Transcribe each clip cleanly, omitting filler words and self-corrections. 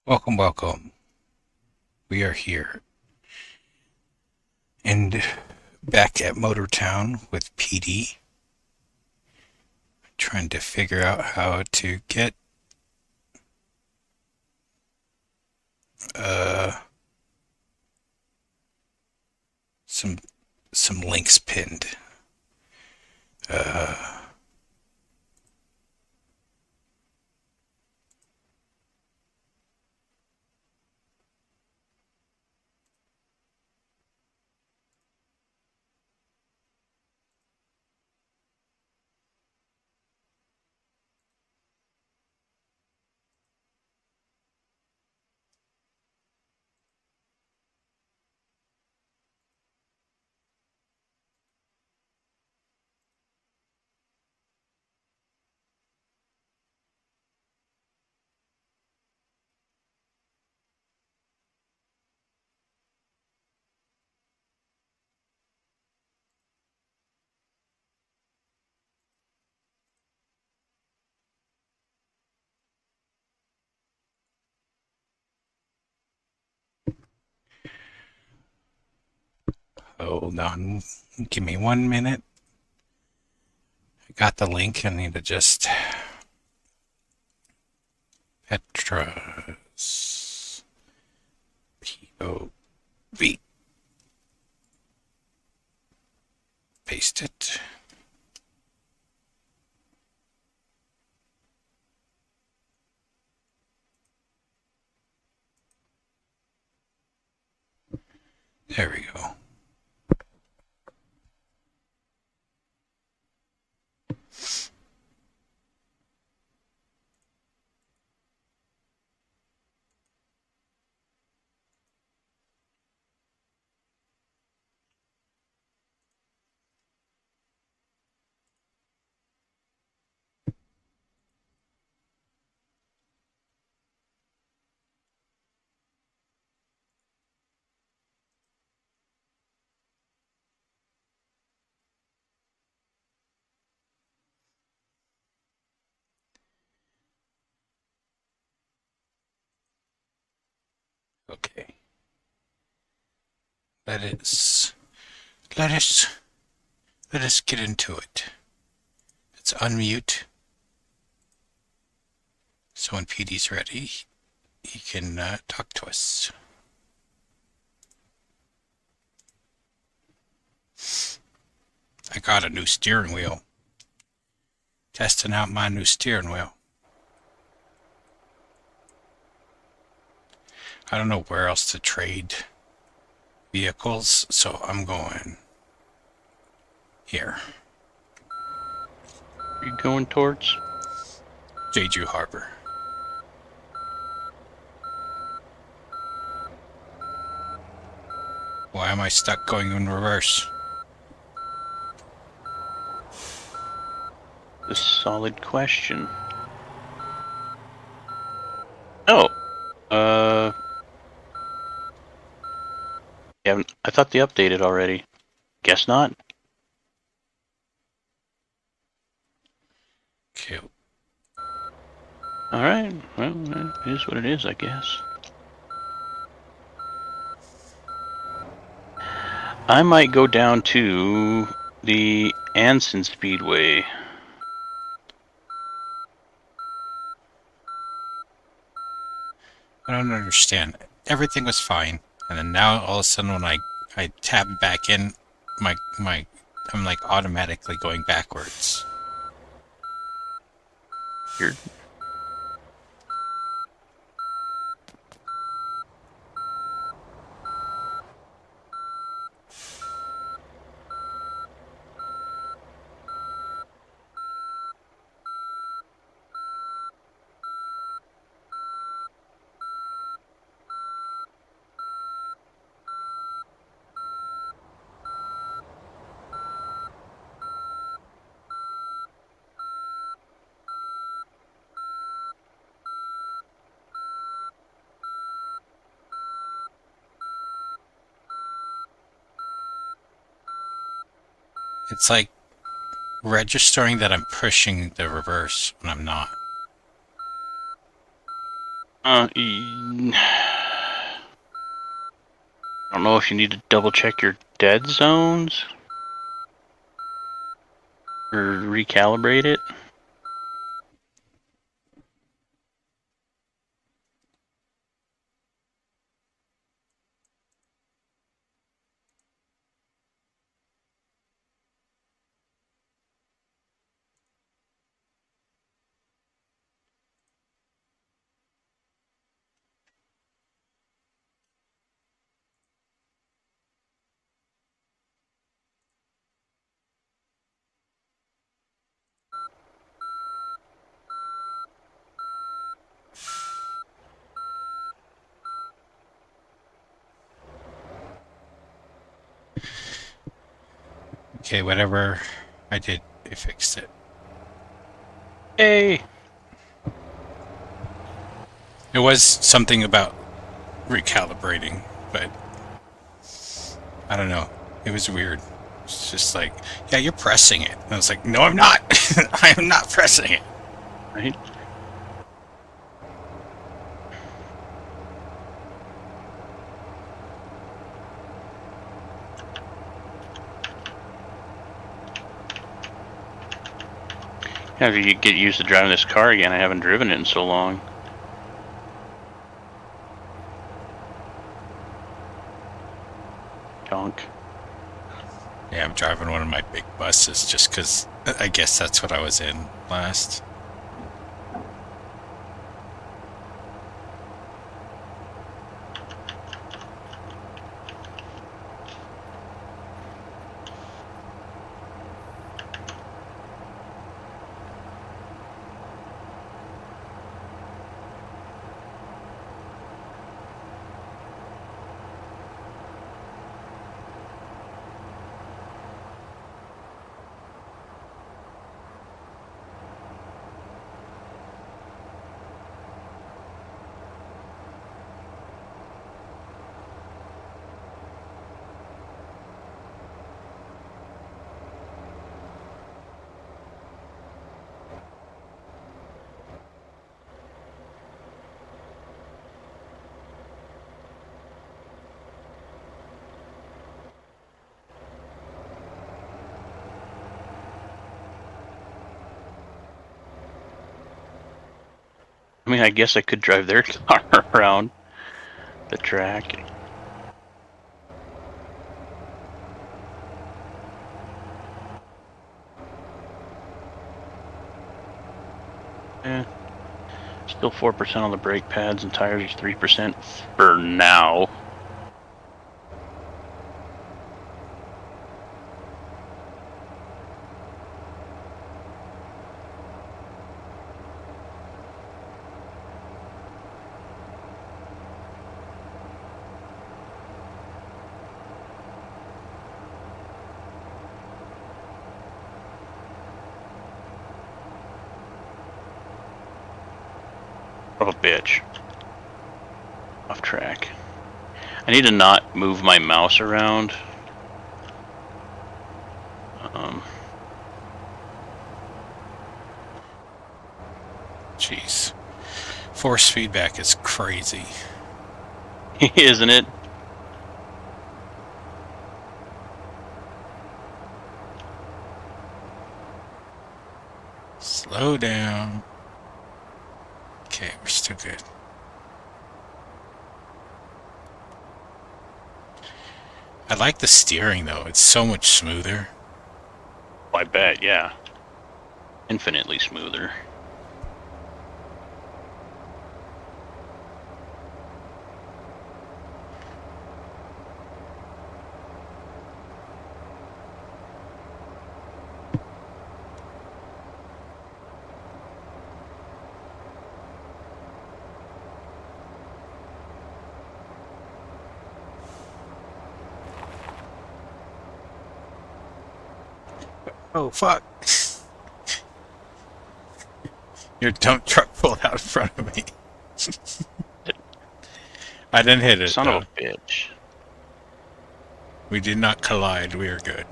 Welcome, welcome. We are here and back at Motortown with PD, trying to figure out how to get uh some some links pinned. Uh Hold on. Give me 1 minute. I got the link. I need to just Petra's POV. Paste it. There we go. Okay. Let us let us let us get into it. Let's unmute. So when PD's ready, he can talk to us. I got a new steering wheel. Testing out my new steering wheel. I don't know where else to trade vehicles, so I'm going here. Are you going towards? Jeju Harbor. Why am I stuck going in reverse? A solid question. Oh, yeah, I thought they updated already. Guess not. Okay. Alright, well, it is what it is, I guess. I might go down to the Anson Speedway. I don't understand. Everything was fine, and then now all of a sudden when I tab back in, I'm like automatically going backwards. Weird. It's like registering that I'm pushing the reverse when I'm not. I don't know if you need to double check your dead zones or recalibrate it. Okay, whatever I did, it fixed it. Hey, It was something about recalibrating, but I don't know. It was weird. It's just like, yeah, you're pressing it. And I was like, no, I'm not. I am not pressing it. right? Yeah, if you get used to driving this car again, I haven't driven it in so long. Donk. Yeah, I'm driving one of my big buses just because I guess that's what I was in last. I mean, I guess I could drive their car around the track. Eh, still 4% on the brake pads and tires are 3% for now. Of a bitch. Off track. I need to not move my mouse around. Um, Jeez. Force feedback is crazy. isn't it? Slow down. Okay, we're still good. I like the steering though. It's so much smoother. I bet, yeah. Infinitely smoother. Oh fuck. Your dump truck pulled out in front of me. I didn't hit it Son of though. a bitch. We did not collide. We are good.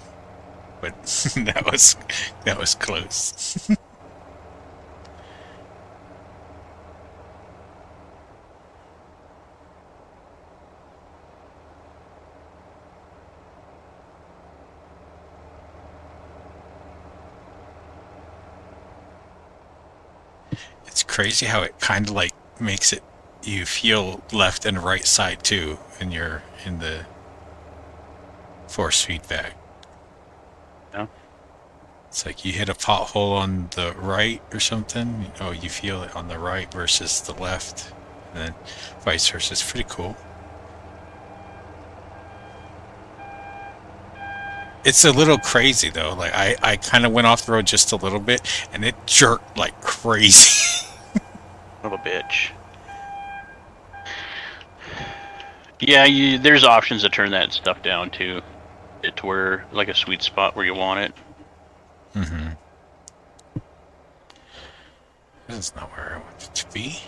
But that was close. crazy how it kind of like makes it you feel left and right side too, and you're in the force feedback. Yeah. It's like you hit a pothole on the right or something. Oh, you feel it on the right versus the left, and then vice versa. It's pretty cool. It's a little crazy though. Like I kind of went off the road just a little bit, and it jerked like crazy. Little bitch. Yeah, there's options to turn that stuff down too. It to where like a sweet spot where you want it. Mm-hmm. This is not where I want it to be.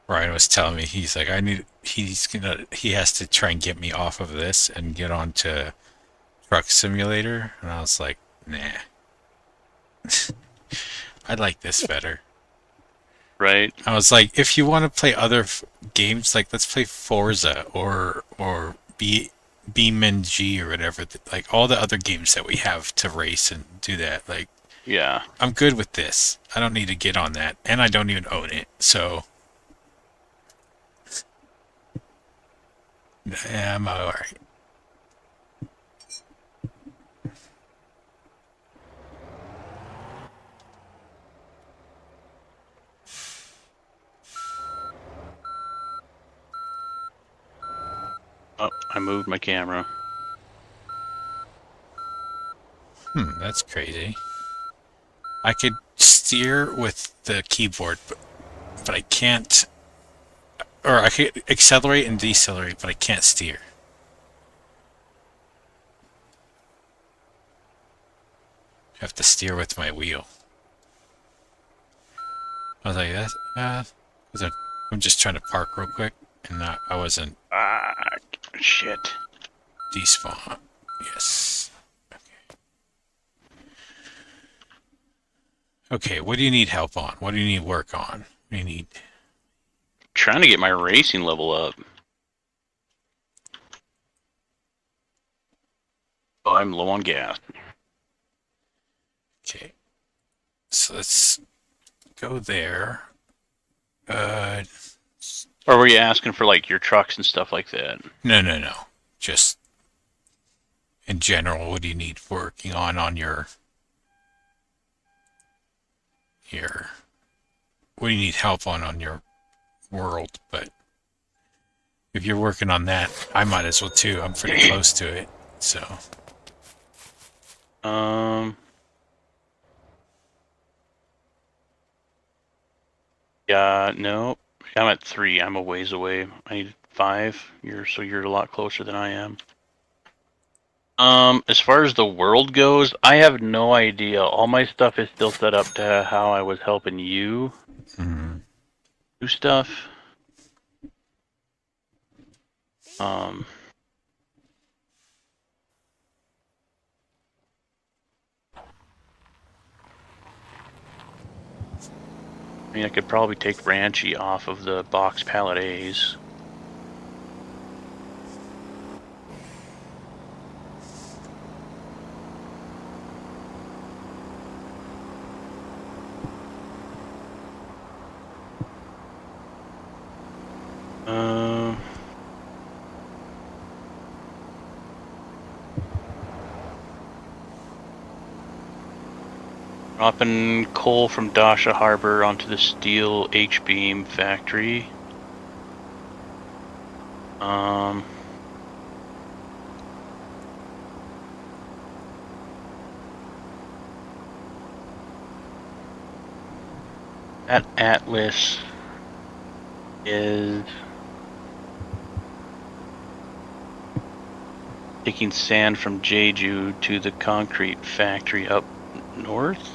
Ryan was telling me he's like he has to try and get me off of this and get onto Truck Simulator, and I was like, nah, I like this better. Right. I was like, if you want to play other games, like let's play Forza or BeamNG or whatever, like all the other games that we have to race and do that. Like, Yeah. I'm good with this. I don't need to get on that, and I don't even own it, so yeah, I'm all right. Oh, I moved my camera. That's crazy. I could steer with the keyboard, but I can't. Or I could accelerate and decelerate, but I can't steer. I have to steer with my wheel. I was like, that's I'm just trying to park real quick, and I wasn't Ah, shit. despawn. Yes. Okay, what do you need help on? What do you need work on? What do you need? Trying to get my racing level up. Oh, I'm low on gas. Okay, so let's go there. Uh, Or were you asking for like your trucks and stuff like that? no. Just in general, what do you need working on your what do you need help on your world? But if you're working on that, I might as well too. I'm pretty close to it, so. Um. Yeah, no. I'm at 3. I'm a ways away. I need 5. You're a lot closer than I am. As far as the world goes, I have no idea. All my stuff is still set up to how I was helping you do stuff. I mean, I could probably take Ranchy off of the box pallet A's. Dropping coal from Dasha Harbor onto the steel H-beam factory. That Atlas is taking sand from Jeju to the concrete factory up north.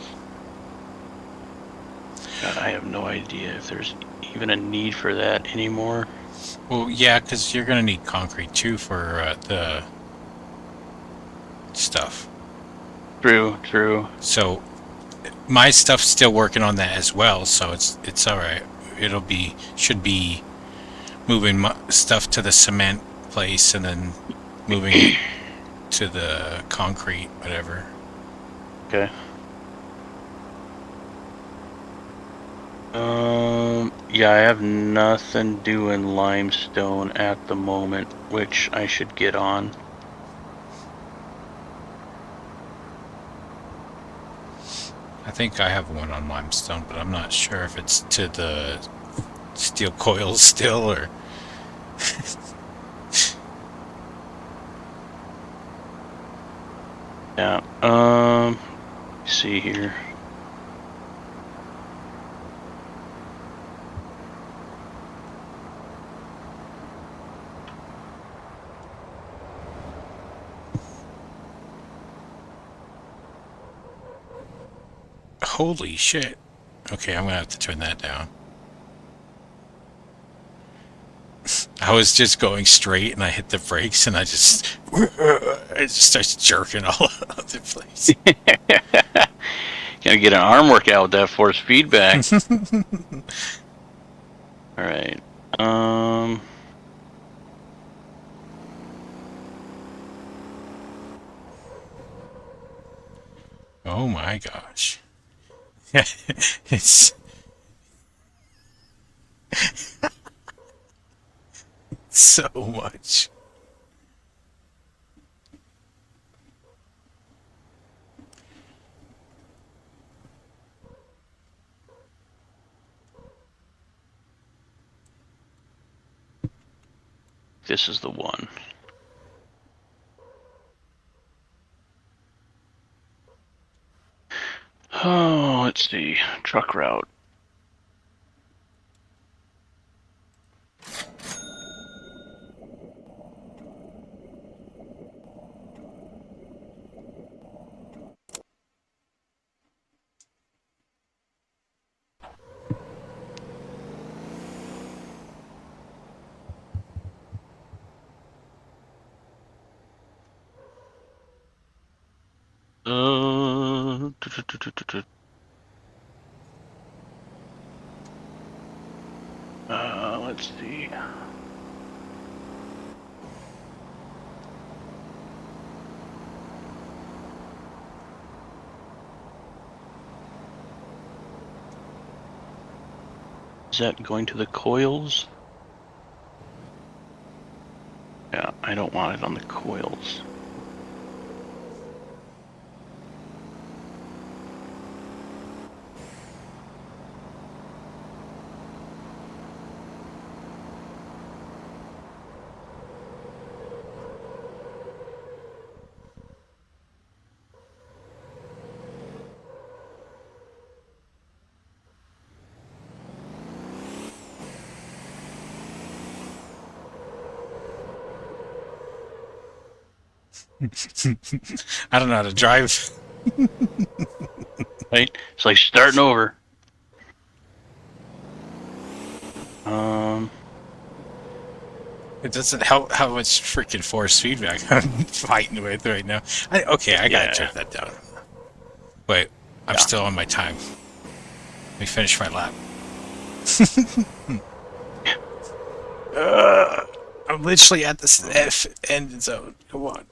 God, I have no idea if there's even a need for that anymore. Well, yeah, because you're gonna need concrete too for the stuff. True. So my stuff's still working on that as well, so it's all right. It'll be should be moving stuff to the cement place and then moving it to the concrete, whatever. Okay. Yeah, I have nothing doing limestone at the moment, which I should get on. I think I have one on limestone, but I'm not sure if it's to the steel coils still or. Yeah. Let's see here. Holy shit. Okay, I'm gonna have to turn that down. I was just going straight and I hit the brakes and it just starts jerking all over the place. Gotta get an arm workout with that force feedback. All right. Oh my gosh. It's so much. This is the one. Oh, let's see. Truck route. Uh, let's see. Is that going to the coils? Yeah, I don't want it on the coils. I don't know how to drive. Right? It's like starting over. It doesn't help how much freaking force feedback I'm fighting with right now. Okay, I gotta Yeah. turn that down. Wait, I'm Yeah. still on my time. Let me finish my lap. I'm literally at the F end zone. Come on.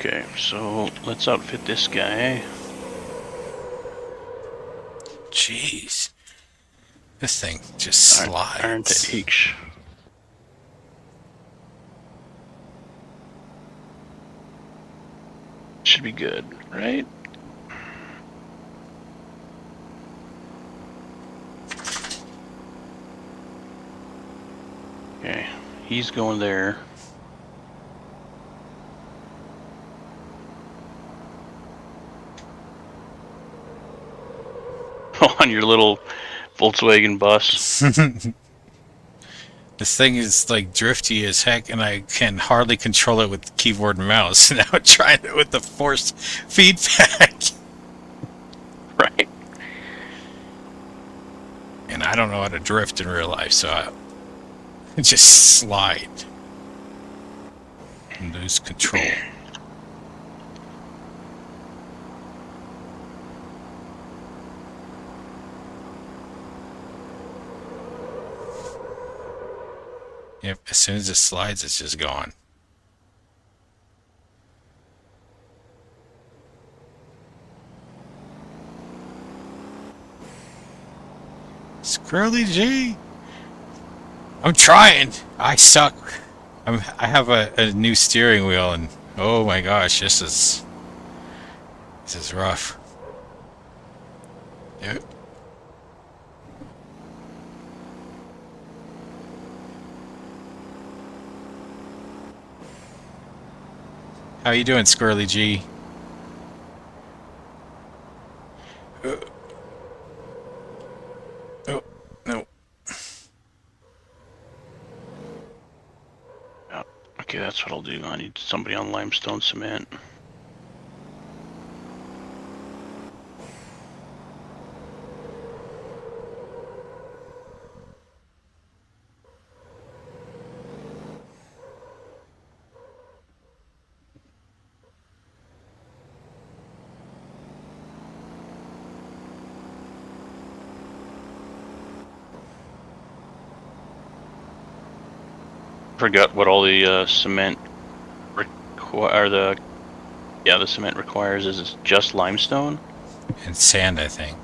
Okay, so let's outfit this guy. Jeez. This thing just Iron to slides. H. Should be good, right? Okay, he's going there. On your little Volkswagen bus. This thing is like drifty as heck, and I can hardly control it with keyboard and mouse. Now I'm trying it with the forced feedback. Right. And I don't know how to drift in real life, so I just slide and lose control. Yep, as soon as it slides, it's just gone. Squirrely G! I'm trying! I suck. I have a new steering wheel, and oh my gosh, this is rough. Yep. How you doing, Squirrely G? Oh, no. Yeah. Okay, that's what I'll do. I need somebody on limestone cement. Forgot what all the cement the cement requires is just limestone. And sand, I think.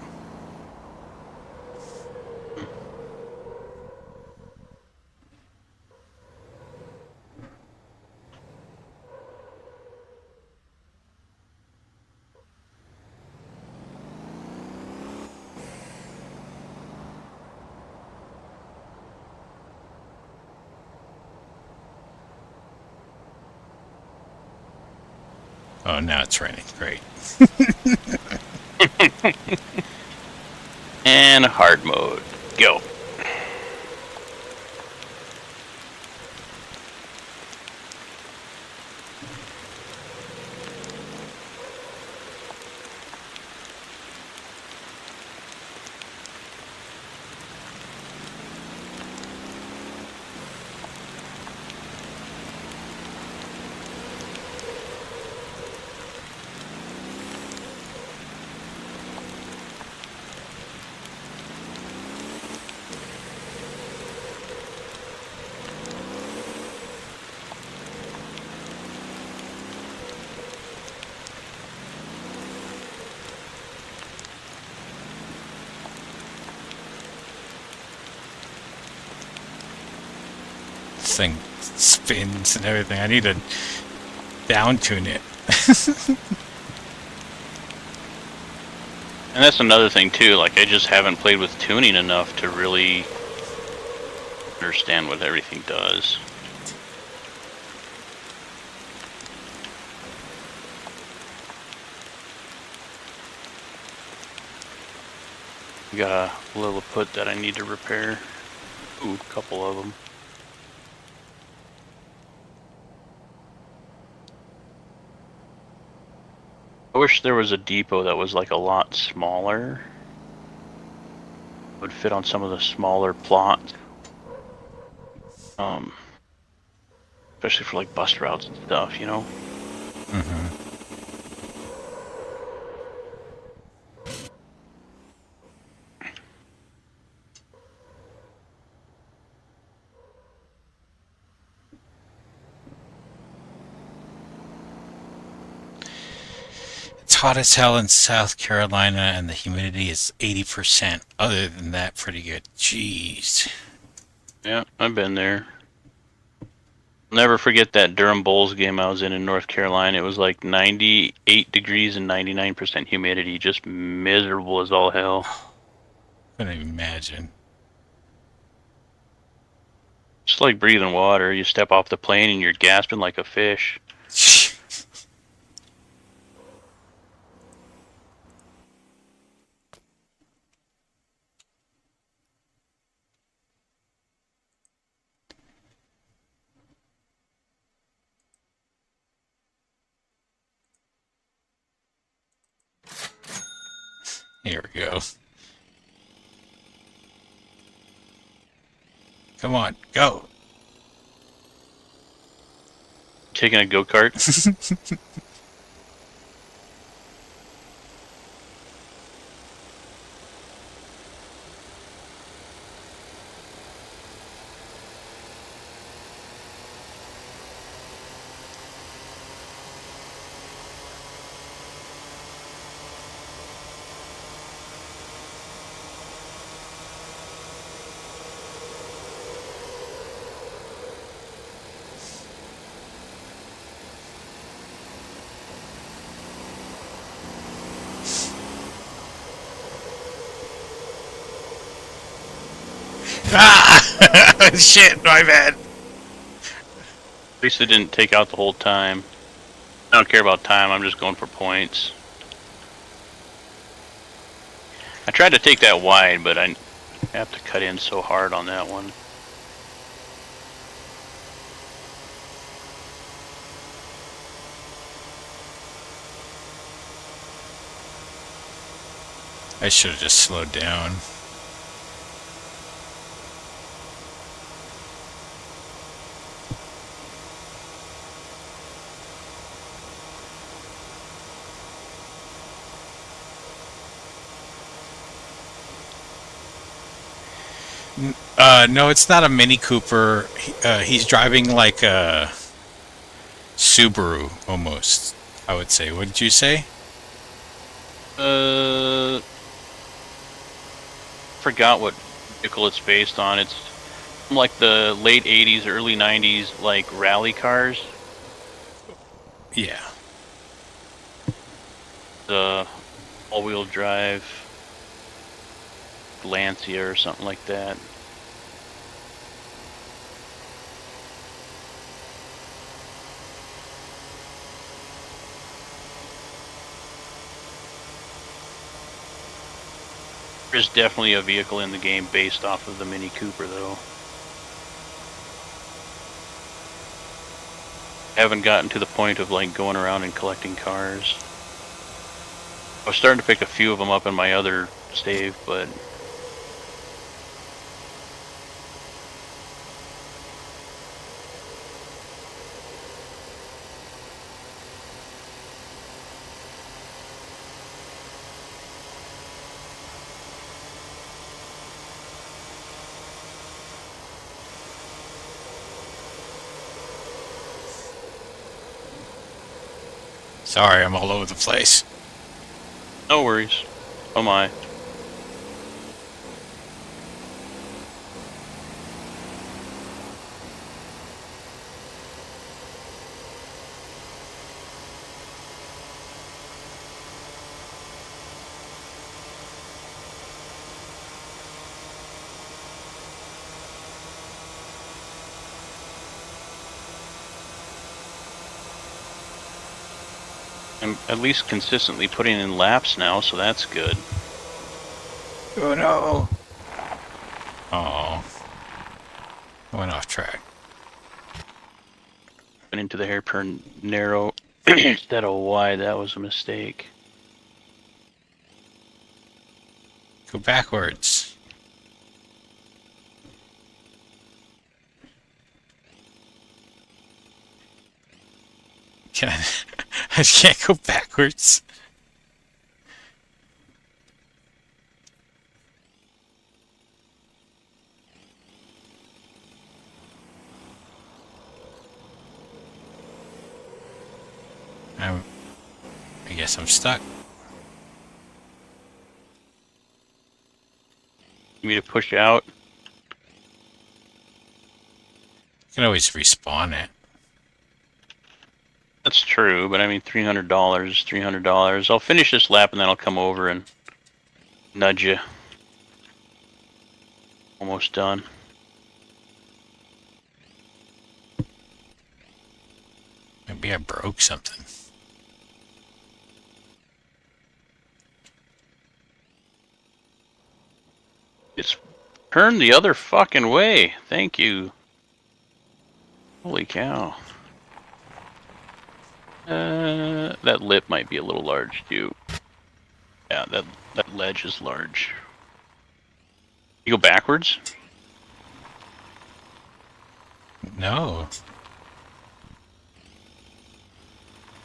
Oh, now it's raining. Great. And hard mode. Go. This thing spins and everything. I need to down tune it. And that's another thing too. Like I just haven't played with tuning enough to really understand what everything does. Got a Lilliput that I need to repair. Ooh, a couple of them. I wish there was a depot that was like a lot smaller. Would fit on some of the smaller plots. Especially for like bus routes and stuff, you know? Mm-hmm. It's hot as hell in South Carolina, and the humidity is 80%. Other than that, pretty good. Jeez. Yeah, I've been there. Never forget that Durham Bulls game I was in North Carolina. It was like 98 degrees and 99% humidity. Just miserable as all hell. Couldn't even imagine. Just like breathing water. You step off the plane and you're gasping like a fish. Here we go. Come on, go. Taking a go-kart. Ah! Shit, my bad. At least it didn't take out the whole time. I don't care about time, I'm just going for points. I tried to take that wide, but I have to cut in so hard on that one. I should have just slowed down. No, it's not a Mini Cooper. He's driving like a Subaru almost, I would say. What did you say? Forgot what vehicle it's based on. It's from like the late 80s, early 90s, like rally cars. Yeah. The all-wheel drive Lancia or something like that. There's definitely a vehicle in the game based off of the Mini Cooper, though. I haven't gotten to the point of like going around and collecting cars. I was starting to pick a few of them up in my other save, but Sorry, I'm all over the place. no worries. Oh my. I'm at least consistently putting in laps now, so that's good. Oh no. Oh. I went off track. Went into the hairpin narrow instead of wide. That was a mistake. Go backwards. Can I? I can't go backwards. I guess I'm stuck. You need to push out. You can always respawn it. That's true, but I mean $300, $300. I'll finish this lap and then I'll come over and nudge you. Almost done. I broke something. It's turned the other fucking way. Thank you. Holy cow. That lip might be a little large too. Yeah, that ledge is large. You go backwards? No.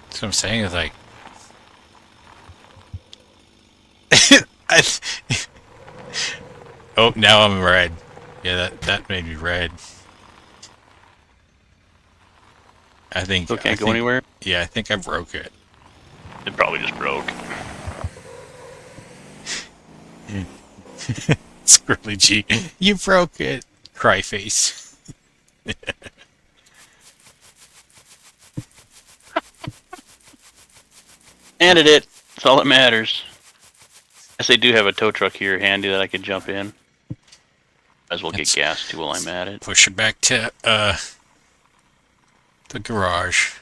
That's what I'm saying is like... I, oh, now I'm red. Yeah, that made me red. Still can't go anywhere? Yeah, I think I broke it. It probably just broke. Scribbly G, you broke it. Cry face. Ended it. That's all that matters. Guess they do have a tow truck here handy that I could jump in. Might as well get gas too while I'm at it. Push it back to the garage.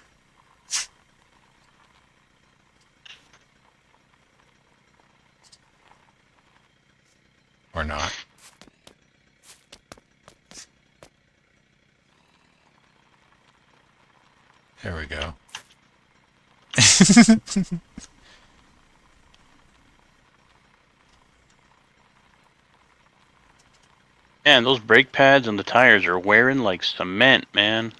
Or not. There we go. Man, those brake pads and the tires are wearing like cement, man.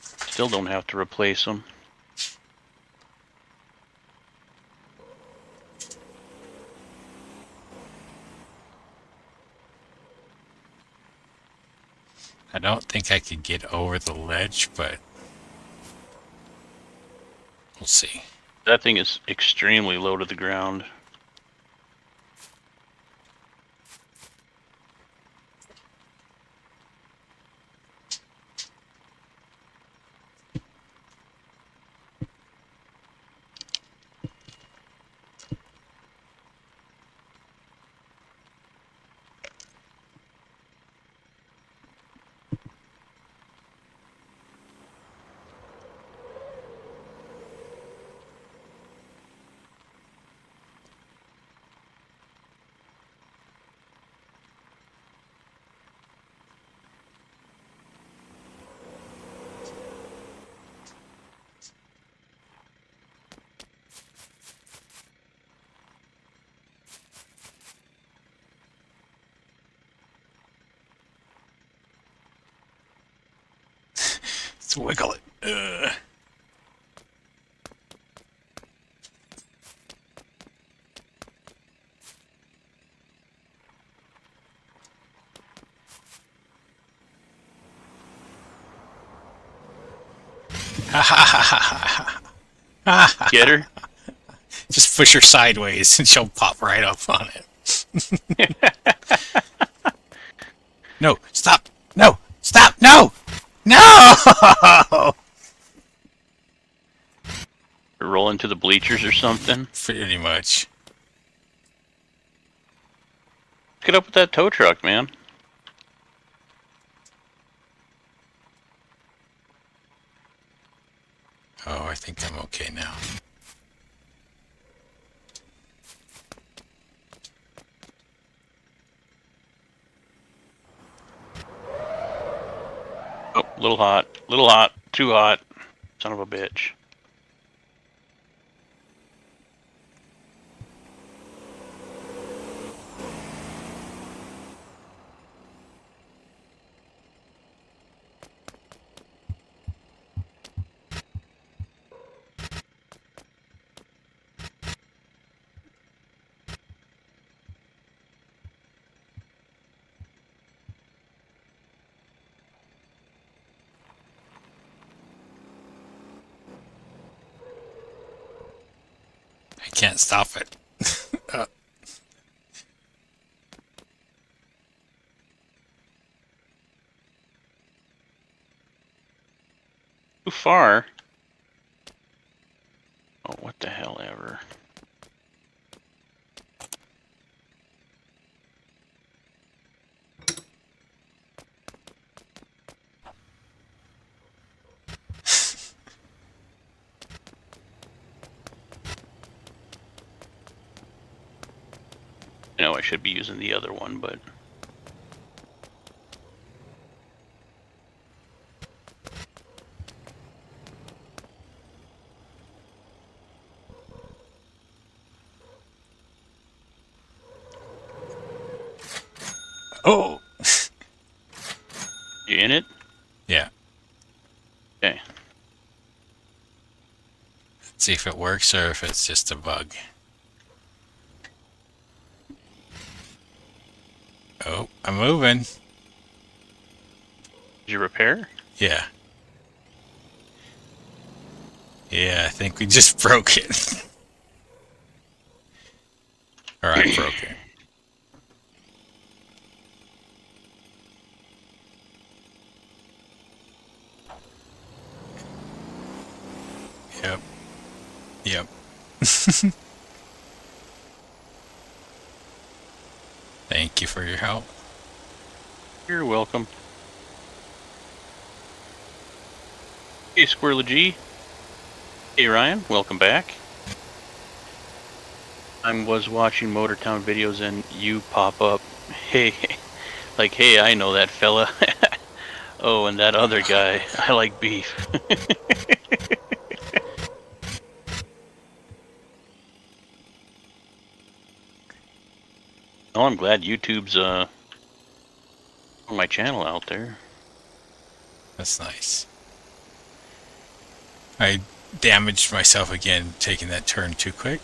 Still don't have to replace them. I don't think I could get over the ledge, but we'll see. That thing is extremely low to the ground. Let's wiggle it. Get her? Just push her sideways and she'll pop right up on it. No, stop! No! Stop! No! No! Roll into the bleachers or something? Pretty much. Get up with that tow truck, man. Oh, I think I'm okay now. Oh, little hot, too hot. Son of a bitch. I can't stop it. Too far. Oh, what the hell ever. I know I should be using the other one, but Oh! you in it? Yeah. Okay. Let's see if it works or if it's just a bug. Oh, I'm moving. Did you repair? Yeah. Yeah, I think we just broke it. Or I broke it. Yep. Yep. Thank you for your help. You're welcome. Hey, Squirrely G. Hey, Ryan. Welcome back. I was watching Motortown videos and you pop up. Hey, like, hey, I know that fella. Oh, and that other guy. I like beef. Oh, I'm glad YouTube's on my channel out there. That's nice. I damaged myself again taking that turn too quick.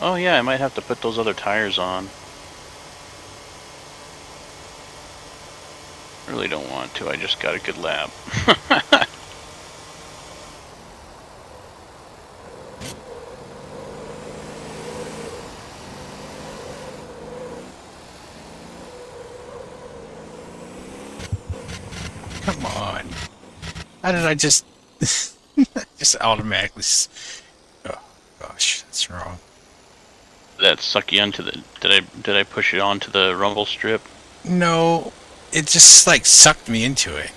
Oh yeah, I might have to put those other tires on. Really don't want to. I just got a good lap. Come on. How did I just just automatically oh gosh, that's wrong. That suck you onto the? Did I push it onto the rumble strip? No, it just like sucked me into it.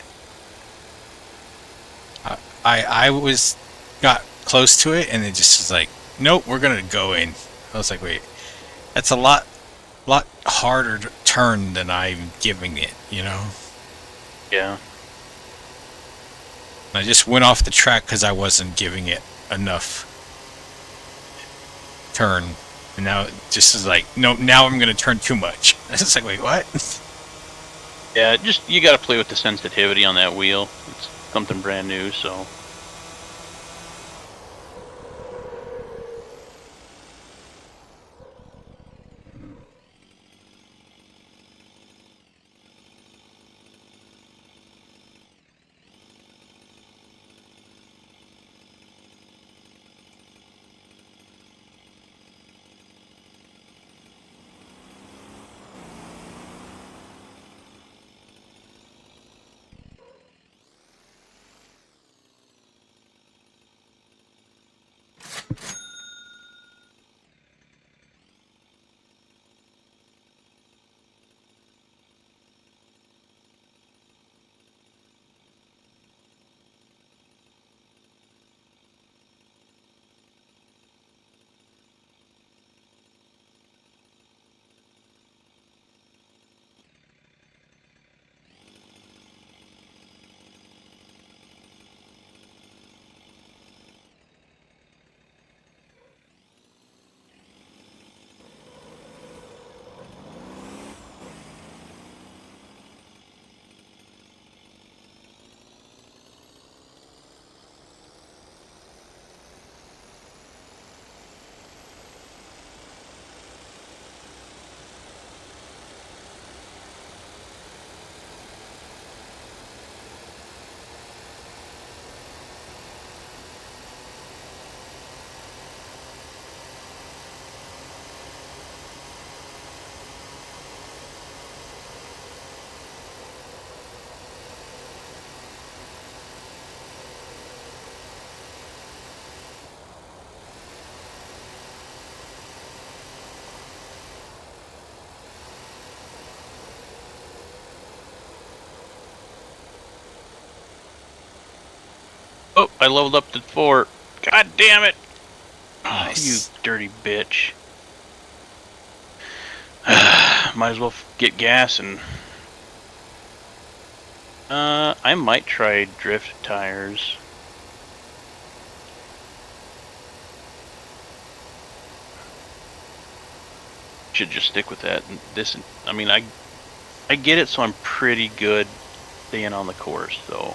I was got close to it and it just was like, nope, we're gonna go in. I was like, wait, that's a lot harder to turn than I'm giving it, you know? Yeah. I just went off the track because I wasn't giving it enough turn. And now it just is like, no, now I'm gonna turn too much. It's like, wait, what? Yeah, just you got to play with the sensitivity on that wheel. It's something brand new, so. Oh, I leveled up to 4. God damn it! Oh, you Nice. dirty bitch. Might as well get gas and... I might try drift tires. Should just stick with that. This, I mean, I get it, so I'm pretty good staying on the course, though.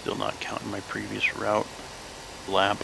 Still not counting my previous route lap.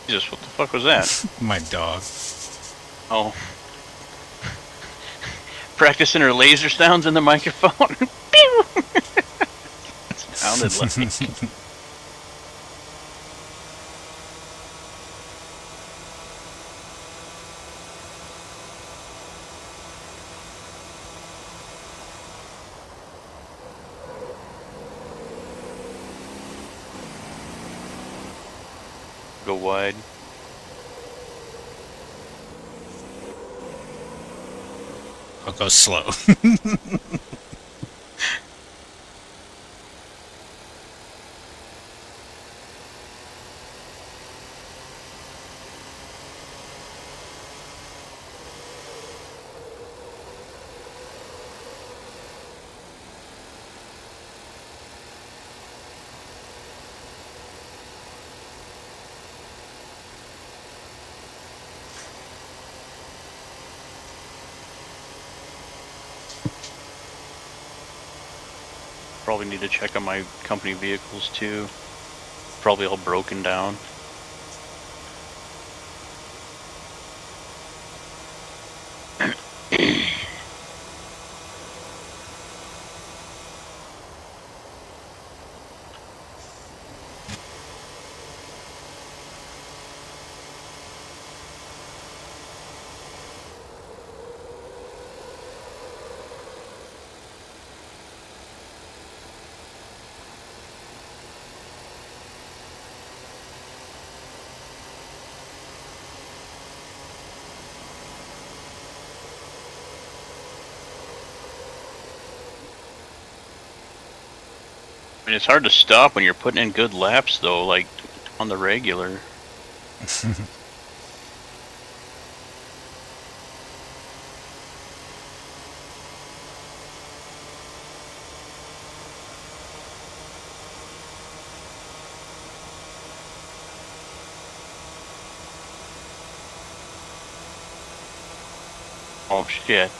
Jesus, what the fuck was that? My dog. Oh. Practicing her laser sounds in the microphone. Pew! Sounded like... Go wide. I'll go slow. Probably need to check on my company vehicles too. Probably all broken down. I mean, it's hard to stop when you're putting in good laps, though, like on the regular. Oh, shit.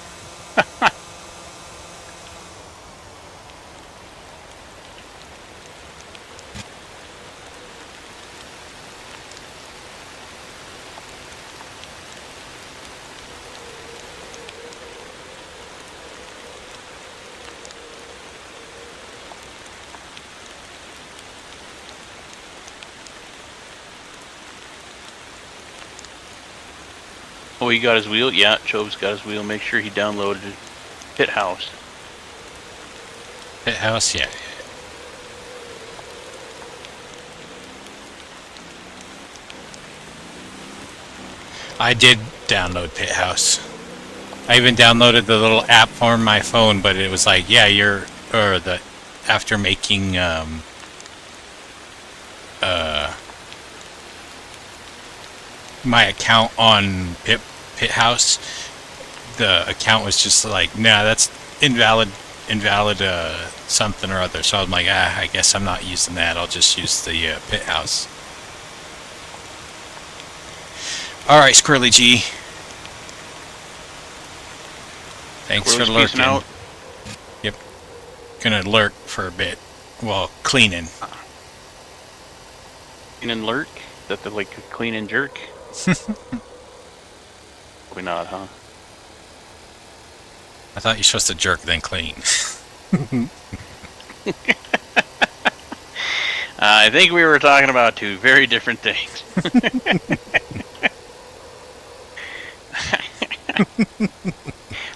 Oh, he got his wheel? Yeah, Chove's got his wheel. Make sure he downloaded Pit House. Pit house, yeah. I did download Pit House. I even downloaded the little app on my phone, but it was like, yeah, you're or the after making my account on Pit House, the account was just like, nah, that's invalid something or other. So I'm like, I guess I'm not using that. I'll just use the Pit House. All right, Squirrely G. Thanks for Squirrely's peacing lurking. out. Yep, gonna lurk for a bit while cleaning. Clean and lurk? Is that the, like, clean and jerk? Probably not, huh? I thought you're supposed to jerk then clean. I think we were talking about two very different things.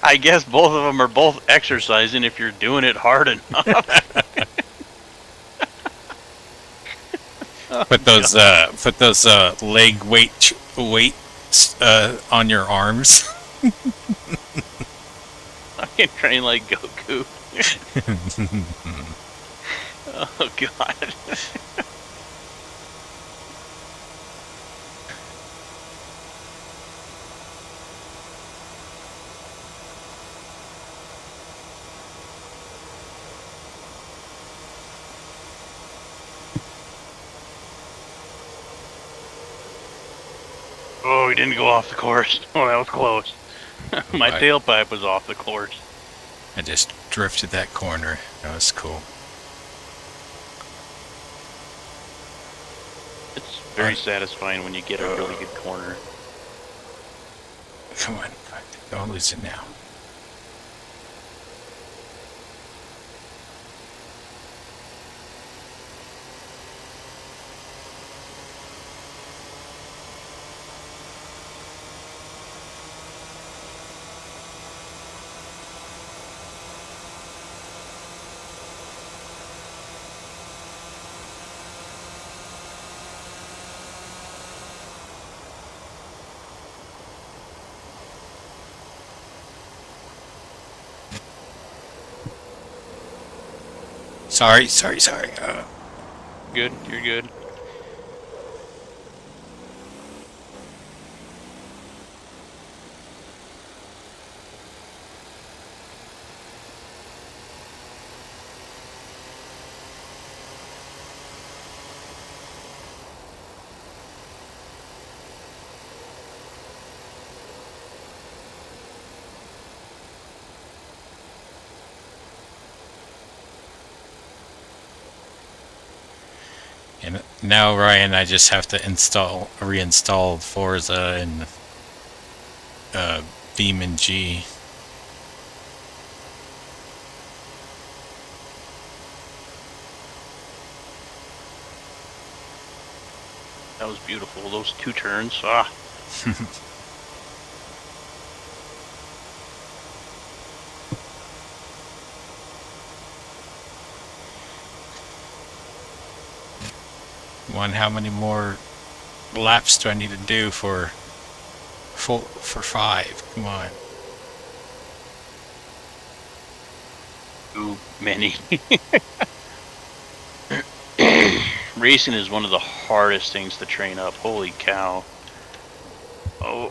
I guess both of them are both exercising if you're doing it hard enough. Put those leg weights on your arms. I can train like Goku. Oh god. Oh, he didn't go off the course. Oh, that was close. My Right. tailpipe was off the course. I just drifted that corner. That was cool. It's very satisfying when you get a really good corner. Come on, don't lose it now. Sorry. Good, you're good. And now, Ryan, I just have to reinstall Forza and Beam and G. That was beautiful. Those two turns. Ah. One, how many more laps do I need to do for 5? Come on. Too many. Racing is one of the hardest things to train up. Holy cow. Oh.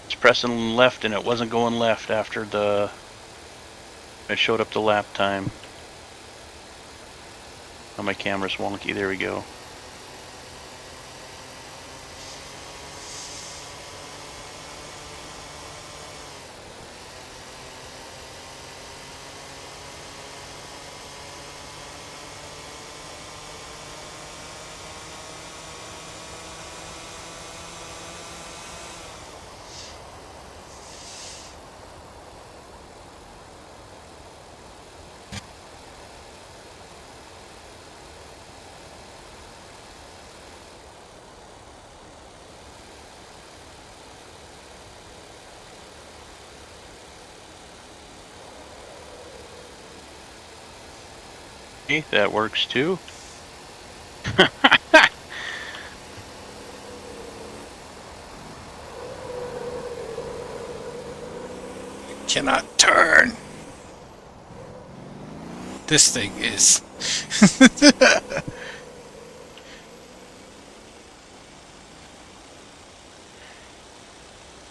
It's pressing left and it wasn't going left after I showed up the lap time. Oh, my camera's wonky. There we go. Hey, that works too. Cannot turn. This thing is.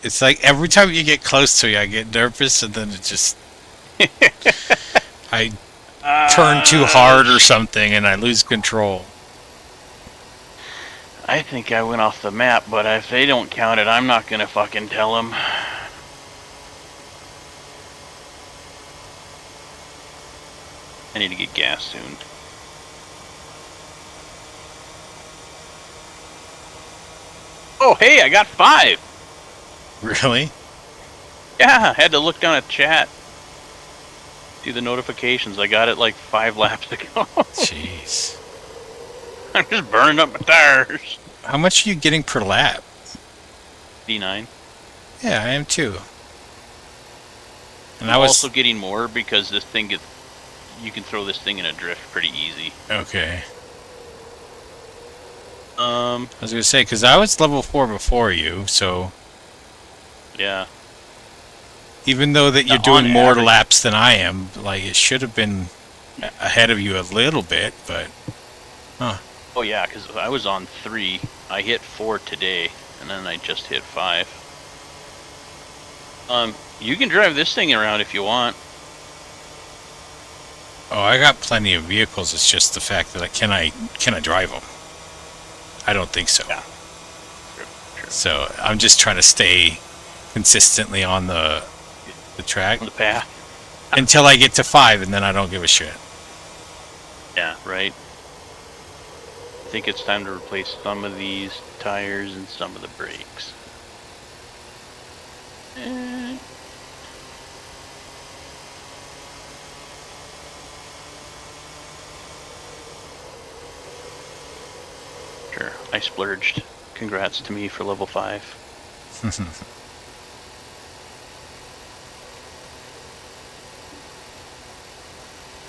It's like every time you get close to me, I get nervous, and then it just. I turn too hard or something, and I lose control. I think I went off the map, but if they don't count it, I'm not gonna fucking tell them. I need to get gas soon. Oh, hey, I got 5. Really? Yeah, I had to look down at chat. See the notifications. I got it like 5 laps ago. Jeez. I'm just burning up my tires. How much are you getting per lap? D9. Yeah, I am too. And I'm I was also getting more because this thing gets. You can throw this thing in a drift pretty easy. okay. Um, I was gonna say because I was level 4 before you, so yeah. even though that you're On doing more average- laps than I am, like it should have been ahead of you a little bit, but Oh yeah, because I was on 3. I hit 4 today, and then I just hit 5. You can drive this thing around if you want. oh, I got plenty of vehicles. It's just the fact that can I drive them? I don't think so. Yeah. Sure. So I'm just trying to stay consistently on the track On the path. until I get to 5, and then I don't give a shit. Yeah, right. I think it's time to replace some of these tires and some of the brakes. Sure, I splurged. Congrats to me for level 5.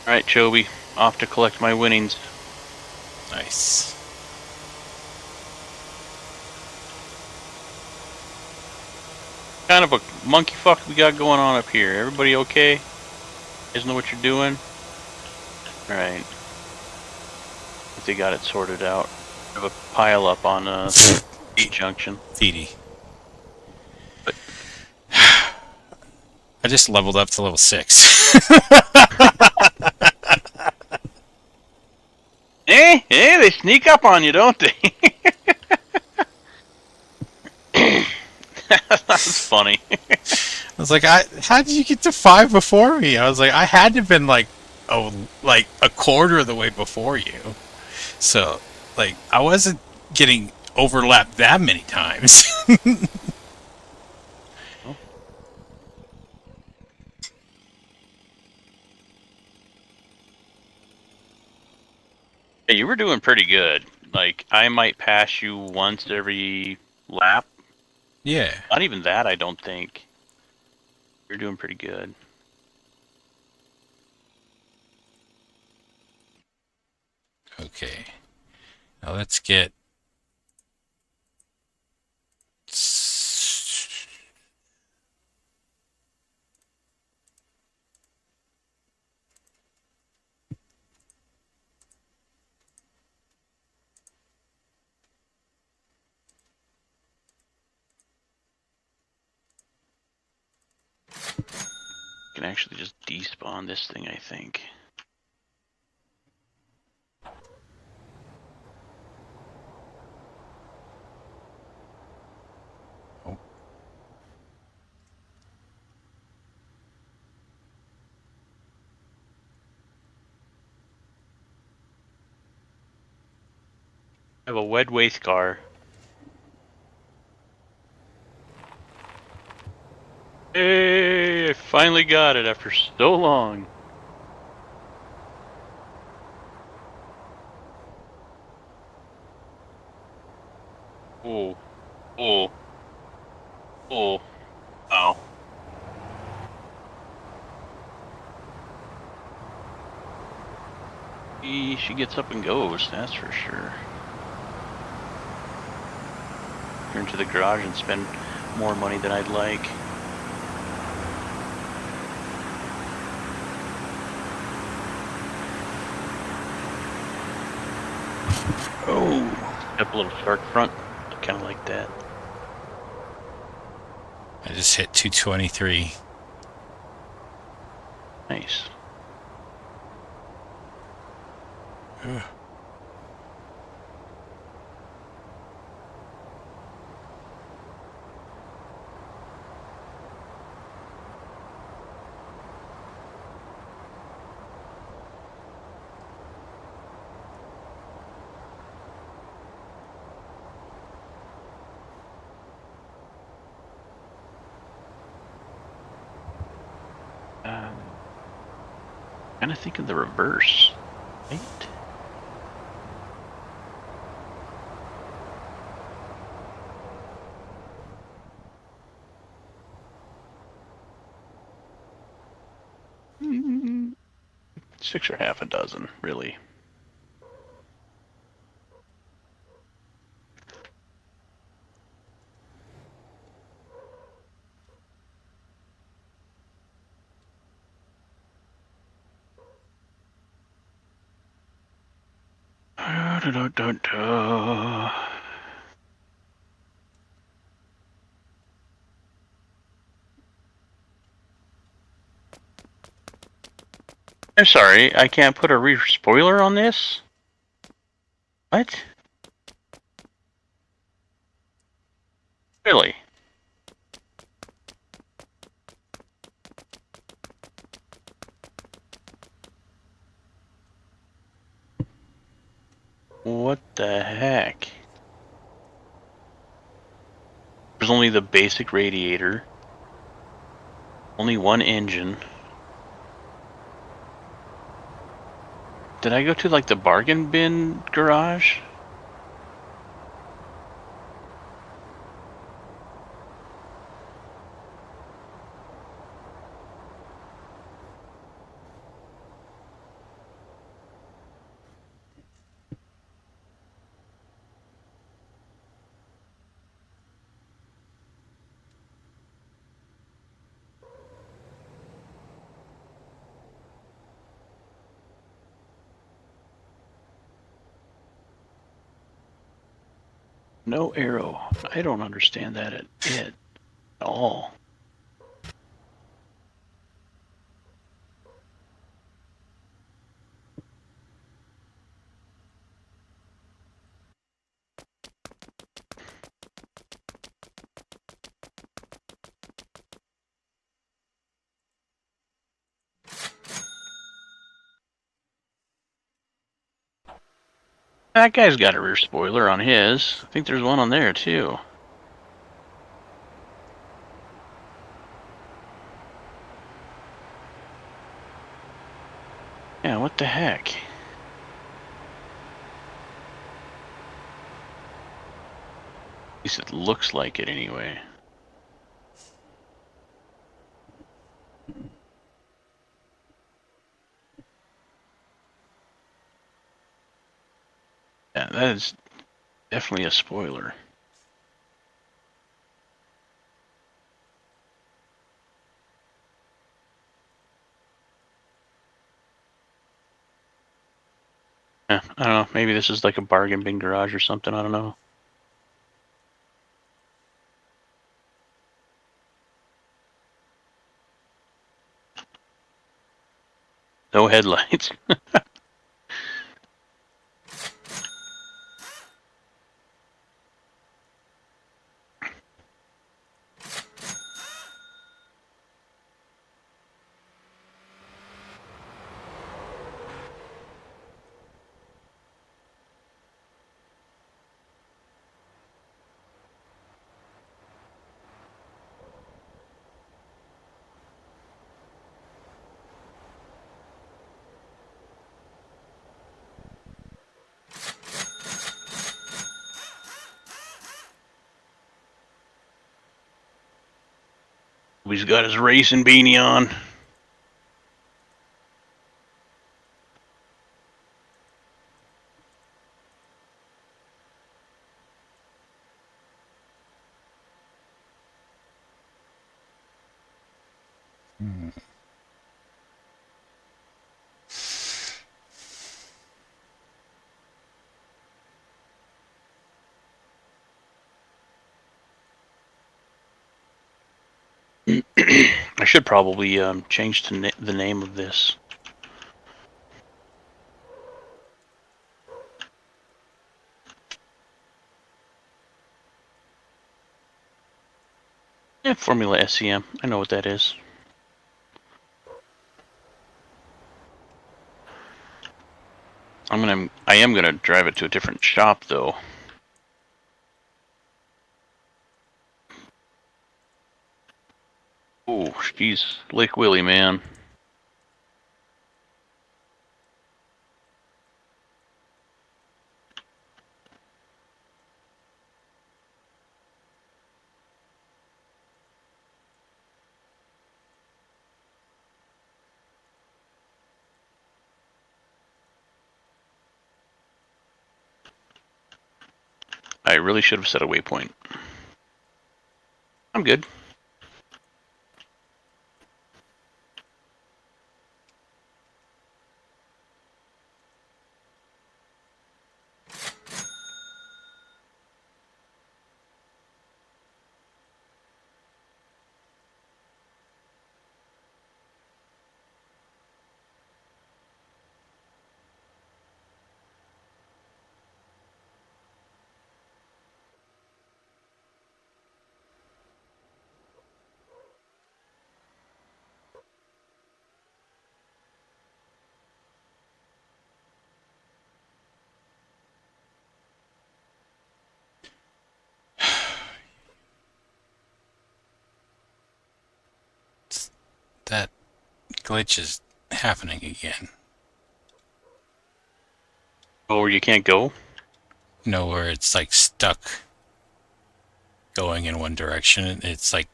Alright, Chobi, off to collect my winnings. Nice. Kind of a monkey fuck we got going on up here. Everybody okay? You guys know what you're doing? Alright. I think they got it sorted out. I have a pile up on East Junction. Feedy. But I just leveled up to level 6. hey, they sneak up on you, don't they? That's funny. I was like, how did you get to 5 before me? I was like, I had to have been like a quarter of the way before you. So, like, I wasn't getting overlapped that many times. Hey, you were doing pretty good. Like, I might pass you once every lap. Yeah. Not even that, I don't think. You're doing pretty good. Okay. Now let's get. You can actually just despawn this thing, I think. Oh. I have a wed waste car. Hey, I finally got it after so long. Oh, oh, oh, ow. quickly she gets up and goes, that's for sure. Turn to the garage and spend more money than I'd like. Oh! Up a little shark front. I kind of like that. I just hit 223. Nice. Ugh. Kind of think of the reverse, right? Six or half a dozen, really. I'm sorry, I can't put a rear spoiler on this? What? Really? What the heck? There's only the basic radiator. Only one engine. Did I go to like the bargain bin garage? No arrow. I don't understand that at all. That guy's got a rear spoiler on his. I think there's one on there too. Yeah, what the heck? At least it looks like it anyway. Yeah, that is definitely a spoiler. Yeah, I don't know. Maybe this is like a bargain bin garage or something. I don't know. No headlights. He's got his racing beanie on. Hmm. I should probably change to the name of this. Yeah, Formula SEM. I know what that is. I am gonna drive it to a different shop though. Oh, jeez, Lake Willie, man. I really should have set a waypoint. I'm good. That glitch is happening again. Oh, where you can't go? No, where it's like stuck going in one direction. It's like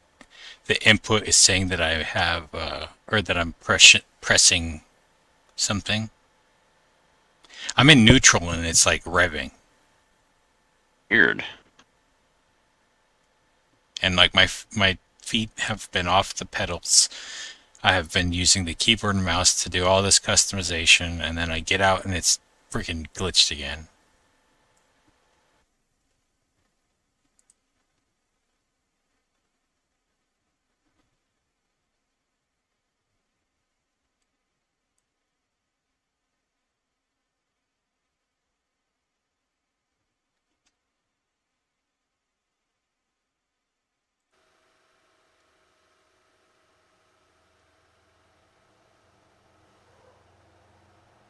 the input is saying that I have, or that I'm pressing something. I'm in neutral and it's like revving. Weird. And like my feet have been off the pedals. I have been using the keyboard and mouse to do all this customization, and then I get out and it's freaking glitched again.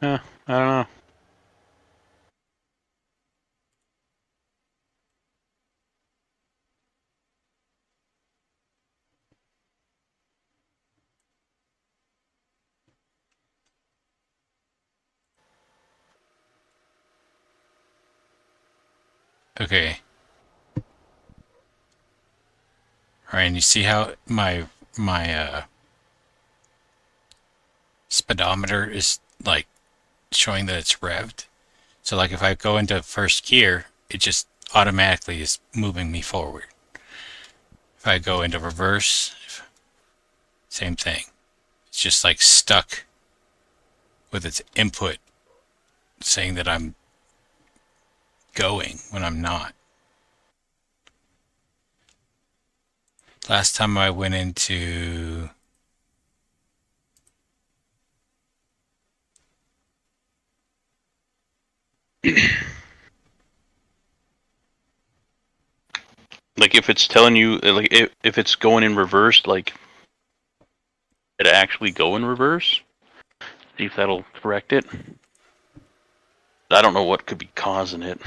I don't know. Okay. Ryan, you see how my speedometer is like showing that it's revved? So like if I go into first gear, it just automatically is moving me forward. If I go into reverse, same thing. It's just like stuck with its input saying that I'm going when I'm not. Last time I went into Like if it's telling you, like if it's going in reverse, like it actually go in reverse. See if that'll correct it. I don't know what could be causing it.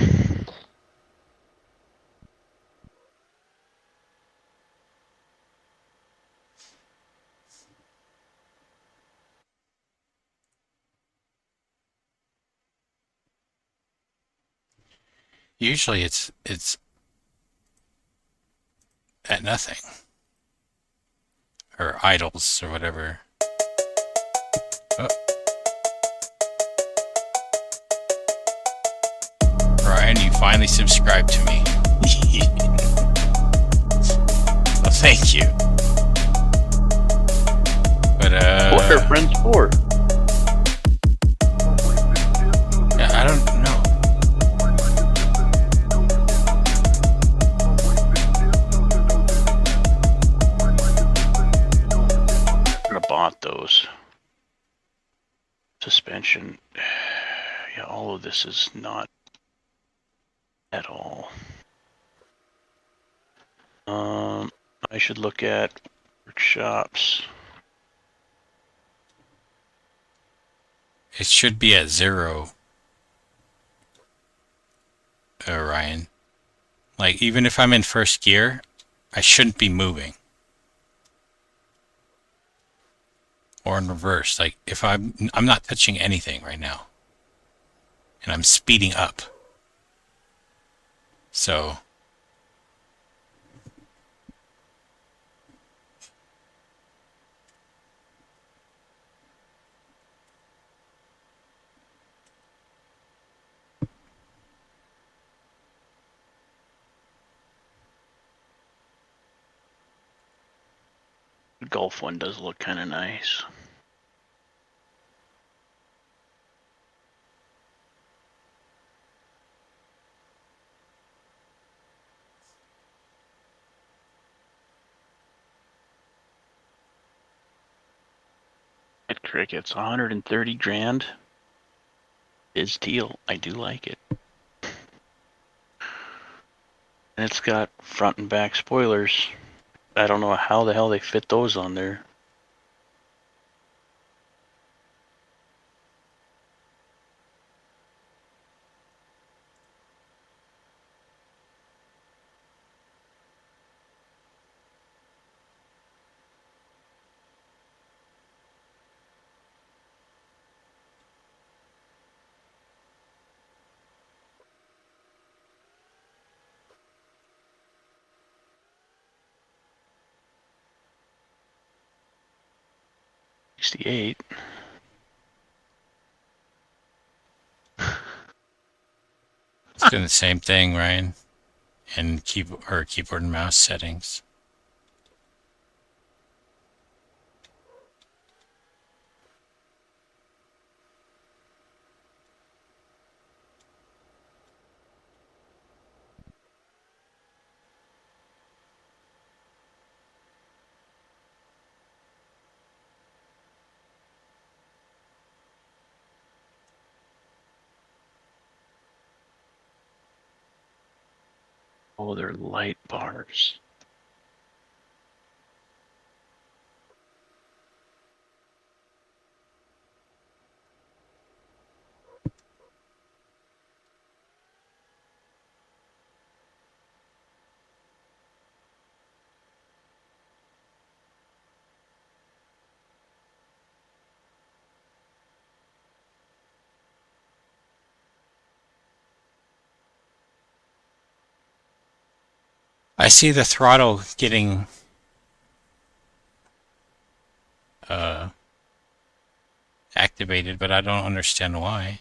usually it's at nothing or idles or whatever. Oh, Ryan, you finally subscribed to me. Well, thank you. our friends for? Yeah, I don't know. I bought those. Suspension. Yeah, all of this is not at all. I should look at workshops. It should be at 0, Ryan. Like, even if I'm in first gear, I shouldn't be moving. Or in reverse. Like, if I'm not touching anything right now. And I'm speeding up. So, The Golf one does look kind of nice. At Crickets, 130 grand is teal. I do like it. And it's got front and back spoilers. I don't know how the hell they fit those on there. $68. it's doing the same thing, Ryan. And keyboard and mouse settings. Oh, they're light bars. I see the throttle getting activated, but I don't understand why.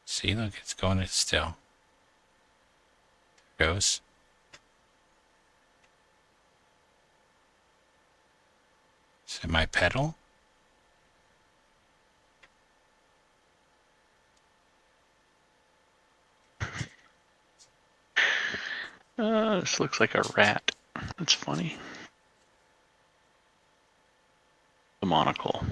See, look, it's going it still. There it goes. Is it my pedal? This looks like a rat. That's funny. The monocle.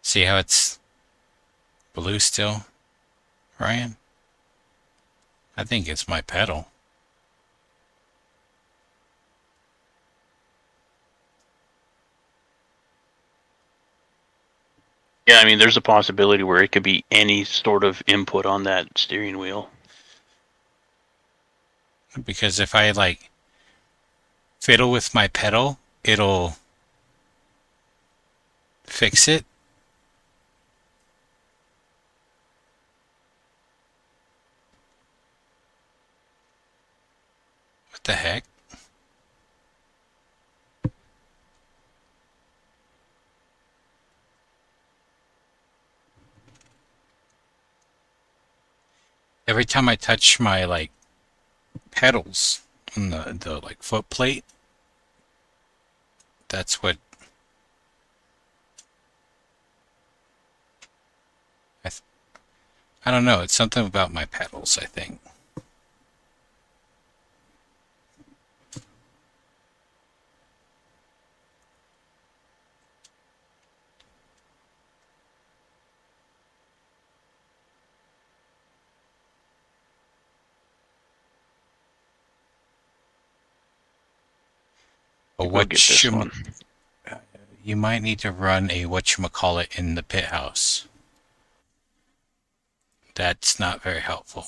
See how it's blue still, Ryan? I think it's my pedal. Yeah, I mean, there's a possibility where it could be any sort of input on that steering wheel. Because if I like fiddle with my pedal, it'll fix it. What the heck? Every time I touch my like pedals on the like foot plate, that's what I th- I don't know. It's something about my pedals, I think. A Go get what this one. you might need to run a whatchamacallit in the pit house. That's not very helpful.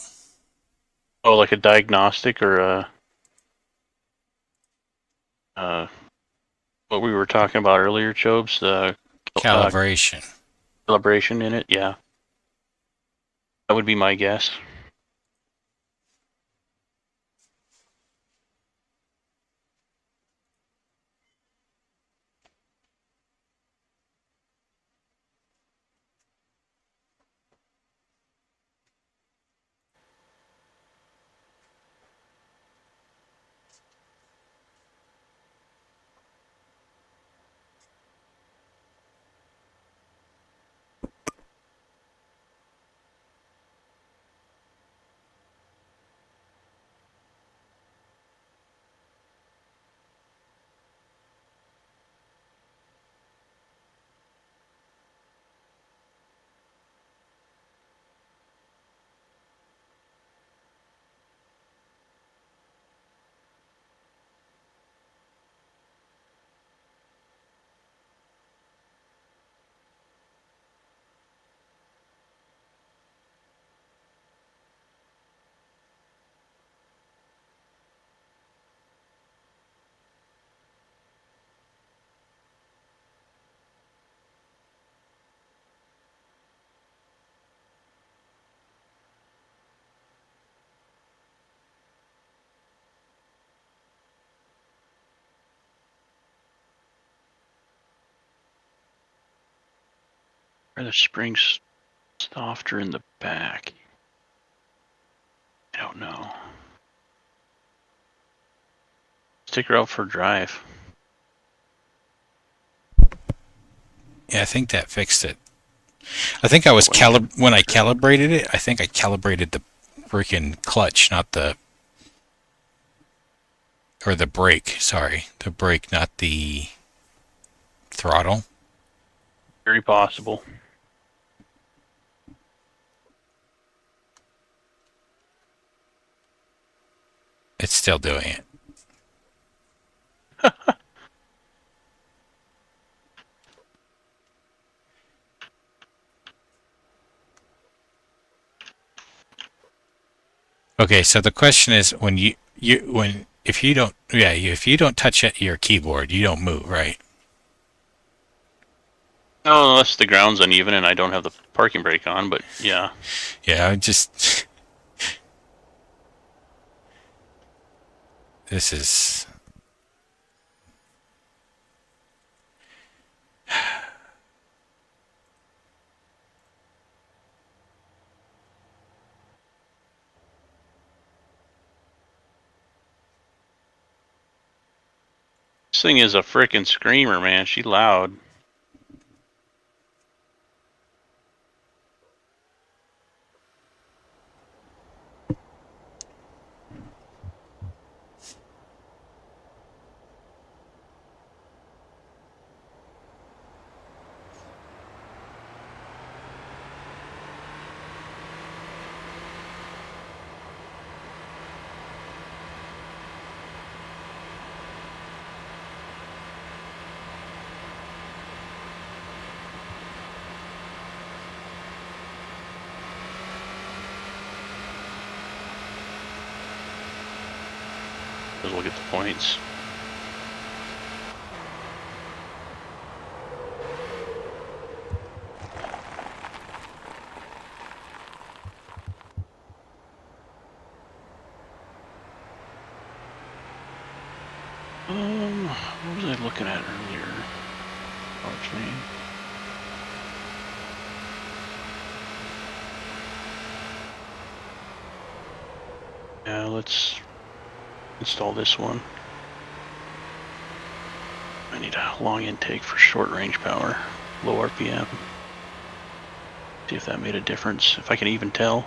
Oh, like a diagnostic or a uh, what we were talking about earlier, Chobes, the Calibration. calibration in it. Yeah, that would be my guess. Are the springs softer in the back? I don't know. Let's take her out for a drive. Yeah, I think that fixed it. I think I was when I calibrated it. I think I calibrated the freaking clutch, not the or the brake. Sorry, the brake, not the throttle. Very possible. It's still doing it. Okay, so the question is when you when if you don't if you don't touch your keyboard, you don't move, right? No, unless the ground's uneven and I don't have the parking brake on, but yeah. Yeah, I just this is This thing is a frickin' screamer, man. She loud. We'll get the points. was I looking at earlier? Watch me. Yeah, let's install this one. I need a long intake for short range power, low RPM. See if that made a difference, if I can even tell.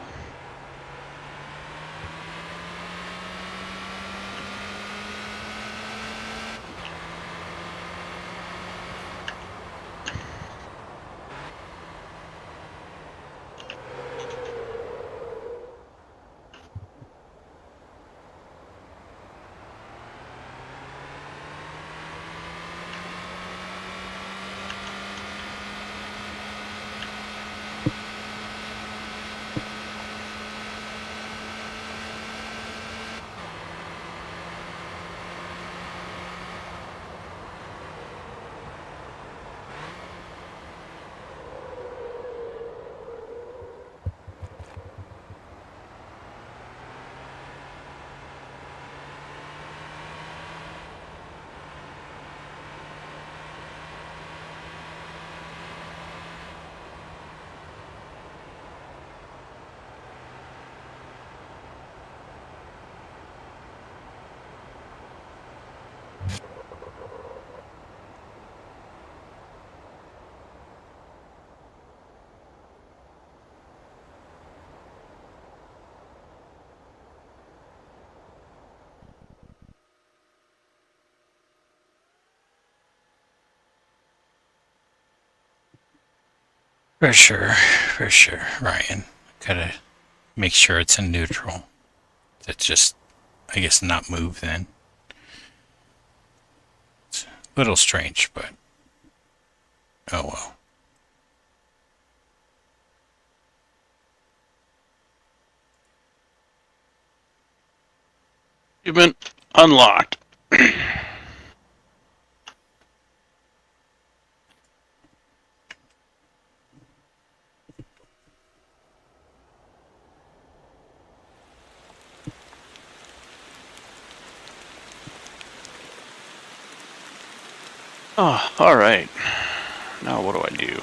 For sure, Ryan. Gotta make sure it's in neutral. That's just, I guess, not move then. It's a little strange, but oh well. You've been unlocked. Oh, alright. Now what do I do?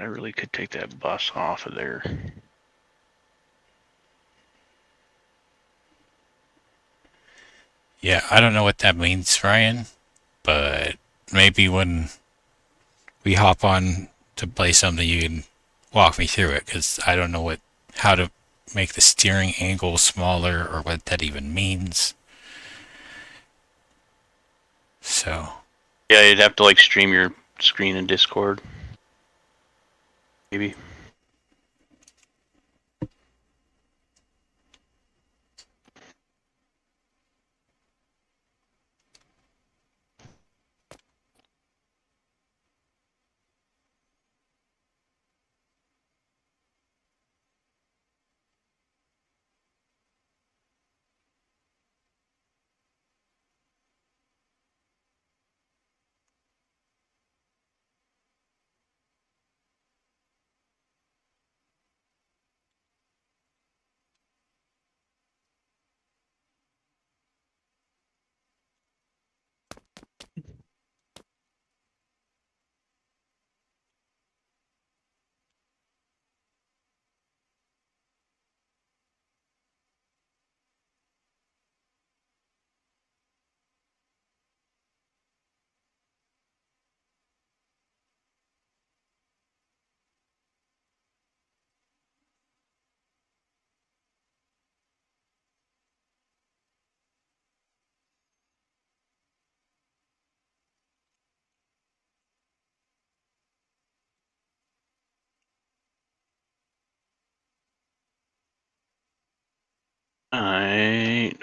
I really could take that bus off of there. Yeah, I don't know what that means, Ryan, but maybe when we hop on to play something, you can walk me through it because I don't know how to make the steering angle smaller or what that even means. So, Yeah, you'd have to like stream your screen in Discord. Maybe.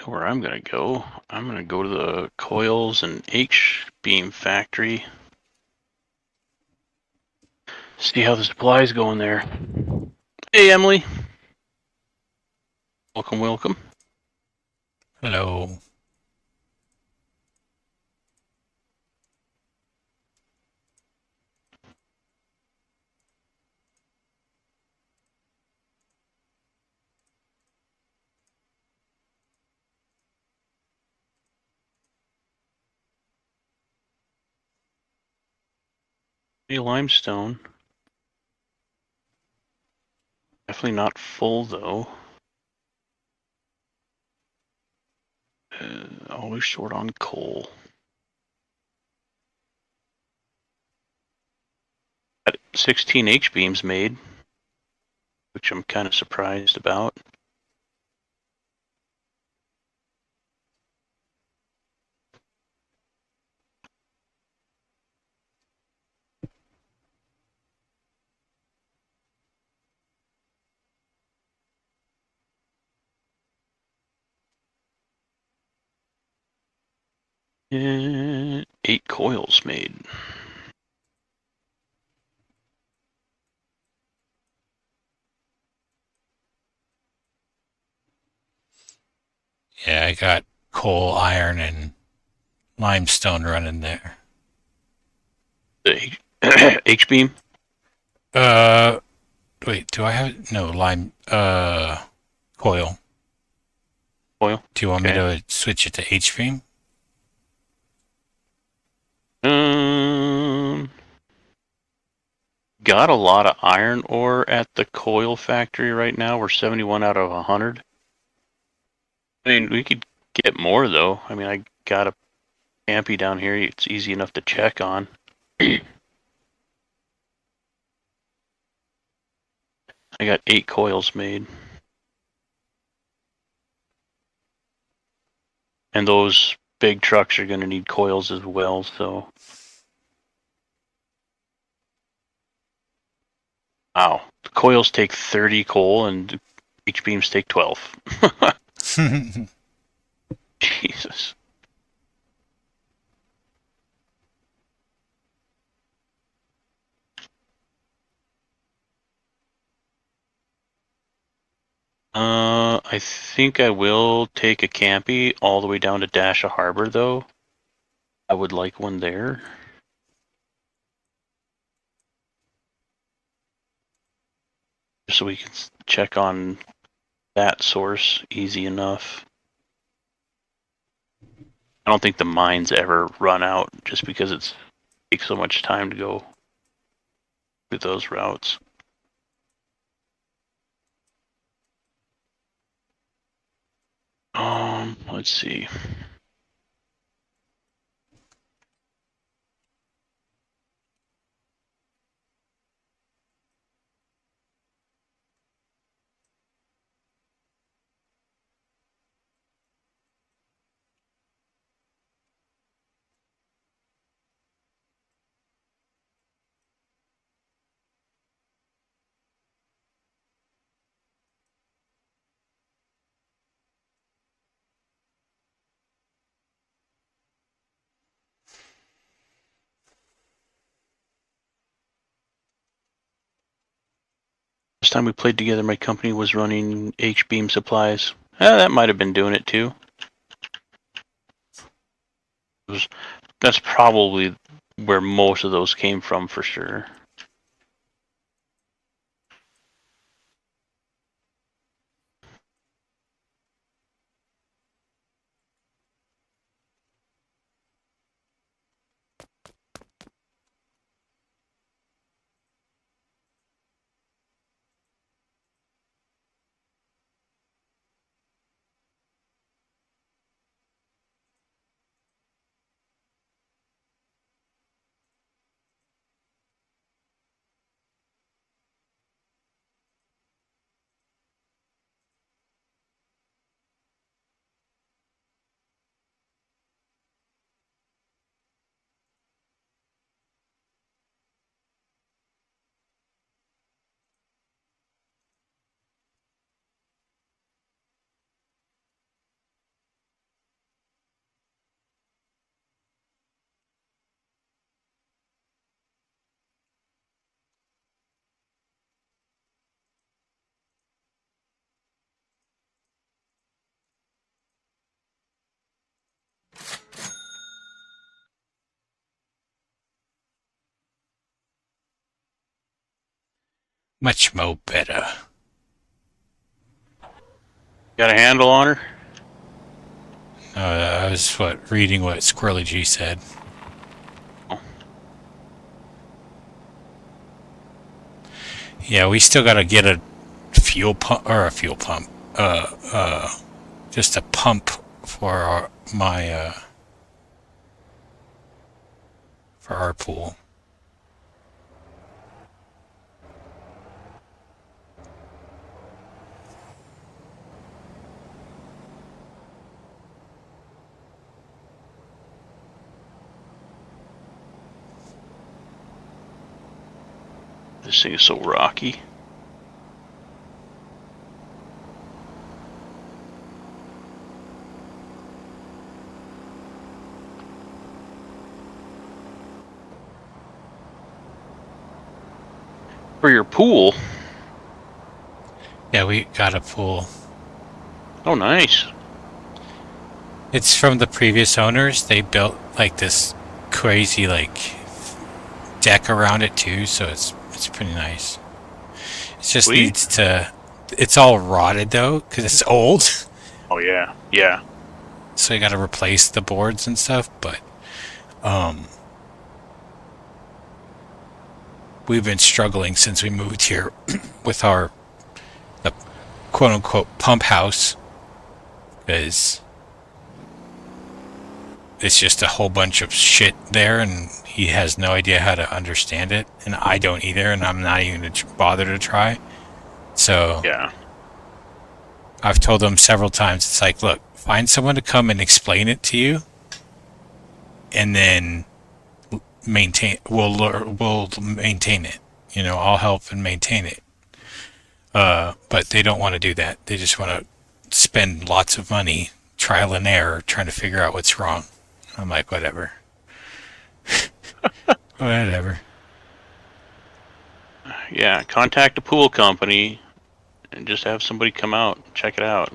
know where I'm gonna go. I'm gonna go to the coils and H-beam factory. See how the supplies going there. Hey, Emily. Welcome, welcome. Hello. Hey, limestone. Definitely not full though. Always short on coal. Got 16 H-beams made, which I'm kind of surprised about. And 8 coils made. Yeah, I got coal, iron, and limestone running there. The H-beam Uh, wait, do I have no lime? Coil. coil. Do you want me Okay. to switch it to H beam? Um, got a lot of iron ore at the coil factory right now. We're 71 out of 100. I mean, we could get more though. I mean, I got a ampy down here. It's easy enough to check on. I got 8 coils made. And those big trucks are going to need coils as well, so. Wow. The coils take 30 coal and H-beams take 12. Jesus. I think I will take a campy all the way down to Dasha Harbor, though. I would like one there. So we can check on that source easy enough. I don't think the mines ever run out just because it takes so much time to go through those routes. Let's see. Last time we played together, my company was running H-beam supplies. That might have been doing it too. That's probably where most of those came from for sure. Much more better. Got a handle on her? I was reading what Squirrely G said. Oh, Yeah, we still got to get a fuel pump or a fuel pump. Just a pump for for our pool. this thing is so rocky. For your pool? Yeah, we got a pool. Oh, nice. It's from the previous owners. They built like this crazy deck around it too, so it's pretty nice. It just Sweet. needs to. It's all rotted though because it's old, Oh, yeah. Yeah. so you got to replace the boards and stuff. But um, we've been struggling since we moved here with our the quote unquote pump house because it's just a whole bunch of shit there, and he has no idea how to understand it, and I don't either, and I'm not even gonna bother to try. So Yeah. I've told him several times, it's like, look, find someone to come and explain it to you, and then we'll maintain it. You know, I'll help and maintain it. But they don't want to do that. They just want to spend lots of money, trial and error, trying to figure out what's wrong. I'm like, whatever, whatever. Yeah. Contact a pool company and just have somebody come out and check it out.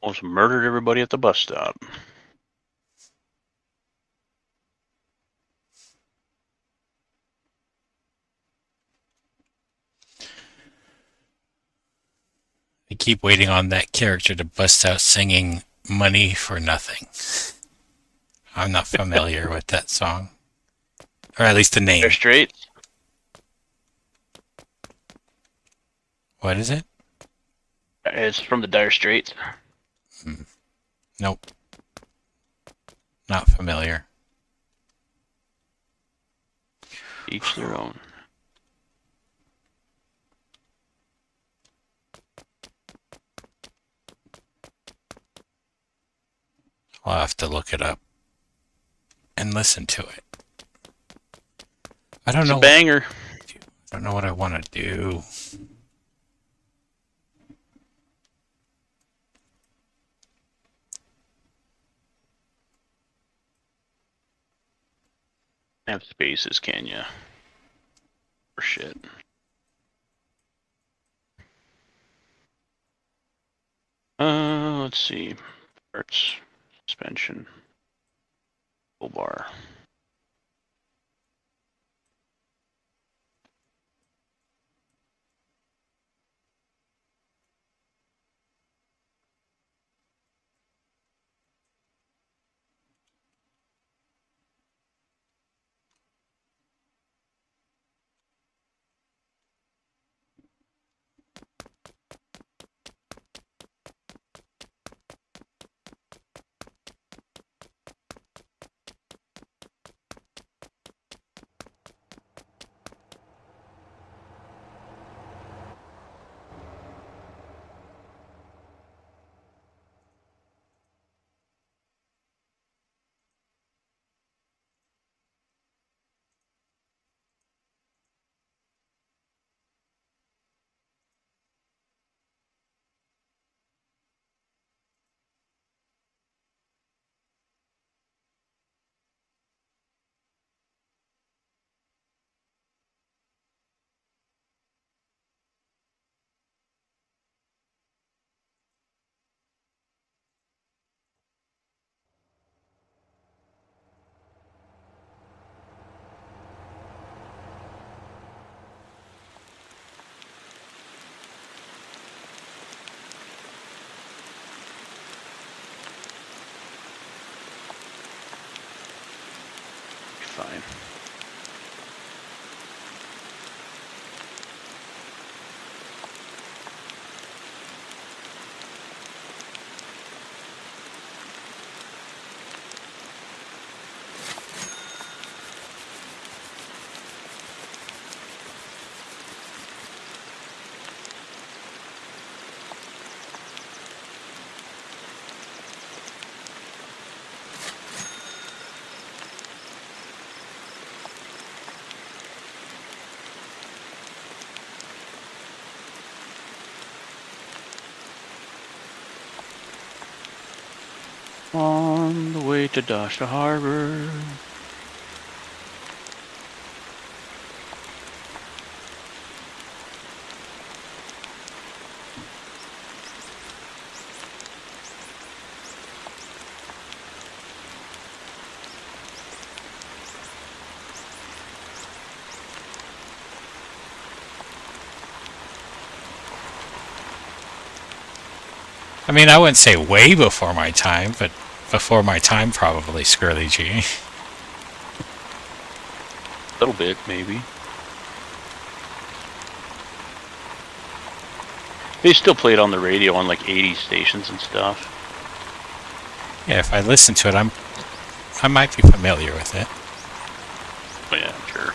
Almost murdered everybody at the bus stop. keep waiting on that character to bust out singing Money for Nothing. I'm not familiar with that song. Or at least the They're name. straight. What is it? It's from the Dire Straits. Nope. Not familiar. Each their own. I'll have to look it up and listen to it. I don't It's a know what banger. I don't know what I want to do. Have spaces, can ya? For shit. Let's see. Parts, suspension, full bar. Fine. On the way to Dasha Harbor. I mean, I wouldn't say way before my time, but before my time, probably Squirrely G. A little bit, maybe. They still play it on the radio on like 80 stations and stuff. Yeah, if I listen to it, I might be familiar with it. But yeah, sure.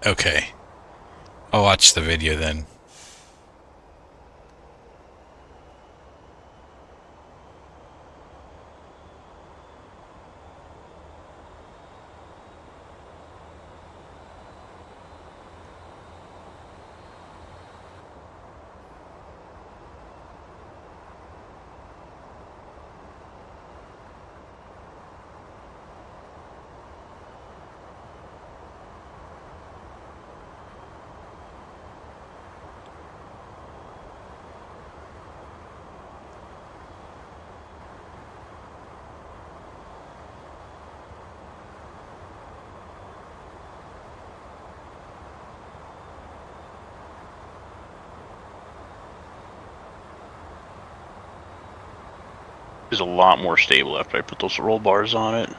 Okay. I'll watch the video then. It's a lot more stable after I put those roll bars on it.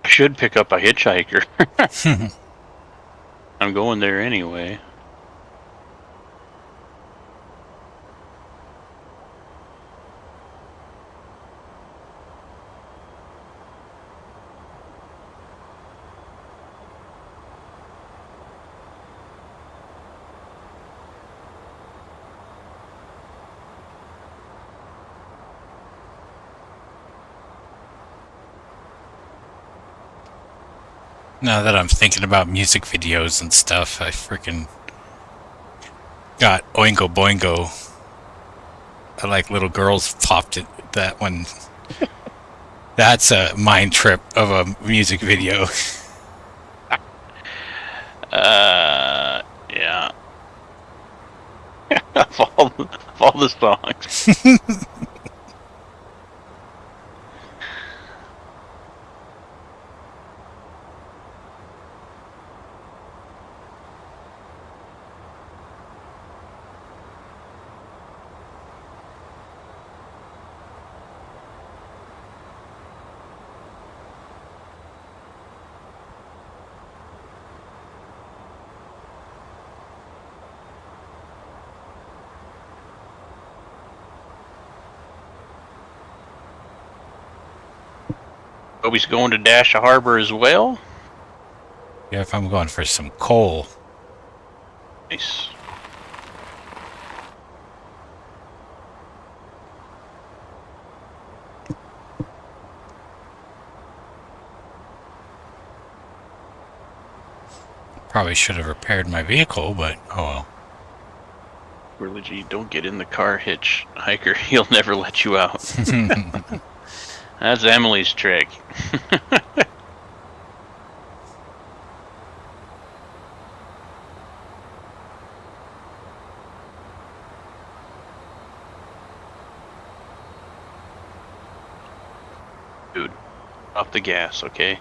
I should pick up a hitchhiker. I'm going there anyway. Now that I'm thinking about music videos and stuff, I freaking got Oingo Boingo. I like little girls popped it. That one. That's a mind trip of a music video. Yeah. of all the songs. Toby's going to Dasha Harbor as well. Yeah, if I'm going for some coal. Nice. Probably should have repaired my vehicle, but oh well. Religy, don't get in the car, hitchhiker. He'll never let you out. That's Emily's trick. Dude, off the gas, okay?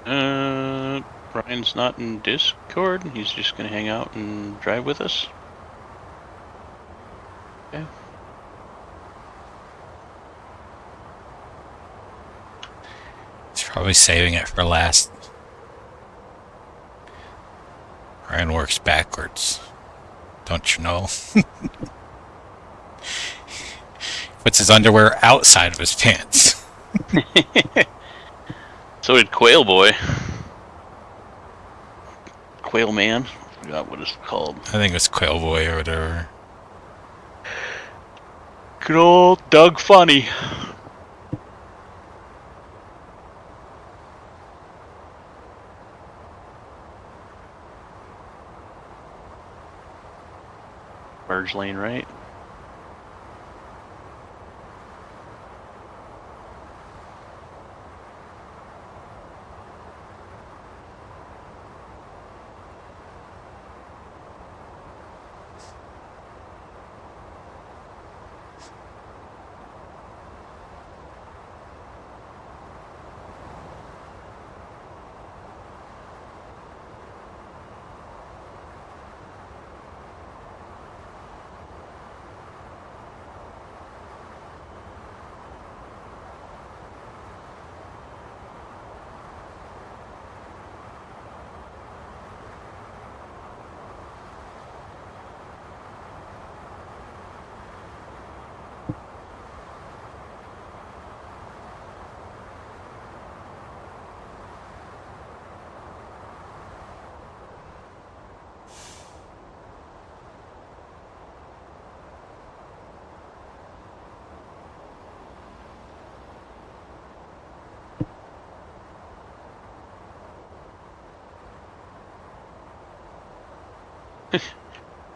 Brian's not in Discord. He's just gonna hang out and drive with us. Yeah. He's probably saving it for last. Ryan works backwards. Don't you know? Puts his underwear outside of his pants. So did Quail Boy. Quail Man. I forgot what it's called. I think it was Quail Boy or whatever. Good old Doug Funny. Merge lane right.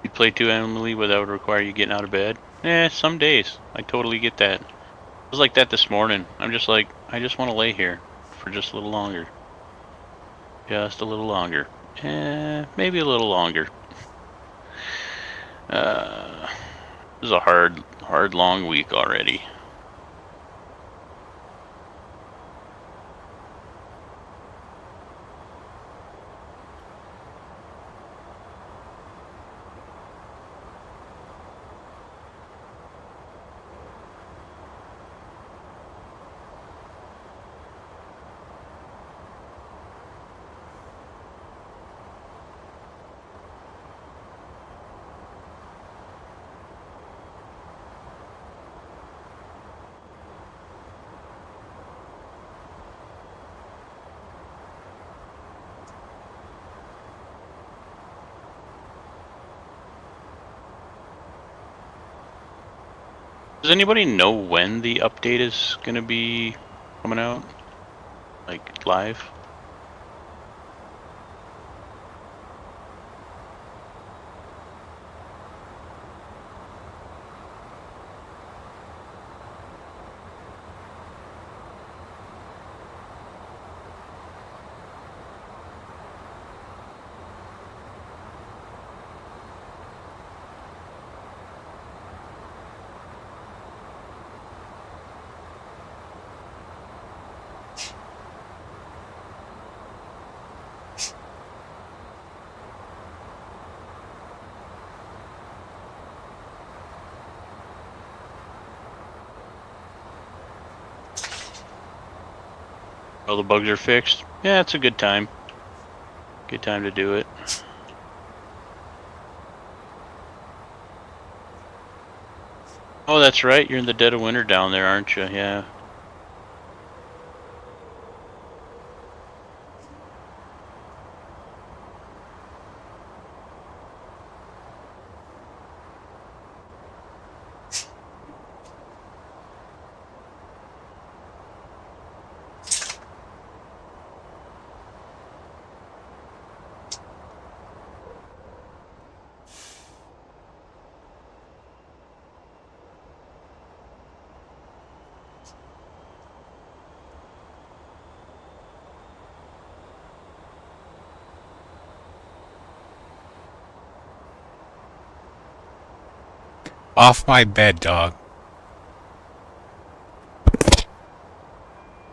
You play too animally without require you getting out of bed? Some days. I totally get that. I was like that this morning. I'm just like, I just want to lay here for just a little longer. Just a little longer. Maybe a little longer. This is a hard, long week already. Does anybody know when the update is gonna be coming out? Like live? All the bugs are fixed? Yeah, it's a good time. Good time to do it. Oh, that's right. You're in the dead of winter down there, aren't you? Yeah. Off my bed, dog.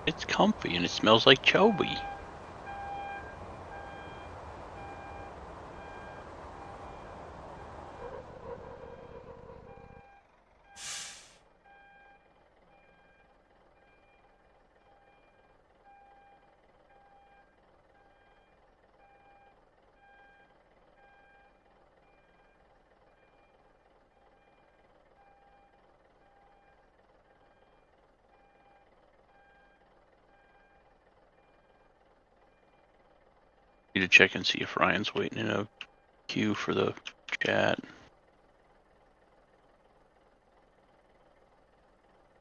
It's comfy and it smells like Choby. Need to check and see if Ryan's waiting in a queue for the chat.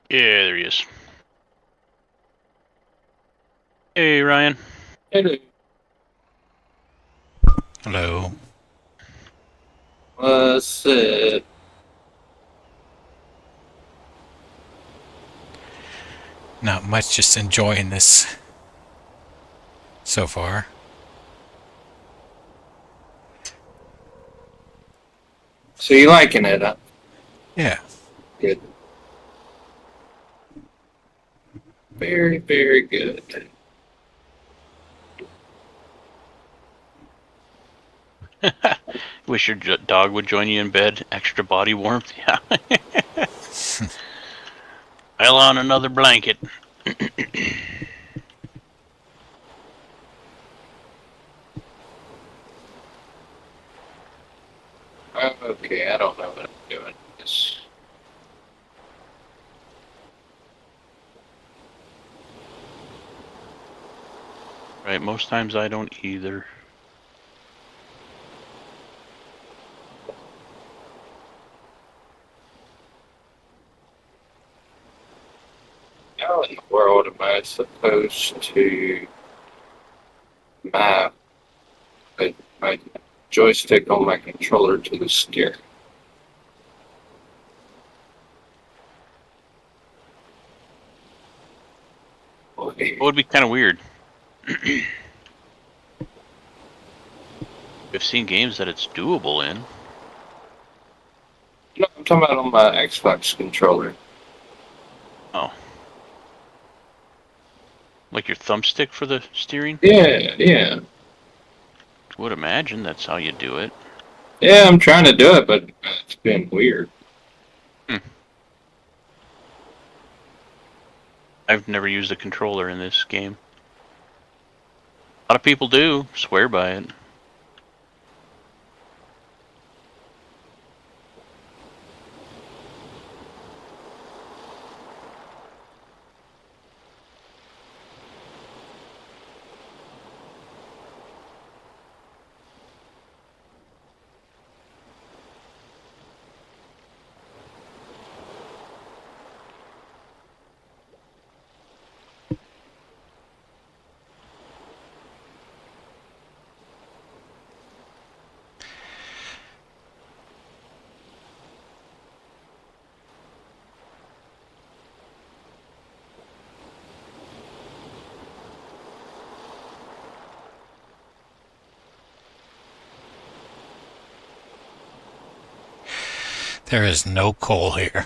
Yeah, there he is. Hey, Ryan. Hello. Hello. What's up? Not much, just enjoying this so far. So you liking it, huh? Yeah. Good. Very, very good. Wish your dog would join you in bed. Extra body warmth. Yeah. Pile on another blanket. Okay, I don't know what I'm doing. This. Right, most times I don't either. How in the world am I supposed to map my joystick on my controller to the steering? It would be kind of weird. I've seen games that it's doable in. No, I'm talking about on my Xbox controller. Oh. Like your thumbstick for the steering? Yeah, yeah. I would imagine that's how you do it. Yeah, I'm trying to do it, but it's been weird. I've never used a controller in this game. A lot of people do, swear by it. There is no coal here.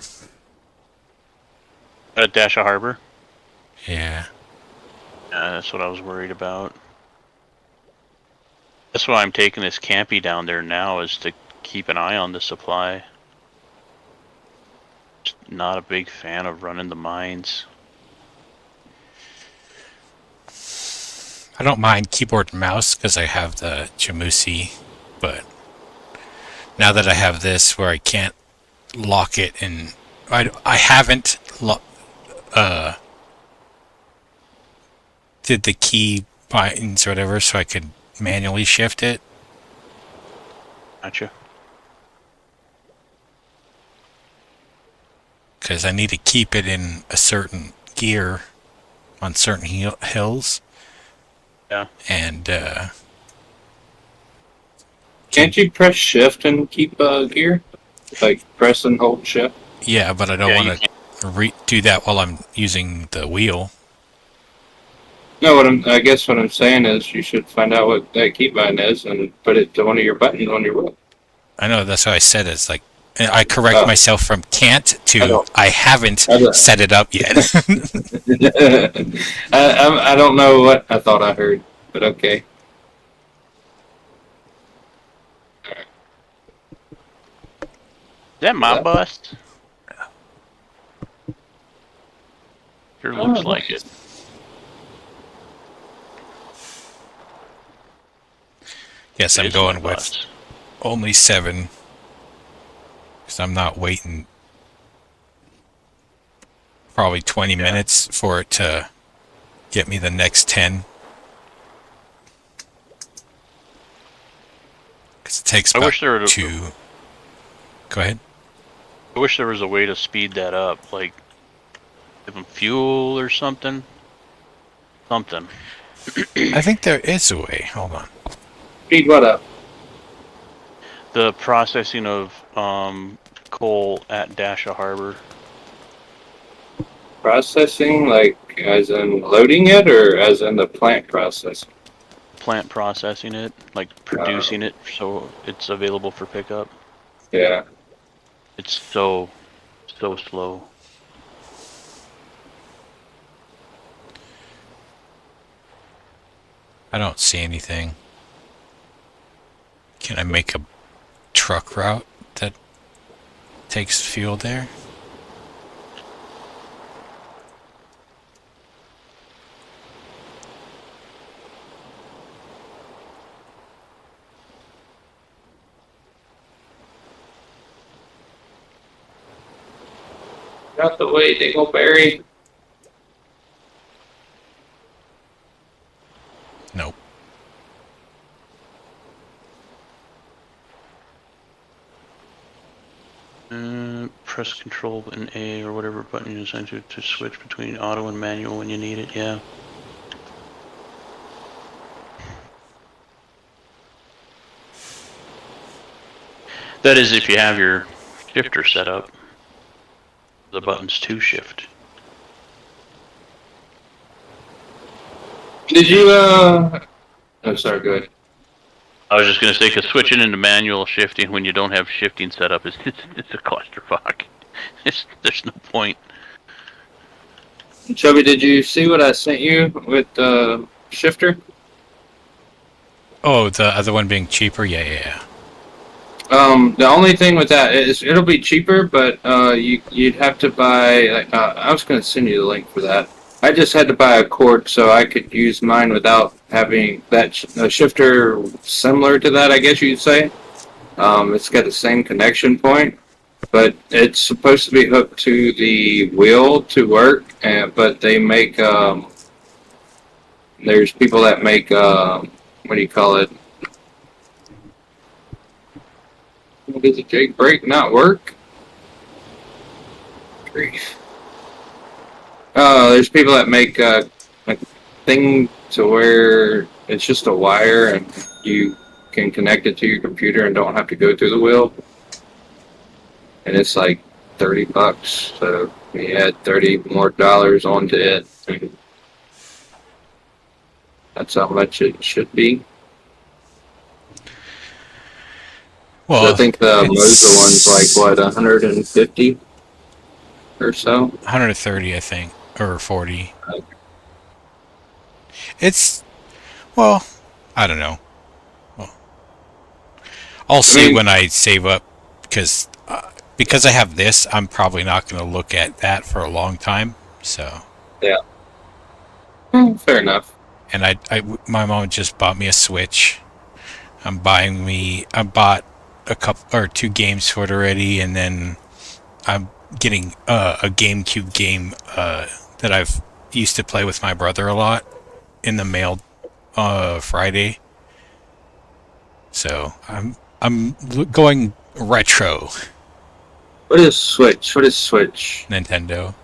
A dash of harbor? Yeah. That's what I was worried about. That's why I'm taking this campy down there now, is to keep an eye on the supply. Just not a big fan of running the mines. I don't mind keyboard and mouse because I have the Jamusi, but now that I have this where I can't lock it and I haven't did the key buttons or whatever so I could manually shift it. Gotcha. Because I need to keep it in a certain gear on certain hills. Yeah. And Can't you press shift and keep gear? Like press and hold shift? yeah, but I don't want to do that while I'm using the wheel. No, I guess what I'm saying is you should find out what that key button is and put it to one of your buttons on your wheel. I know, that's what I said. It's like I correct myself from can't to I haven't set it up yet. I don't know what I thought I heard, but okay. Is that my bus? Sure looks Oh, like it. Yes, I'm It is going my with bus. only 7. Because I'm not waiting probably 20 minutes for it to get me the next 10. takes I about wish there were. two. Go ahead. I wish there was a way to speed that up, like give them fuel or something. Something. I think there is a way. Hold on. Speed what up? The processing of coal at Dasha Harbor. Processing, like as in loading it, or as in the plant processing? Plant processing it, like producing it, so it's available for pickup. Yeah. It's so slow. I don't see anything. Can I make a truck route that takes fuel there? Got the way, Dingleberry. Nope. Press Control and A or whatever button you assign to switch between auto and manual when you need it. Yeah. That is if you have your shifter set up. The button's to shift. Did you, oh, sorry, go ahead. I was just gonna say, cause switching into manual shifting when you don't have shifting set up is it's a clusterfuck. There's no point. Chubby, did you see what I sent you with the shifter? Oh, the other one being cheaper? Yeah. The only thing with that is it'll be cheaper, but you'd have to buy. Like, I was gonna send you the link for that. I just had to buy a cord so I could use mine without having that shifter similar to that. I guess you'd say. It's got the same connection point, but it's supposed to be hooked to the wheel to work. But they make there's people that make what do you call it? Does the Jake brake not work? Grief. There's people that make a thing to where it's just a wire and you can connect it to your computer and don't have to go through the wheel. And it's like $30. So we add $30 more onto it. And that's how much it should be. Well, So I think the Moza one's like what, 150 or so? 130, I think, or 40. It's, well, I don't know. Well, I'll see when I save up, because I have this, I'm probably not going to look at that for a long time. So yeah, fair enough. And my mom just bought me a Switch. I bought a couple or 2 games for it already, and then I'm getting a GameCube game that I've used to play with my brother a lot in the mail Friday. So I'm going retro. What is Switch? Nintendo.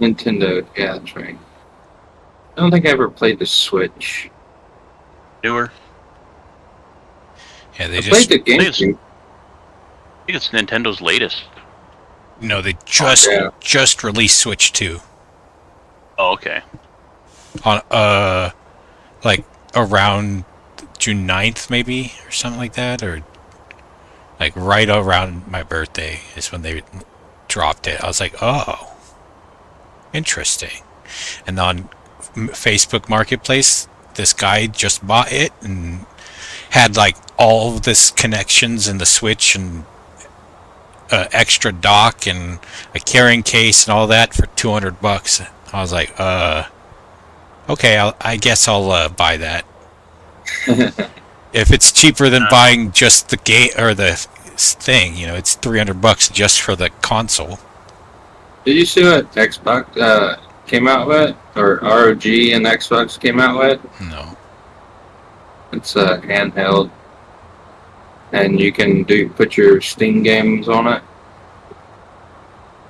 Nintendo, yeah, that's right. I don't think I ever played the Switch. Newer. Yeah, they played just the GameCube. I think it's Nintendo's latest. No, they just released Switch 2 Oh, okay. on like around June 9th maybe, or something like that, or like right around my birthday is when they dropped it. I was like, oh, interesting. And on Facebook Marketplace, this guy just bought it and had like all of this connections in the Switch and extra dock and a carrying case and all that for $200. I was like, okay, I guess I'll buy that. If it's cheaper than buying just the game or the thing, it's $300 just for the console. Did you see what Xbox came out with, or ROG and Xbox came out with? No. It's a handheld. and you can put your Steam games on it.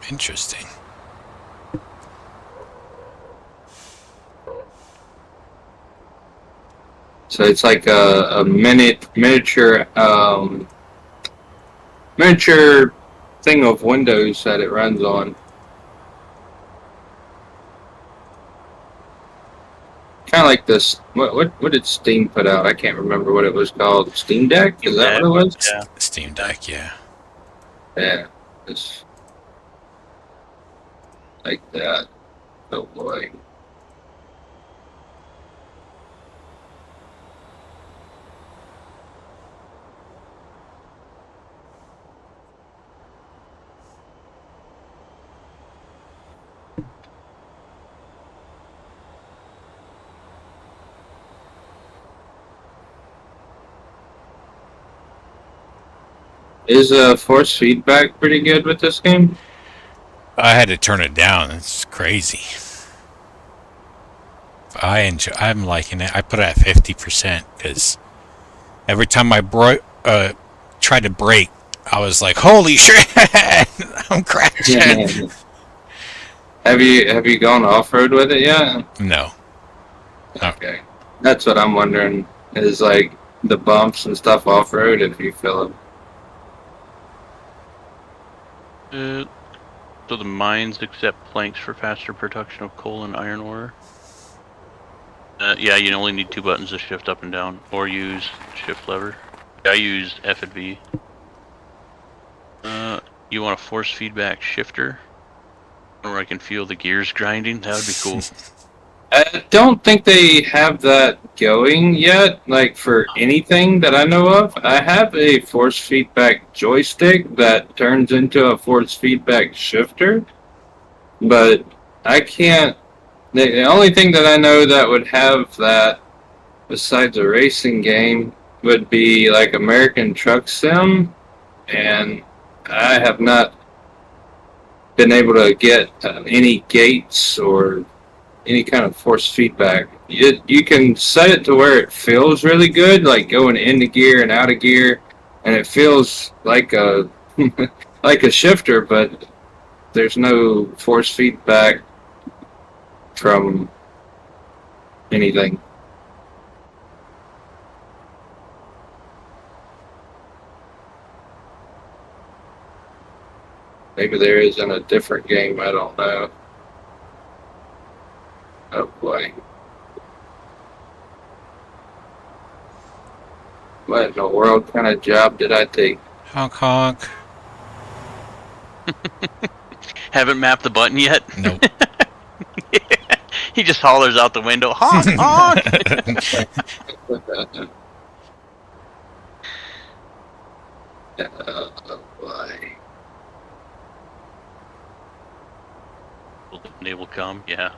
Interesting. So it's like a miniature miniature thing of Windows that it runs on. Kind of like this. What did Steam put out? I can't remember what it was called. Steam Deck? Is that what it was? Yeah. Steam Deck, yeah. Yeah. It's like that. Oh boy. Is force feedback pretty good with this game? I had to turn it down. It's crazy. I'm liking it. I put it at 50% because every time I tried to brake, I was like, "Holy shit! I'm crashing." Have you gone off road with it yet? No. Okay. That's what I'm wondering. Is like the bumps and stuff off road if you feel it. So the mines accept planks for faster production of coal and iron ore. Yeah, you only need 2 buttons to shift up and down, or use shift lever. I use F and V. You want a force feedback shifter, where I can feel the gears grinding? That would be cool. I don't think they have that going yet, like for anything that I know of. I have a force feedback joystick that turns into a force feedback shifter, but I can't. The only thing that I know that would have that, besides a racing game, would be like American Truck Sim, and I have not been able to get any gates or any kind of force feedback. You can set it to where it feels really good, like going into gear and out of gear, and it feels like a like a shifter, but there's no force feedback from anything. Maybe there is in a different game, I don't know. Oh boy. What in the world kind of job did I take? Honk honk. Haven't mapped the button yet? Nope. He just hollers out the window, honk, honk! Oh boy. Will the naval come? Yeah.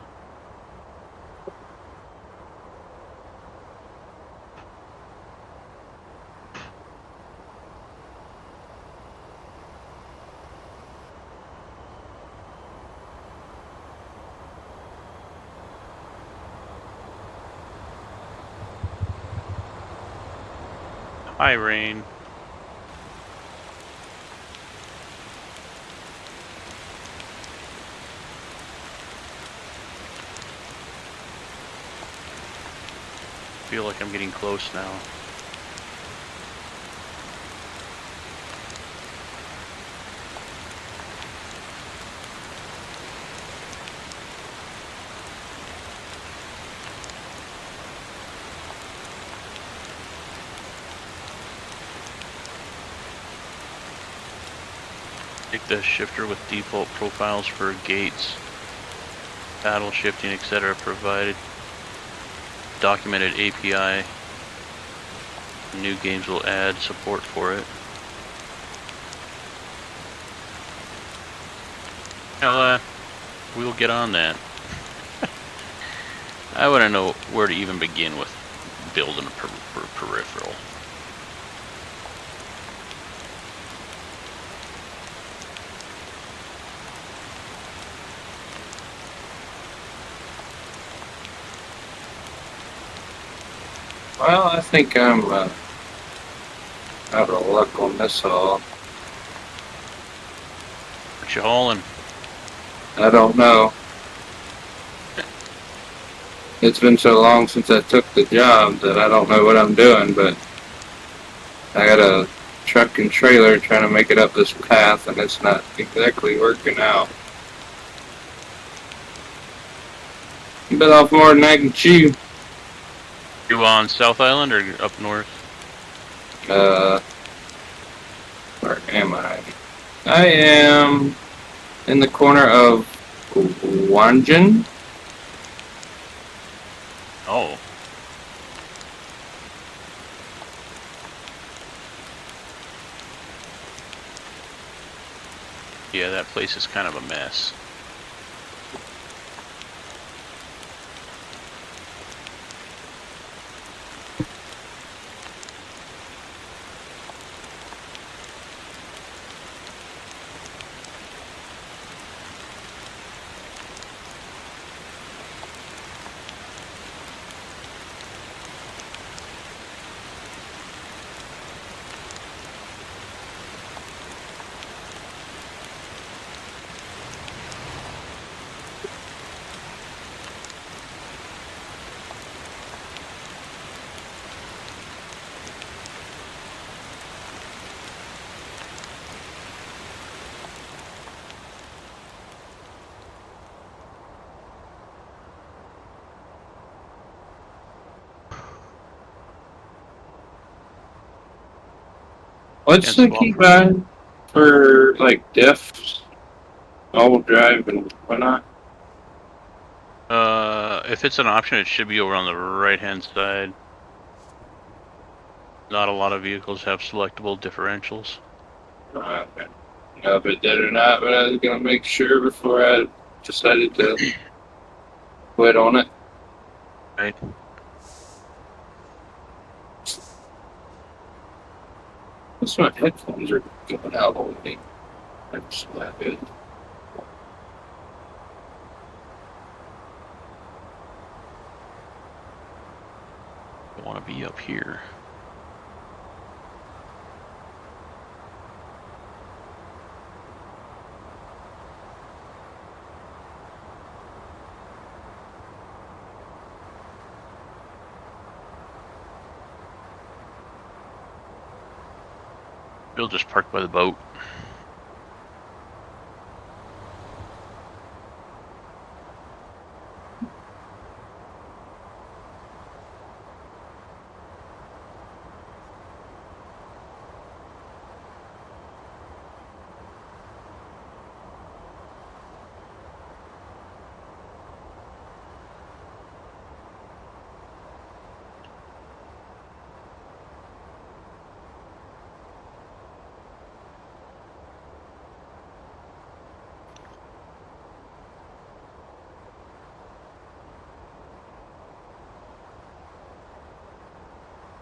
Hi, Rain. Feel like I'm getting close now. Take the shifter with default profiles for gates, paddle shifting, etc. provided. Documented API. New games will add support for it. Well, we'll get on that. I want to know where to even begin with building a peripheral. Well, I think I'm Out of luck on this haul. What you hauling? I don't know. It's been so long since I took the job that I don't know what I'm doing, but I got a truck and trailer trying to make it up this path, and it's not exactly working out. Bit off more than I can chew. You on South Island or up north? Where am I? I am in the corner of Wanjan. Oh. Yeah, that place is kind of a mess. What's And the key button for like diffs, all drive, and whatnot? if it's an option, it should be over on the right-hand side. Not a lot of vehicles have selectable differentials. I don't know if it did or not, but I was gonna make sure before I decided to quit on it. Right. That's my headphones are going out on me. That's not good. I want to be up here. We'll just park by the boat.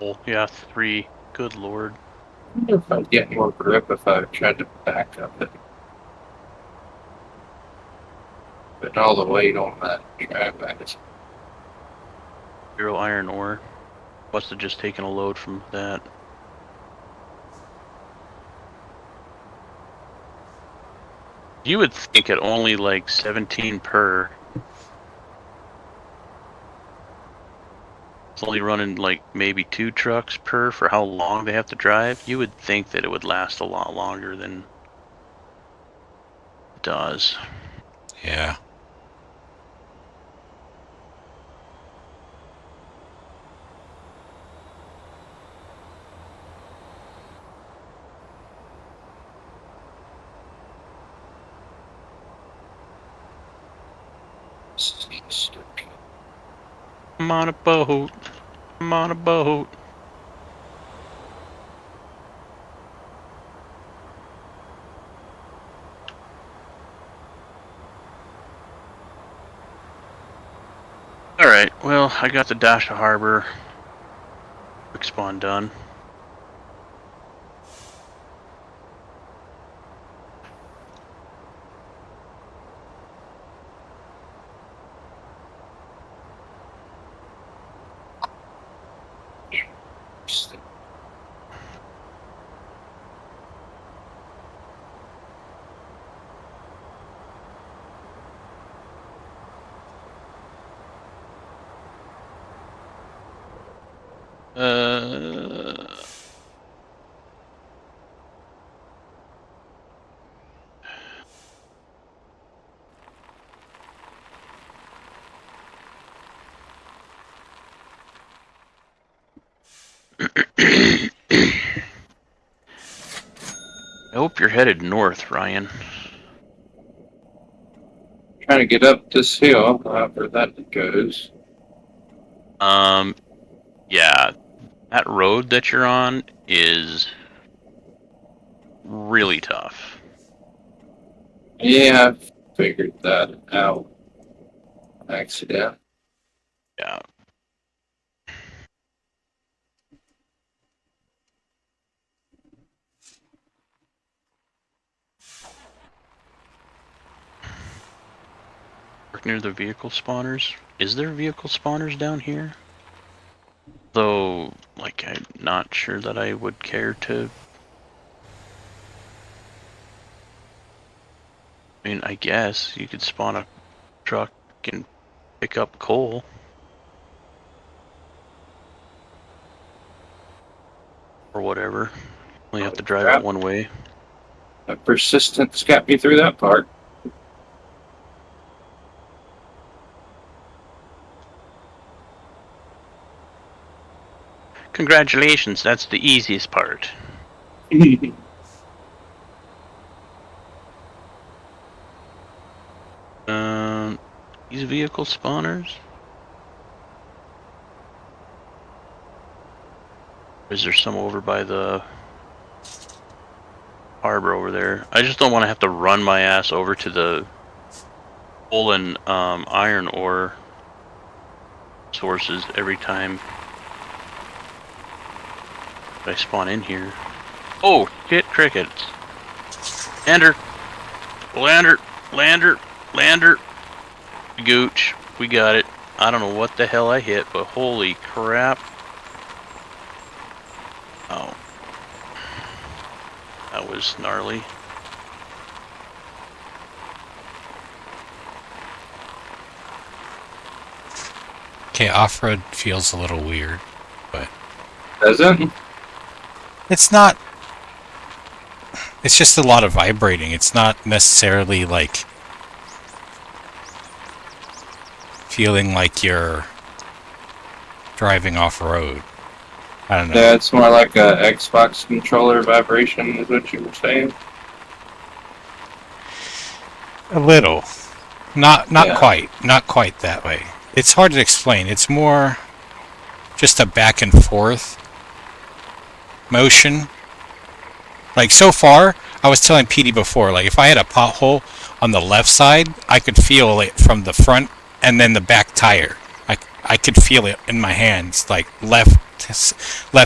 Oh, yeah, 3. Good lord. I wonder if I'd get more grip if I tried to back up it. But all the weight on that drive back. 0 iron ore. Must have just taken a load from that. You would think at only like 17 per. It's only running like maybe 2 trucks per for how long they have to drive. You would think that it would last a lot longer than it does. Yeah. I'm on a boat. I'm on a boat. Alright, well, I got the Dasha Harbor quick spawn done. Uh, I hope you're headed north, Ryan. Trying to get up this hill, however that goes. Yeah, that road that you're on is really tough. Yeah, I figured that out. Accident. Yeah. Work near the vehicle spawners. Is there vehicle spawners down here? Though, like, I'm not sure that I would care to. I mean, I guess you could spawn a truck and pick up coal. Or whatever. Only have to drive it Crap. one way. That persistence got me through that part. Congratulations, that's the easiest part. These vehicle spawners? Or is there some over by the harbor over there? I just don't want to have to run my ass over to the coal and iron ore sources every time I spawn in here. Oh, shit, crickets. Lander! Lander! Lander! Lander! Gooch. We got it. I don't know what the hell I hit, but holy crap. Oh. That was gnarly. Okay, off-road feels a little weird, but Doesn't? it's not. It's just a lot of vibrating. It's not necessarily like feeling like you're driving off-road. I don't know. Yeah, it's more like a Xbox controller vibration, is what you were saying. A little. Not Yeah. quite that way. It's hard to explain. It's more just a back and forth motion. Like so far, I was telling Petey before, like if I had a pothole on the left side, I could feel it from the front and then the back tire. I could feel it in my hands, like left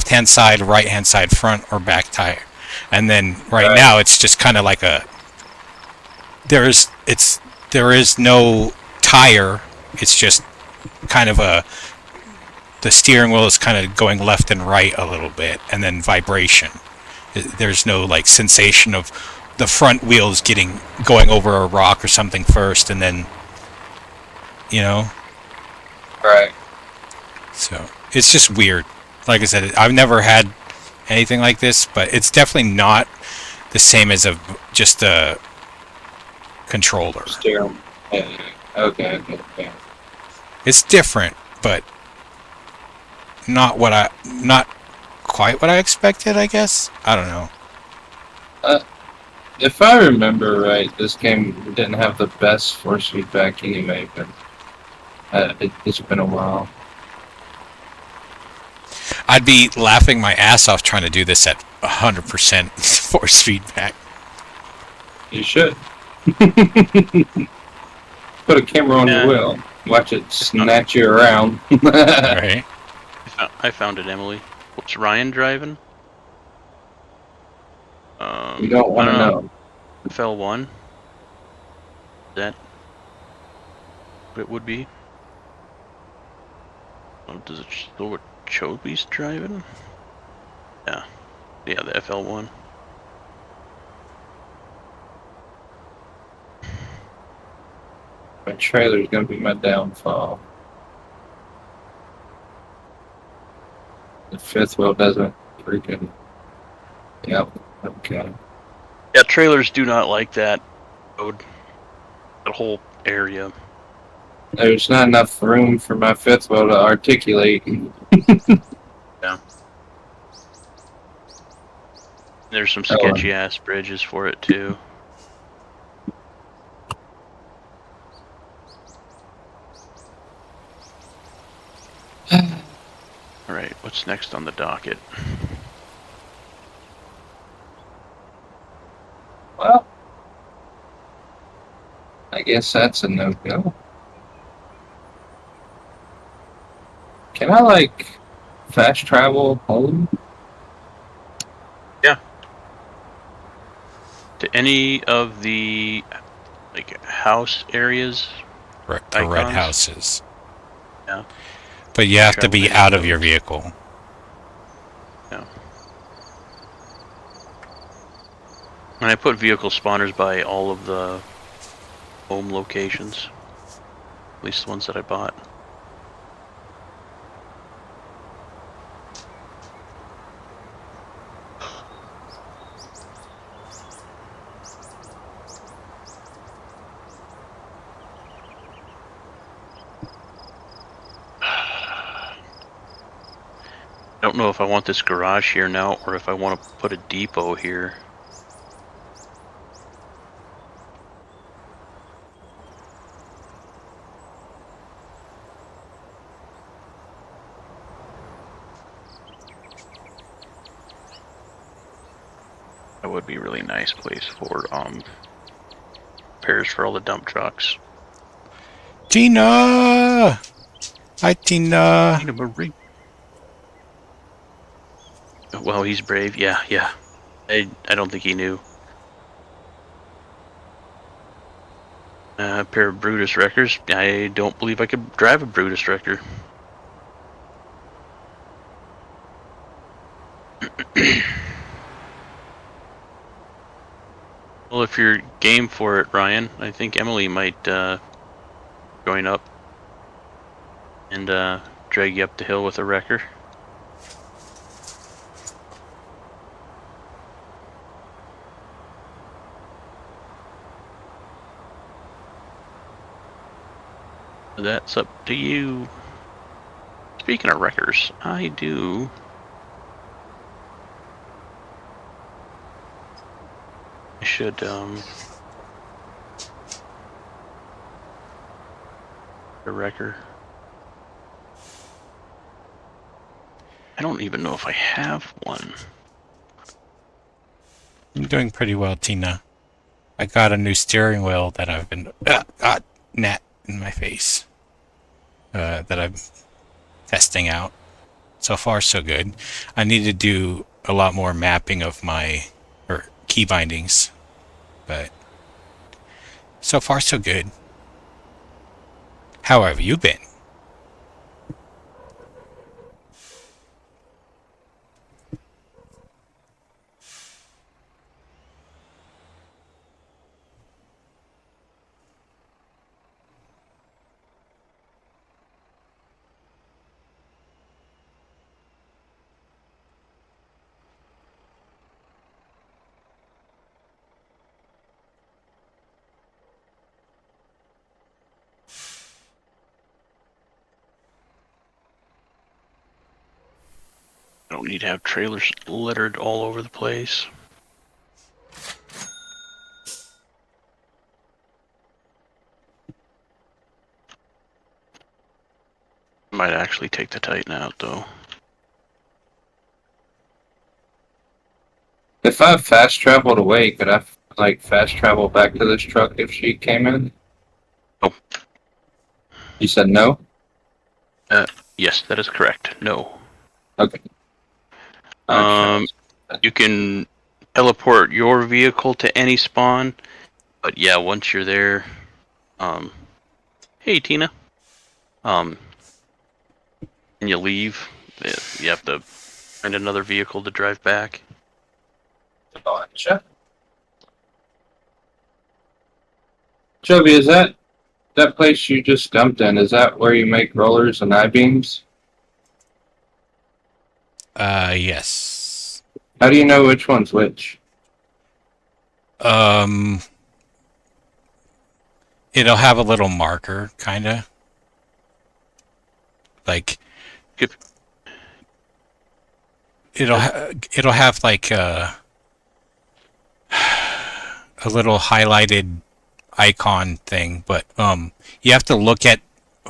hand side, right hand side, front or back tire. And then right now it's just kind of like a there is no tire. It's just kind of the steering wheel is kind of going left and right a little bit, and then vibration. There's no like sensation of the front wheels going over a rock or something first, and then Right. So it's just weird. Like I said, I've never had anything like this, but it's definitely not the same as just a controller. Steering. Yeah. Okay. It's different, but not quite what I expected, I guess. I don't know. If I remember right, this game didn't have the best force feedback anyway, but it's been a while. I'd be laughing my ass off trying to do this at 100% force feedback. You should. Put a camera on the wheel. Watch it snatch you around. Right? I found it, Emily. What's Ryan driving? You don't want to know. FL1? Is that what it would be? Oh, does it show what Choby's driving? Yeah, the FL1. My trailer's gonna be my downfall. The fifth wheel doesn't freaking. Yep. Okay. Yeah, trailers do not like that road, that whole area. There's not enough room for my fifth wheel to articulate. Yeah. There's some Oh, sketchy ass bridges for it too. All right, what's next on the docket? well, I guess that's a no-go. Can I, like, fast travel home? To any of the like house areas, The red icons? houses. Yeah. But you have to Travel to be any out of of your those. vehicle. Yeah. And I put vehicle spawners by all of the home locations. At least the ones that I bought. I don't know if I want this garage here now or if I want to put a depot here. That would be a really nice place for repairs for all the dump trucks. Tina! Hi, Tina. Tina Marie. Well, he's brave. Yeah. I don't think he knew. A pair of Brutus wreckers. I don't believe I could drive a Brutus wrecker. Well, if you're game for it, Ryan, I think Emily might join up and drag you up the hill with a wrecker. That's up to you. Speaking of wreckers, I should a wrecker. I don't even know if I have one. I'm doing pretty well, Tina. I got a new steering wheel that I've been... gnat in my face. That I'm testing out. So far, so good. I need to do a lot more mapping of my... or key bindings. But... so far, so good. How have you been? I don't need to have trailers littered all over the place. Might actually take the Titan out though. If I fast traveled away, could I, like, fast travel back to this truck if she came in? Oh. You said no? Yes, that is correct. No. Okay. You can teleport your vehicle to any spawn, but yeah, once you're there, hey Tina, and you leave, you have to find another vehicle to drive back. Gotcha. Joby, is that place you just dumped in? Is that where you make rollers and I-beams? Yes. How do you know which one's which? Um, it'll have a little marker, kind of. Like, If it'll have like a little highlighted icon thing, but you have to look at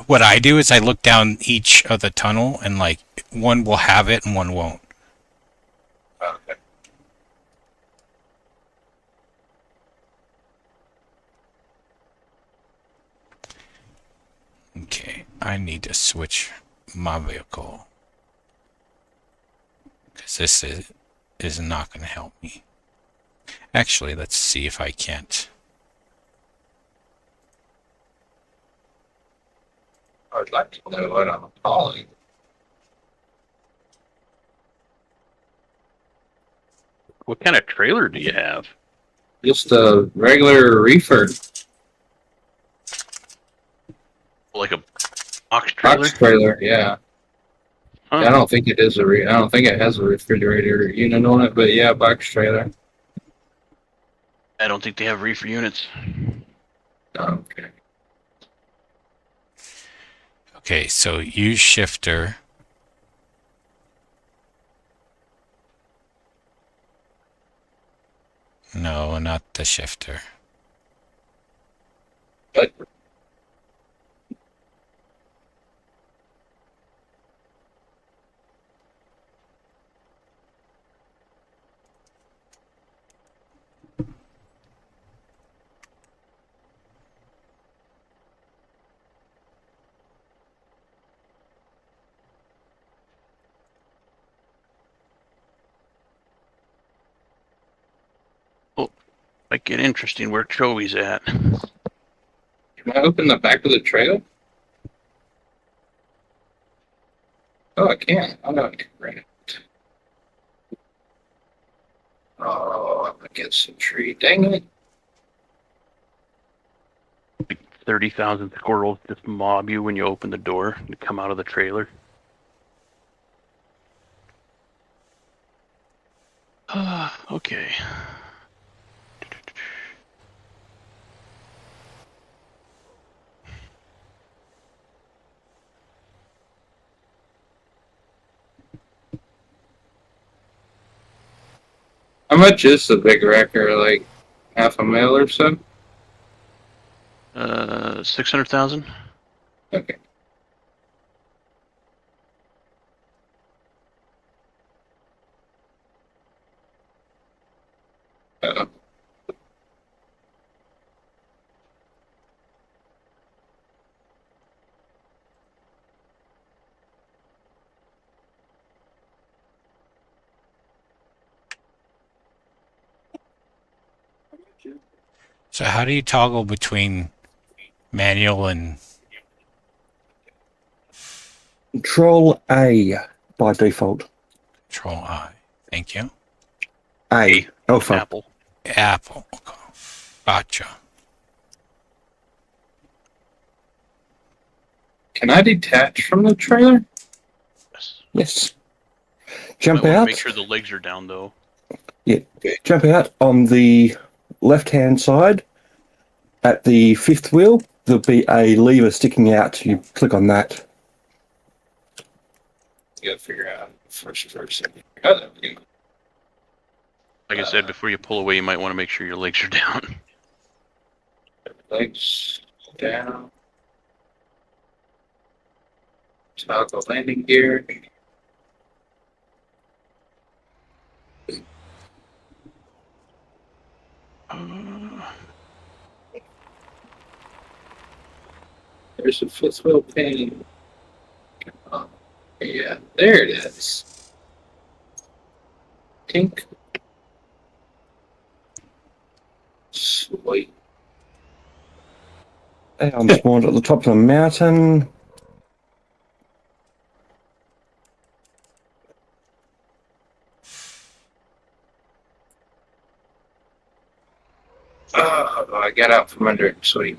what I do is I look down each of the tunnel and like one will have it and one won't. Okay. Okay, I need to switch my vehicle because this is not going to help me. Actually, let's see if I can't. I'd like to know what I'm calling. what kind of trailer do you have? Just a regular reefer Like a box trailer? box trailer. Yeah. Huh. I don't think it is I don't think it has a refrigerator unit on it, but yeah, box trailer. I don't think they have reefer units. Okay. Okay, so use shifter. No, not the shifter. But Might get interesting where Joey's at. can I open the back of the trailer? Oh, I can. I know I can bring it. Oh, I'm against a tree. Dang it. 30,000 squirrels just mob you when you open the door and come out of the trailer. Okay. How much is the big wrecker? Like half a mil or so? 600,000? Okay. Uh, So how do you toggle between manual and Control A by default. Control I? Thank you. A. Alpha. Apple. Apple. Gotcha. can I detach from the trailer? Yes. Yes. Might Jump want to out. make sure the legs are down, though. Jump out on the left-hand side. At the fifth wheel, there'll be a lever sticking out. You click on that. You gotta figure out first person. Oh, there we go. Like I said, before you pull away, you might want to make sure your legs are down. Legs down. Toggle landing gear. There's a fifth wheel pane. Oh, yeah, there it is. Tink. Sweet. I'm spawned at the top of the mountain. Oh, I got out from under it. Sweet.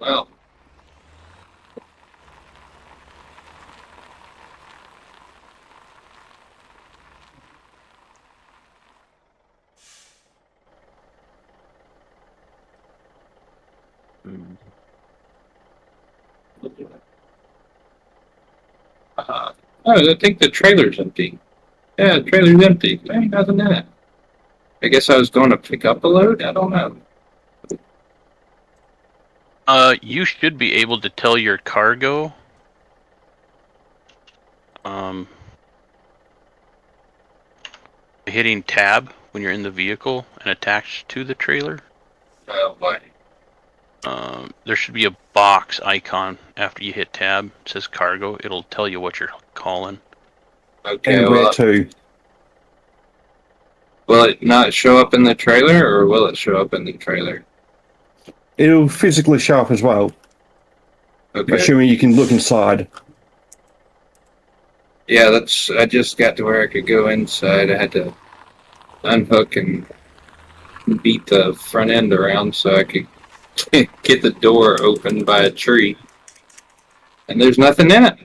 Well, I think the trailer's empty. Yeah, the trailer's empty. There ain't nothing in it. I guess I was going to pick up a load. I don't know. You should be able to tell your cargo. Hitting tab when you're in the vehicle and attached to the trailer. Oh boy. There should be a box icon after you hit tab. It says cargo. It'll tell you what you're calling. Okay. And where Well, to? will it not show up in the trailer, or will it show up in the trailer? It'll physically show up as well, Okay. assuming you can look inside. Yeah, that's. I just got to where I could go inside. I had to unhook and beat the front end around so I could get the door opened by a tree. And there's nothing in it.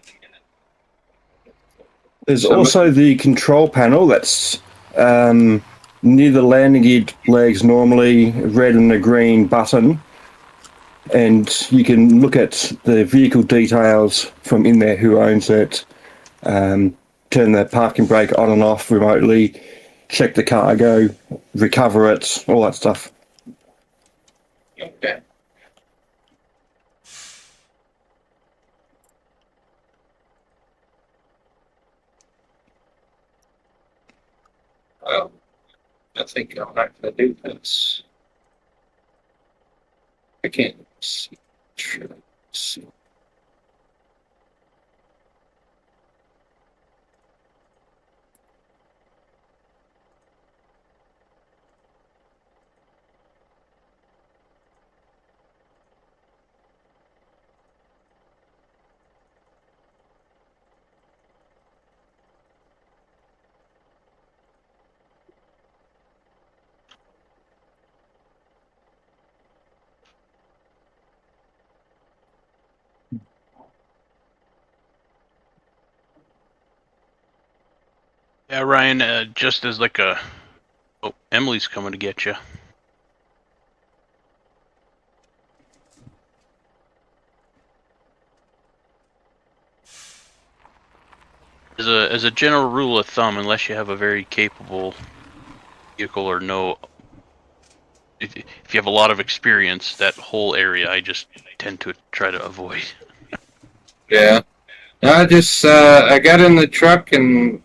There's So also the control panel that's near the landing gear legs, normally red and a green button. And you can look at the vehicle details from in there, who owns it, turn the parking brake on and off remotely, check the cargo, recover it, all that stuff. Okay. Well, I think I'm not going to do this. I can't see. See. Yeah, Ryan. Just as like a. Oh, Emily's coming to get you. As a general rule of thumb, unless you have a very capable vehicle or no, if you have a lot of experience, that whole area I just tend to try to avoid. Yeah. No, I got in the truck and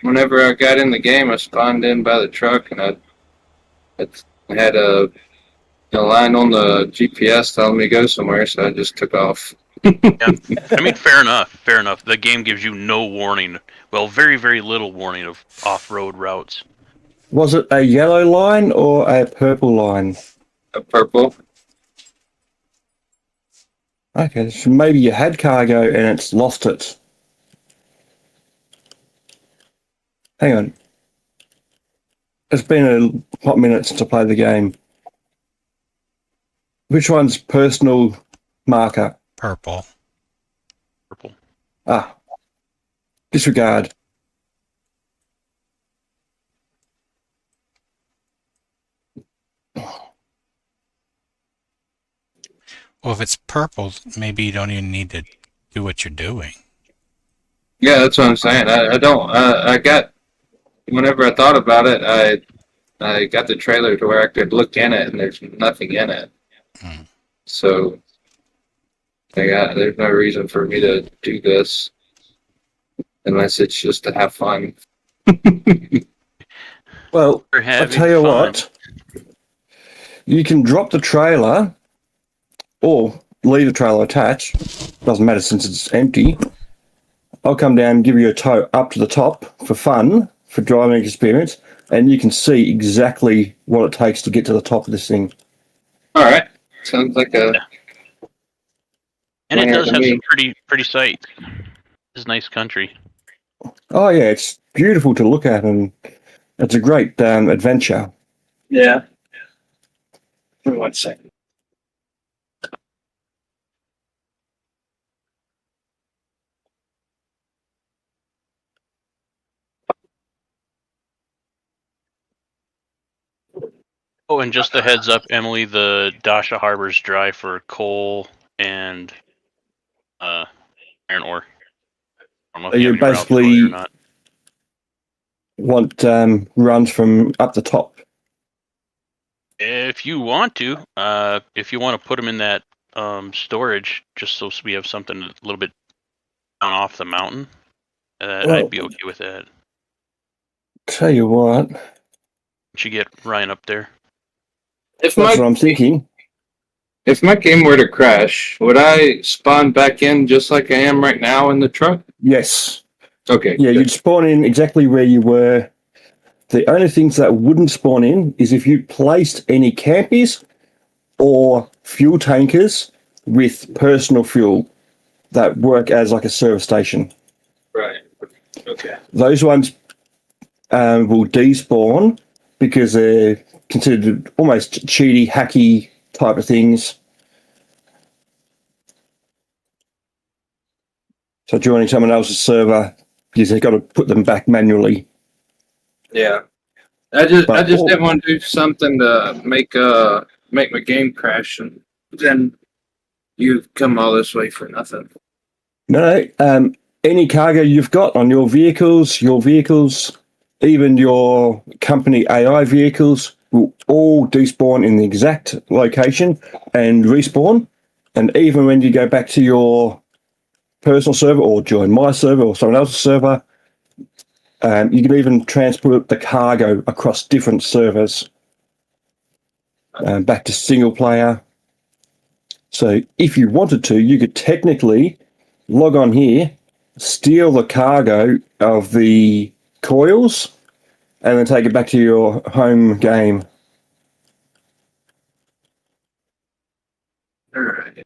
whenever I got in the game, I spawned in by the truck and I had a line on the GPS telling me to go somewhere, so I just took off. Yeah, I mean, fair enough. Fair enough. The game gives you no warning. Well, very, very little warning of off-road routes. Was it a yellow line or a purple line? A purple. Okay, so maybe you had cargo and it's lost it. Hang on. It's been a hot minute since I played the game. Which one's personal marker? Purple. Purple. Ah, disregard. Well, if it's purple, maybe you don't even need to do what you're doing. Yeah, that's what I'm saying. I don't. I got. Whenever I thought about it, I got the trailer to where I could look in it, and there's nothing in it. Mm. So there's no reason for me to do this unless it's just to have fun. Well, We're I having tell you fun. what, you can drop the trailer or leave the trailer attached. Doesn't matter since it's empty. I'll come down and give you a tow up to the top for fun, for driving experience, and you can see exactly what it takes to get to the top of this thing. All right, sounds like a. And it Winner does to have me. some pretty sights. It's nice country. Oh yeah, it's beautiful to look at, and it's a great adventure. Yeah. For 1 second. Oh, and just a heads up, Emily, the Dasha Harbor's dry for coal and iron ore. I don't know if you You have any routes for it or basically not. want runs from up the top. If you want to put them in that storage, just so we have something a little bit down off the mountain, Well, I'd be okay with that. tell you what, Once you get Ryan up there. If that's my what I'm thinking. if my game were to crash, would I spawn back in just like I am right now in the truck? Yes. Okay. Yeah, good. you'd spawn in exactly where you were. The only things that wouldn't spawn in is if you placed any campies or fuel tankers with personal fuel that work as like a service station. Right. Okay. Those ones will despawn because they're considered almost cheaty, hacky type of things. So joining someone else's server, because they've got to put them back manually. Yeah. I just But didn't want to do something to make my game crash, and then you come all this way for nothing. no, any cargo you've got on your vehicles, even your company AI vehicles will all despawn in the exact location and respawn. And even when you go back to your personal server or join my server or someone else's server, you can even transport the cargo across different servers back to single player. So if you wanted to, you could technically log on here, steal the cargo of the coils, and then take it back to your home game. All right.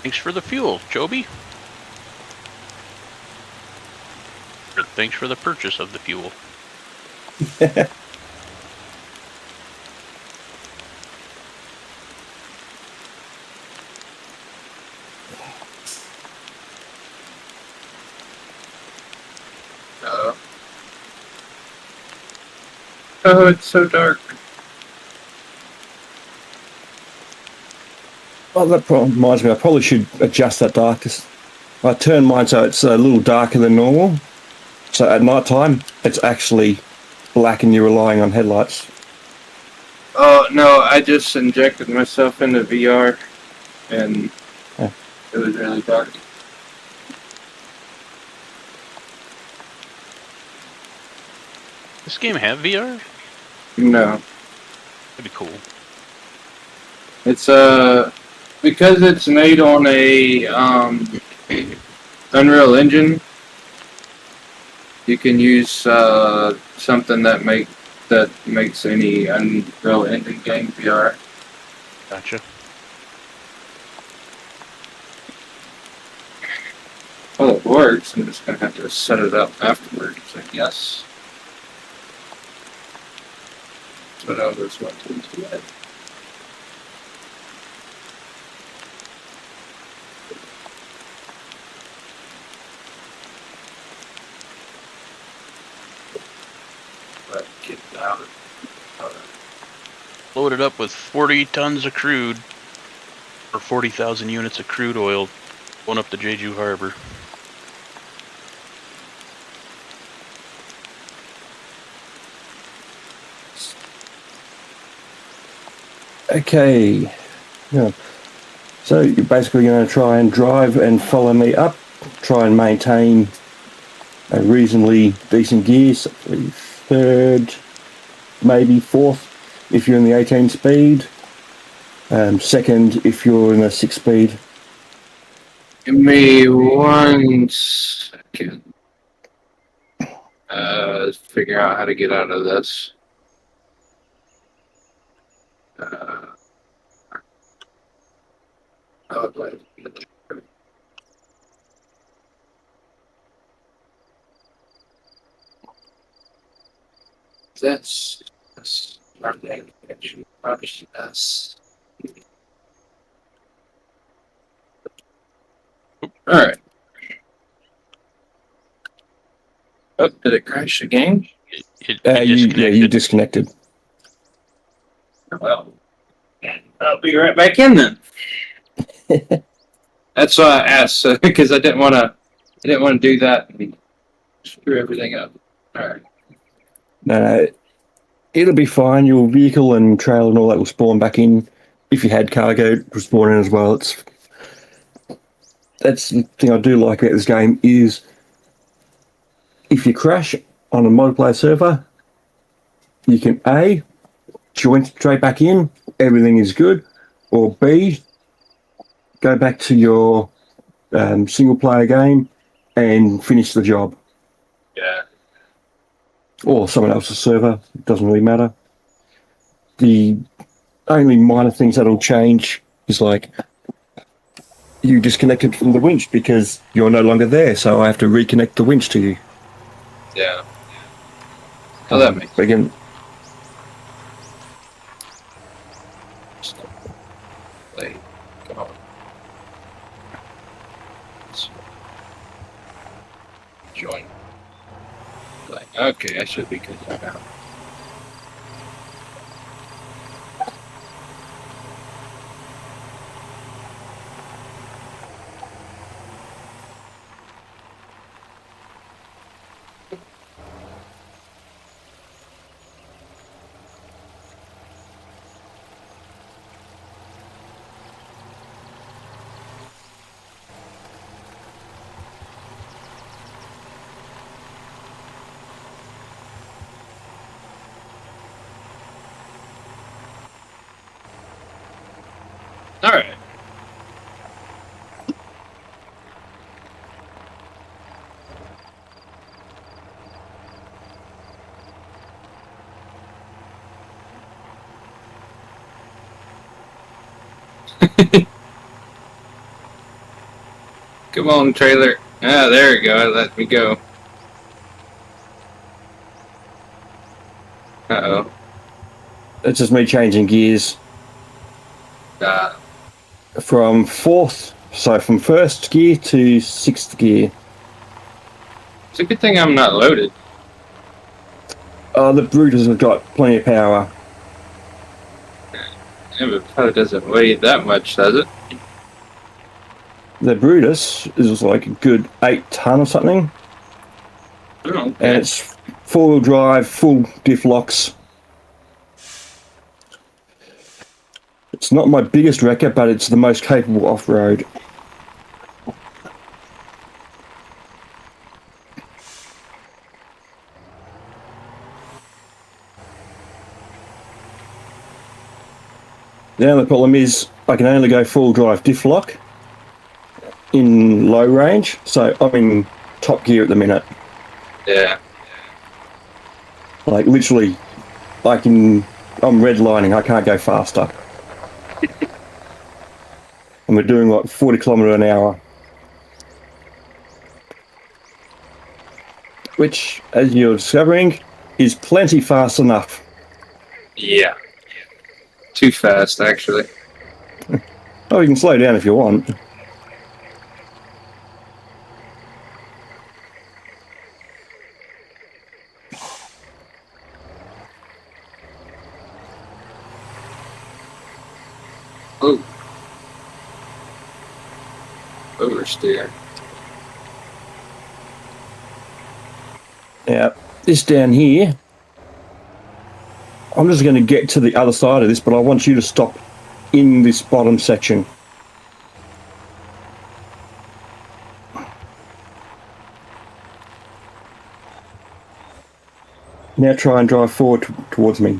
Thanks for the fuel, Joby. Thanks for the purchase of the fuel. Oh, it's so dark. Oh, that reminds me, I probably should adjust that darkness. I turned mine so it's a little darker than normal. So at night time, it's actually black and you're relying on headlights. Oh no, I just injected myself into VR, and Yeah. it was really dark. This game have VR? No, That'd be cool. it's because it's made on a Unreal Engine. You can use something that that makes any Unreal Engine game VR. Gotcha. Well, it works. I'm just gonna have to set it up afterwards, I guess. So now there's one to do it. But get it out. Loaded up with 40 tons of crude, or 40,000 units of crude oil, going up the Jeju Harbor. Okay. Yeah. So you're basically going to try and drive and follow me up, try and maintain a reasonably decent gear, so third, maybe fourth if you're in the 18 speed, second if you're in a 6 speed. Give me 1 second. Figure out how to get out of this. Oh, but that's our language. That's all right. Oh, did it crash again? It You disconnected. Well, I'll be right back in then. That's why I asked, because I didn't want to do that and screw everything up. All right. No, it'll be fine. Your vehicle and trailer and all that will spawn back in. If you had cargo, it will spawn in as well. That's the thing I do like about this game is if you crash on a multiplayer server, you can A, join straight back in, everything is good, or B, go back to your single player game and finish the job. Yeah. Or someone else's server, it doesn't really matter. The only minor things that'll change is like you disconnected from the winch because you're no longer there, so I have to reconnect the winch to you. Yeah. Oh, that makes sense. Again, Like, come on. Let's join. Like, okay, I should be good now. All right. Come on, trailer. Ah, there we go. Let me go. Uh-oh. it's just me changing gears from from first gear to sixth gear. It's a good thing I'm not loaded. The Brutus have got plenty of power. Yeah, but it probably doesn't weigh that much, does it? The Brutus is like a good 8 ton or something, Oh, okay. and it's four-wheel drive, full diff locks. It's not my biggest wrecker, but it's the most capable off-road. The only problem is I can only go full drive diff lock in low range, so I'm in top gear at the minute. Yeah. Like literally I'm redlining. I can't go faster. And we're doing like 40 kilometre an hour. Which, as you're discovering, is plenty fast enough. Yeah. Too fast, actually. Oh, you can slow down if you want. Oh. Oversteer. Now, this down here, I'm just going to get to the other side of this, but I want you to stop in this bottom section. Now try and drive forward towards me.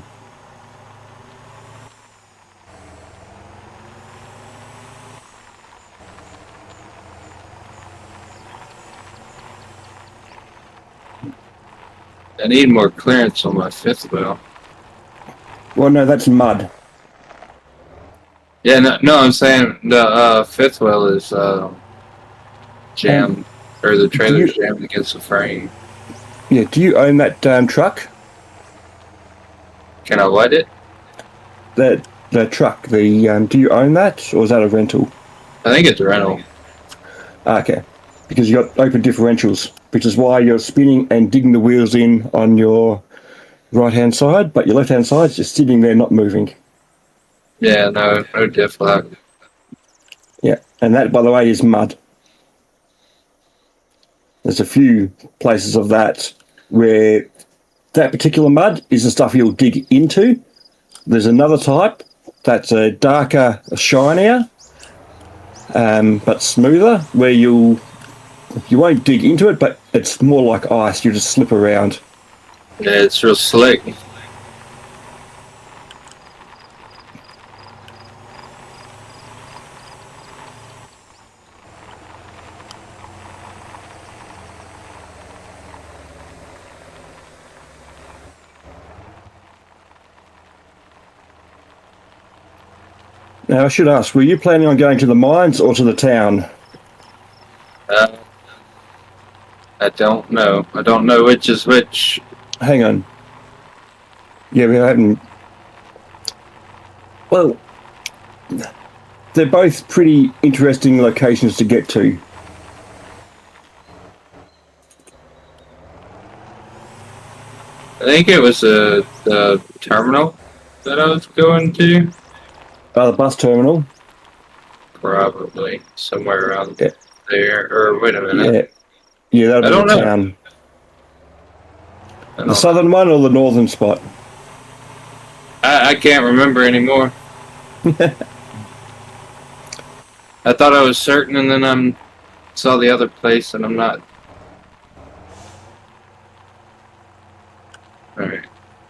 I need more clearance on my fifth wheel. Well, no, that's mud. Yeah, no, I'm saying the fifth wheel is jammed, or the trailer's jammed against the frame. Yeah, do you own that truck? Can I let it? The truck, do you own that, or is that a rental? I think it's a rental. Okay, because you got open differentials, which is why you're spinning and digging the wheels in on your right-hand side, but your left-hand side's just sitting there not moving. Yeah, no diff lock. Yeah, and that, by the way, is mud. There's a few places of that where that particular mud is the stuff you'll dig into. There's another type that's a darker, shinier, but smoother, where you won't dig into it, but it's more like ice. You just slip around. Yeah, it's real slick. Now, I should ask, were you planning on going to the mines or to the town? I don't know. I don't know which is which. Hang on. Yeah, we haven't. Well, they're both pretty interesting locations to get to. I think it was the terminal that I was going to. The bus terminal. Probably somewhere around Yeah. there. Or wait a minute. Yeah, that'll I be don't the know. town. I The don't- southern one or the northern spot? I can't remember anymore. I thought I was certain, and then I saw the other place, and I'm not. All right,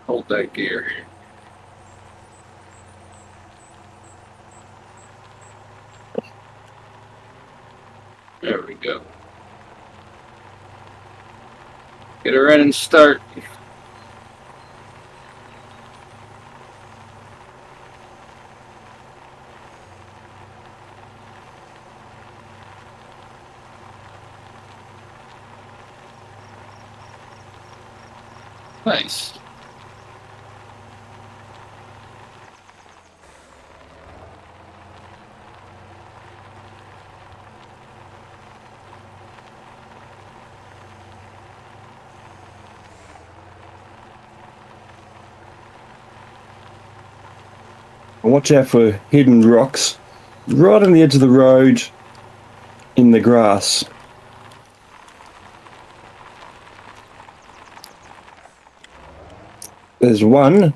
hold that gear. There we go. Get a running start. Nice. Watch out for hidden rocks right on the edge of the road in the grass. There's one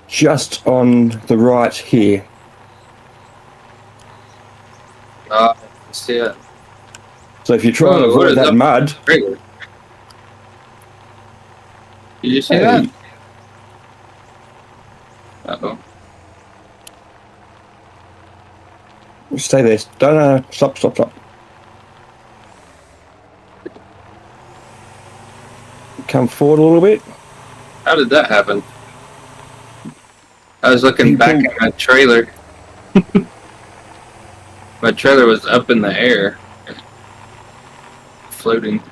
just on the right here. I see it. So if you're trying to Whoa, what avoid is that up? mud, Trigger. Did you see hey, that? Uh-oh. stay there. Don't stop. Come forward a little bit. How did that happen? I was looking You back pull- at my trailer. My trailer was up in the air, floating.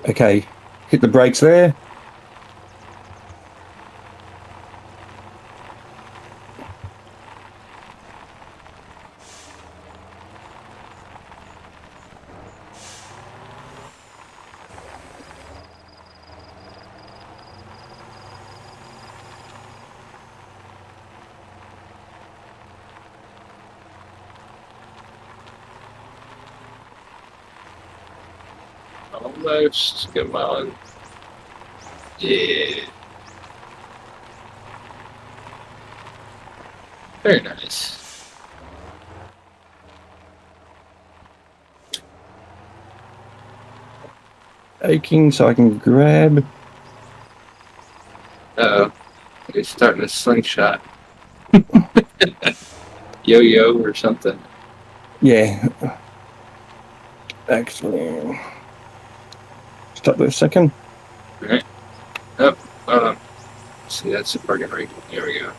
Okay, hit the brakes there. Almost. Come on. Yeah. Very nice. Aching so I can grab. Uh-oh. He's starting a slingshot. Yo-yo or something. Yeah. Actually, stop there a second. Right. Up. See, that's the parking brake. Here we go.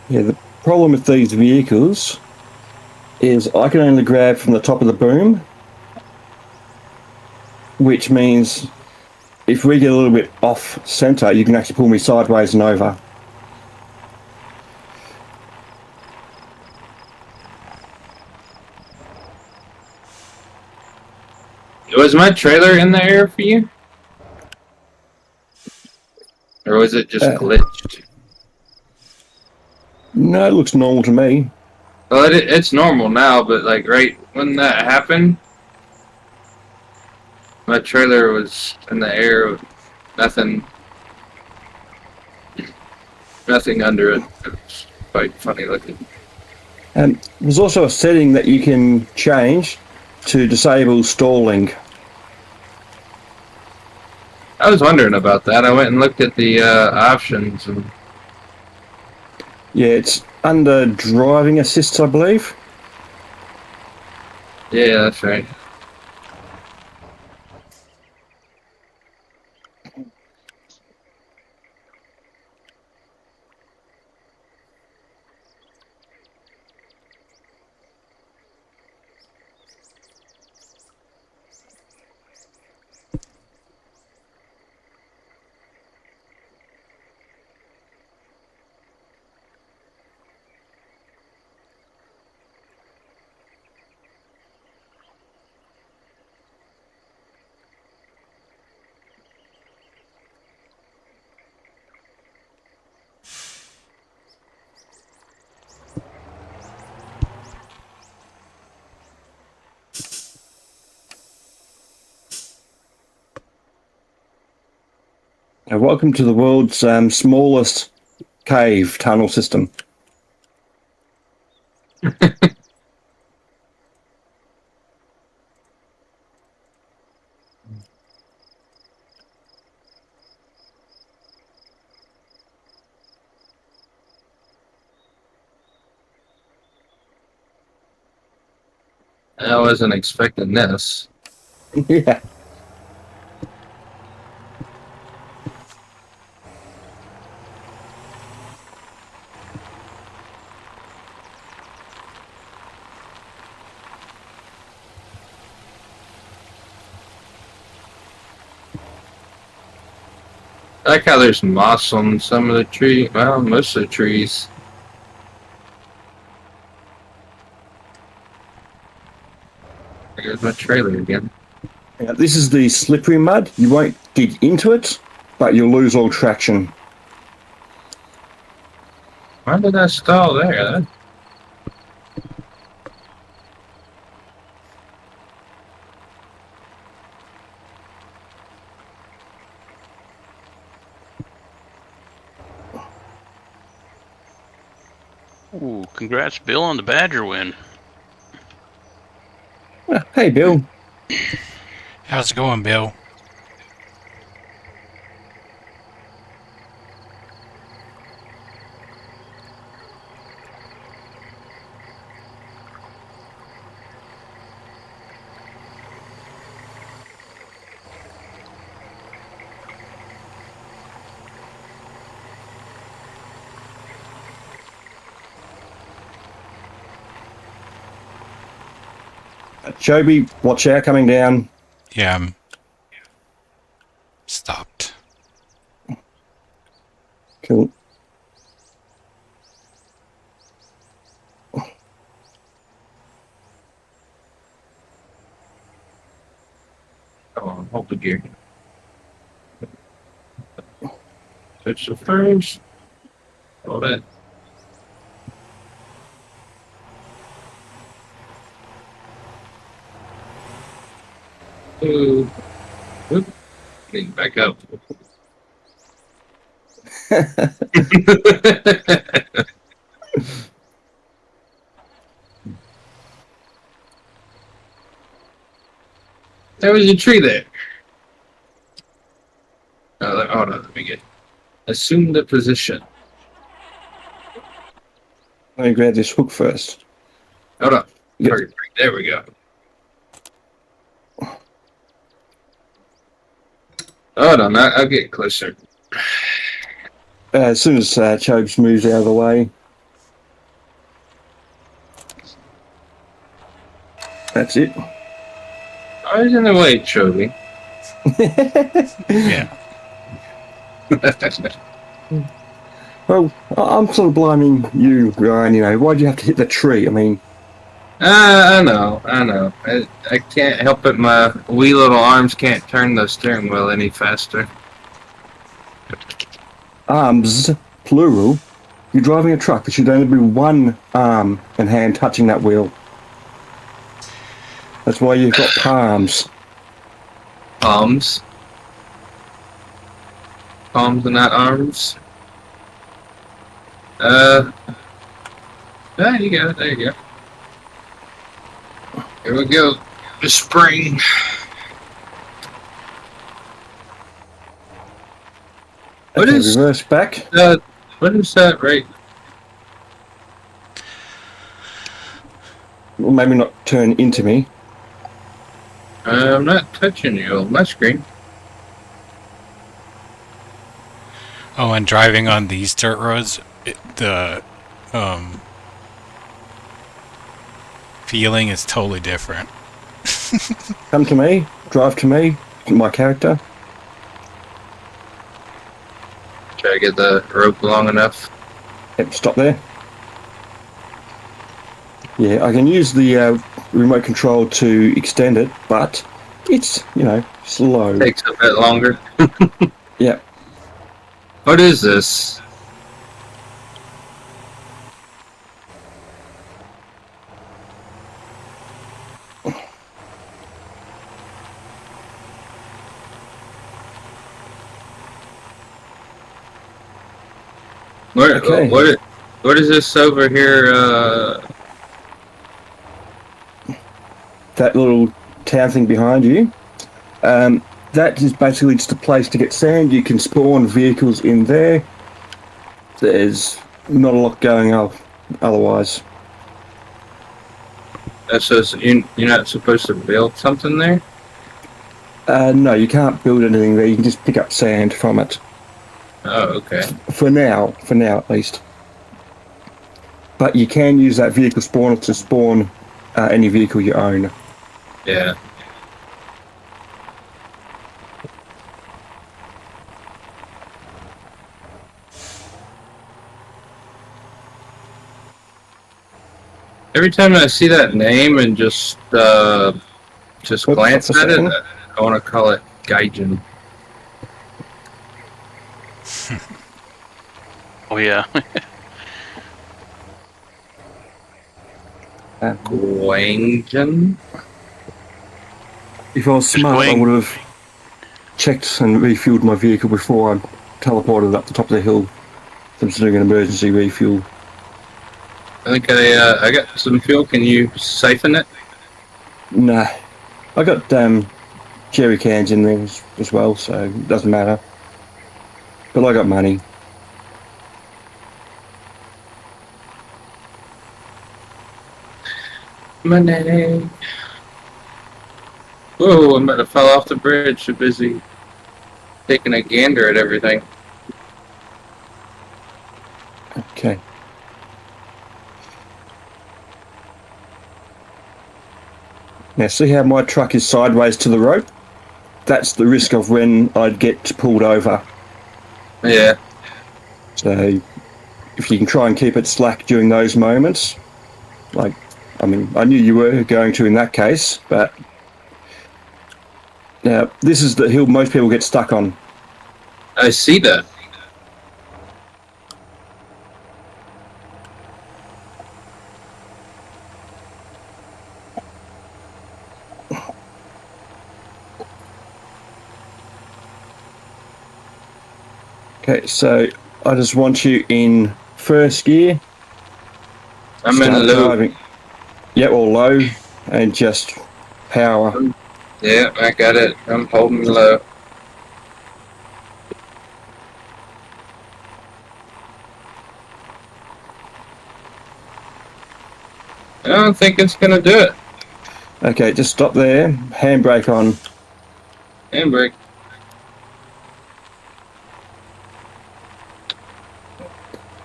Yeah, the problem with these vehicles is I can only grab from the top of the boom, which means if we get a little bit off center, you can actually pull me sideways and over. Was my trailer in the air for you? Or was it just glitched? No, it looks normal to me. Well, it's normal now, but like right when that happened, my trailer was in the air with nothing, nothing under it. It was quite funny looking. There's also a setting that you can change to disable stalling. I was wondering about that. I went and looked at the options, and Yeah, it's under driving assist, I believe. yeah, that's right. Welcome to the world's smallest cave tunnel system. I wasn't expecting this. Yeah. I like how there's moss on some of the tree. Well, most of the trees. There's my trailer again. Now, this is the slippery mud. You won't dig into it, but you'll lose all traction. Why did I stall there? Ooh, congrats, Bill, on the Badger win. Hey, Bill. How's it going, Bill? Joby, watch out, coming down. Yeah, I'm stopped. Cool. Come on, hold the gear. Touch the first. Hold it. Ooh. Oop. Getting back up. There was a tree there. Hold on, let me get. Assume the position. Let me grab this hook first. Hold on. Yep. Target break. There we go. Hold on, I'll get closer. As soon as Chobes moves out of the way. That's it. I was in the way, Chovy. Yeah. Well, I'm sort of blaming you, Ryan. You know, why'd you have to hit the tree? I mean, I know. I can't help it. My wee little arms can't turn the steering wheel any faster. arms, plural. You're driving a truck, but should only be one arm and hand touching that wheel. That's why you've got palms. Palms. Palms and not arms. There you go. There you go. Here we go. The spring. What Okay, is reverse back? what is that right? Well, maybe not turn into me. I'm not touching you on my screen. Oh, and driving on these dirt roads, the feeling is totally different. Come to me. Drive to me. My character. Try to get the rope long enough. Yep, stop there. Yeah, I can use the remote control to extend it, but it's, you know, slow. Takes a bit longer. Yeah. What is this? Okay. What is this over here? That little town thing behind you. That is basically just a place to get sand. You can spawn vehicles in there. There's not a lot going on otherwise. That says you're not supposed to build something there. No, you can't build anything there. You can just pick up sand from it. Oh, okay. For now at least. But you can use that vehicle spawner to spawn any vehicle you own. Yeah. Every time I see that name and just Oops, glance stop at a it, second. I want to call it Gaijin. Oh yeah. Guangjin? If I was smart, I going. would have checked and refueled my vehicle before I teleported up the top of the hill. I'm just doing an emergency refuel. I think I got some fuel. Can you siphon it? Nah, I got jerry cans in there as well, so it doesn't matter. But I got money. Money. Whoa, I'm about to fall off the bridge. Too busy taking a gander at everything. Okay. Now, see how my truck is sideways to the road? That's the risk of when I'd get pulled over. Yeah. So, if you can try and keep it slack during those moments, like, I mean, I knew you were going to in that case, but now this is the hill most people get stuck on. I see that. Okay, so I just want you in first gear. I'm in Start low. driving. Yeah, or low, and just power. Yeah, I got it. I'm holding low. I don't think it's gonna do it. Okay, just stop there. Handbrake on. Handbrake.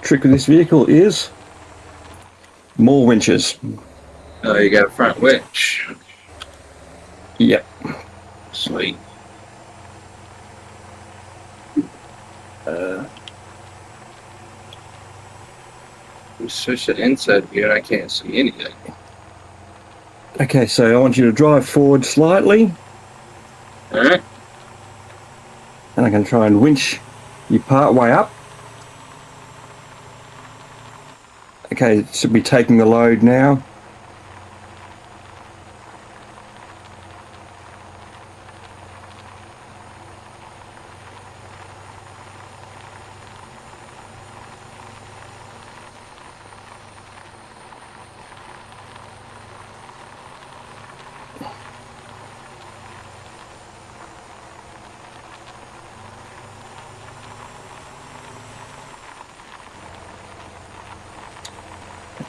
Trick with this vehicle is more winches. Oh, you got a front winch. Yep. Sweet. Switch the inside view and I can't see anything. Okay, so I want you to drive forward slightly, Alright. and I can try and winch you part way up. Okay, it should be taking the load now.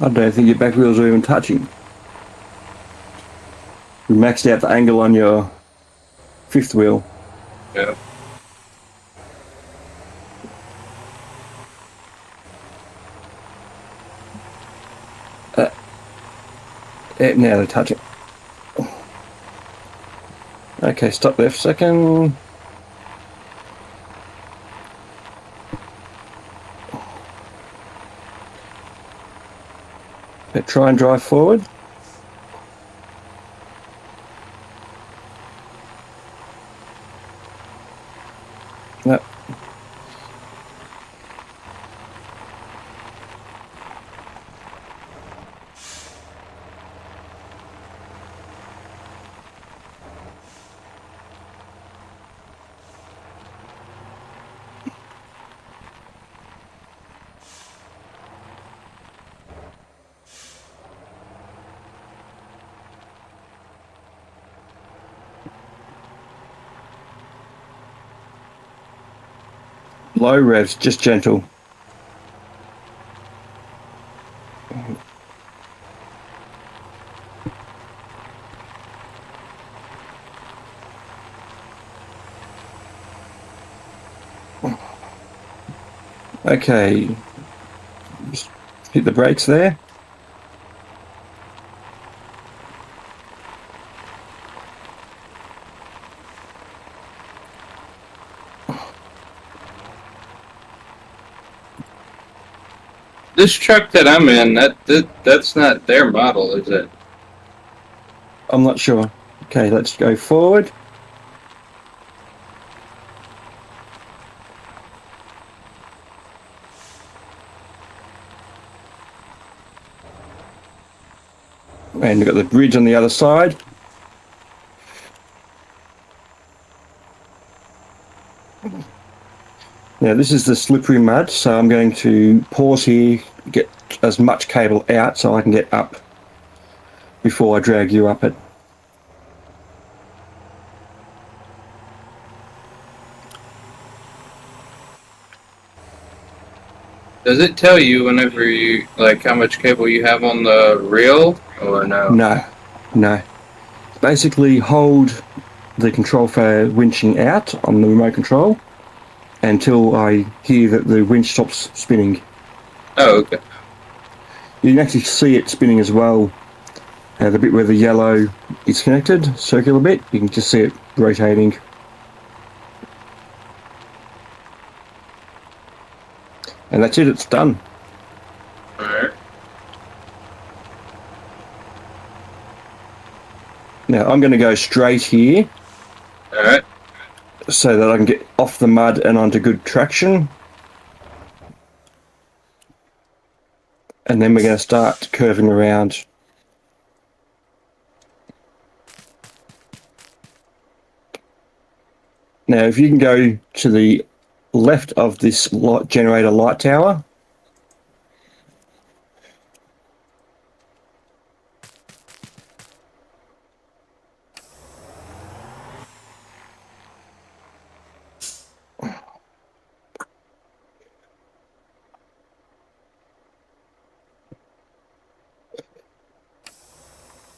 I don't think your back wheels are even touching. You maxed out the angle on your fifth wheel. Yeah. Yeah, now they're touching. Okay, stop there for a second. Okay, try and drive forward. No. Low revs, just gentle. Okay, just hit the brakes there. This truck that I'm in, that's not their model, is it? I'm not sure. Okay, let's go forward. And we've got the bridge on the other side. Now this is the slippery mud, so I'm going to pause here, get as much cable out so I can get up before I drag you up it. Does it tell you whenever you, like, how much cable you have on the reel, or no? No, no. Basically hold the control for winching out on the remote control until I hear that the winch stops spinning. Oh, okay. You can actually see it spinning as well Now the bit where the yellow is connected, circular bit, you can just see it rotating. And that's it, it's done. Alright. Now I'm going to go straight here Alright. so that I can get off the mud and onto good traction. And then we're going to start curving around. Now if you can go to the left of this generator light tower,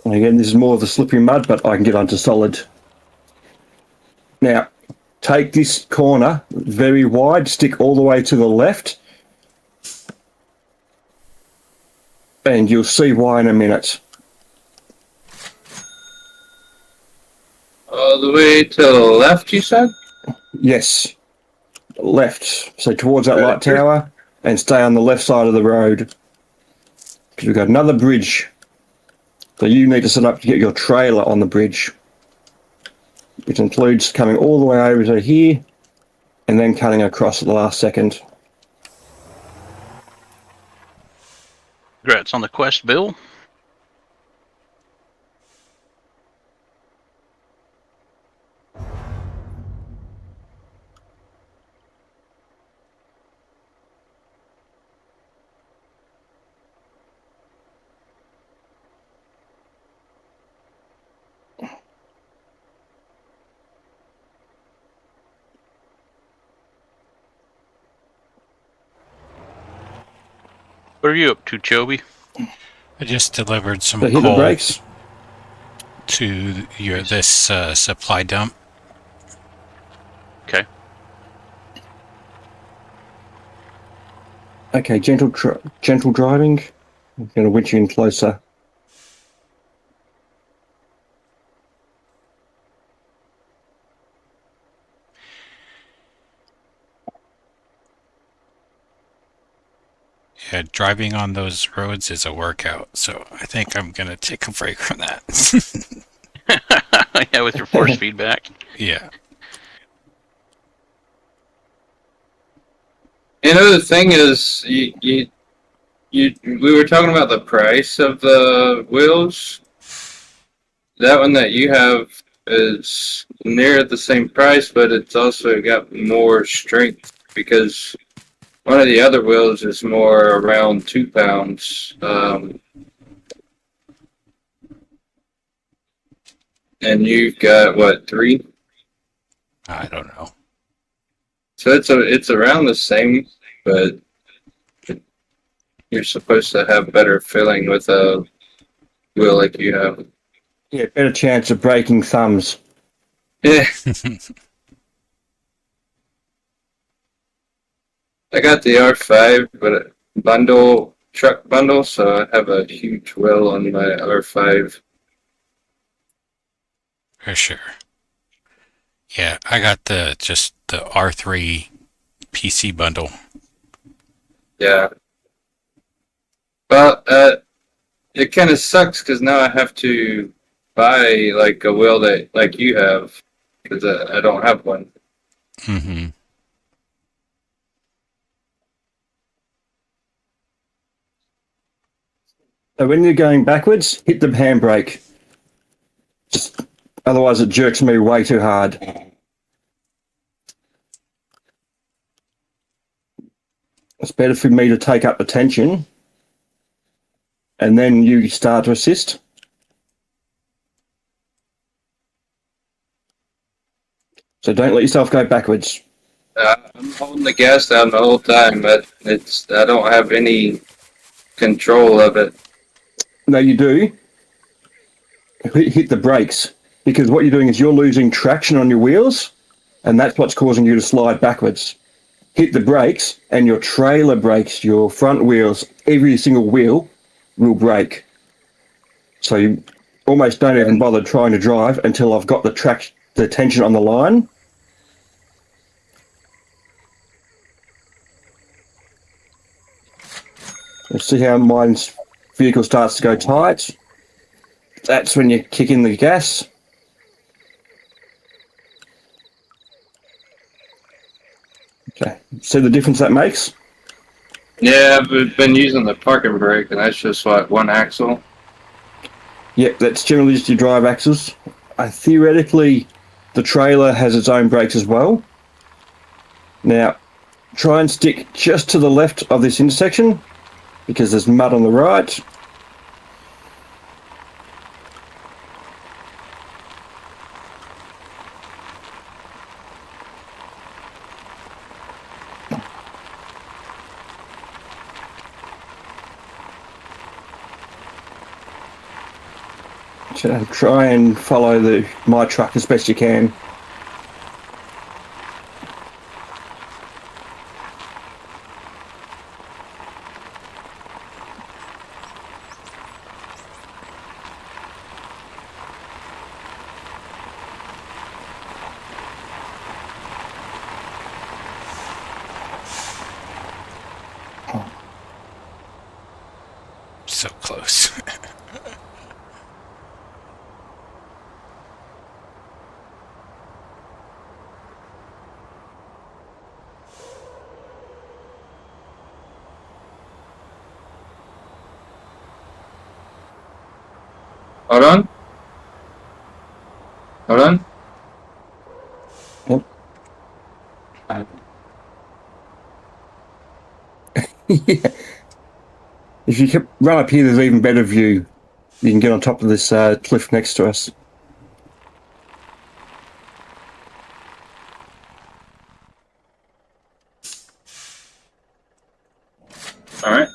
and again this is more of the slippery mud, but I can get onto solid. Now take this corner very wide, stick all the way to the left, and you'll see why in a minute. All the way to the left, you said? Yes, left. So towards that Right light here. tower, and stay on the left side of the road. Because we've got another bridge. So you need to set up to get your trailer on the bridge, which includes coming all the way over to here, and then cutting across at the last second. Congrats on the quest, Bill. What are you up to, Choby? I just delivered some So hit the coal brakes. to this supply dump. Okay. Okay, gentle driving. I'm going to winch you in closer. Yeah, driving on those roads is a workout, so I think I'm gonna take a break from that. Yeah, with your force feedback. Yeah. You know, the thing is, we were talking about the price of the wheels. That one that you have is near the same price, but it's also got more strength because one of the other wheels is more around 2 pounds. And you've got what, 3? I don't know. So it's around the same, but you're supposed to have better feeling with a wheel like you have. Yeah, better chance of breaking thumbs. Yeah, I got the R5, but truck bundle, so I have a huge wheel on my R5. For sure. Yeah, I got just the R3 PC bundle. Yeah. Well, it kind of sucks because now I have to buy like a wheel that like you have because I don't have one. Mm-hmm. So when you're going backwards, hit the handbrake. Otherwise it jerks me way too hard. It's better for me to take up the tension and then you start to assist. So don't let yourself go backwards. I'm holding the gas down the whole time, but I don't have any control of it. No, you do. Hit the brakes, because what you're doing is you're losing traction on your wheels, and that's what's causing you to slide backwards. Hit the brakes, and your trailer brakes, your front wheels, every single wheel will brake. So you almost don't even bother trying to drive until I've got the tension on the line. You see how my vehicle starts to go tight? That's when you kick in the gas. Okay, see the difference that makes? Yeah, I've been using the parking brake, and that's just like one axle. Yep, that's generally just your drive axles. Theoretically, the trailer has its own brakes as well. Now, try and stick just to the left of this intersection because there's mud on the right. So try and follow my truck as best you can. So close. Hold on. Hold on. Yep. Yeah. If you keep run up here, there's an even better view. You can get on top of this cliff next to us. All right.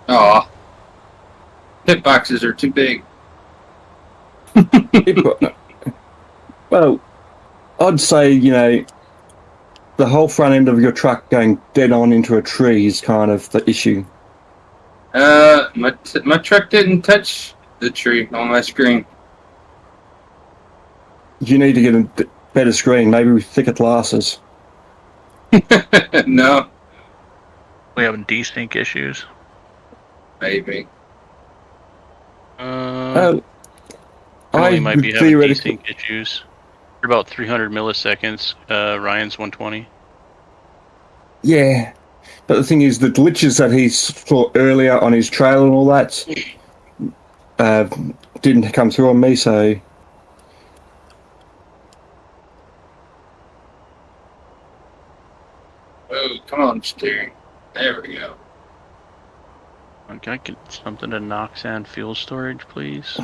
Aw. Pit boxes are too big. Well, I'd say, the whole front end of your truck going dead on into a tree is kind of the issue. My truck didn't touch the tree on my screen. You need to get a better screen, maybe with thicker glasses. No, We having desync issues. maybe. I Emily might be having theoretically, desync issues. For about 300 milliseconds. Ryan's 120. yeah. But the thing is, the glitches that he saw earlier on his trailer and all that didn't come through on me, so... Oh, come on, steering. There we go. Can I get something to knock sand fuel storage, please?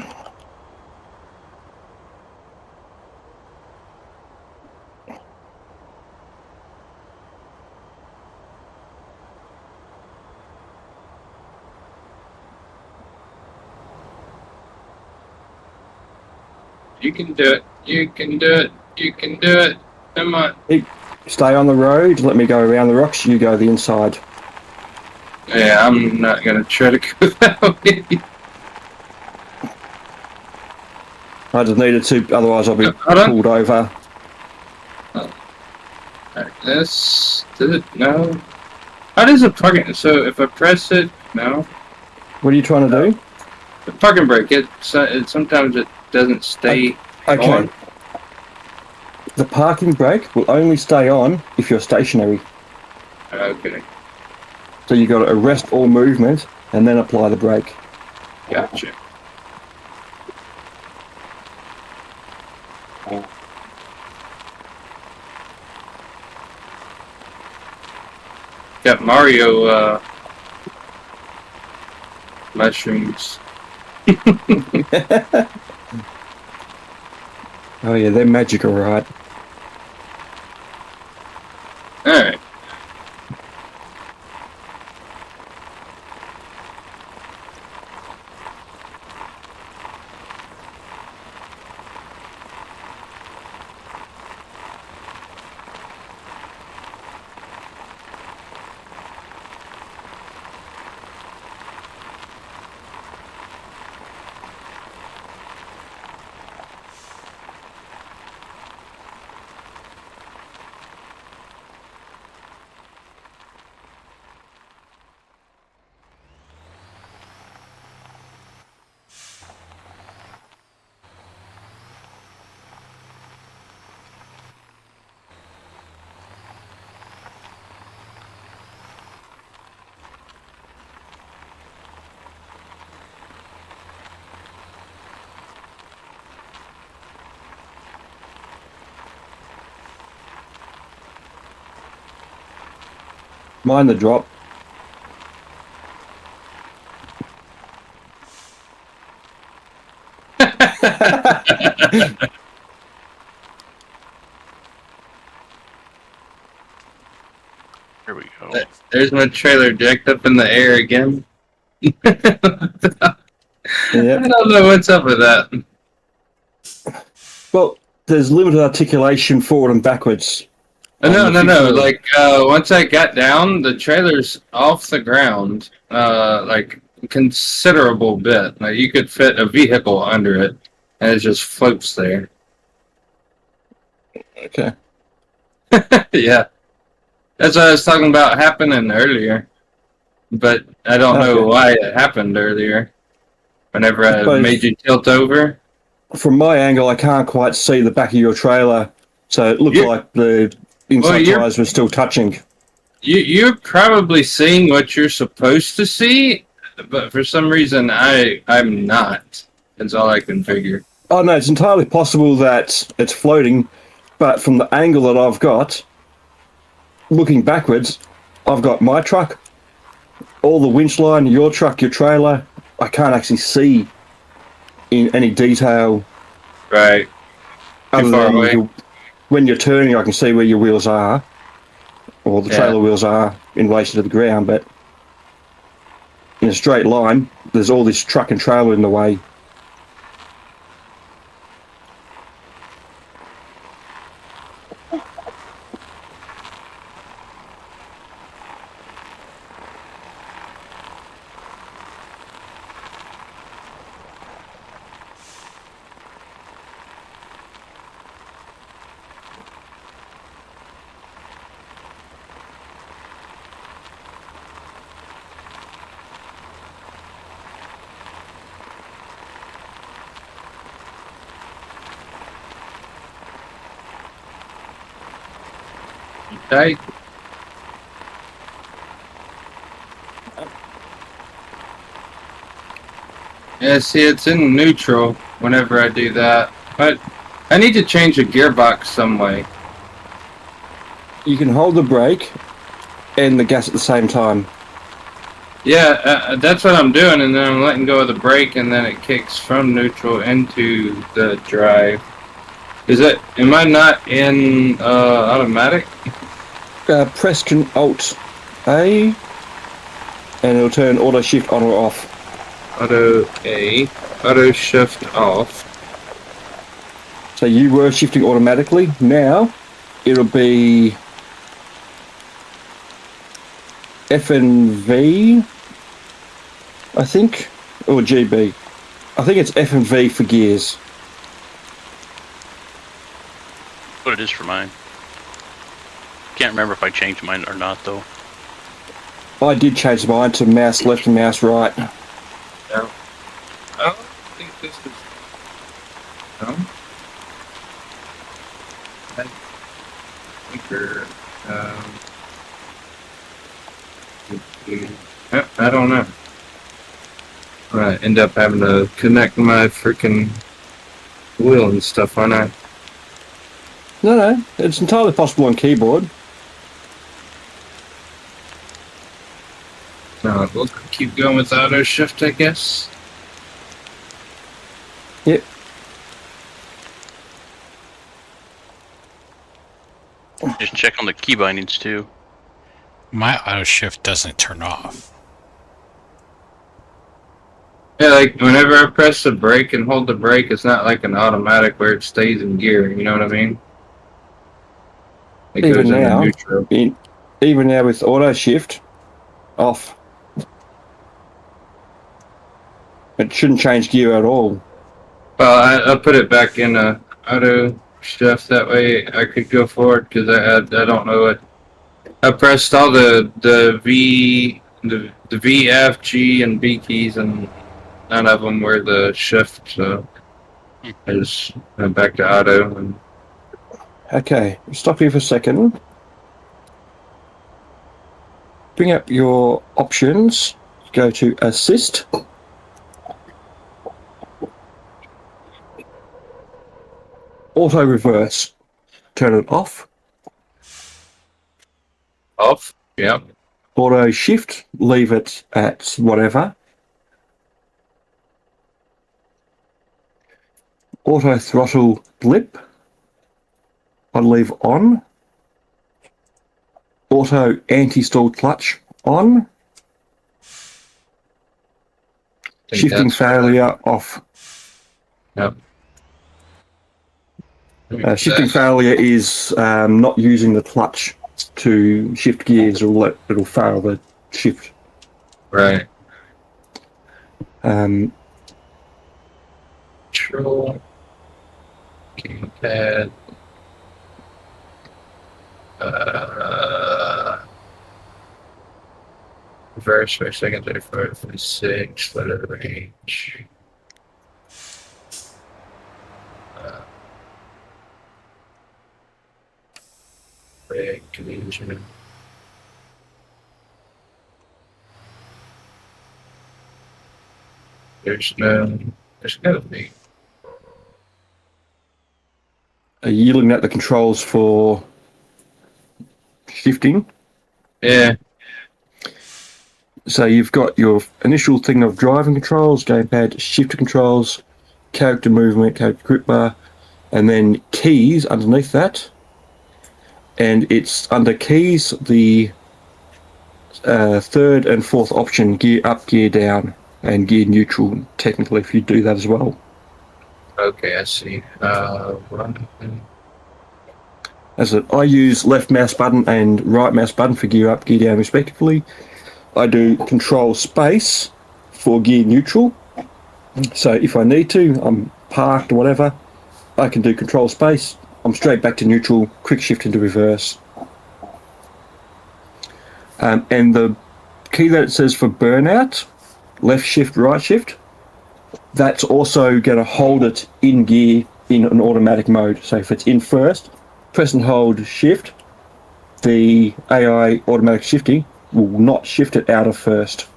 You can do it. You can do it. You can do it. Come on. Hey, stay on the road, let me go around the rocks, you go the inside. Yeah, I'm not gonna try to go that way. I just needed to, otherwise I'll be Hold on. pulled over. Alright, this did it? No. How does it parking? So if I press it, no. What are you trying to do? The parking brake. It sometimes it doesn't stay Okay. on. The parking brake will only stay on if you're stationary. Okay, So you got to arrest all movement and then apply the brake. gotcha. Got Mario mushrooms. Oh yeah, they're magic, all right. All right. Mind the drop. Here we go. There's my trailer jacked up in the air again. Yep. I don't know what's up with that. Well, there's limited articulation forward and backwards. No. trailer. Like once I got down, the trailer's off the ground, like a considerable bit. Like you could fit a vehicle under it, and it just floats there. Okay. Yeah, that's what I was talking about happening earlier, but I don't know Okay. why it happened earlier. Whenever I Suppose- made you tilt over. From my angle, I can't quite see the back of your trailer, so it looked You- like the inside you're- tires were still touching. You're probably seeing what you're supposed to see, but for some reason I'm not. That's all I can figure. Oh no, it's entirely possible that it's floating, but from the angle that I've got, looking backwards, I've got my truck, all the winch line, your truck, your trailer. I can't actually see in any detail. Right. Other far than away? when you're turning, I can see where your wheels are, or the Yeah. trailer wheels are in relation to the ground. But in a straight line, there's all this truck and trailer in the way. Right. Yeah, see, it's in neutral whenever I do that. But I need to change the gearbox some way. You can hold the brake and the gas at the same time. Yeah, that's what I'm doing, and then I'm letting go of the brake, and then it kicks from neutral into the drive. Am I not in automatic? Press Alt A, and it'll turn auto shift on or off. Auto A, auto shift off. So you were shifting automatically. Now it'll be F and V, I think, or GB. I think it's F and V for gears. What it is for mine. Can't remember if I changed mine or not though. I did change mine to mouse left and mouse right. I don't think this is. No? I don't know. I end up having to connect my freaking wheel and stuff, aren't I? No, it's entirely possible on keyboard. we'll keep going with auto shift, I guess. Yep. Just check on the key bindings too. My auto shift doesn't turn off. Yeah, like whenever I press the brake and hold the brake, it's not like an automatic where it stays in gear. You know what I mean? It Even goes into now, neutral. even now with auto shift off, it shouldn't change gear at all. Well, I put it back in auto shift that way I could go forward because I don't know what I pressed all the V, F, G, and B keys, and none of them were the shift. So I just went back to auto. And Okay, stop here for a second. Bring up your options. Go to assist. Auto reverse. Turn it off. off. Yep. Auto shift. Leave it at whatever. Auto throttle blip. I leave on. Auto anti-stall clutch on. Shifting failure off. Yep. Shifting failure is not using the clutch to shift gears, or it'll fail the shift. Right. Um, Control. Gamepad. Reverse for secondary 46, letter range. Brake, collision. There's gotta be. are you looking at the controls for shifting? Yeah. So you've got your initial thing of driving controls, gamepad, shifter controls, character movement, character grip bar, and then keys underneath that. And it's under keys, the third and fourth option, gear up, gear down, and gear neutral, technically, if you do that as well. Okay, I see. Run. I use left mouse button and right mouse button for gear up, gear down, respectively. I do control space for gear neutral. So if I need to, I'm parked or whatever, I can do control space. I'm straight back to neutral, quick shift into reverse. And the key that it says for burnout, left shift, right shift, that's also going to hold it in gear in an automatic mode. So if it's in first, press and hold shift, the AI automatic shifting will not shift it out of first.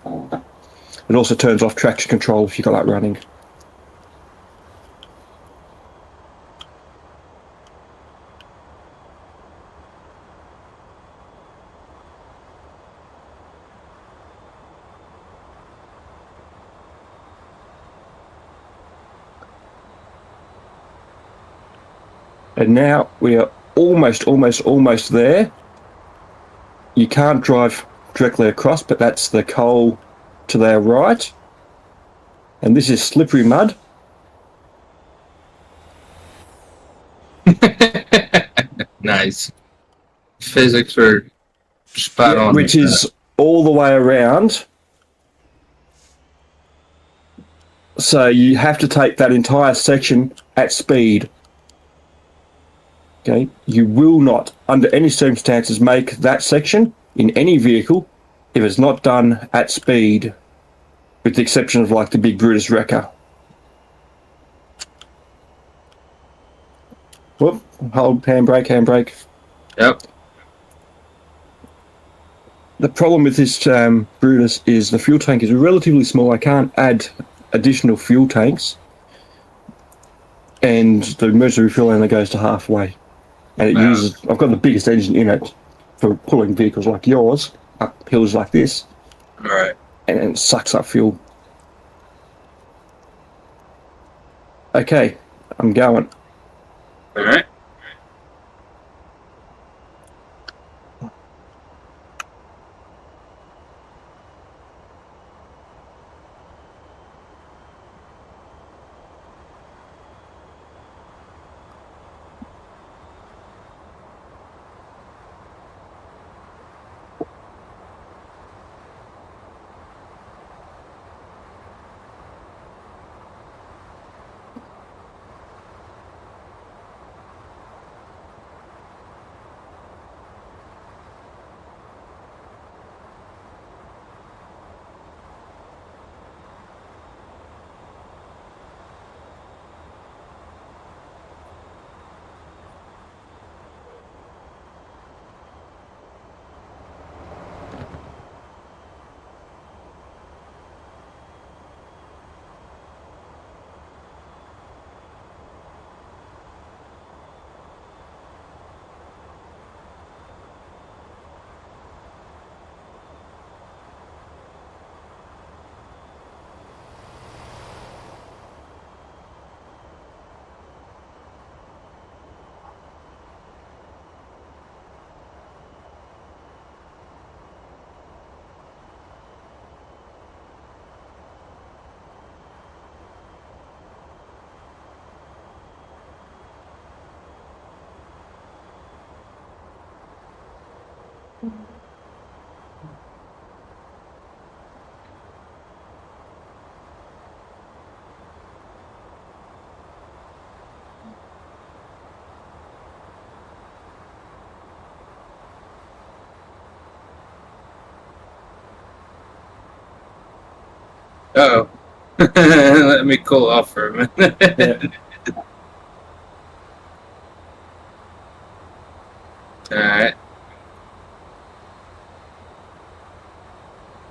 It also turns off traction control if you've got that running. And now we are almost there. You can't drive directly across, but that's the coal to their right. And this is slippery mud. Nice. Physics are spot on. Which is all the way around. So you have to take that entire section at speed. Okay, you will not, under any circumstances, make that section in any vehicle if it's not done at speed, with the exception of like the big Brutus wrecker. Whoop, hold, handbrake. Yep. The problem with this Brutus is the fuel tank is relatively small. I can't add additional fuel tanks, and the emergency refuel only goes to halfway. And it uses, I've got the biggest engine in it for pulling vehicles like yours up hills like this. All right. and it sucks up fuel. Okay, I'm going. All right. Uh-oh. Let me cool off for a minute. Yeah. All right.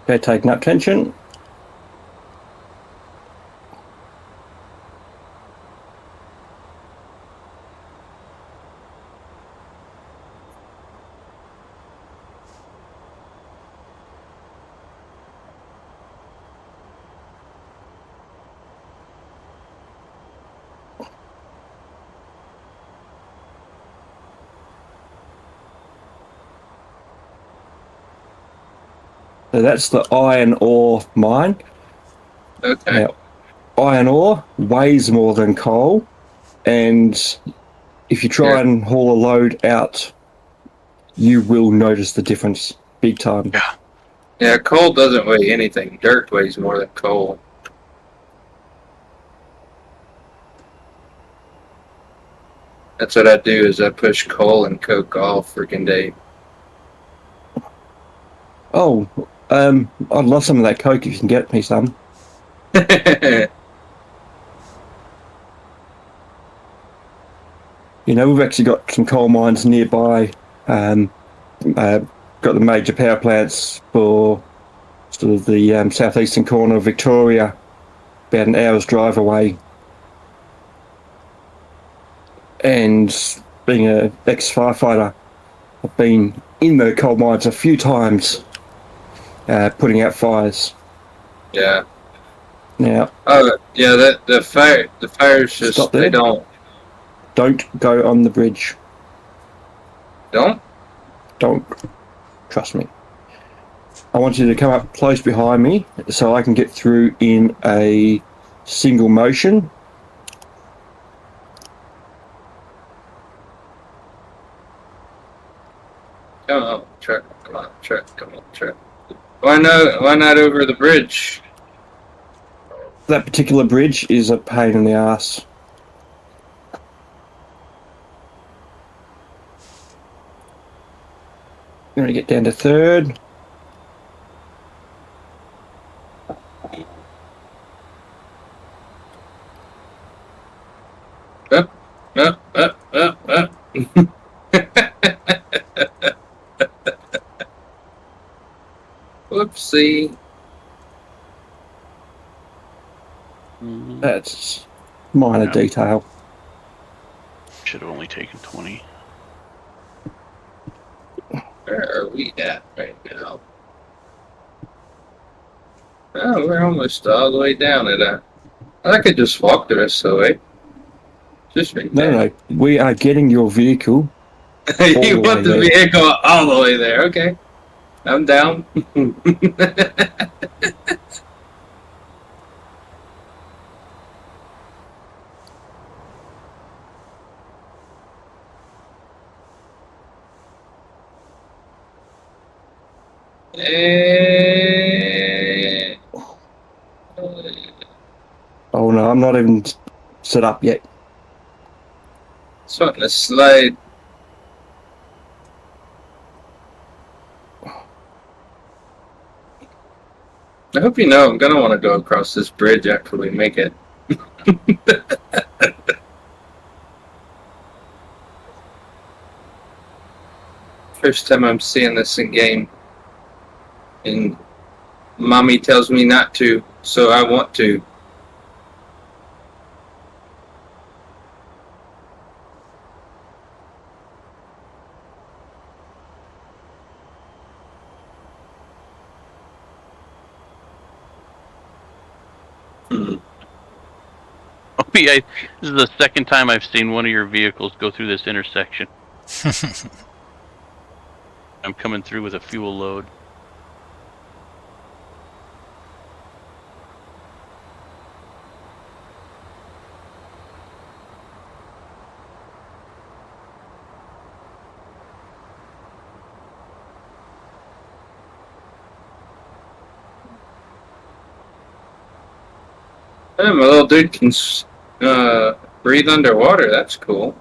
Okay, taking up tension. So that's the iron ore mine. Okay. Now, iron ore weighs more than coal, and if you try Yeah. and haul a load out, you will notice the difference big time. Yeah, coal doesn't weigh anything. Dirt weighs more than coal. That's what I do is I push coal and coke all freaking day. Oh, I'd love some of that coke if you can get me some. You know, we've actually got some coal mines nearby. Got the major power plants for sort of the southeastern corner of Victoria, about an hour's drive away. And being an ex-firefighter, I've been in the coal mines a few times, putting out fires. Yeah. Now, Yeah. That the fires stop just there. they don't Go on the bridge. don't. Don't. Trust me. I want you to come up close behind me so I can get through in a single motion. Come on, truck. Come on, truck. Come on, truck. Why not? Why not over the bridge? That particular bridge is a pain in the ass. I'm going to get down to third. Up. Whoopsie. That's minor Yeah. detail. Should have only taken 20. Where are we at right now? Oh, we're almost all the way down it. I could just walk the rest of the way. Just right No, there. no, no. We are getting your vehicle all You the way want the there. vehicle all the way there? Okay, I'm down. Eh, Oh no, I'm not even set up yet. Starting to slide. I hope you know I'm gonna want to go across this bridge after we make it. First time I'm seeing this in game, and mommy tells me not to, so I want to. Hmm. Opie, this is the second time I've seen one of your vehicles go through this intersection. I'm coming through with a fuel load. My little dude can breathe underwater. That's cool.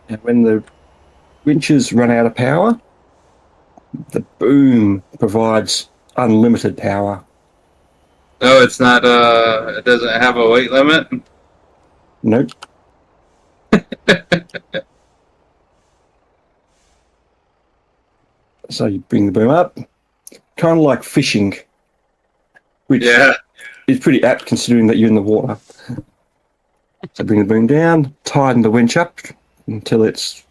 And when the winches run out of power, the boom provides unlimited power. No, it's not. It doesn't have a weight limit. Nope. So you bring the boom up, kind of like fishing, which Yeah. is pretty apt considering that you're in the water. So bring the boom down, tighten the winch up until it's,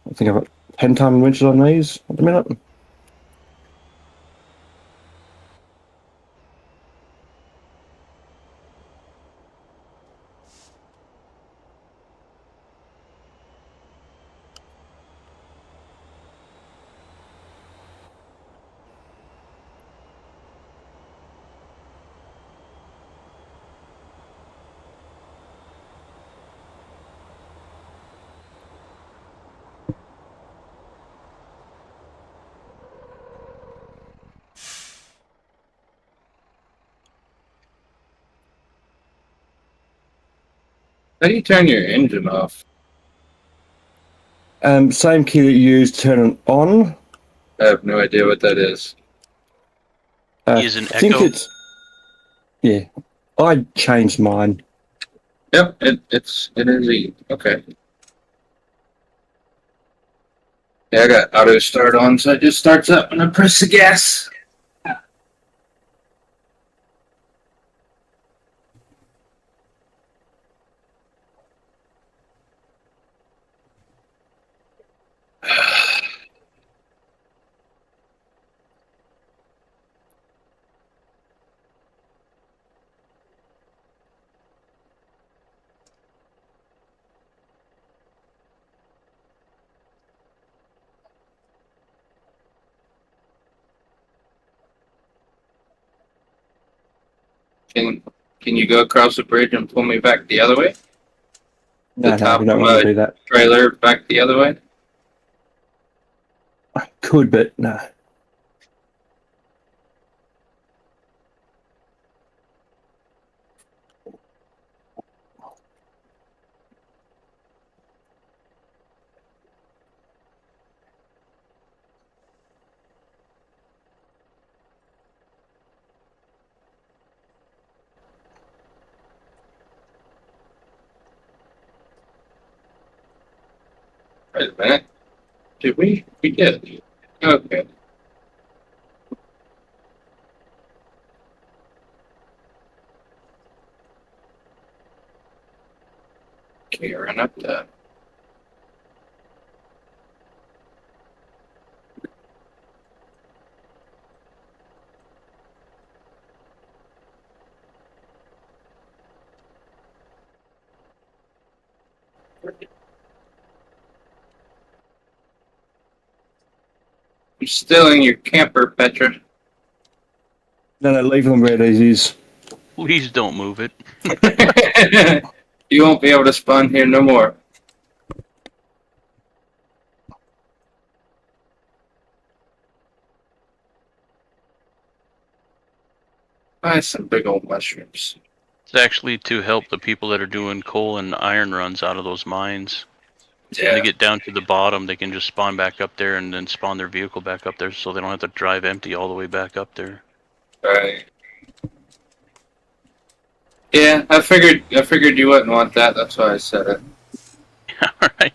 I think I've got 10-ton winches on these at the minute. How do you turn your engine off? Same key that you use to turn it on. I have no idea what that is. I Is an think echo. it's, yeah, I changed mine. Yep, it is E. Okay. Yeah, I got auto start on, so it just starts up when I press the gas. Can can you go across the bridge and pull me back the other way? The No, no, we top don't of want to my do that. trailer back the other way? I could, but no. Wait a minute. Did we? We did. Okay. Okay, run up that. I'm still in your camper, Petra. No, leave them where it is. Please don't move it. You won't be able to spawn here no more. Buy some big old mushrooms. It's actually to help the people that are doing coal and iron runs out of those mines. When they Yeah. get down to the bottom, they can just spawn back up there and then spawn their vehicle back up there, so they don't have to drive empty all the way back up there. Right. Yeah, I figured you wouldn't want that. That's why I said it. All right.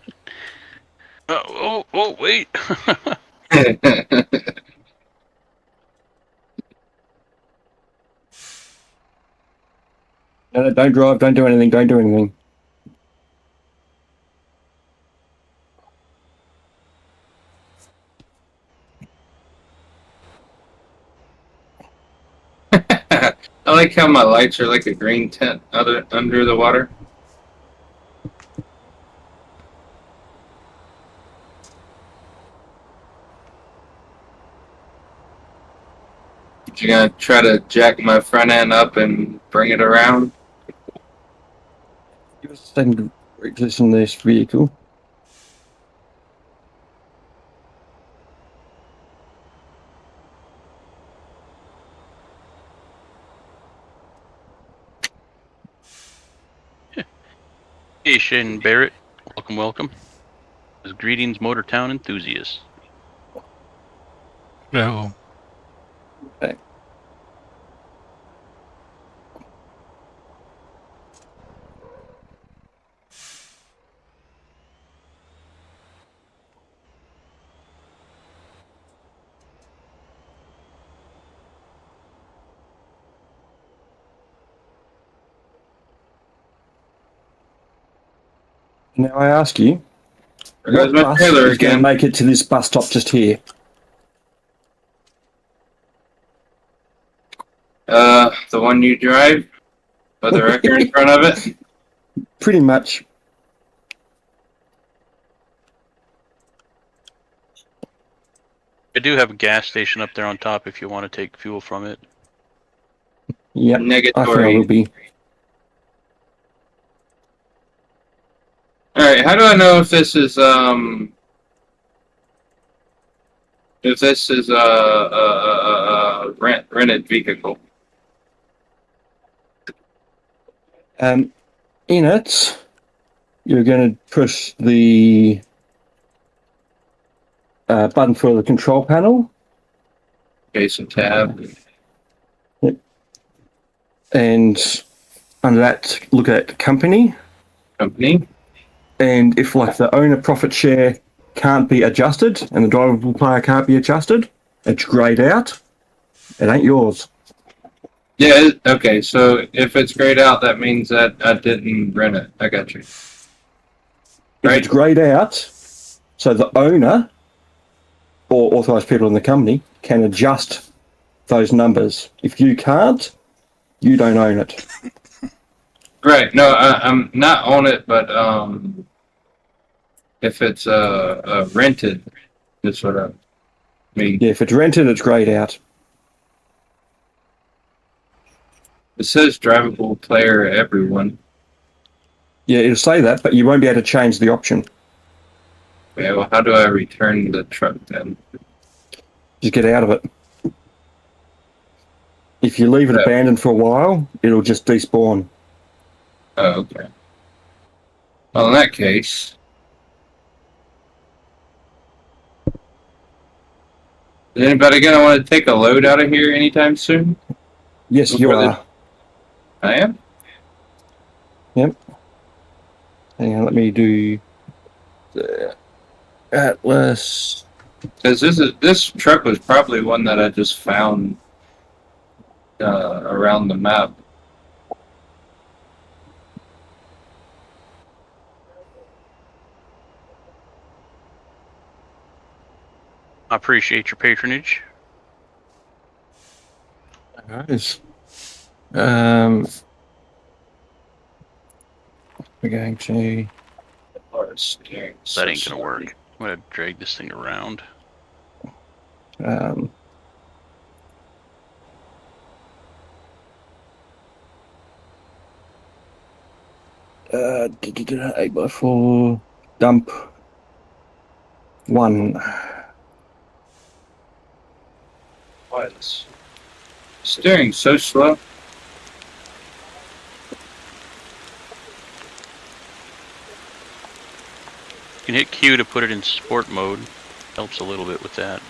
Oh, wait. No, don't drive. Don't do anything. Don't do anything. I like how my lights are like a green tent under the water. You gonna try to jack my front end up and bring it around? Give us a second to reposition this vehicle. Hey, Shane Barrett. Welcome. Greetings, Motor Town enthusiasts. No. Now I ask you, There goes what my bus trailer is going to again. make it to this bus stop just here? The one you drive with the wrecker in front of it. Pretty much. I do have a gas station up there on top if you want to take fuel from it. Yep. I think I will Negatory. be. All right. How do I know if this is rented vehicle? In it, you're going to push the button for the control panel, Okay, some tab. and under that, look at company. Company. And if like the owner profit share can't be adjusted and the drivable player can't be adjusted, it's grayed out. It ain't yours. Yeah. Okay. So if it's grayed out, that means that I didn't rent it. I got you. If Right. it's grayed out, so the owner or authorised people in the company can adjust those numbers. If you can't, you don't own it. Right. No, I'm not on it, but if it's rented, is what I mean. Yeah, if it's rented, it's grayed out. It says drivable player everyone. Yeah, it'll say that, but you won't be able to change the option. Yeah. Well, how do I return the truck then? Just get out of it. If you leave it Yeah. abandoned for a while, it'll just despawn. Oh, okay. Well, in that case, is anybody gonna want to take a load out of here anytime soon? Yes, you Before the- are. I am. Hang on, let me do. Atlas. Because this truck was probably one that I just found around the map. I appreciate your patronage. Nice. We're going to. Or steering That ain't so gonna work. I'm gonna drag this thing around. Um, 8x4 dump 1. Why is steering so slow? You can hit Q to put it in sport mode. Helps a little bit with that.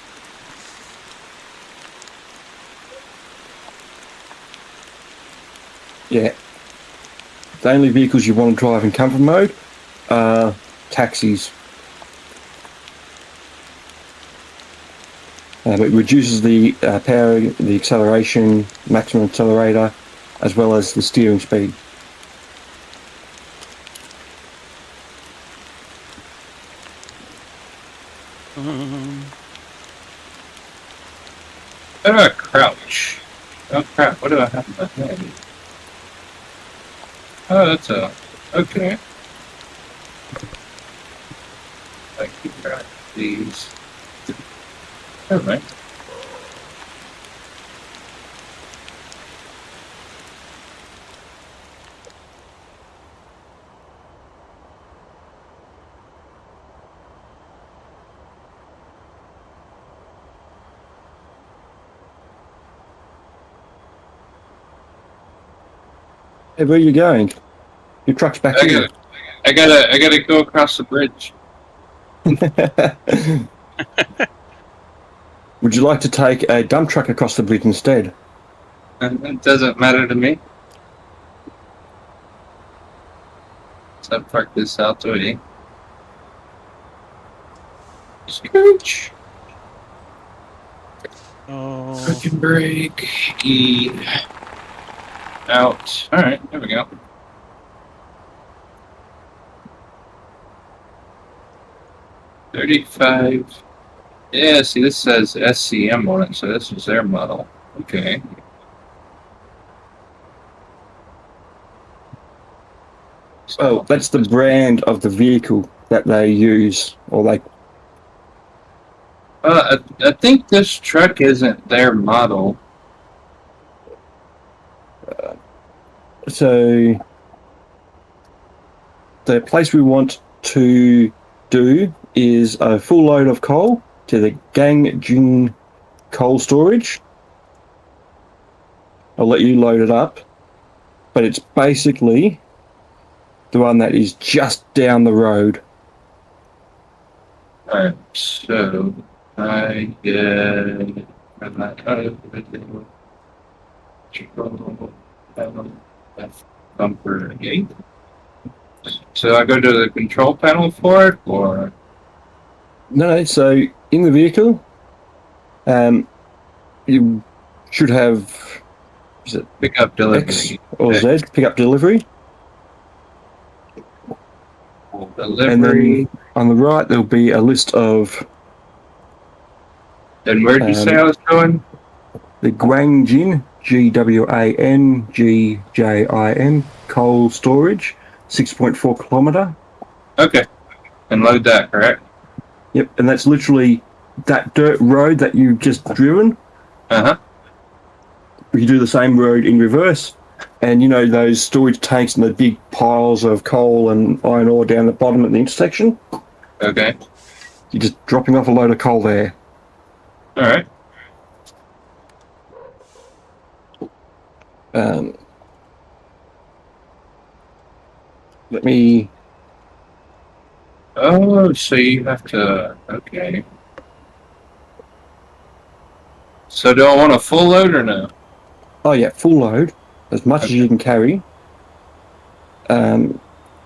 Yeah. The only vehicles you want to drive in comfort mode are taxis. It reduces the power, the acceleration, maximum accelerator, as well as the steering speed. How do I crouch? Oh crap, what do I have in my hand? Oh, that's a... okay. I can grab these. Alright. Hey, where are you going? Your truck's back in. I gotta go across the bridge. Would you like to take a dump truck across the bridge instead? It doesn't matter to me. So I parked this out already. Scooch. Oh. Fucking brake. E. Out. Alright, there we go. $35. Yeah, see, this says SCM on it, so this was their model. Okay. Oh, that's the brand of the vehicle that they use, or they. I think this truck isn't their model. So the place we want to do is a full load of coal to the Gangjin coal storage. I'll let you load it up, but it's basically the one that is just down the road. Alright, so I get bumper 8. So I go to the control panel for it, or No, so in the vehicle, you should have, is it pick up X delivery. or Z, pick up delivery. Delivery. And then on the right, there'll be a list of And where'd you say I was going? the Gwangjin, Gwangjin, coal storage, 6.4 kilometre. Okay. And load that, correct? Yep, and that's literally that dirt road that you've just driven. Uh-huh. You do the same road in reverse, and you know those storage tanks and the big piles of coal and iron ore down the bottom at the intersection? Okay. You're just dropping off a load of coal there. Alright. Let me... Oh, so you have to... Okay. So do I want a full load or no? Oh yeah, full load, as much as you can carry.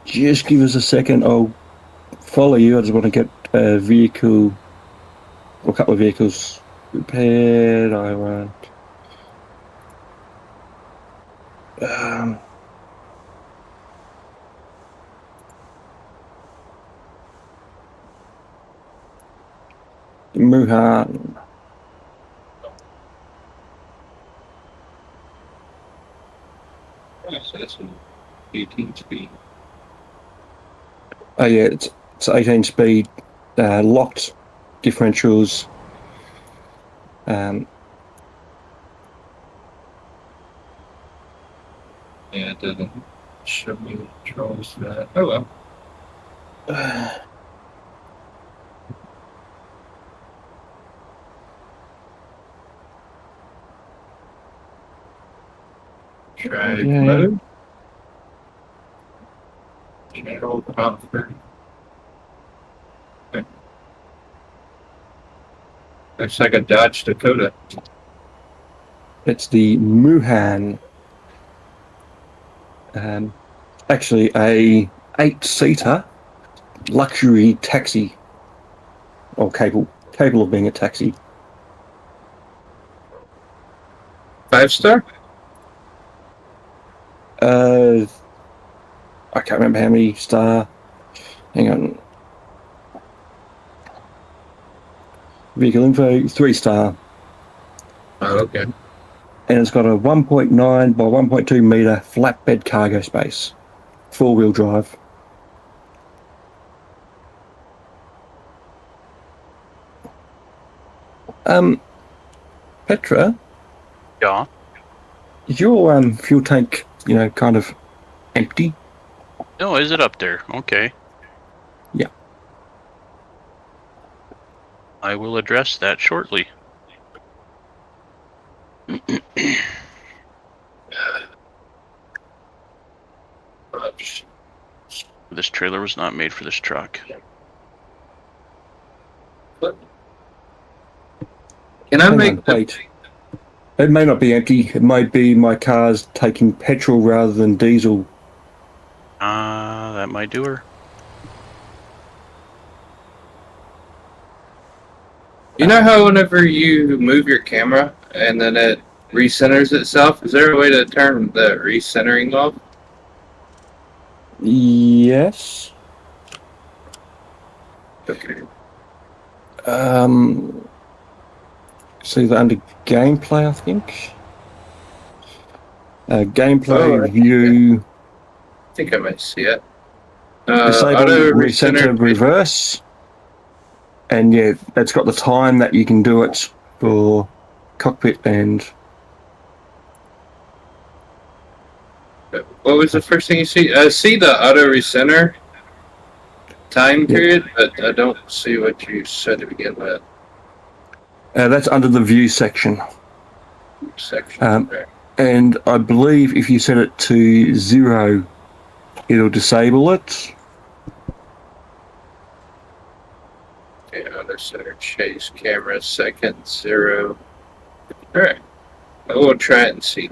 Just give us a second, I'll follow you, I just want to get a vehicle, or a couple of vehicles repaired. I want Muhan. So that's an 18 speed. Oh yeah, it's 18 speed, locked differentials. Yeah, it doesn't show me the controls for that. Oh well. Drive Yeah. mode. Control comfort. Okay. Looks like a Dodge Dakota. It's the Muhan. Actually, a 8-seater luxury taxi, or capable of being a taxi. 5-star? I can't remember how many star. Hang on. Vehicle info, 3-star. Oh, okay. And it's got a 1.9 by 1.2 meter flatbed cargo space. 4-wheel drive. Petra, Yeah. is your fuel tank, kind of empty? No, is it up there? Okay. Yeah. I will address that shortly. This trailer was not made for this truck. Can I Hang make on, wait. It may not be empty. It might be my car's taking petrol rather than diesel. That might do her. You know how whenever you move your camera and then it recenters itself, is there a way to turn the recentering off? Yes. Okay. See that under gameplay, I think. Gameplay Oh, view. I think I might see it. Disable Auto recenter reverse. And yeah, it's got the time that you can do it for cockpit and. What was the first thing you see? I see the auto recenter time period, but I don't see what you said to begin with. That's under the view section. Section. And I believe if you set it to 0, it'll disable it. Okay, auto center chase camera second 0. All right, I will try it and see.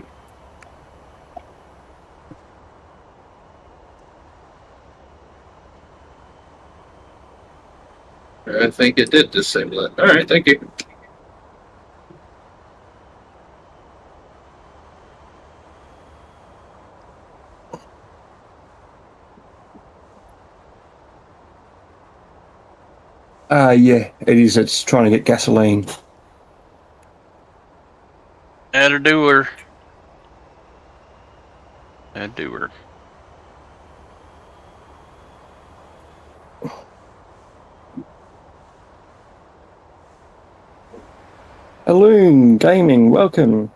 I think it did disable it. All right, thank you. Yeah, it is. It's trying to get gasoline. That'll do her. That'll do her. Alloon Gaming, welcome.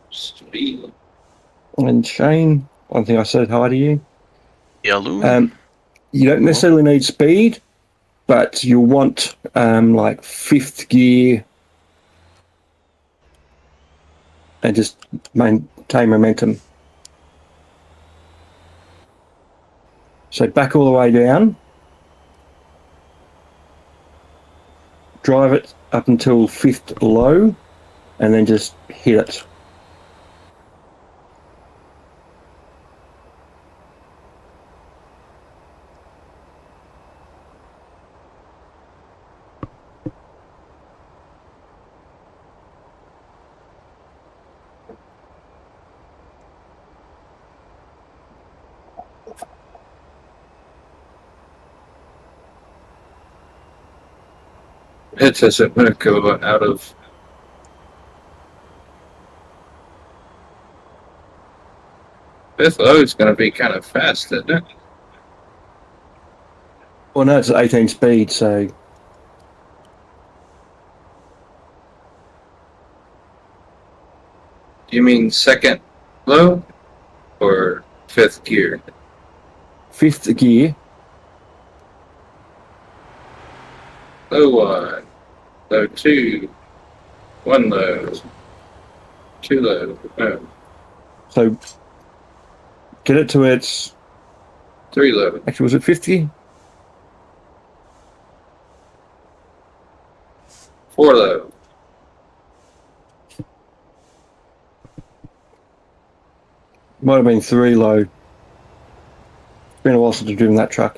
Speed. And Shane, I think I said hi to you. Yeah, Loon. You don't necessarily need speed, but you'll want like 5th gear and just maintain momentum. So back all the way down. Drive it up until 5th low, and then just hit it. It doesn't want to go out of. Fifth low is going to be kind of fast, isn't it? Well, no, it's 18 speed, so Do you mean second low or fifth gear? fifth gear. Low one, low two, one low, two low, no, So get it to its. three low. Actually, was it 50? Four low. Might have been 3 low. It's been a while since I've driven that truck.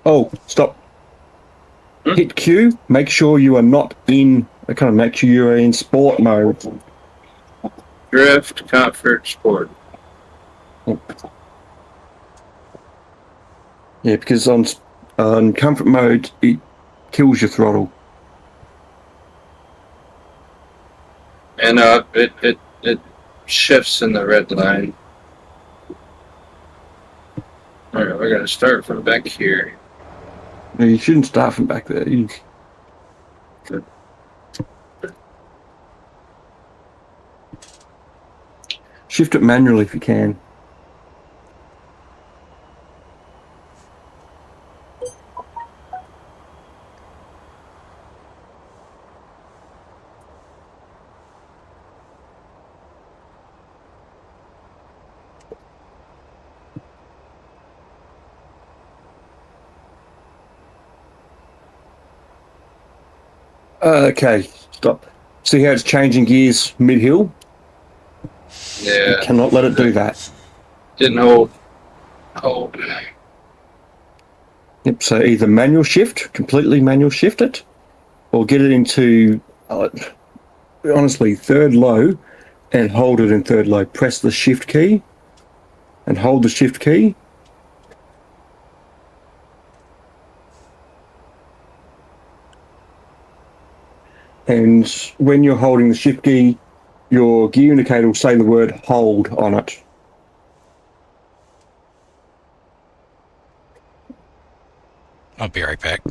Oh, stop. Hmm? Hit Q. Make sure you are not in. Kind of make sure you are in sport mode. Drift, comfort, sport. Yeah, because on comfort mode it kills your throttle. And it shifts in the red line. Alright, we're going to start from back here. No, you shouldn't start from back there. Shift it manually if you can. Okay, stop. See how it's changing gears mid-hill? Yeah. Cannot let it do that. Didn't hold. Hold. Yep, so either manual shift, completely manual shift it, or get it into, honestly, third low and hold it in third low. Press the shift key and hold the shift key. And when you're holding the shift key, your gear indicator will say the word hold on it. I'll be right back.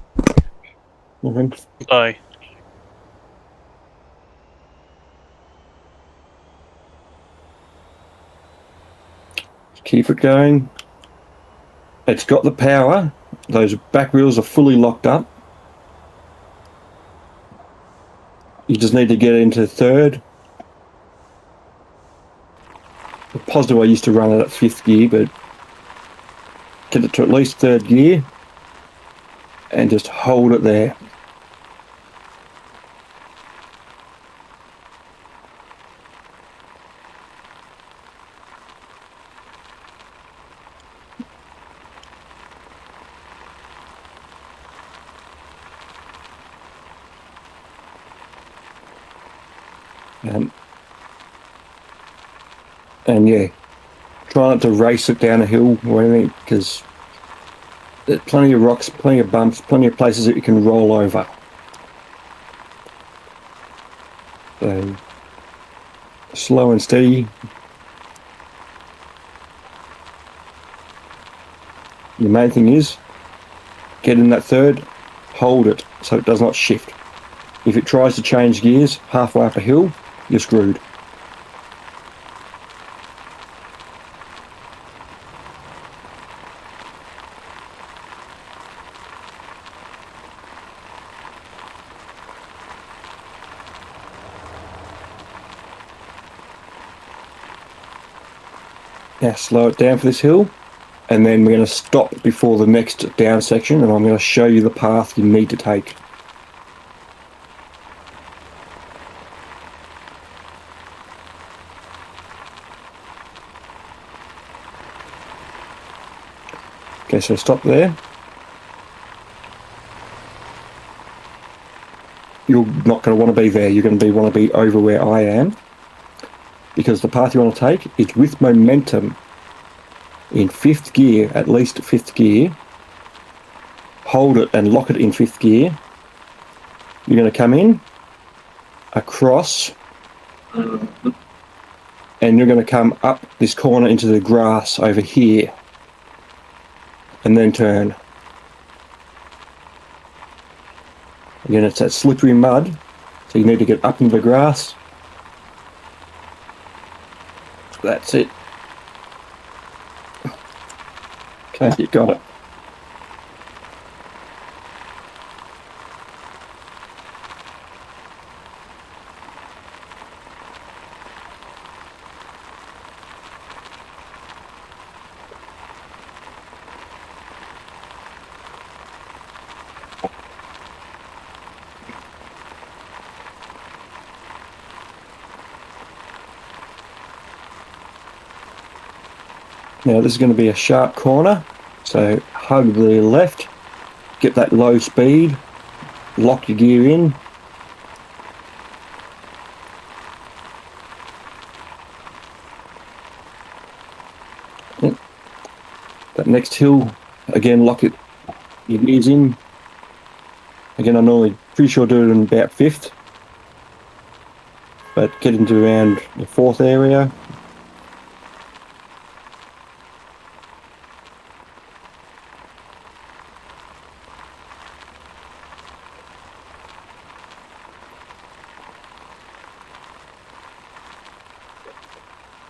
Bye. Keep it going. It's got the power. Those back wheels are fully locked up. You just need to get into third. The positive I used to run it at fifth gear, but get it to at least third gear and just hold it there. And yeah, try not to race it down a hill or anything, because there's plenty of rocks, plenty of bumps, plenty of places that you can roll over. So slow and steady. The main thing is get in that third, hold it so it does not shift. If it tries to change gears halfway up a hill, you're screwed. Now slow it down for this hill, and then we're going to stop before the next down section, and I'm going to show you the path you need to take. Okay, so stop there. You're not going to want to be there. You're going to want to be over where I am, because the path you want to take is with momentum. in 5th gear, at least 5th gear. Hold it and lock it in 5th gear. You're going to come in, across, and you're going to come up this corner into the grass over here, and then turn. Again, it's that slippery mud, so you need to get up into the grass. That's it. Okay, you got it. Now this is going to be a sharp corner, so hug the left, get that low speed, lock your gear in. That next hill, again lock it, your gears in. Again, I normally pretty sure do it in about 5th, but get into around the 4th area.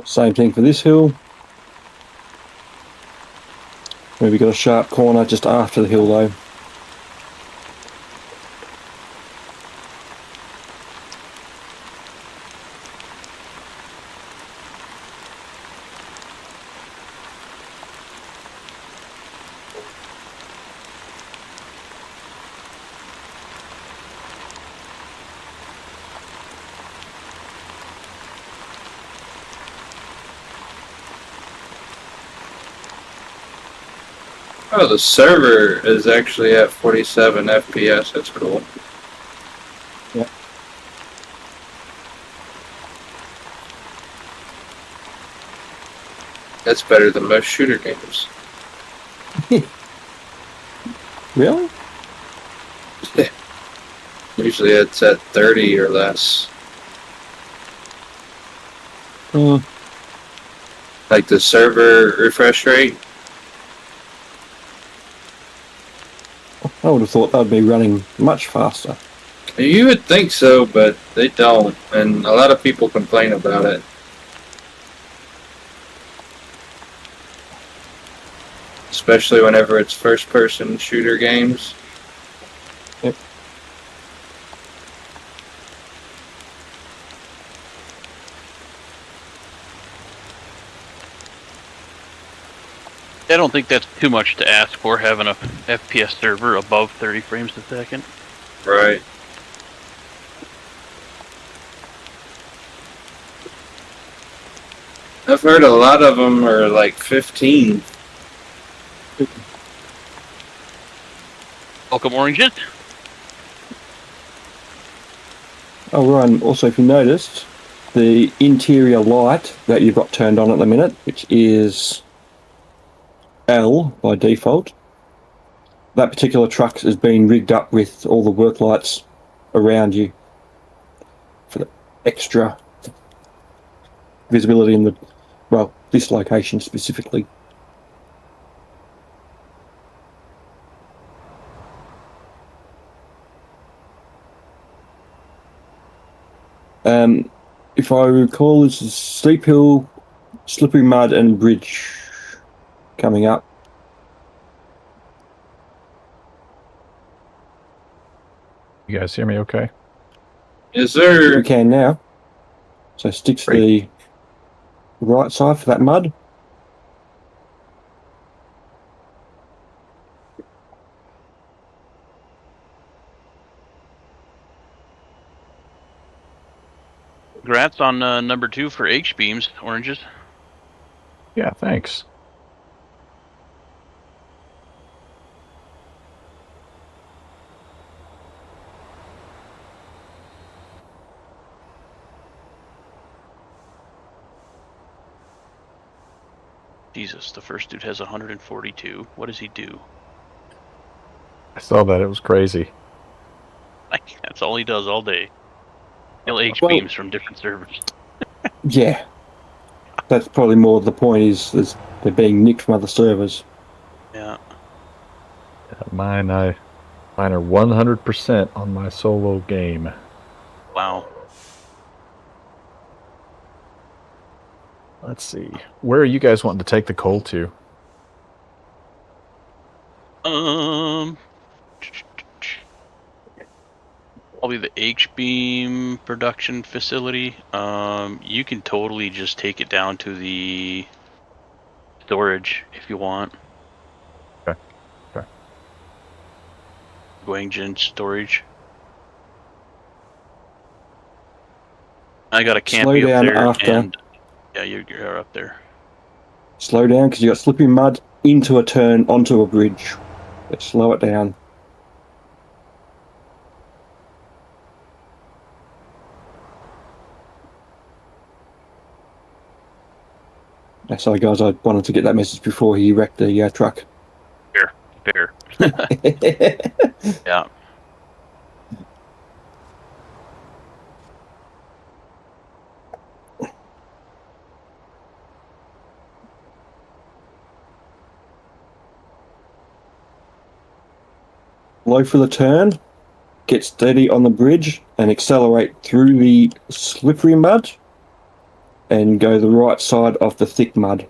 Same thing for this hill. Maybe got a sharp corner just after the hill though. Oh, the server is actually at 47 FPS. That's cool. Yeah. That's better than most shooter games. Really? Usually it's at 30 or less. Like the server refresh rate. I would have thought they'd be running much faster. You would think so, but they don't. And a lot of people complain about it. Especially whenever it's first-person shooter games. Yep. I don't think that's too much to ask for, having a FPS server above 30 frames a second. Right. I've heard a lot of them are like 15. Welcome, oranges. Oh, Ryan, also if you noticed, the interior light that you've got turned on at the minute, which is L by default, that particular truck has been rigged up with all the work lights around you for the extra visibility in the, well, this location specifically. If I recall, this is Steep Hill, Slippery Mud and Bridge coming up. You guys hear me okay? Is there... We can now. So stick to the right side for that mud. Congrats on number 2 for H-beams, oranges. Yeah, thanks. Jesus, the first dude has 142. What does he do? I saw that. It was crazy. Like, that's all he does all day. He'll H Well- beams from different servers. Yeah. That's probably more the point is they're being nicked from other servers. Yeah. Mine are 100% on my solo game. Wow. Let's see. Where are you guys wanting to take the coal to? Probably the H beam production facility. You can totally just take it down to the storage if you want. Okay. Okay. Guangjin storage. I got a Slow campy up down there, after. and yeah, you're up there. Slow down because you got slippery mud into a turn onto a bridge. Let's slow it down. Sorry, guys, I wanted to get that message before he wrecked the truck. Fair. Yeah. Slow for the turn, get steady on the bridge, and accelerate through the slippery mud, and go the right side of the thick mud.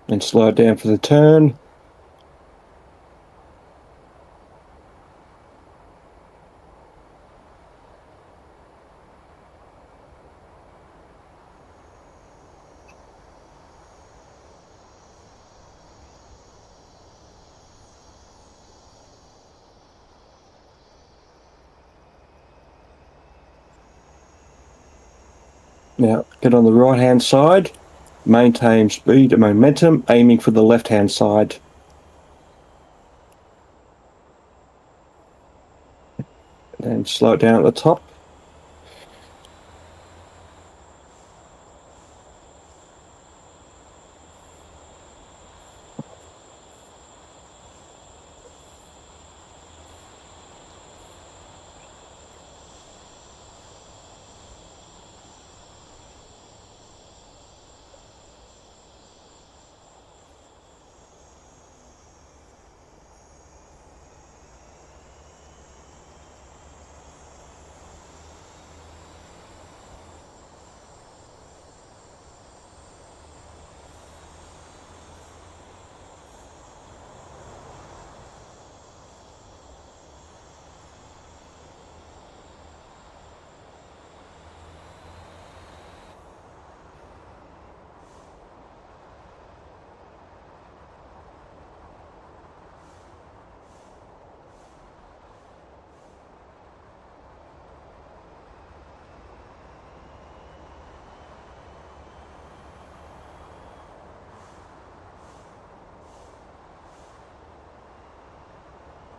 And slow it down for the turn. Now, get on the right-hand side, maintain speed and momentum, aiming for the left-hand side. And slow it down at the top.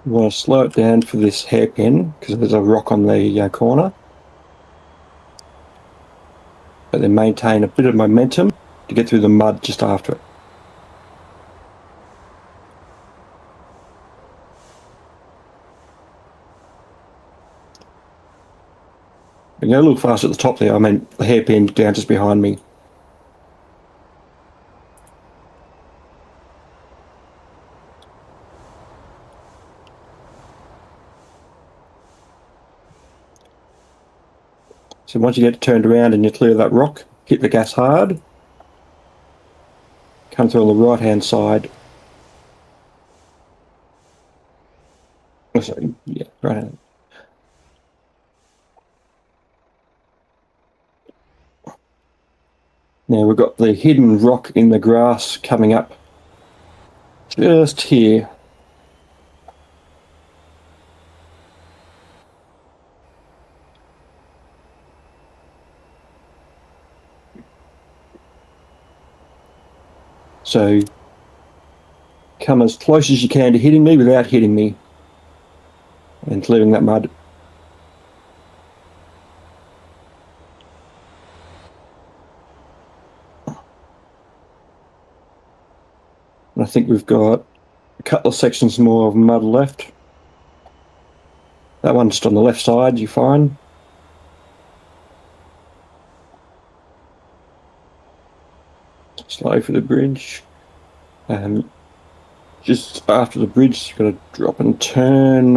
You want to slow it down for this hairpin because there's a rock on the corner. But then maintain a bit of momentum to get through the mud just after it. You go a little fast at the top there. I mean, the hairpin down just behind me. So once you get it turned around and you clear that rock, hit the gas hard. Come through on the right-hand side. Oh, sorry, yeah, right hand. Now we've got the hidden rock in the grass coming up just here. So come as close as you can to hitting me without hitting me and clearing that mud. And I think we've got a couple of sections more of mud left. That one just on the left side, you find. Slow for the bridge. Just after the bridge, you've got to drop and turn.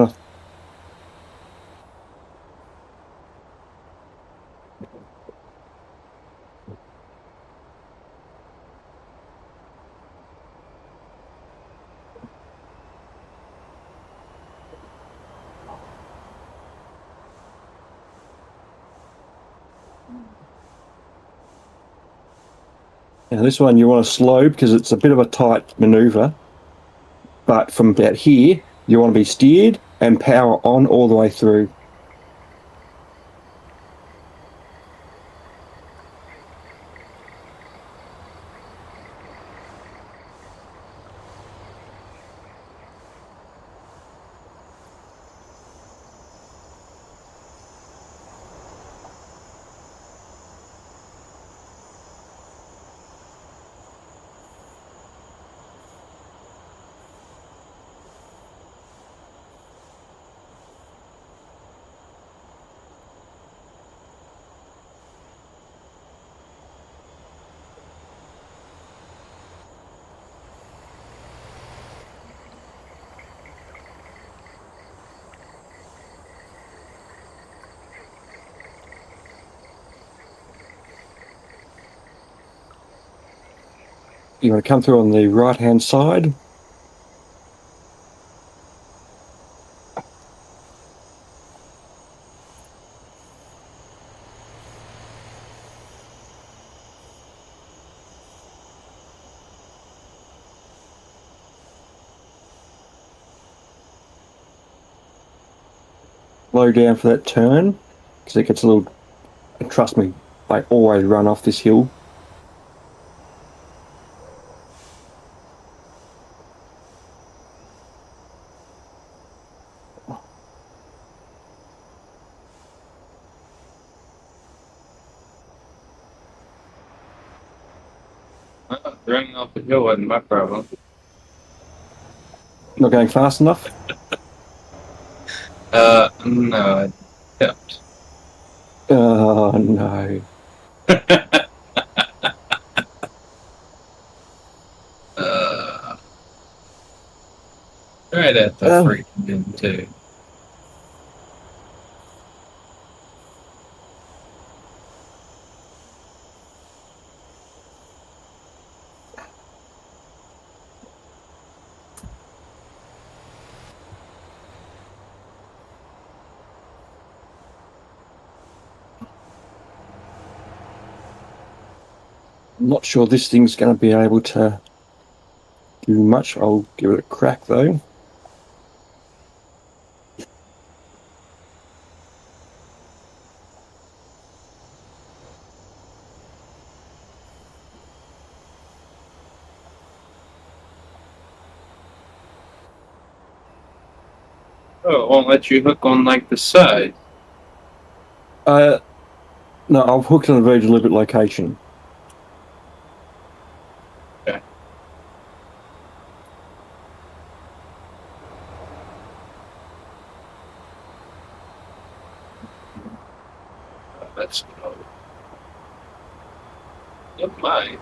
Now this one you want to slow because it's a bit of a tight manoeuvre. But from about here, you want to be steered and power on all the way through. You want to come through on the right-hand side. Slow down for that turn because it gets a little, and trust me, I always run off this hill. Running off the hill wasn't my problem. Not going fast enough. No, I kept. Oh no. Right at the freaking end too. I'm not sure this thing's going to be able to do much. I'll give it a crack though. Oh, it won't let you hook on like the side. No, I've hooked on a very deliberate location. Okay. That's no. Look mine.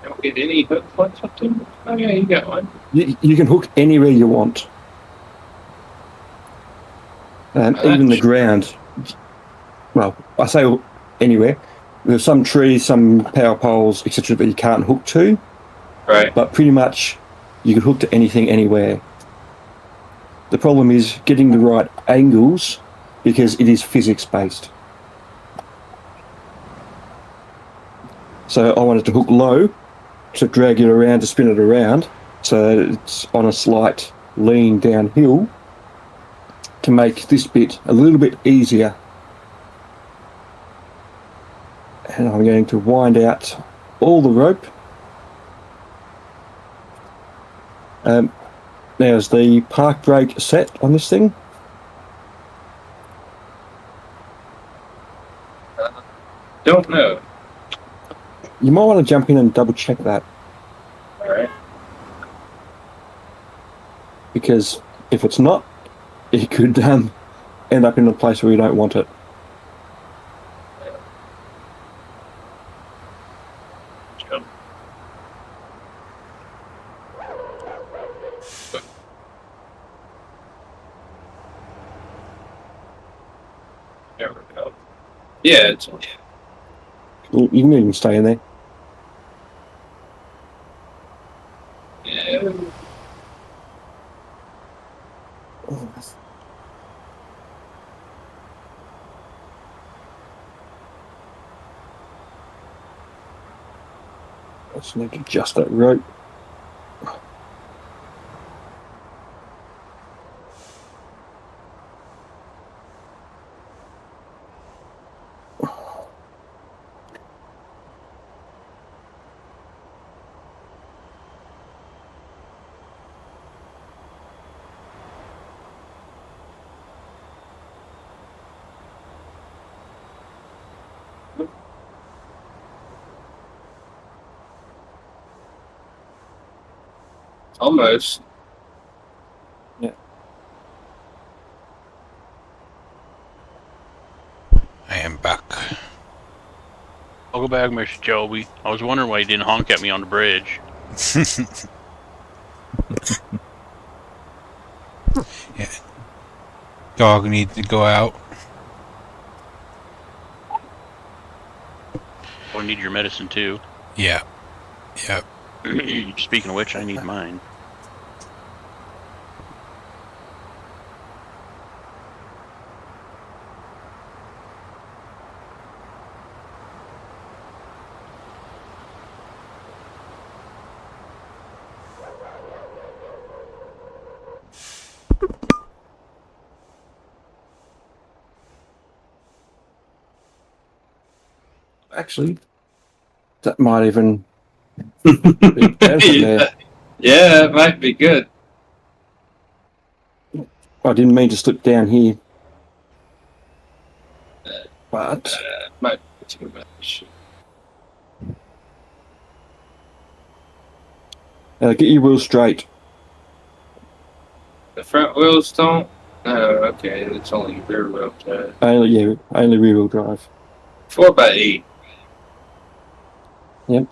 Don't get any hook points up to them? Oh yeah, you got one. You can hook anywhere you want. Even the ground. Well, I say anywhere. There's some trees, some power poles, etc. that you can't hook to. Right. But pretty much you can hook to anything, anywhere. The problem is getting the right angles because it is physics-based. So I wanted to hook low to drag it around, to spin it around, so that it's on a slight lean downhill to make this bit a little bit easier. And I'm going to wind out all the rope. Now is the park brake set on this thing? Don't know. You might want to jump in and double check that. All right. Because if it's not, it could end up in a place where you don't want it. Jump. There we go. Yeah, it's You can even stay in there. yeah. I just need to adjust that rope. Almost. I am back. I'll go back, Mr. Joby. I was wondering why you didn't honk at me on the bridge. Yeah. Dog needs to go out. I need your medicine too. Yeah. Yep. Speaking of which, I need mine. Actually, that might even be better from there. Yeah, it might be good. I didn't mean to slip down here. But Might be too much. get your wheels straight. The front wheels don't. Oh, okay. It's only rear wheel drive. Only rear wheel drive. 4x8. Yep.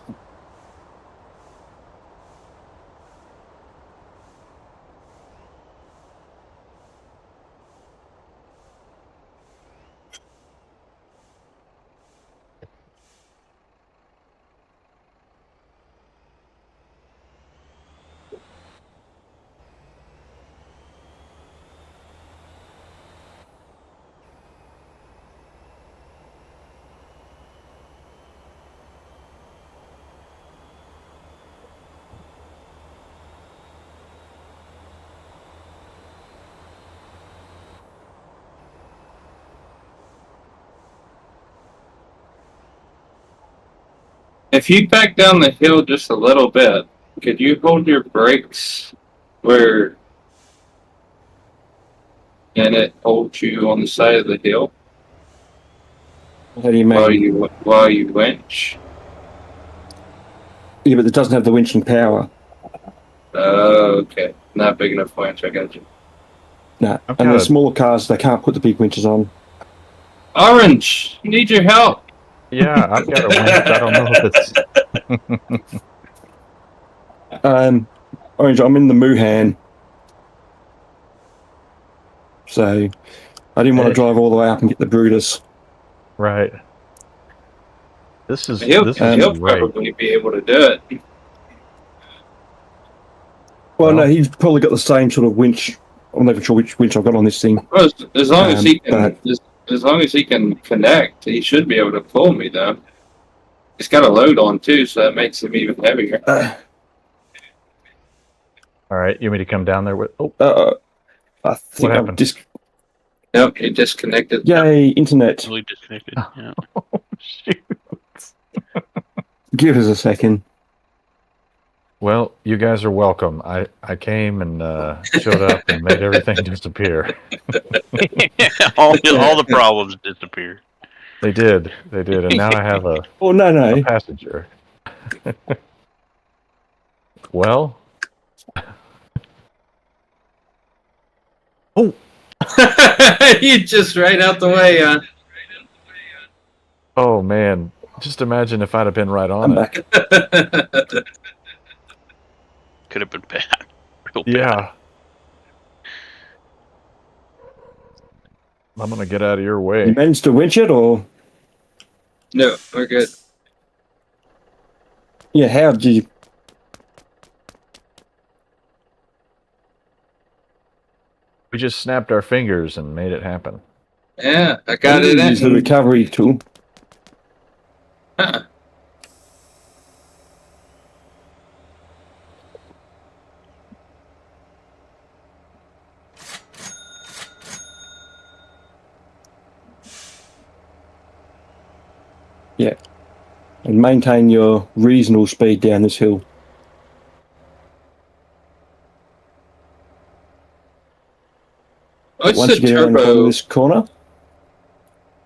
If you back down the hill just a little bit, could you hold your brakes where and it holds you on the side of the hill How do you mean? while you winch? Yeah, but it doesn't have the winching power. Oh, okay. Not big enough winch. I got you. No. I've And got the a- smaller cars, they can't put the big winches on. Orange, need your help. Yeah, I've got a winch. I don't know if it's. Orange, I'm in the Muhan. So I didn't want to drive all the way up and get the Brutus. Right. This is He'll great. probably be able to do it. Well, no, Well- he's probably got the same sort of winch. I'm not even sure which winch I've got on this thing. Well, as long as he can, but- as long as he can connect, he should be able to pull me though. He's got a load on too, so that makes him even heavier. All right, you want me to come down there with? Oh, I think What I've happened? just Nope, you disconnected. Yay, internet. Totally disconnected. Yeah. Shoot. Give us a second. Well, you guys are welcome. I came and showed up and made everything disappear. all the problems disappear. They did, and now I have a Oh, no. passenger. Well, oh, You just right out the way, huh? oh man! Just imagine if I'd have been right on I'm it. back. Could have been bad. Real bad. Yeah. I'm gonna get out of your You way. managed to winch it, or? No, we're good. Yeah, how did you? We just snapped our fingers and made it happen. Yeah, I got it Use the in. recovery tool. Huh. Yeah. And maintain your reasonable speed down this hill. What's Once the you get around the corner of turbo? this corner,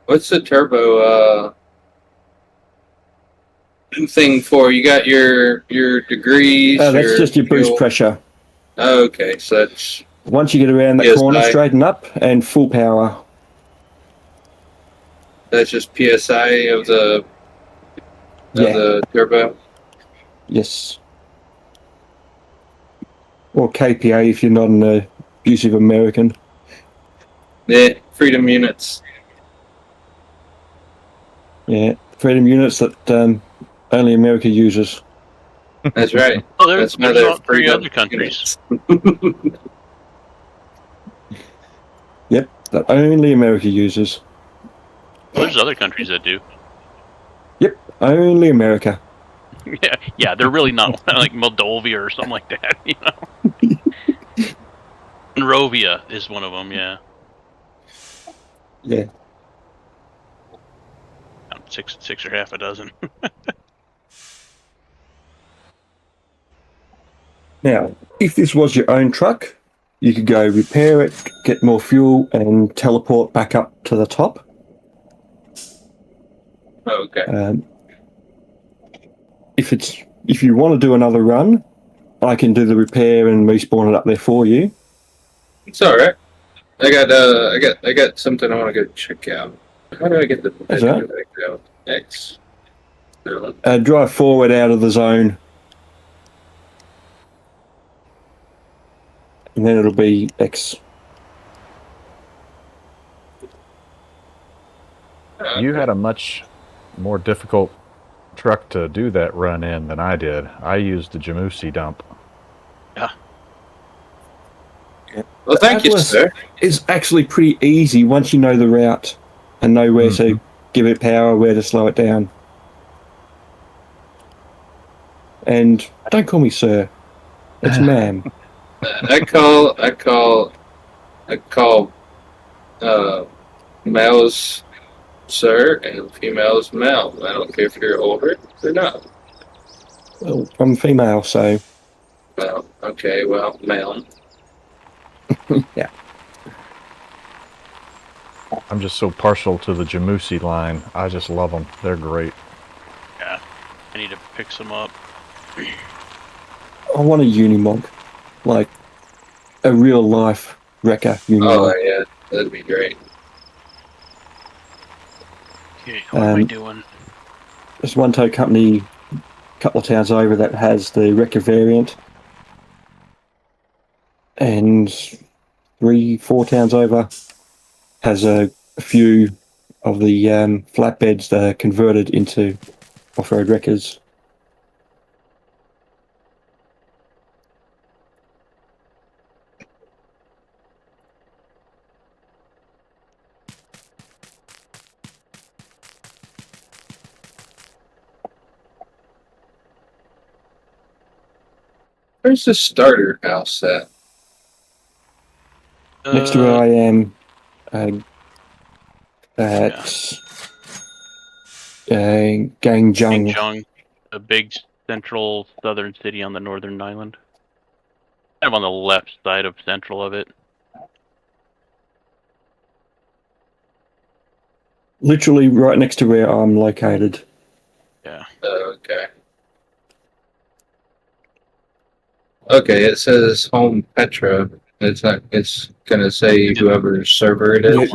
What's the turbo thing for? You got your degrees. that's just your boost fuel. pressure. Oh, okay, so that's Once you get around that Yes, corner, I- straighten up and full power. just PSI of the Yeah. turbo. Yes. Or KPA if you're not an abusive American. Yeah, freedom units. Yeah. Freedom units that only America uses. That's right. Oh, there's That's why they're all three freedom other countries. units. Yep. That only America uses. Well, there's other countries that do. Yep. Only America. Yeah, they're really not like Moldova or something like that. You know, Monrovia is one of them. Yeah, Yeah. six or half a dozen. Now, if this was your own truck, you could go repair it, get more fuel, and teleport back up to the top. Okay. If you want to do another run, I can do the repair and respawn it up there for you. It's all right. I got something I want to go check out. How do I get the That's all right. back out? X. No. Drive forward out of the zone, and then it'll be X. You had a much more difficult truck to do that run in than I did. I used the Jamusi dump. Well, thank you, Atlas sir. is actually pretty easy once you know the route and know where to give it power, where to slow it down. And don't call me sir. It's ma'am. I call males sir and females male. I don't care if you're older or not. Well, I'm female, so Well, okay, well, male. yeah. I'm just so partial to the Jamusi line. I just love them. They're great. Yeah, I need to pick some up. I want a Unimog, like a real life wrecker Unimog. Oh yeah, that'd be great. Okay, what am I doing? There's one tow company a couple of towns over that has the wrecker variant, and 3-4 towns over has a few of the flatbeds that are converted into off-road wreckers. Where's the starter house at? Next to where I am, at Gangjung. Gangjeong, a big central southern city on the northern island. Kind of on the left side of central of it. Literally right next to where I'm located. Yeah. Okay. Okay, it says home Petra. It's not. It's gonna say whoever's server it Yeah, is.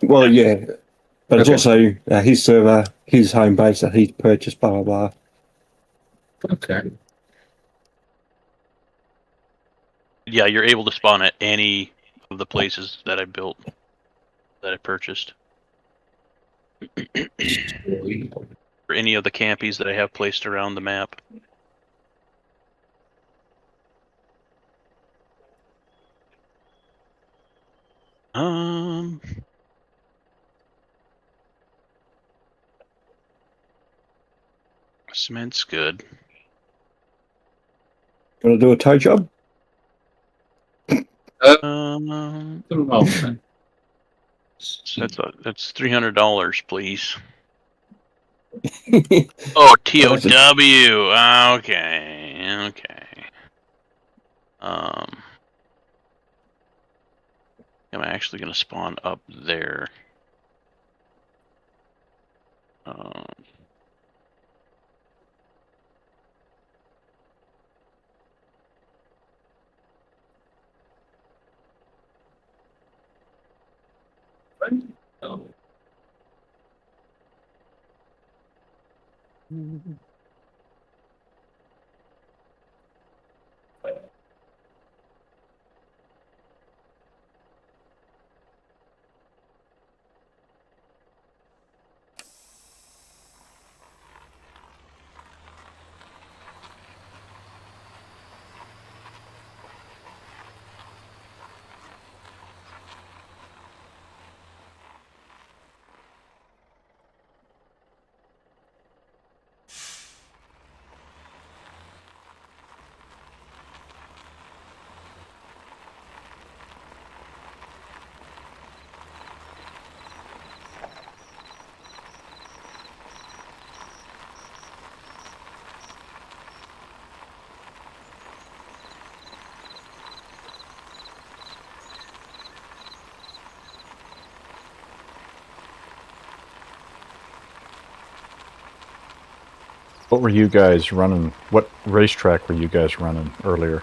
well, yeah, but it's Okay. also his server, his home base that he's purchased. Blah blah blah. Okay. Yeah, you're able to spawn at any of the places that I built, that I purchased. Sweet. Or any of the campies that I have placed around the map. Cement's good. Gonna do a tow job? Um, The moment. that's $300, please. Oh, TOW. Okay. I'm actually gonna spawn up there. Oh. What were you guys running? What racetrack were you guys running earlier?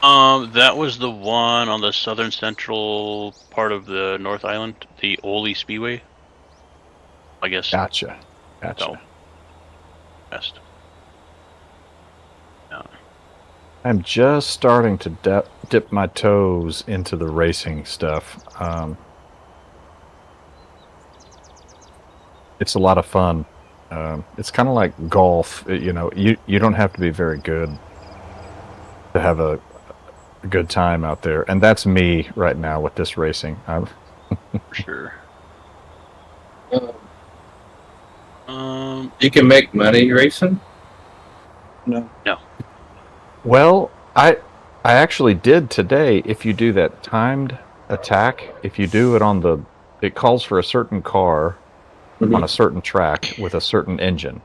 That was the one on the southern central part of the North Island, the Oli Speedway. I guess. Gotcha. So, best. Yeah. I'm just starting to dip my toes into the racing stuff. It's a lot of fun. It's kind of like golf. You don't have to be very good to have a good time out there, and that's me right now with this racing. For sure. You can make money racing. No. Well, I actually did today. If you do that timed attack, if you do it it calls for a certain car on a certain track with a certain engine,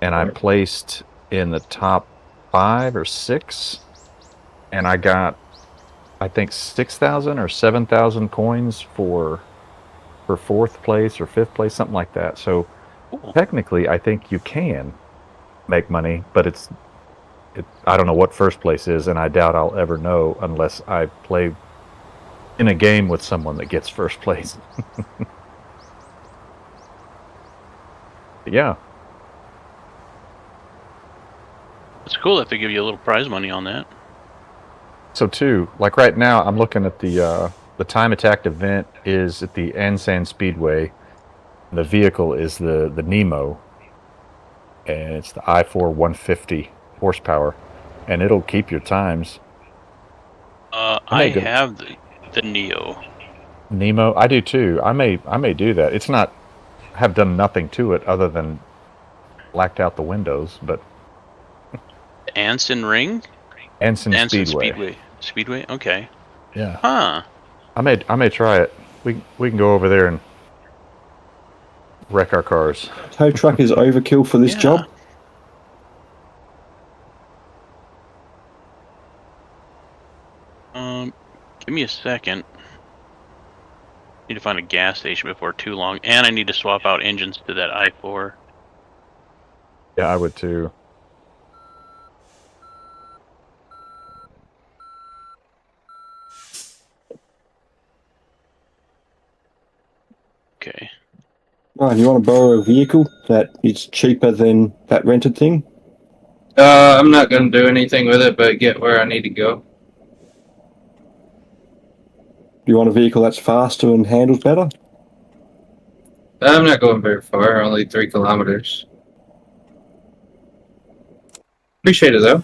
and I placed in the top 5 or 6, and I got, I think, 6,000 or 7,000 coins for 4th place or 5th place, something like that. So Cool. technically, I think you can make money, but I don't know what 1st place is, and I doubt I'll ever know unless I play in a game with someone that gets 1st place. Yeah. It's cool that they give you a little prize money on that. So too, like right now, I'm looking at the time attack event is at the Ansan Speedway. The vehicle is the Nemo, and it's the i4 150 horsepower, and it'll keep your times. I have the Neo. Nemo, I do too. I may do that. It's not have done nothing to it other than blacked out the windows, but Anson Ring? Anson Anson Speedway. Speedway. Okay. Yeah. Huh. I may try it. We can go over there and wreck our cars. Tow truck is overkill for this Yeah. job. Give me a second. Need to find a gas station before too long, and I need to swap out engines to that i4. Yeah, I would too. Okay. Oh, you want to borrow a vehicle that is cheaper than that rented thing? I'm not going to do anything with it, but get where I need to go. Do you want a vehicle that's faster and handles better? I'm not going very far, only 3 kilometers. Appreciate it though.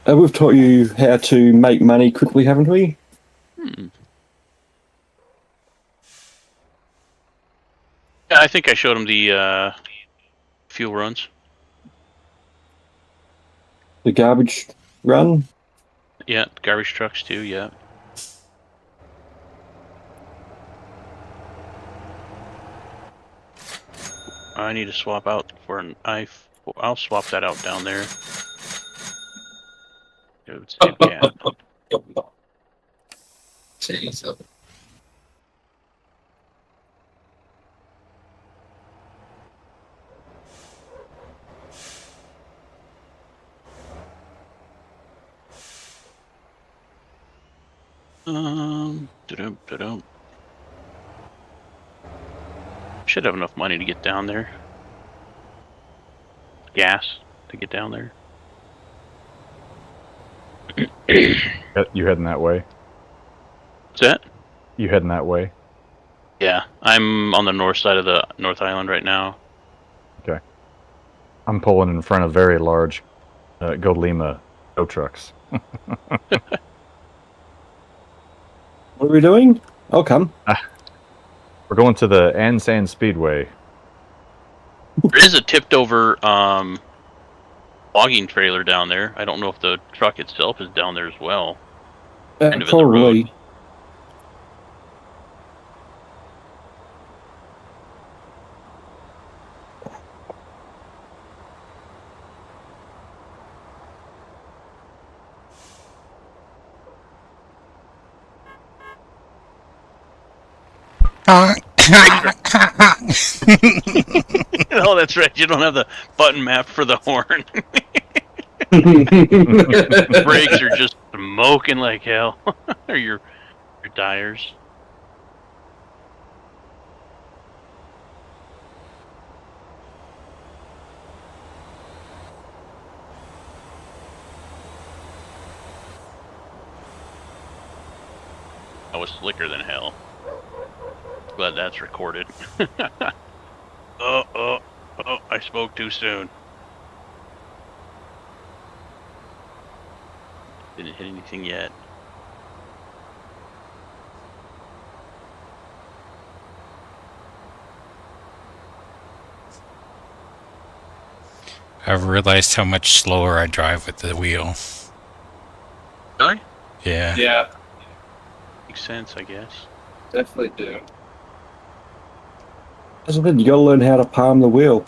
We've taught you how to make money quickly, haven't we? Yeah, I think I showed him the fuel runs. The garbage run. Yeah, garbage trucks too. Yeah. I need to swap out for an i4. I'll swap that out down there. It would save gas. Jeez. Da-dum. Should have enough money to get down there. Gas to get down there. You heading that way? What's that? You heading that way? Yeah, I'm on the north side of the North Island right now. Okay. I'm pulling in front of very large Golema tow trucks. What are we doing? I'll come. We're going to the Ansan Speedway. There is a tipped over logging trailer down there. I don't know if the truck itself is down there as well. End of the Probably. road. Oh, that's right. You don't have the button map for the horn. Brakes are just smoking like hell. Or your tires. That was slicker than hell. Glad that's recorded. Oh, I spoke too soon. Didn't hit anything yet. I've realized how much slower I drive with the wheel. Really? Yeah. Yeah, Makes sense, I guess. definitely do. As I said, you got to learn how to palm the wheel.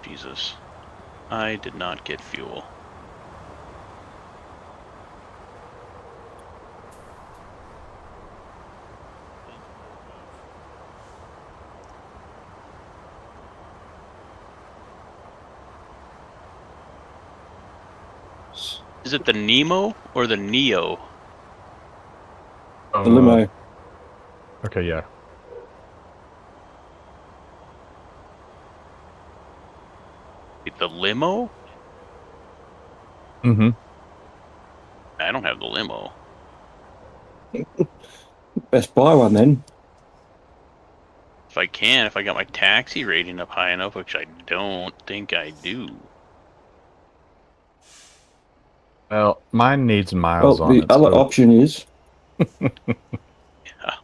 Jesus. I did not get fuel. Is it the Nemo or the Neo? The limo. Okay, yeah. The limo? Mm-hmm. I don't have the limo. Best buy one then. If I can, if I got my taxi rating up high enough, which I don't think I do. Well, mine needs Well, miles on the it. other so- option is Yeah.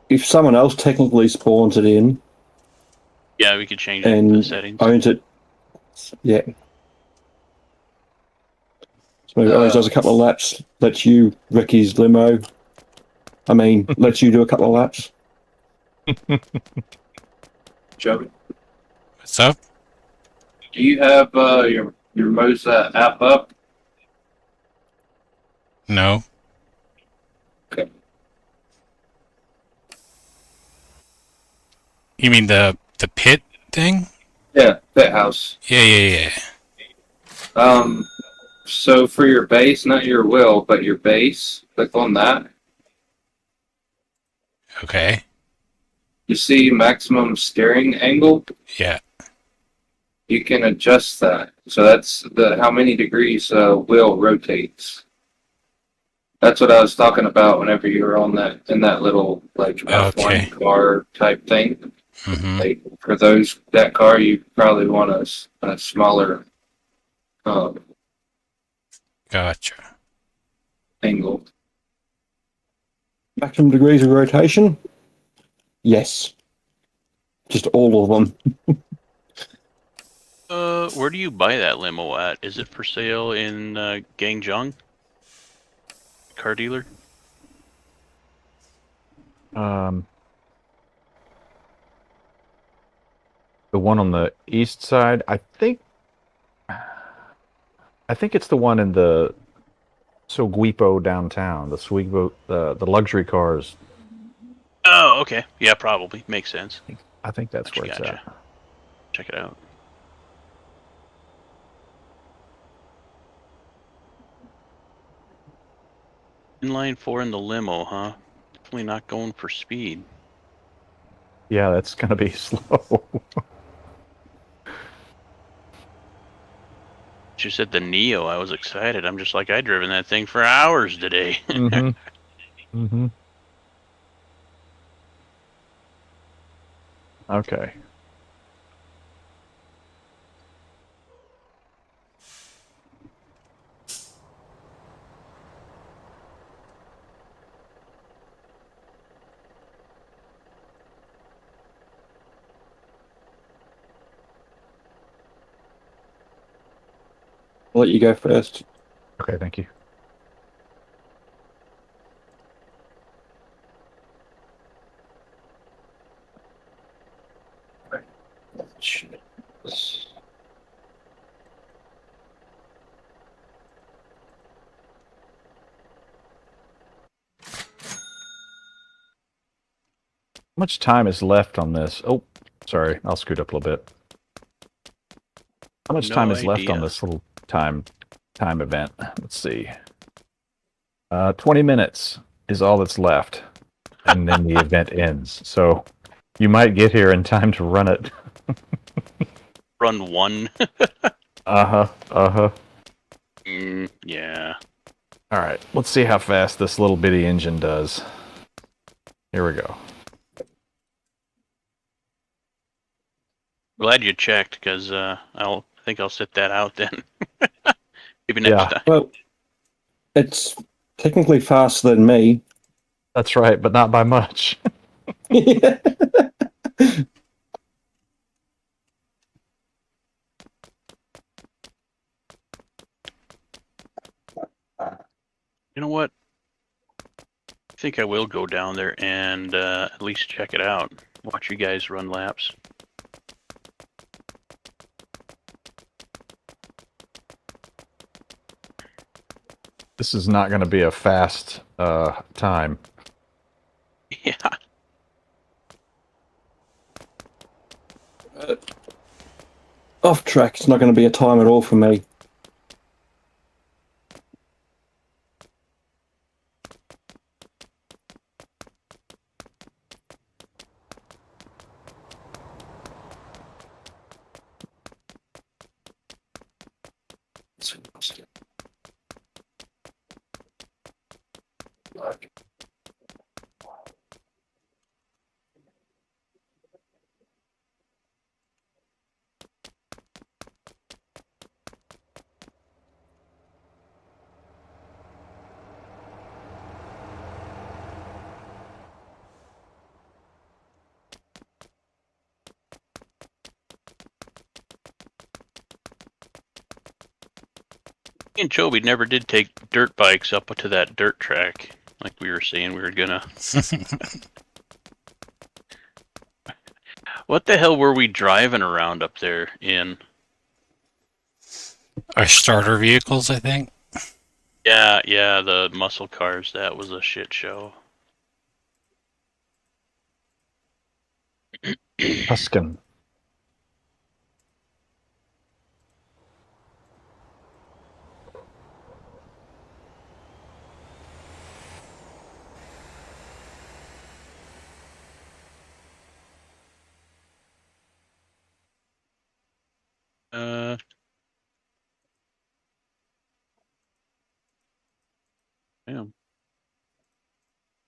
if someone else technically spawns it in Yeah, we could change it in and the settings. owns it Yeah. So maybe Oz does a couple of laps, lets you wreck his limo. Lets you do a couple of laps. Joey, What's up? do you have your Moza app up? No. Okay. You mean the pit thing? Yeah, Pit House. Yeah. So for your base, not your wheel, but your base, click on that. Okay. You see maximum steering angle? Yeah. You can adjust that. So that's the how many degrees wheel rotates. That's what I was talking about whenever you were on that in that little like Okay. F1 car type thing. Mm-hmm. Like for that car, you probably want a smaller Gotcha. angle. Maximum degrees of rotation? Yes. Just all of them. Where do you buy that limo at? Is it for sale in Gangjeong? Car dealer? The one on the east side, I think it's the one in the Soguipo downtown. The Soguipo, the luxury cars. Oh, okay. Yeah, probably. Makes sense. I think that's where it's Gotcha. at. Check it out. Inline 4 in the limo, huh? Definitely not going for speed. Yeah, that's gonna be slow. You said the Neo. I was excited. I'm just like, I've driven that thing for hours today. Mm-hmm. Mm-hmm. Okay. I'll let you go first. Okay, thank you. How much time is left on this? Oh, sorry, I'll scoot up a little bit. How much time No is left on idea. this little time event? Let's see. 20 minutes is all that's left, and then the event ends. So you might get here in time to run it. Run 1. Uh-huh. Uh-huh. Yeah. All right, let's see how fast this little bitty engine does. Here we go. Glad you checked, because I think I'll sit that out then. Maybe next Yeah, time. Well, it's technically faster than me. that's right, but not by much. You know what? I think I will go down there and at least check it out. Watch you guys run laps. This is not going to be a fast time. Yeah. Off track, it's not going to be a time at all for me. Me and Chobe never did take dirt bikes up to that dirt track, like we were saying we were gonna. What the hell were we driving around up there in? Our starter vehicles, I think. Yeah, the muscle cars. That was a shit show. Tuscan. Damn.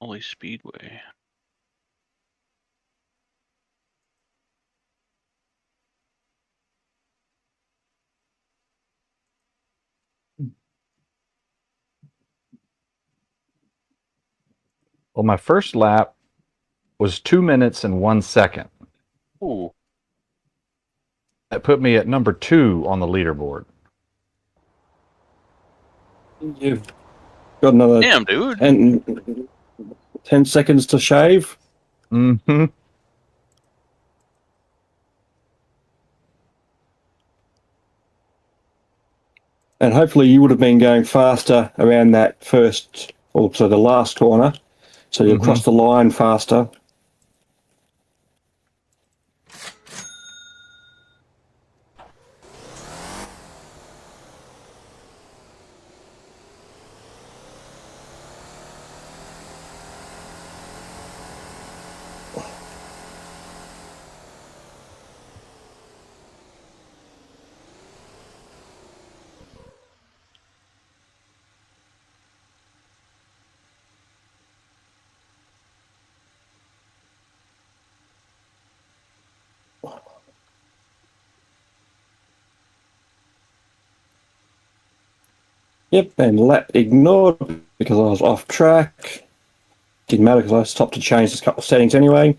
Holy Speedway. Well, my first lap was 2 minutes and 1 second. Ooh. That put me at number 2 on the leaderboard. You've got another Damn, dude. 10 seconds to shave. Mm-hmm. And hopefully you would have been going faster around that first, also the last corner. So you'll cross the line faster. Yep, and lap ignored because I was off track. Didn't matter because I stopped to change a couple of settings anyway.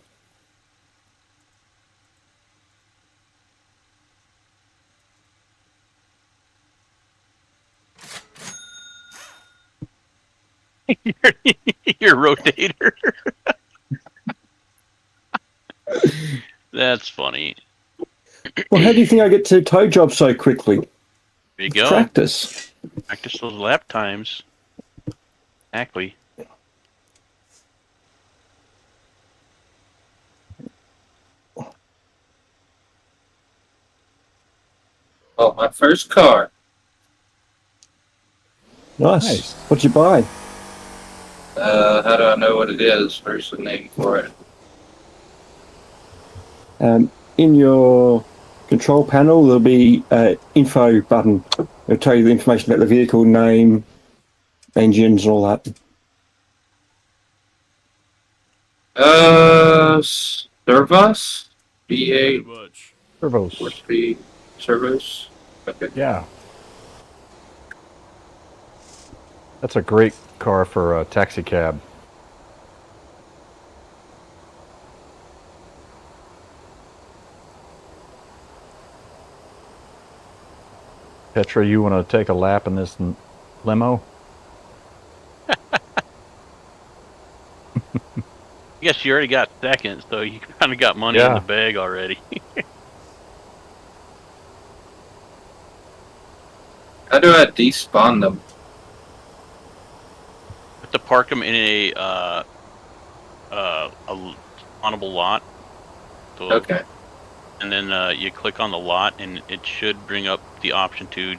Your rotator. That's funny. Well, how do you think I get to tow jobs so quickly? There you go. Practice. Practice those lap times. Exactly. Oh, my first car. Nice. What'd you buy? How do I know what it is? Where's the name for it? In your control panel, there'll be an info button. It'll tell you the information about the vehicle, name, engines, and all that. Servos? B8 Servos. 4-speed servos. Okay. Yeah. That's a great car for a taxi cab. Petra, you want to take a lap in this limo? I guess you already got second, so you kind of got money in the bag already. How do I despawn them? You have to park them in a spawnable lot. So, Okay. And then you click on the lot, and it should bring up the option to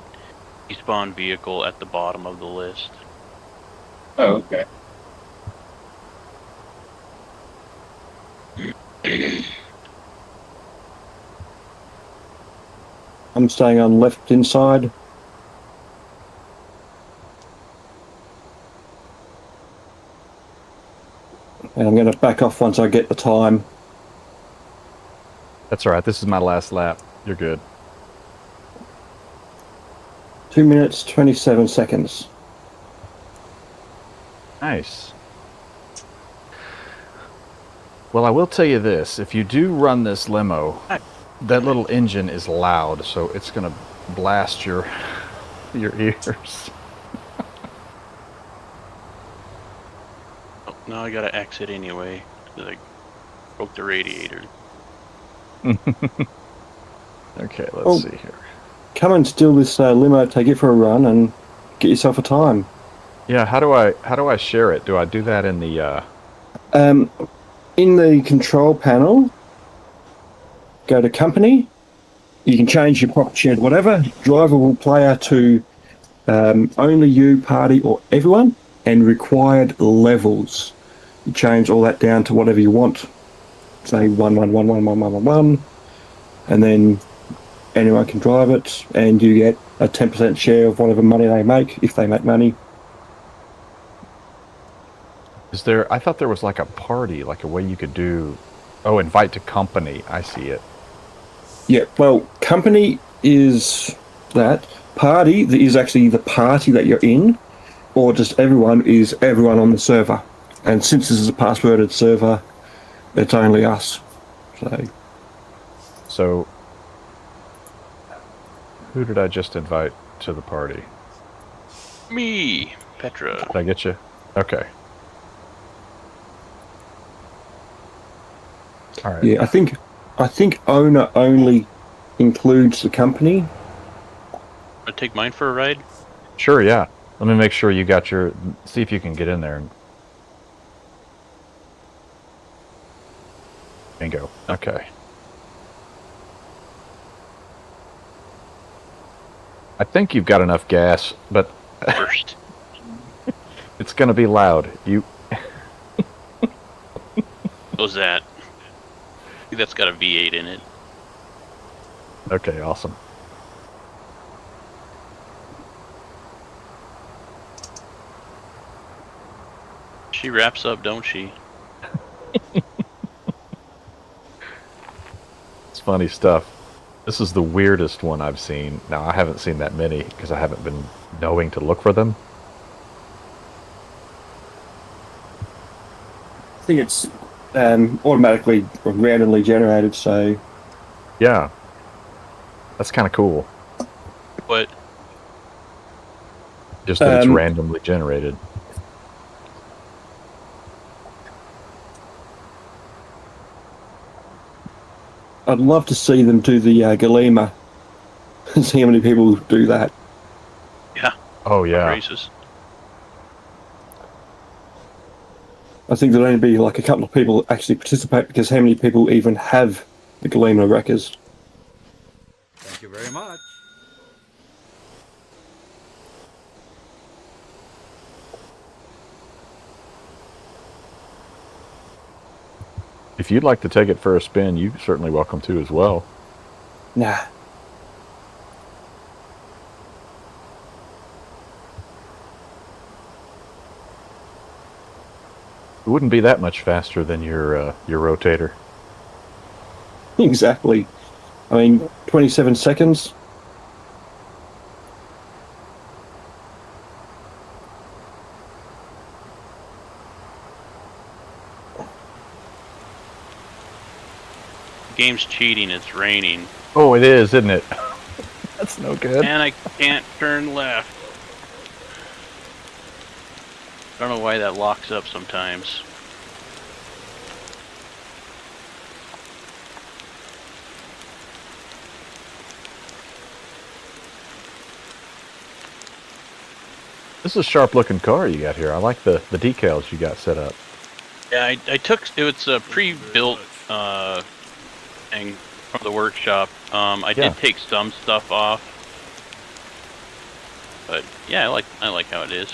despawn vehicle at the bottom of the list. Oh, okay. I'm staying on left inside. And I'm going to back off once I get the time. That's all right. This is my last lap. You're good. 2 minutes, 27 seconds. Nice. Well, I will tell you this. If you do run this limo, that little engine is loud, so it's going to blast your your ears. Oh, now I gotta exit anyway. 'Cause I broke the radiator. Okay, let's Oh. see here. Come and steal this limo, take it for a run, and get yourself a time. Yeah, how do I share it? Do I do that in the In the control panel, go to company. You can change your profit share, whatever. Driver will player to only you, party, or everyone, and required levels. You change all that down to whatever you want. Say 1111111, and then anyone can drive it, and you get a 10% share of whatever money they make, if they make money. Is there? I thought there was like a party, like a way you could do. Oh, invite to company. I see it. Yeah, well, company is that. Party is actually the party that you're in, or just everyone is everyone on the server. And since this is a passworded server, it's only us. So, who did I just invite to the party? Me, Petra. Did I get you? Okay. All right. Yeah, I think owner only includes the company. I take mine for a ride. Sure. Yeah. Let me make sure you got your. See if you can get in there. Bingo. Okay. I think you've got enough gas, but First. it's going to be loud. What's that? I think that's got a V8 in it. Okay, awesome. She wraps up, don't she? It's funny stuff. This is the weirdest one I've seen. Now, I haven't seen that many because I haven't been knowing to look for them. I think it's automatically or randomly generated, so Yeah. That's kind of cool. But Just that it's randomly generated. I'd love to see them do the Galima and see how many people do that. yeah, Oh, yeah. races. I think there'll only be like a couple of people actually participate because how many people even have the Galima wreckers? Thank you very much. If you'd like to take it for a spin, you're certainly welcome to as well. Nah. It wouldn't be that much faster than your rotator. Exactly. I mean, 27 seconds. Game's cheating. It's raining, Oh, it is, isn't it? That's no good. and I can't turn left. I don't know why that locks up sometimes. This is a sharp-looking car you got here. I like the decals you got set up. Yeah, I took it's a pre-built thing from the workshop. I Yeah. did take some stuff off, but yeah, I like how it is.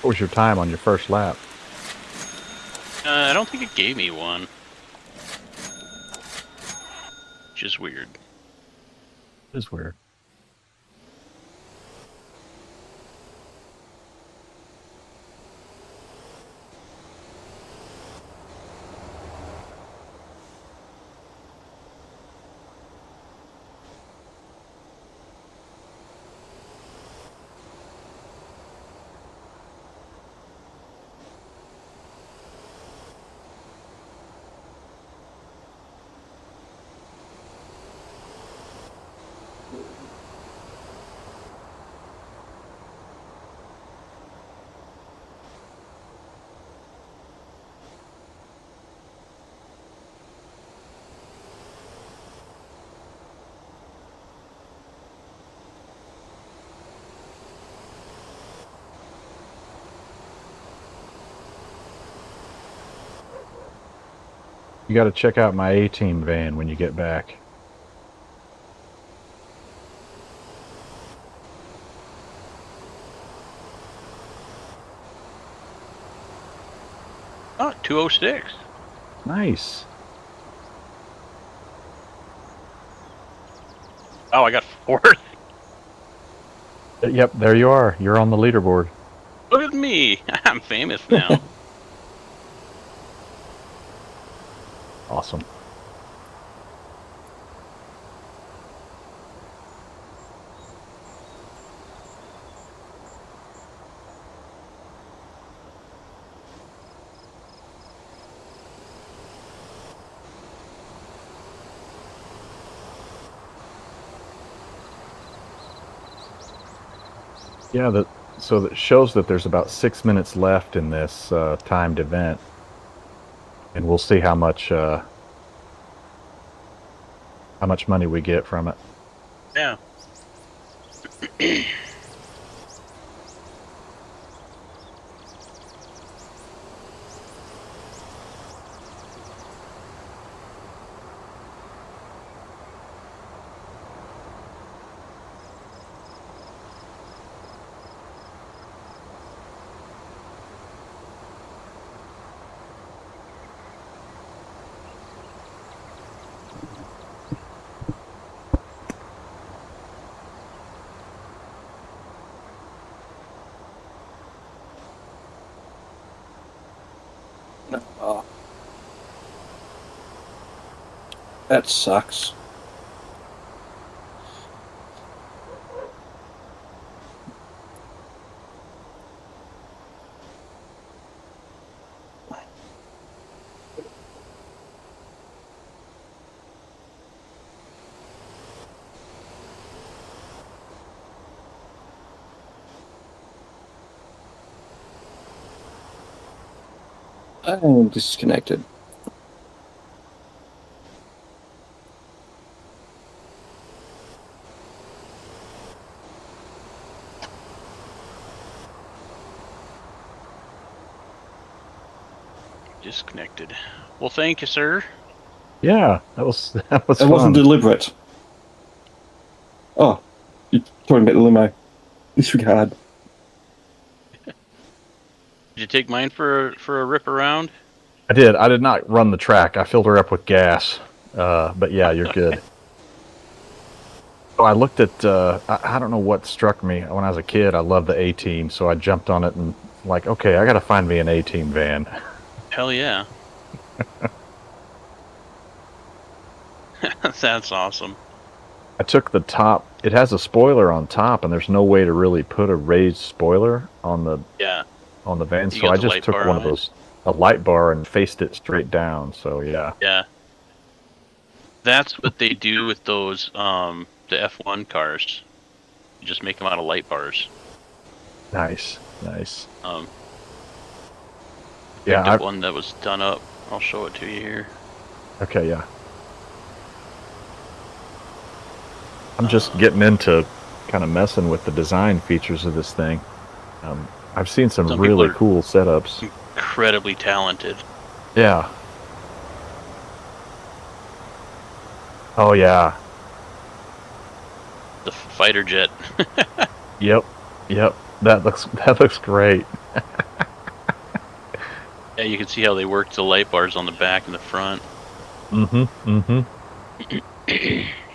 was your time on your first lap? I don't think it gave me one. Which is weird. It is weird. You got to check out my A-Team van when you get back. Oh, 206. Nice. Oh, I got 4th. Yep, there you are. You're on the leaderboard. Look at me. I'm famous now. Awesome. Yeah, so that shows that there's about 6 minutes left in this timed event, and we'll see how much money we get from it. Yeah. Oh. That sucks. I'm disconnected. Disconnected. Well, thank you, sir. Yeah, that was It fun. wasn't deliberate. Oh, you're talking about the limo. Disregard. Did you take mine for a rip around? I did. I did not run the track. I filled her up with gas. But yeah, you're good. So I looked at, I don't know what struck me. When I was a kid, I loved the A-Team, so I jumped on it and like, okay, I got to find me an A-Team van. Hell yeah. That's awesome. I took the top. It has a spoiler on top, and there's no way to really put a raised spoiler on the van. You So got I the just light took bar one on of it. those, a light bar, and faced it straight down. So yeah. Yeah. That's what they do with those the F1 cars. You just make them out of light bars. Nice. Picked Yeah. up one that was done up. I'll show it to you here. Okay. Yeah. I'm just getting into kind of messing with the design features of this thing. I've seen some Some really people are cool setups. Incredibly talented. Yeah. Oh yeah. The fighter jet. Yep. That looks great. Yeah, you can see how they worked the light bars on the back and the front.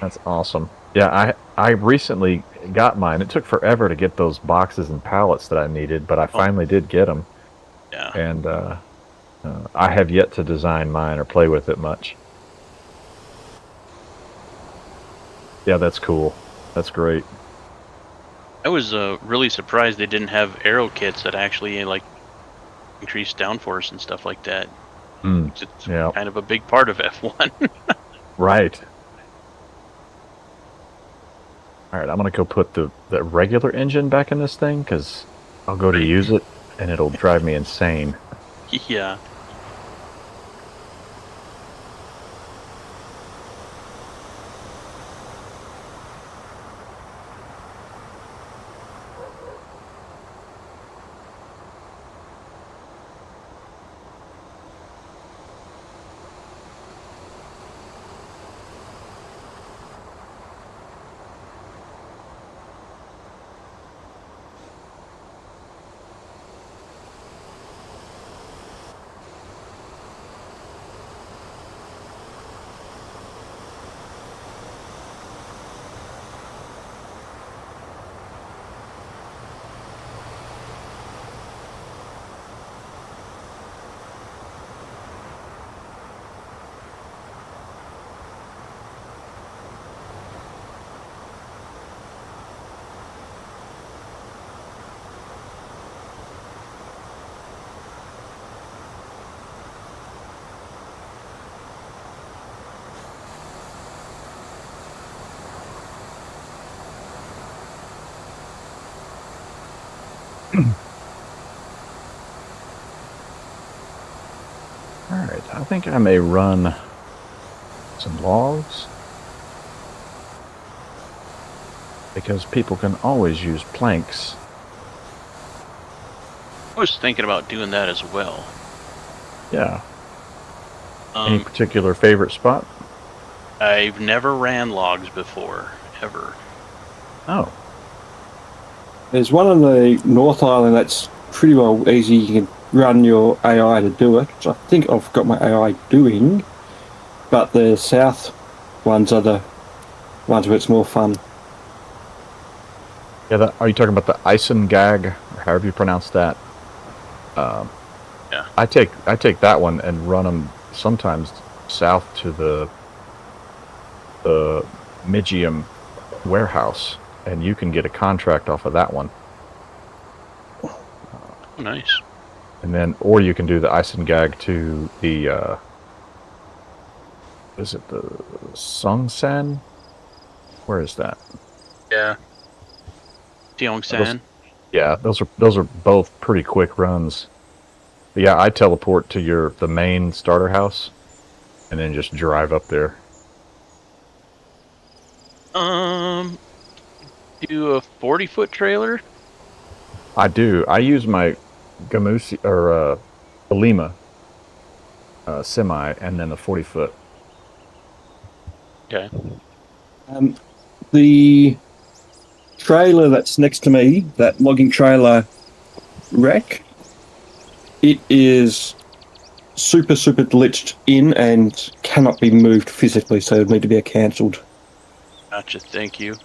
That's awesome. Yeah, I recently got mine. It took forever to get those boxes and pallets that I needed, but I finally did get them. Yeah. And I have yet to design mine or play with it much. Yeah, that's cool. That's great. I was really surprised they didn't have aero kits that actually like increase downforce and stuff like that. It's Yeah, kind of a big part of F1. right. All right, I'm gonna go put the regular engine back in this thing because I'll go to use it and it'll drive me insane. Yeah. All right, I think I may run some logs because people can always use planks. I was thinking about doing that as well. Yeah. Any Um, particular favorite spot? I've never ran logs before, ever. Oh, There's one on the North Island that's pretty well easy. You can run your AI to do it, which I think I've got my AI doing. But the South ones are the ones where it's more fun. yeah. Are you talking about the Isengag, or however you pronounce that? Yeah. I take that one and run them sometimes south to the Migium warehouse, and you can get a contract off of that one. Oh, nice. And then, or you can do the Isengag to the, is it the Songsan? Where is that? Yeah. Tiongsan. Yeah, those are both pretty quick runs. But yeah, I teleport to the main starter house, and then just drive up there. Do a 40-foot trailer? I do. I use my Gamusi or Lima semi, and then the 40-foot. Okay. The trailer that's next to me, that logging trailer wreck, it is super glitched in and cannot be moved physically, so it would need to be cancelled. Gotcha. Thank you.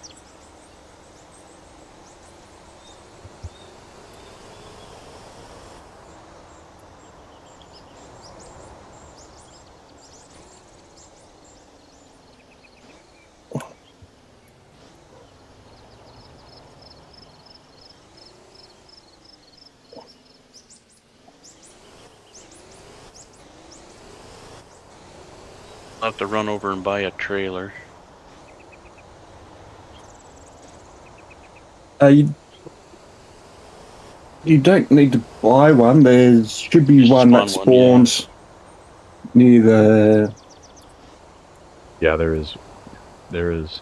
I'll have to run over and buy a trailer. You don't need to buy one. There should be Just one that spawn one, spawns near the. Yeah, there is. There is.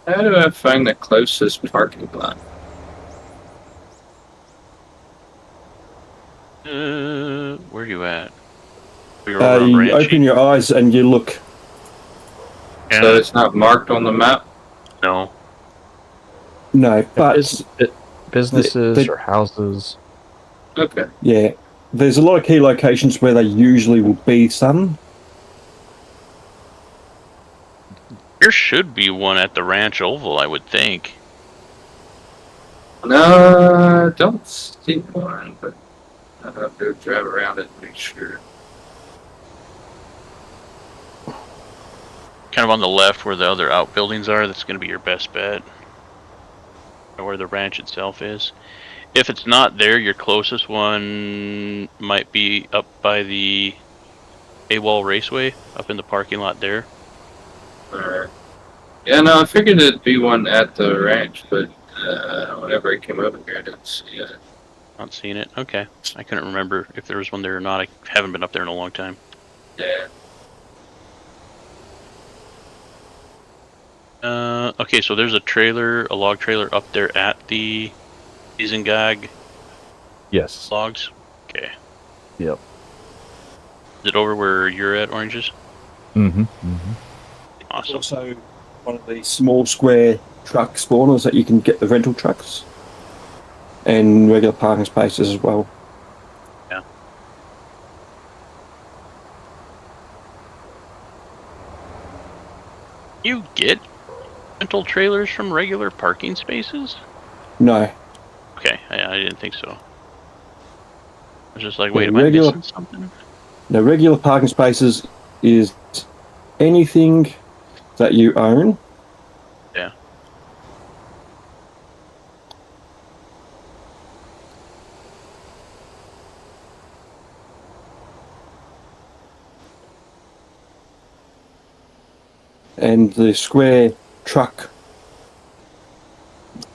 How do I find the closest parking lot? Where are you at? You're over on You Branchy? open your eyes and you look. Yeah. So it's not marked on the map? No. No, but Businesses the- or houses. Okay. yeah, there's a lot of key locations where they usually will be some. There should be one at the Ranch Oval, I would think. No, I don't see one, but I'll have to drive around it and make sure. Kind of on the left where the other outbuildings are, that's going to be your best bet. Or where the ranch itself is. If it's not there, your closest one might be up by the AWOL Raceway, up in the parking lot there. Alright. Yeah, no, I figured it'd be one at the ranch, but whenever I came over here, I didn't see it. Not seeing it. Okay. I couldn't remember if there was one there or not. I haven't been up there in a long time. Yeah. Okay, so there's a log trailer up there at the Isengag Yes. logs. Okay. Yep. Is it over where you're at, Oranges? Mm-hmm. Mm-hmm. Awesome. Also, one of the small square truck spawners that you can get the rental trucks and regular parking spaces as well. Yeah. You get rental trailers from regular parking spaces? No, Okay, I didn't think so. I was just like, Yeah, wait, am I regular- missing something? the regular parking spaces is anything that you own. Yeah. And the square truck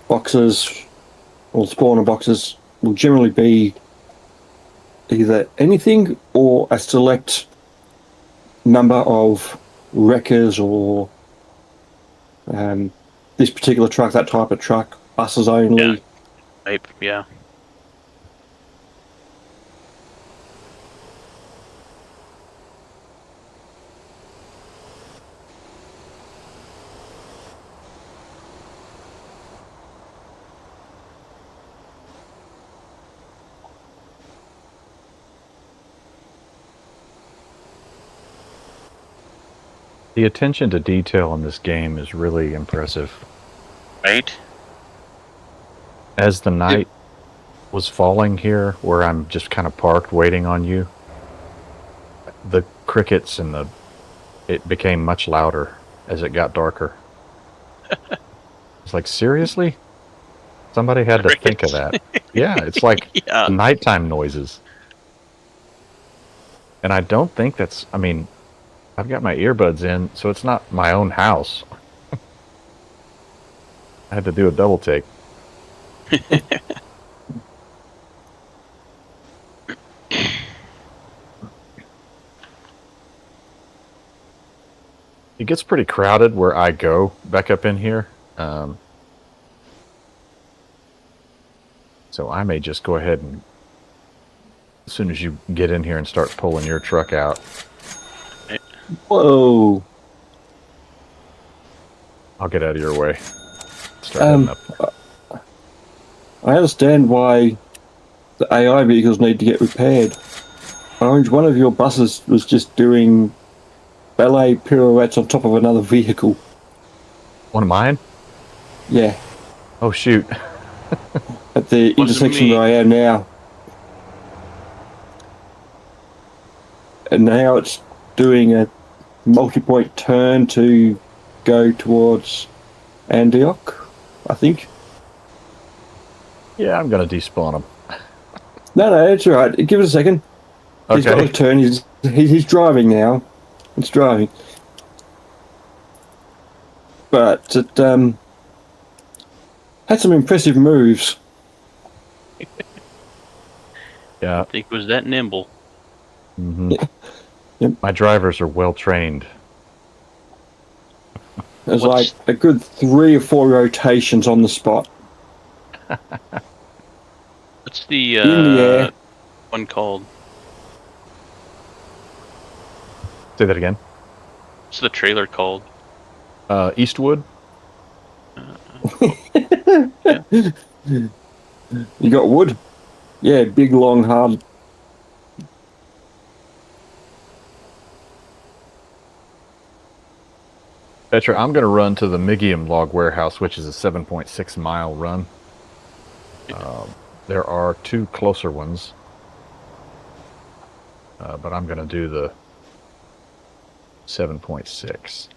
boxes or spawner boxes will generally be either anything or a select number of wreckers or this particular truck, that type of truck, buses only. Yeah. Type, yeah. The attention to detail in this game is really impressive. Right? As the night was falling here, where I'm just kind of parked waiting on you, the crickets and it became much louder as it got darker. It's like, seriously? Somebody had to think of that. Yeah, it's like Yeah. nighttime noises. And I don't think that's, I mean, I've got my earbuds in, so it's not my own house. I had to do a double take. It gets pretty crowded where I go back up in here. So I may just go ahead and, as soon as you get in here and start pulling your truck out. Whoa! I'll get out of your way. Start heading up. I understand why the AI vehicles need to get repaired. Orange, one of your buses was just doing ballet pirouettes on top of another vehicle. One of mine? Yeah, Oh, shoot. at the Wasn't intersection me. where I am now. And now it's doing a multi-point turn to go towards Antioch, I think. Yeah, I'm going to despawn him. No, it's all right. Give it a second. He's got Okay. to turn. He's driving now. It's driving. But it had some impressive moves. Yeah. I think it was that nimble. Hmm. Yep. My drivers are well trained. There's What's- like a good 3 or 4 rotations on the spot. What's the In the air. one called? Say that again. What's the trailer called? Eastwood? Yeah. You got wood? Yeah, big, long, hard. Petra, I'm going to run to the Migium log warehouse, which is a 7.6 mile run. There are 2 closer ones, but I'm going to do the 7.6.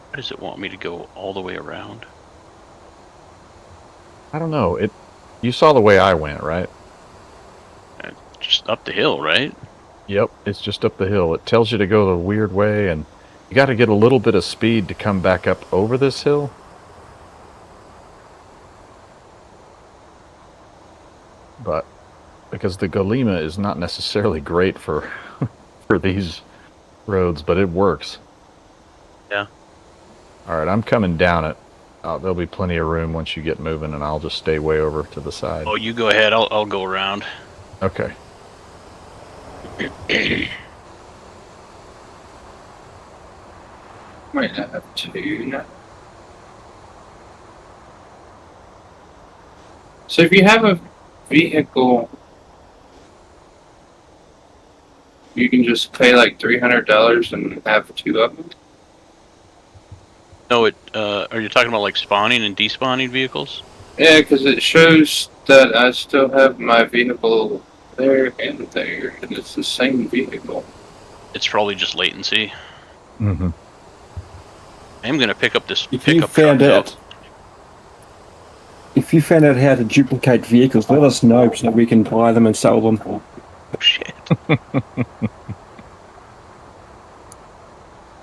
Why does it want me to go all the way around? I don't know. You saw the way I went, right? Just up the hill, right? Yep, it's just up the hill. It tells you to go the weird way, and you got to get a little bit of speed to come back up over this hill. But because the Golema is not necessarily great for for these roads, but it works. Yeah. All right, I'm coming down it. There'll be plenty of room once you get moving, and I'll just stay way over to the side. Oh, you go ahead. I'll go around. Okay. Might have 2 now. So if you have a vehicle, you can just pay like $300 and have 2 of them. No, are you talking about like spawning and despawning vehicles? Yeah, because it shows that I still have my vehicle there and there, and it's the same vehicle. It's probably just latency. Mm-hmm. I am gonna pick up this If you pickup found truck, out, if you found out how to duplicate vehicles, let us know so we can buy them and sell them. Oh shit!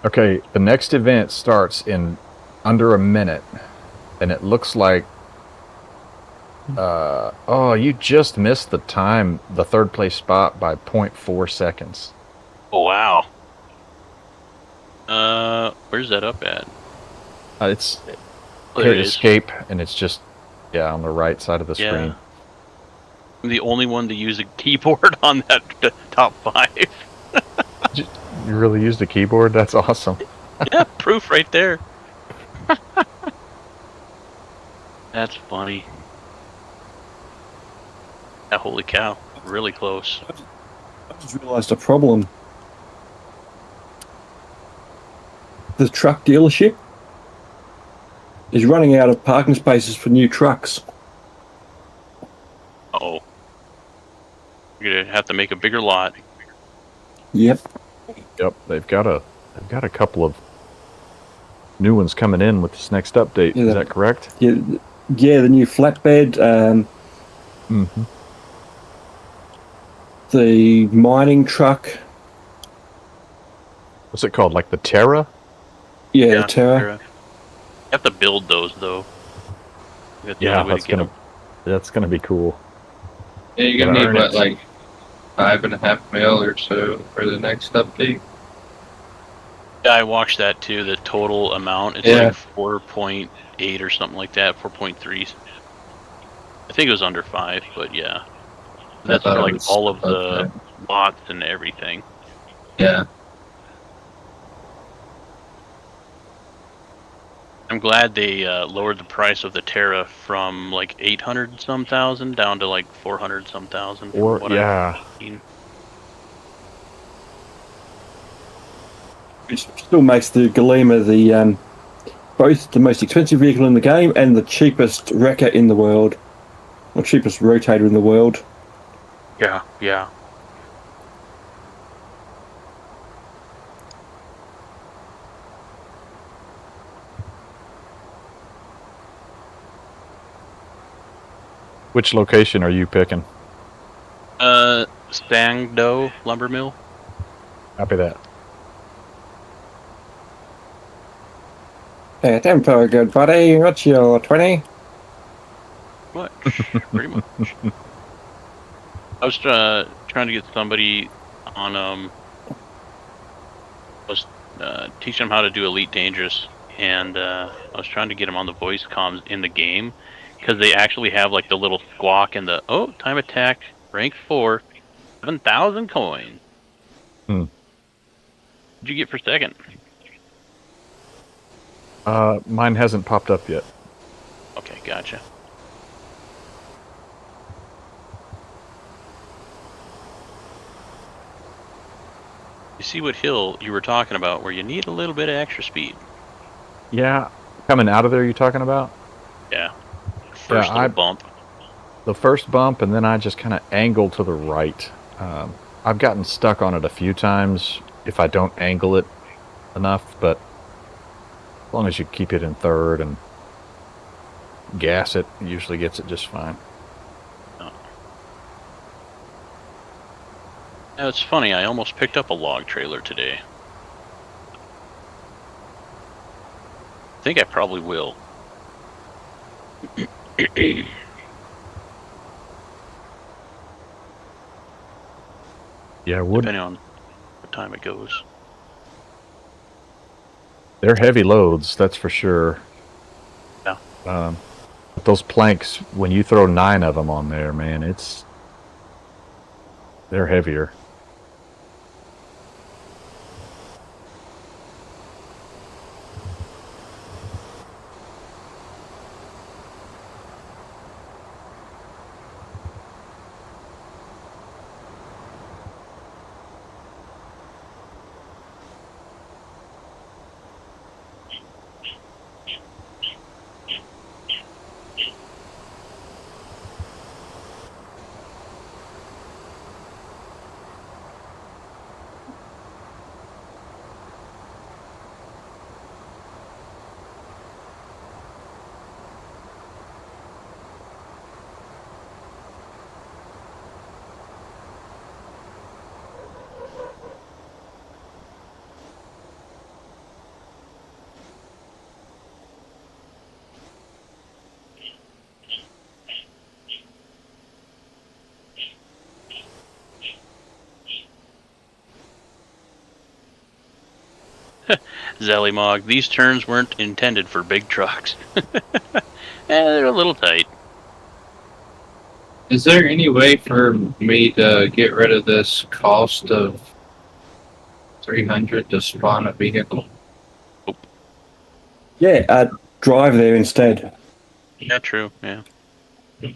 Okay, the next event starts in under a minute, and it looks like oh, you just missed the time, the 3rd place spot by 0.4 seconds. Oh wow. Where's that up at? It's Oh, there hit it is. escape, and it's just on the right side of the Yeah. screen. I'm the only one to use a keyboard on that top 5. You really used a keyboard? That's awesome. Yeah, proof right there. That's funny. Yeah, holy cow. Really close. I just realised a problem. The truck dealership is running out of parking spaces for new trucks. Uh-oh. You're gonna have to make a bigger lot. Yep. Yep, they've got a couple of new ones coming in with this next update. Yeah, Is that correct? Yeah, the new flatbed, Mm-hmm. the mining truck. What's it called? Like the Terra? Yeah, the Terra. You have to build those though. That's the Yeah, only way to get that's gonna be cool. Yeah, you're Gotta gonna earn need it. what, like 5.5 mil or so for the next update. Yeah, I watched that too. The total amount, it's Yeah. like 4.8 or something like that. 4.3. I think it was under 5, but yeah, that's thought for it like was all of above the that. lots and everything. Yeah. I'm glad they lowered the price of the Terra from like 800 some thousand down to like 400 some thousand. From Or what yeah, I've seen. Which still makes the Golema the both the most expensive vehicle in the game and the cheapest wrecker in the world, or cheapest rotator in the world. Yeah, yeah. which location are you picking? Stangdo lumber mill. Copy that. Hey, tempo, good buddy. What's your 20? What? Pretty much. I was trying to get somebody on was teaching them how to do Elite Dangerous, and I was trying to get them on the voice comms in the game because they actually have like the little squawk and the time attack Rank 4, 7,000 coins. Hmm. What'd you get for second? Mine hasn't popped up yet. Okay, gotcha. You see what hill you were talking about where you need a little bit of extra speed? Yeah, coming out of there, you talking about? Yeah. First little bump. The first bump, and then I just kind of angle to the right. I've gotten stuck on it a few times if I don't angle it enough, but as long as you keep it in third and gas it, usually gets it just fine. Oh. Now, it's funny, I almost picked up a log trailer today. I think I probably will. Yeah, wood. Depending on what time it goes. They're heavy loads, that's for sure. Yeah. But those planks, when you throw 9 of them on there, man, they're heavier. Zellymog, these turns weren't intended for big trucks. They're a little tight. Is there any way for me to get rid of this cost of 300 to spawn a vehicle? Yeah, drive there instead. Yeah, true, yeah. I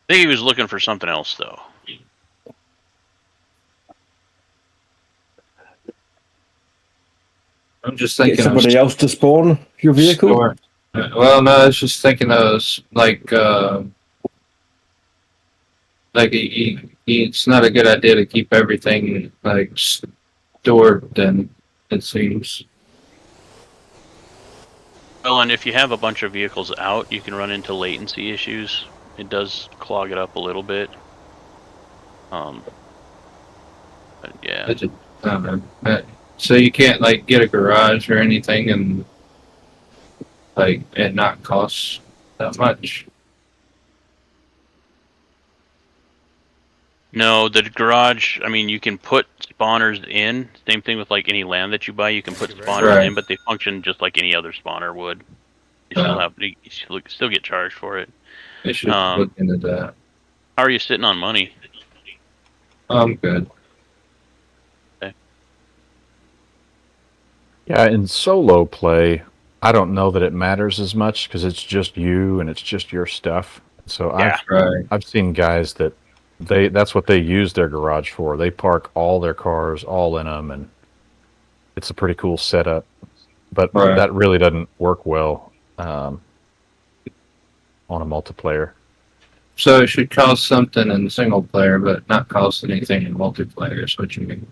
think he was looking for something else, though. I'm just Get thinking somebody of else to spawn your vehicle. store. Well, no, I was just thinking of it's not a good idea to keep everything like stored. Then it seems. Well, and if you have a bunch of vehicles out, you can run into latency issues. It does clog it up a little bit. But yeah. I just, I don't know. So you can't like get a garage or anything and like it not cost that much. No, the garage, I mean, you can put spawners in. Same thing with like any land that you buy, you can put spawners Right. in, but they function just like any other spawner would. You still get charged for it. They should look into that. How are you sitting on money? I'm good. Yeah, in solo play, I don't know that it matters as much because it's just you and it's just your stuff. So Yeah. Right. I've seen guys that's what they use their garage for. They park all their cars all in them, and it's a pretty cool setup. But Right. that really doesn't work well on a multiplayer. So it should cost something in single player, but not cost anything in multiplayer. Is what you mean?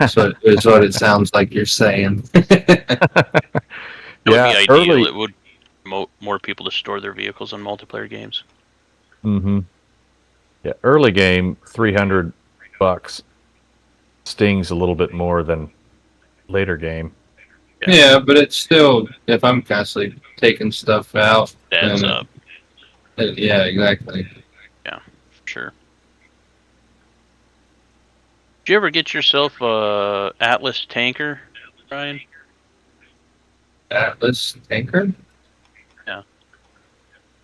So it's what it sounds like you're saying. That would Yeah, be ideal. early. It would promote more people to store their vehicles on multiplayer games. Mm-hmm. Yeah, early game, $300 stings a little bit more than later game. Yeah, but it's still, if I'm constantly taking stuff out, Adds then up. Yeah, exactly. Yeah, for sure. Did you ever get yourself a Atlas tanker, Ryan? Atlas tanker? Yeah.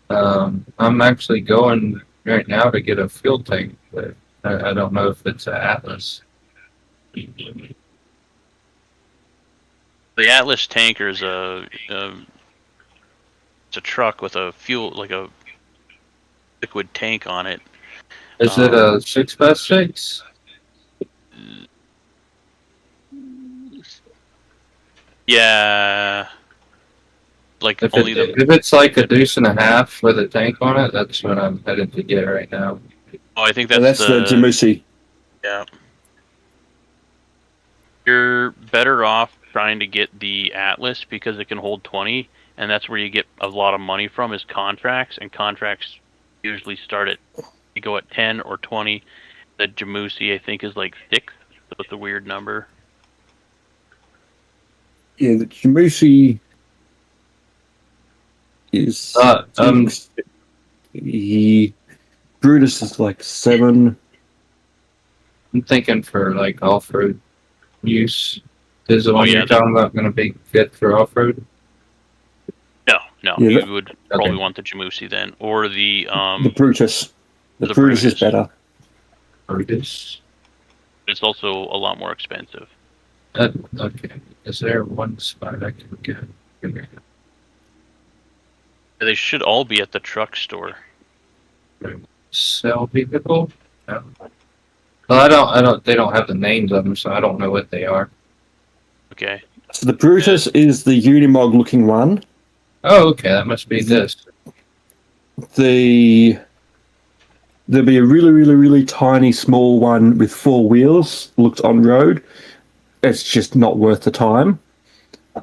I'm actually going right now to get a fuel tank, but I don't know if it's an Atlas. The Atlas tanker is it's a truck with a fuel, like a liquid tank on it. Is it a 6x6? Yeah, like If only the. if it's like a deuce and a half with a tank on it, that's what I'm headed to get right now. Oh, I think And that's that's the the. Jamusi. Yeah. You're better off trying to get the Atlas because it can hold 20, and that's where you get a lot of money from is contracts, and contracts usually start at you go at 10 or 20. The Jamusi I think is like 6, so it's a weird number. Yeah, the Jamusi is the Brutus is like 7. I'm thinking for like off-road use. Is the one yeah, you're talking about going to be good for off-road? No, Yeah, you would probably Okay. want the Jamusi then, or the the Brutus. The Brutus is better. Or this? It's also a lot more expensive. Okay. Is there one spot I can get? They should all be at the truck store. Sell vehicle? No. Well, they don't have the names of them, so I don't know what they are. Okay. So the Brutus is the Unimog looking one. Oh, okay. That must be this. There'll be a really, really, really tiny small one with 4 wheels, looked on road. It's just not worth the time.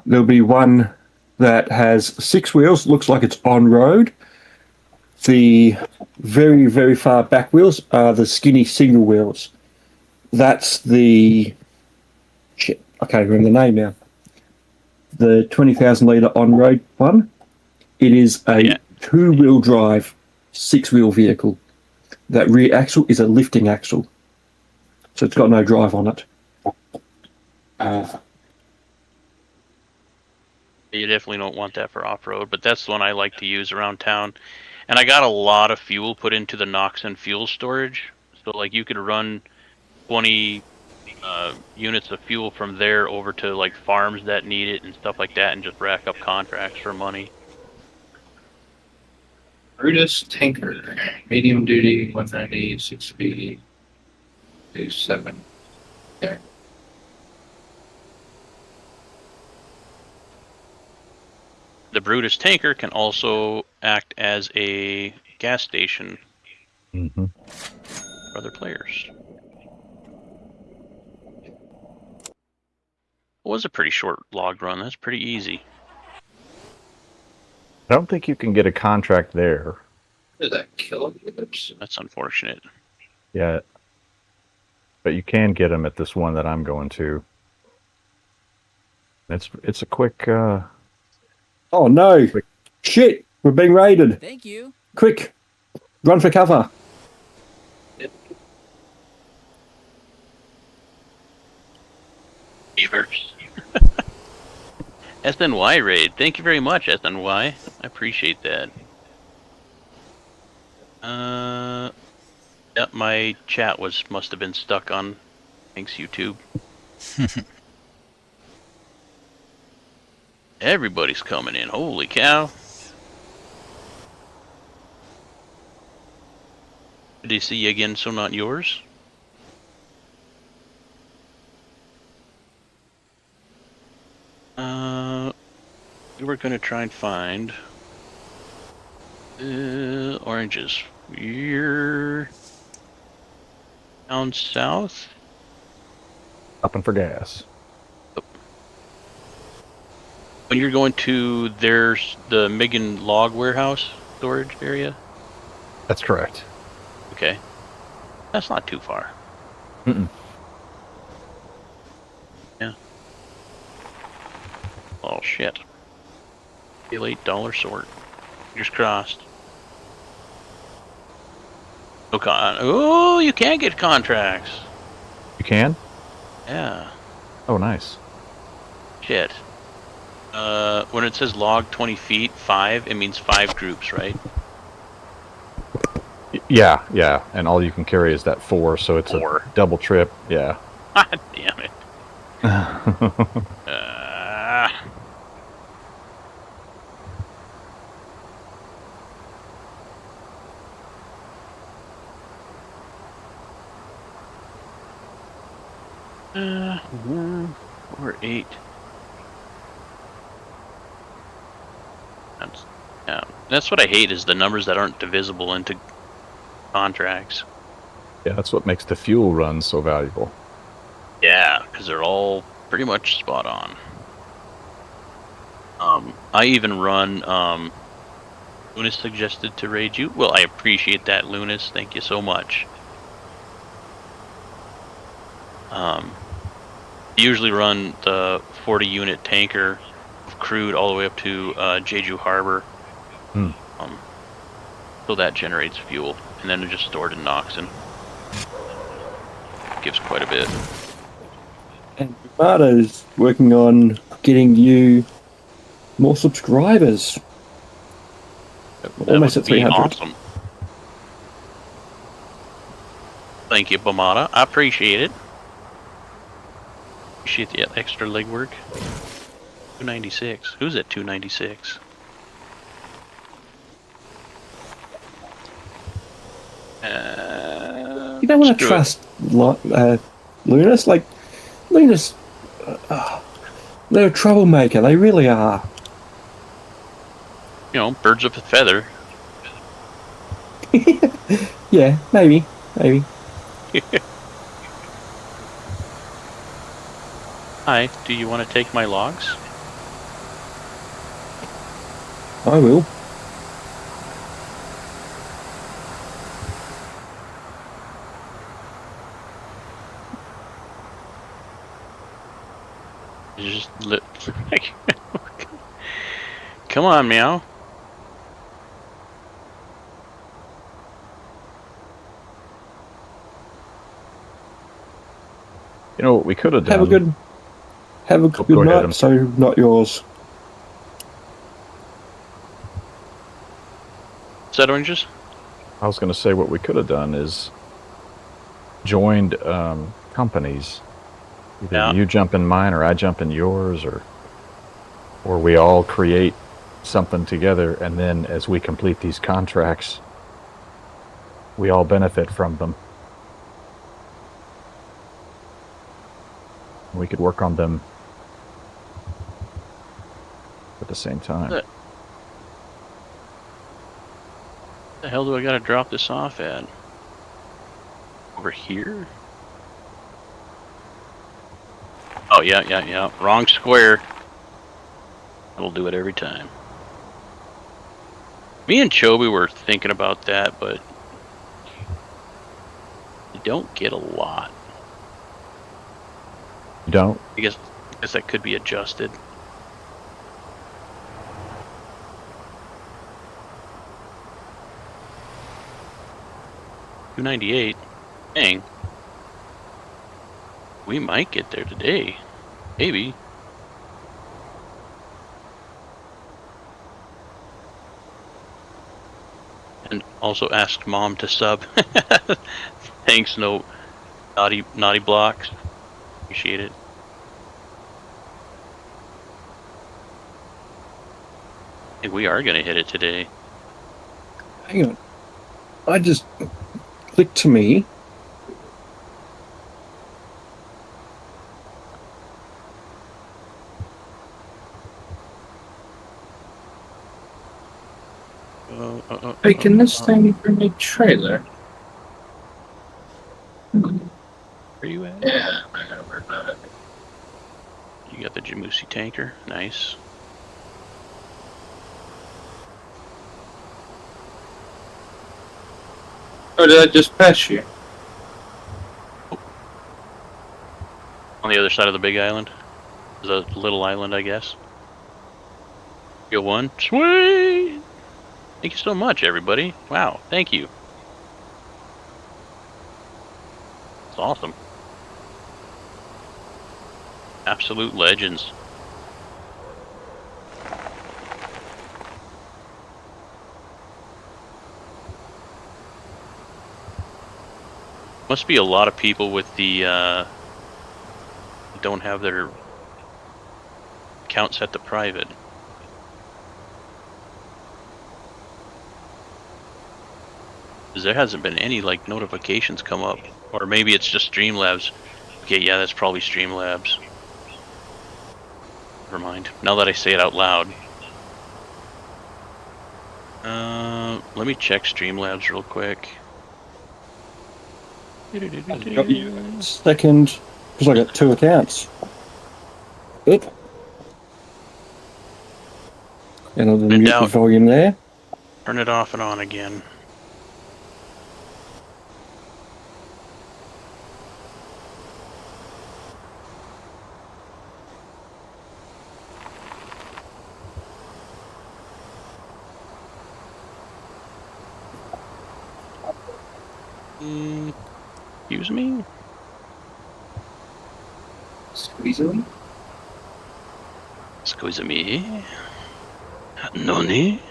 There'll be one that has 6 wheels, looks like it's on road. The very, very far back wheels are the skinny single wheels. That's the shit. I can't remember the name now. The 20,000 litre on road one. It is a 2-wheel drive, 6-wheel vehicle. That rear axle is a lifting axle, so it's got no drive on it. You definitely don't want that for off-road, but that's the one I like to use around town. And I got a lot of fuel put into the Noxon fuel storage, so like you could run 20 units of fuel from there over to like farms that need it and stuff like that, and just rack up contracts for money. Brutus Tanker, medium duty, 190, 6 speed, 27. Okay. The Brutus tanker can also act as a gas station Mm-hmm. for other players. It was a pretty short log run. That's pretty easy. I don't think you can get a contract there. Is that kilograms? That's unfortunate. Yeah. But you can get them at this one that I'm going to. It's a quick. Oh no! Shit! We're being raided. Thank you. Quick, run for cover. Beavers. SNY raid. Thank you very much, SNY. I appreciate that. Yep, my chat must have been stuck on. Thanks, YouTube. Everybody's coming in. Holy cow. Did he see you again, so not yours? We were gonna try and find oranges. You're down south? Stopping for gas. When you're going to there's the Migan log warehouse storage area? That's correct. Okay. That's not too far. Mm-mm. Yeah. Oh shit. $8 sort. Fingers crossed. Oh, you can get contracts. You can? Yeah. Oh, nice. Shit. When it says log 20 feet, 5, it means 5 groups, right? Yeah, and all you can carry is that 4, so it's 4. a double trip. Yeah. God damn it. Uh, uh, 1 or 8. That's, yeah, that's what I hate is the numbers that aren't divisible into contracts. Yeah, that's what makes the fuel run so valuable. Yeah, because they're all pretty much spot on. I even run. Lunas suggested to raid you. Well, I appreciate that, Lunas. Thank you so much. Usually run the 40 unit tanker of crude all the way up to Jeju Harbor. Hmm. So that generates fuel, and then it's just stored in Noxon. Gives quite a bit. And Marta's working on getting you more subscribers. Almost That at would be 300. awesome. Thank you, Bamada. I appreciate it. Appreciate the extra legwork. 296. Who's at 296? You don't want to screw it. trust Lunas. Like, Lunas, they're a troublemaker. They really are. You know, birds of a feather. Yeah, maybe. Hi, do you want to take my logs? I will. Just come on, meow. You know what we could have done? Have a Oh, good go ahead, I'm night. So not yours. Set oranges? I was going to say what we could have done is joined companies. Either Yeah. you jump in mine or I jump in yours, or we all create something together, and then as we complete these contracts, we all benefit from them. We could work on them at the same time. Where the hell do I gotta drop this off at? Over here? Oh, yeah. Wrong square. It'll do it every time. Me and Chobi were thinking about that, but you don't get a lot. You don't? I guess that could be adjusted. $298. Dang. We might get there today. Maybe. And also asked Mom to sub. Thanks, no naughty blocks. Appreciate it. I think we are gonna hit it today. Hang on. I just clicked to me. Hey, can this thing bring me trailer? Where you at? Yeah, I know where that. You got the Jamusi tanker. Nice. Oh, did I just pass you? On the other side of the big island. The little island, I guess. Go one. Sweet! Thank you so much, everybody. Wow, thank you. It's awesome. Absolute legends. Must be a lot of people with the don't have their account set to private. Because there hasn't been any like notifications come up, or maybe it's just Streamlabs. Okay, yeah, that's probably Streamlabs. Never mind. Now that I say it out loud. Let me check Streamlabs real quick. Got you second, because I got 2 accounts. Oop. And I'll mute the volume there. Turn it off and on again. Excuse me? Squeeze them. Excuse me? Noni?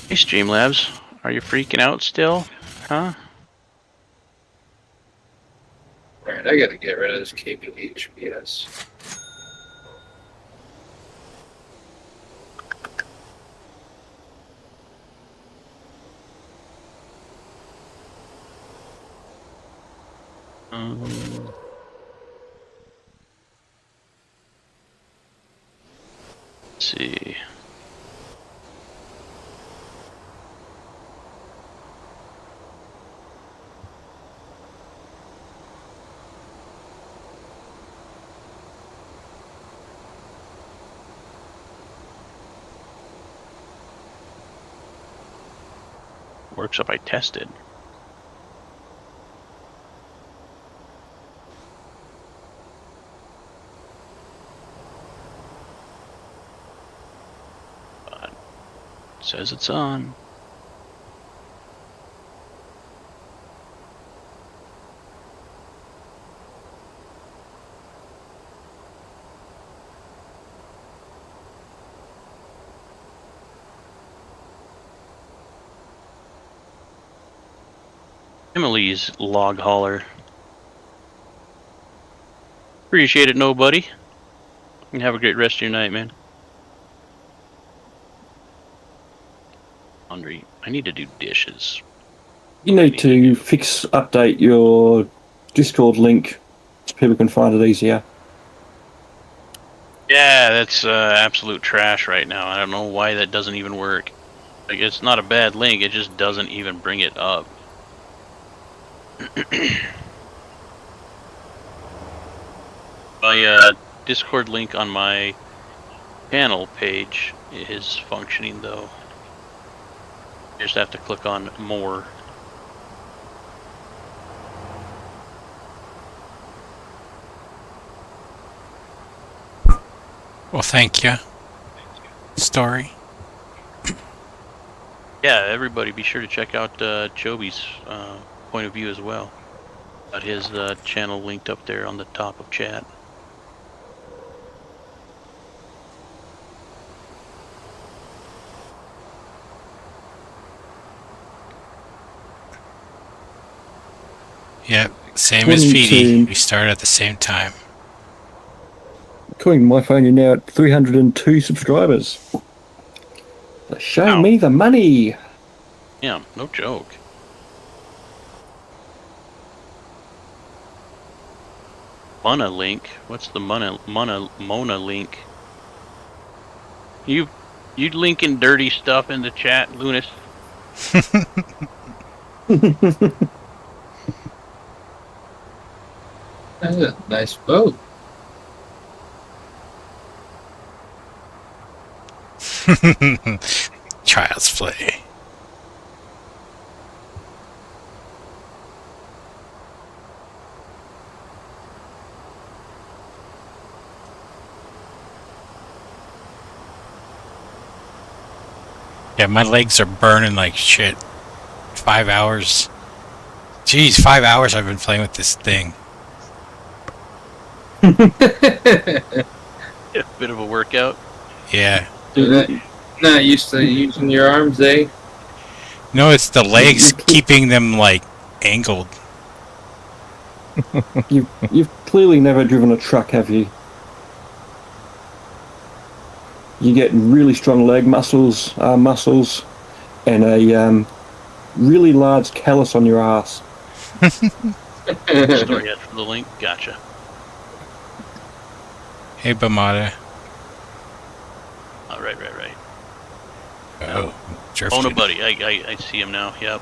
Hey Streamlabs, are you freaking out still? Huh? Alright, I gotta get rid of this KPHPS. Let's see. Works if I tested. Says it's on. Emily's log hauler. Appreciate it, nobody. And have a great rest of your night, man. Laundry. I need to do dishes. You need to update your Discord link so people can find it easier. Yeah, that's absolute trash right now. I don't know why that doesn't even work. Like, it's not a bad link, it just doesn't even bring it up. My Discord link on my channel page is functioning though. You just have to click on more. Well, thank you. Story. Yeah, everybody be sure to check out Joby's point of view as well. Got his channel linked up there on the top of chat. Yep, same as Feedy. We started at the same time. According to my phone, you're now at 302 subscribers. Show me the money. Yeah, no joke. Mona link. What's the Mona link? You linking dirty stuff in the chat, Lunas? That's a nice boat. Child's play. Yeah, my legs are burning like shit. 5 hours. Jeez, 5 hours I've been playing with this thing. A bit of a workout. Yeah. Do that. Not used to using your arms, eh? No, it's the legs you- keeping them like angled. You've clearly never driven a truck, have you? You get really strong leg muscles, arm muscles, and a really large callus on your ass. Story yet for the link? Gotcha. Hey, Bamada. Oh, right. Oh, Oh, no, drifted. buddy. I see him now. Yep.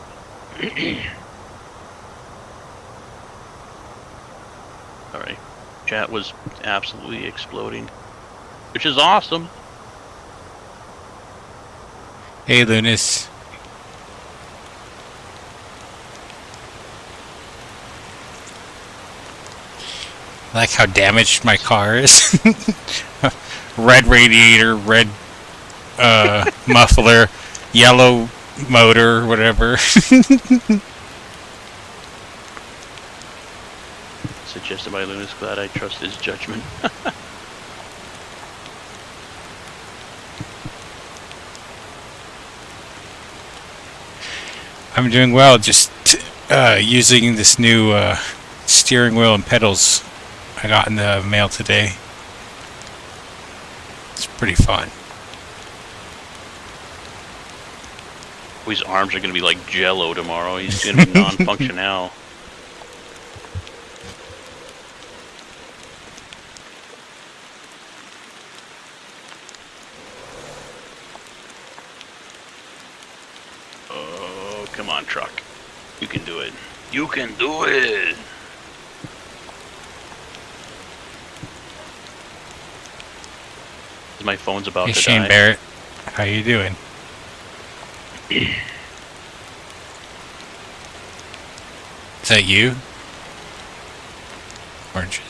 All right. Chat was absolutely exploding, which is awesome. Hey, Lunas. I like how damaged my car is. Red radiator, red muffler, yellow motor, whatever. Suggested by Lunas. Glad I trust his judgment. I'm doing well, just using this new steering wheel and pedals I got in the mail today. It's pretty fun. His arms are going to be like jello tomorrow. He's going to be non-functional. Oh, come on, truck. You can do it. You can do it. My phone's about Hey, to Shane die. Barrett, how you doing? Is that you? Orange.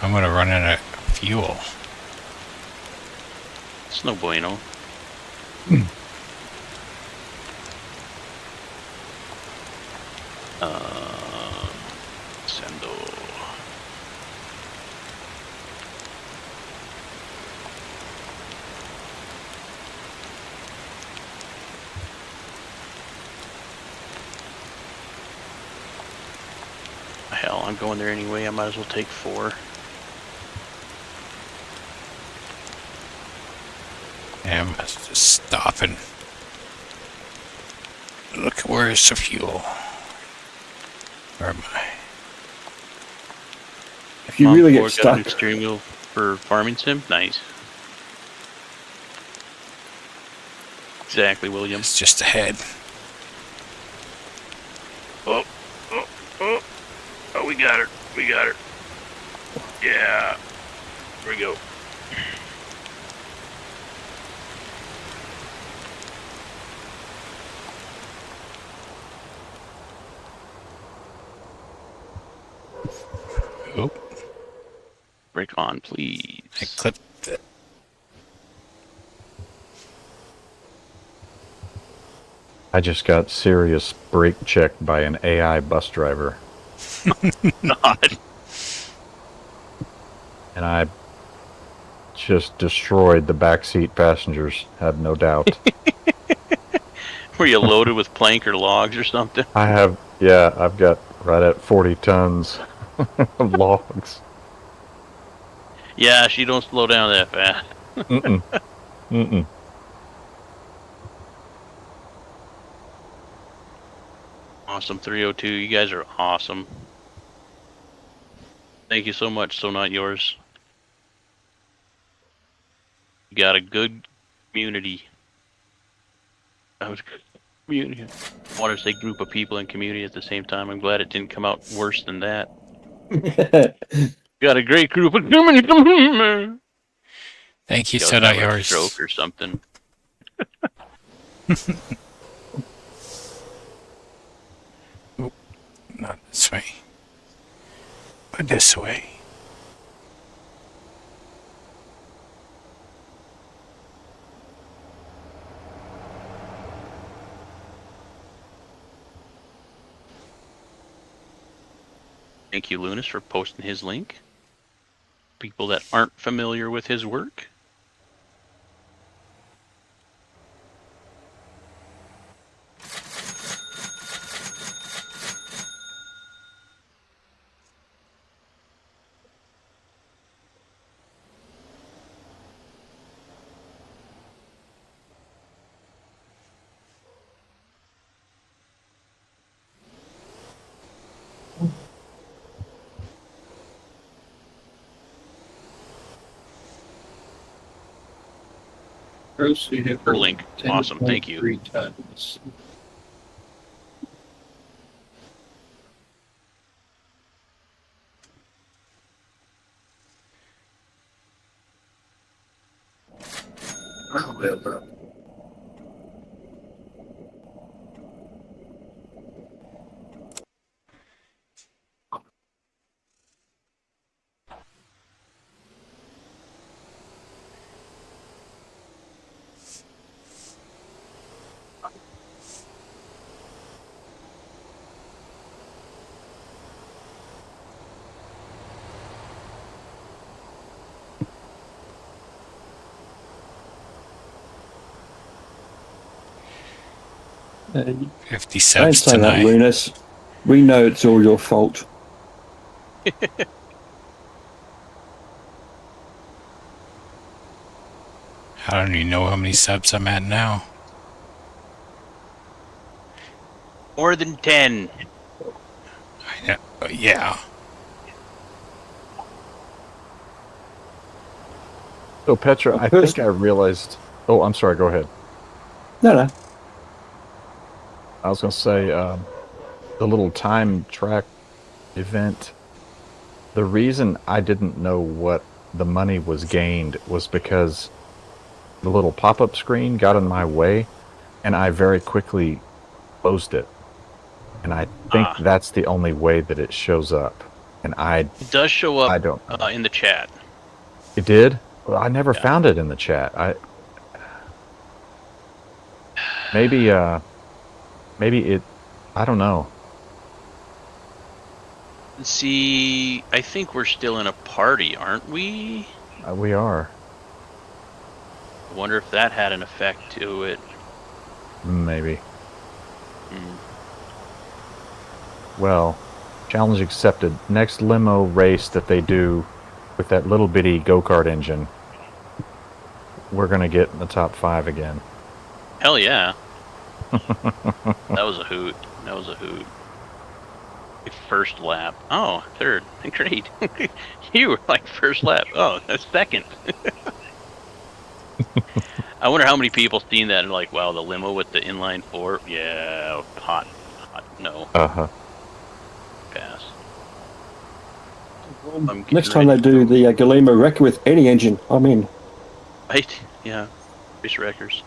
I'm gonna run out of fuel. It's no bueno. Sendo. Hell, I'm going there anyway. I might as well take 4. Yeah, I'm just stopping. Look, where's the fuel? Where am I? If you really get Got a new stuck, steering wheel for farming sim. Nice. Exactly, William. It's just ahead. Oh, we got her. We got her. Yeah. Here we go. Oh, Break on, please. I clipped it. I just got serious brake checked by an AI bus driver, God. and I just destroyed the backseat passengers. Had no doubt. Were you loaded with plank or logs or something? I've got right at 40 tons of logs. Yeah, she don't slow down that fast. Mm-mm. Mm-mm. Awesome 302. You guys are awesome. Thank you so much. So not yours. You got a good community. That was good community. I wanted to say group of people and community at the same time. I'm glad it didn't come out worse than that. Got a great group of community. Thank you, Yo, so sound not like yours. stroke or something. Not this way. But this way. Thank you, Lunas, for posting his link. People that aren't familiar with his work. Gross vehicle. Her link. Awesome. Thank you. 3 tons. Oh, well done. Don't 50 subs say that, tonight. Lunas. We know it's all your fault. I don't even know how many subs I'm at now. More than 10. I know, yeah. So Petra, I think I realized. Oh, I'm sorry. Go ahead. No. I was going to say the little time track event. The reason I didn't know what the money was gained was because the little pop-up screen got in my way, and I very quickly closed it. And I think that's the only way that it shows up. And It does show up I don't in the chat. It did? Well, I never found it in the chat. Maybe it. I don't know. See, I think we're still in a party, aren't we? We are. I wonder if that had an effect to it. Maybe. Well, challenge accepted. Next limo race that they do with that little bitty go-kart engine, we're going to get in the top 5 again. Hell yeah. That was a hoot. That was a hoot. First lap. Oh, third. Great. You were like first lap. Oh, that's second. I wonder how many people seen that and like, wow, the limo with the inline 4. Yeah, hot. No. Uh-huh. Pass. Next time they do the Galima wreck with any engine, I'm in. Right? Yeah. Race wreckers.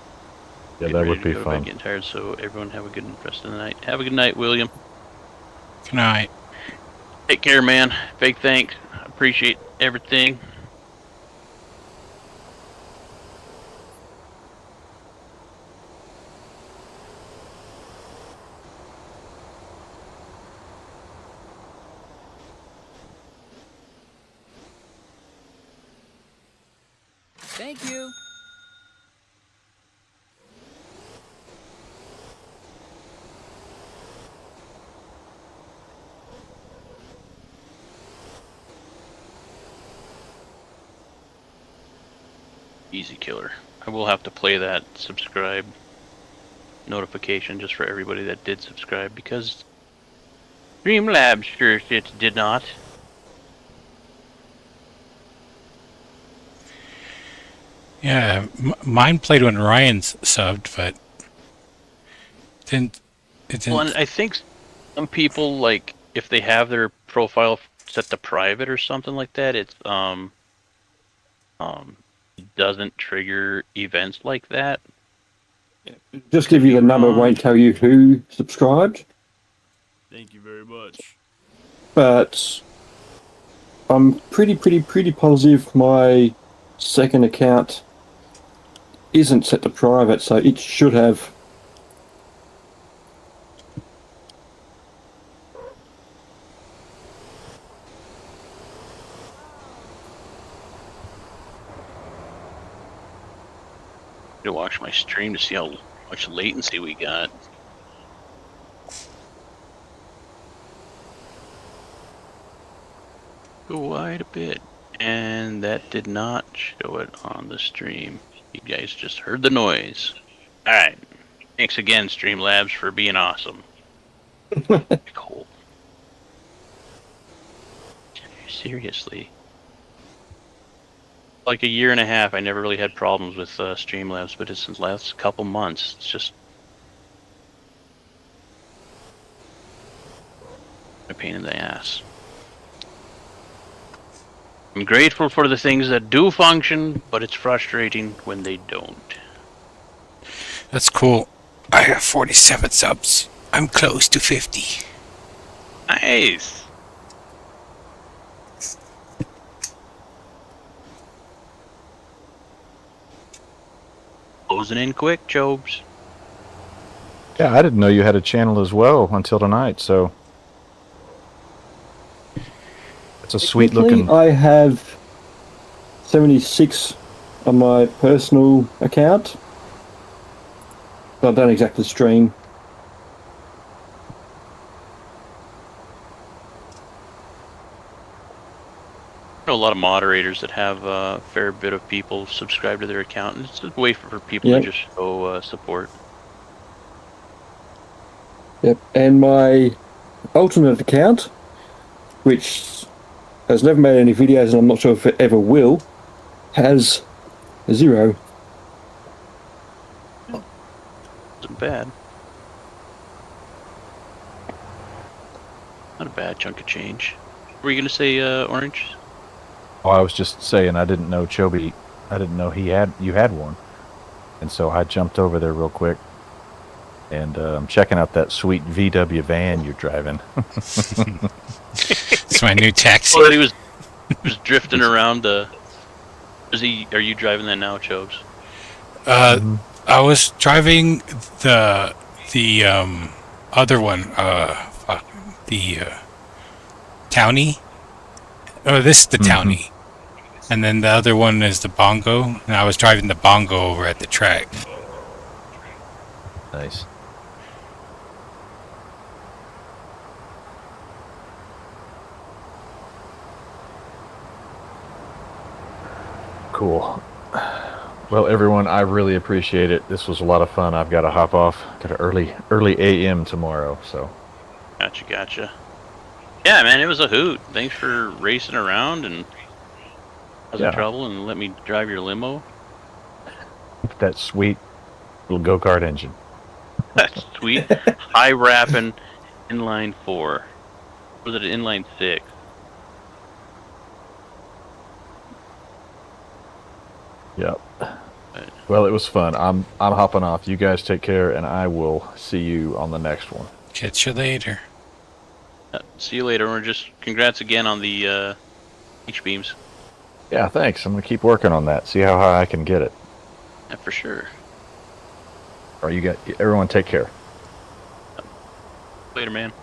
Yeah, Getting that ready would to be go to fun. bed, getting tired, so everyone have a good rest of the night. Have a good night, William. Good night. Take care, man. Big thanks. I appreciate everything. Thank you. Easy killer. I will have to play that subscribe notification just for everybody that did subscribe because Streamlabs sure shit did not. Yeah, mine played when Ryan's subbed, but it didn't. Well, and I think some people, like, if they have their profile set to private or something like that, it's doesn't trigger events like that. Just give you the number, won't tell you who subscribed. Thank you very much. But I'm pretty positive my second account isn't set to private, so it should have. to watch my stream to see how much latency we got. Quite a bit. And that did not show it on the stream. You guys just heard the noise. Alright. Thanks again, Streamlabs, for being awesome. Cool. Seriously. Like a year and a half, I never really had problems with Streamlabs, but it's in the last couple months. It's just a pain in the ass. I'm grateful for the things that do function, but it's frustrating when they don't. That's cool. I have 47 subs. I'm close to 50. Nice! Closing in quick, Jobs. Yeah, I didn't know you had a channel as well until tonight, so it's a sweet looking. I have 76 on my personal account. I don't exactly stream. I know a lot of moderators that have a fair bit of people subscribe to their account, and it's a way for people Yep. to just show support. Yep, and my alternate account, which has never made any videos and I'm not sure if it ever will, has 0. Isn't bad. Not a bad chunk of change. What were you gonna say, Orange? Oh, I was just saying I didn't know Chobi. I didn't know you had one, and so I jumped over there real quick, and I'm checking out that sweet VW van you're driving. It's my new taxi. Well, he was drifting around. Are you driving that now, Chobes? I was driving the other one. The Townie. Oh, this is the Townie. And then the other one is the Bongo. And I was driving the Bongo over at the track. Nice. Cool. Well, everyone, I really appreciate it. This was a lot of fun. I've got to hop off. Got an early AM tomorrow, so. Gotcha. Yeah, man, it was a hoot. Thanks for racing around and causing trouble and let me drive your limo. That sweet little go-kart engine. That's sweet. High wrapping inline 4. Was it an inline 6? Yep. Well, it was fun. I'm hopping off. You guys take care, and I will see you on the next one. Catch you later. See you later. Or just congrats again on the H-beams. Yeah, thanks. I'm gonna keep working on that. See how high I can get it. Yeah, for sure. Or everyone take care. Later, man.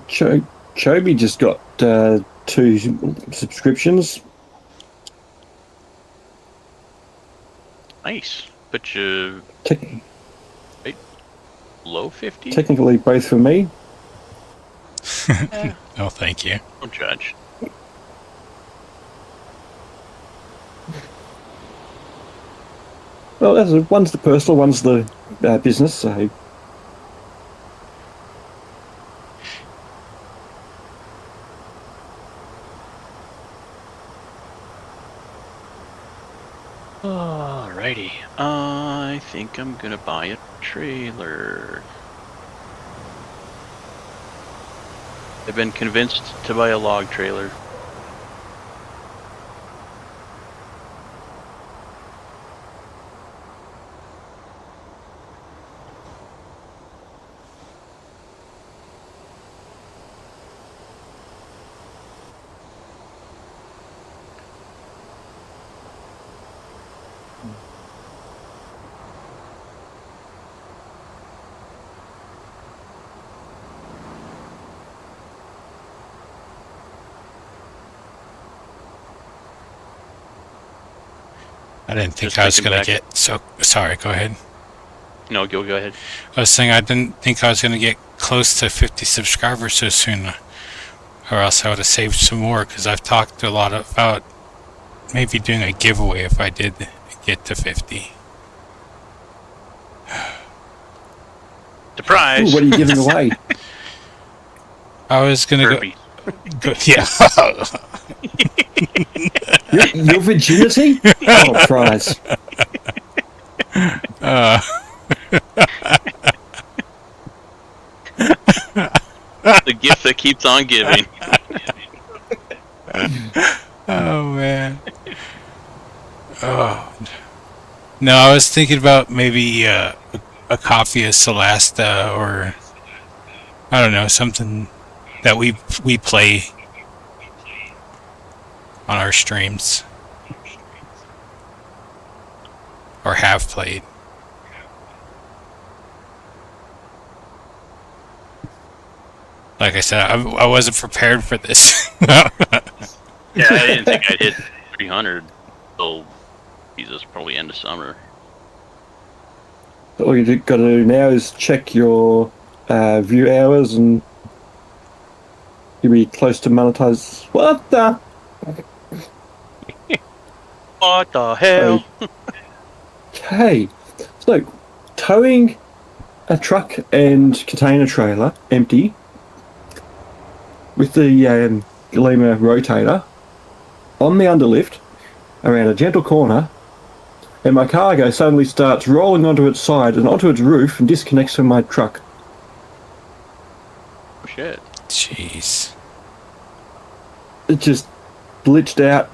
Chobi just got 2 subscriptions. Nice. But you low 50? Technically both for me. Oh, thank you. Don't judge. Well, one's the personal, one's the business, so... Alrighty. I think I'm gonna buy a trailer. I've been convinced to buy a log trailer. I didn't think Just I was thinking gonna back- get so sorry. Go ahead. No, go ahead. I was saying I didn't think I was gonna get close to 50 subscribers so soon, or else I would have saved some more. Because I've talked a lot about maybe doing a giveaway if I did get to 50. Surprise! Ooh, what are you giving away? I was gonna Herpes. go yeah. Your virginity? Oh, prize. uh, The gift that keeps on giving. oh man. Oh no, I was thinking about maybe a copy of Celesta, or I don't know, something that we play on our streams or have played. Like I said, I wasn't prepared for this. Yeah, I didn't think I'd hit 300 till Jesus, probably end of summer. All you got to do now is check your view hours, and you'll be close to monetize. What the? What the hell? Okay. So, towing a truck and container trailer empty with the Galima rotator on the underlift around a gentle corner, and my cargo suddenly starts rolling onto its side and onto its roof and disconnects from my truck. Oh, shit. Jeez. It just glitched out.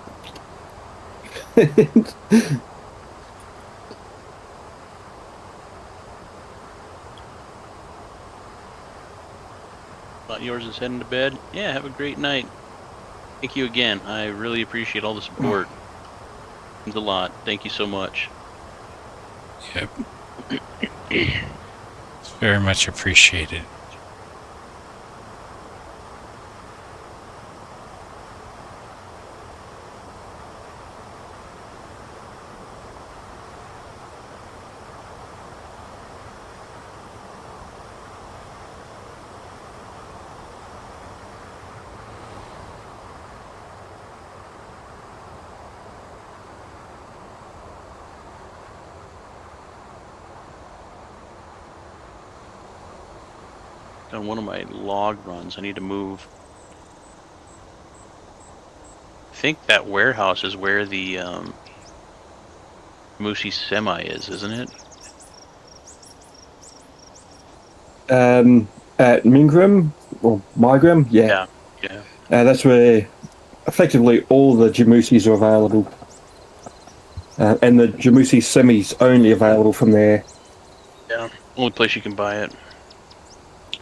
Thought yours is heading to bed? Yeah, have a great night. Thank you again. I really appreciate all the support. Means a lot. Thank you so much. Yep. It's very much appreciated. On one of my log runs, I need to move. I think that warehouse is where the Moosey semi is, isn't it? At Mingram or Migram, yeah. Yeah. That's where effectively all the Jamusis are available, and the Jamusi semi's only available from there. Yeah. Only place you can buy it.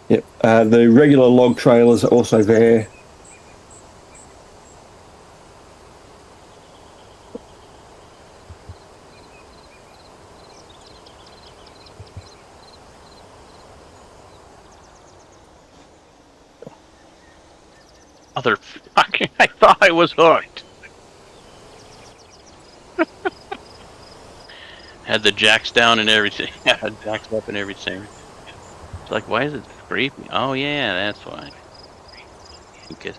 Yep. The regular log trailers are also there. Motherfucker, I thought I was hooked. Had the jacks down and everything. Had jacks up and everything. It's like, why is it scraping? Oh yeah, that's why. Okay.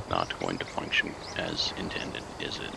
Not going to function as intended, is it?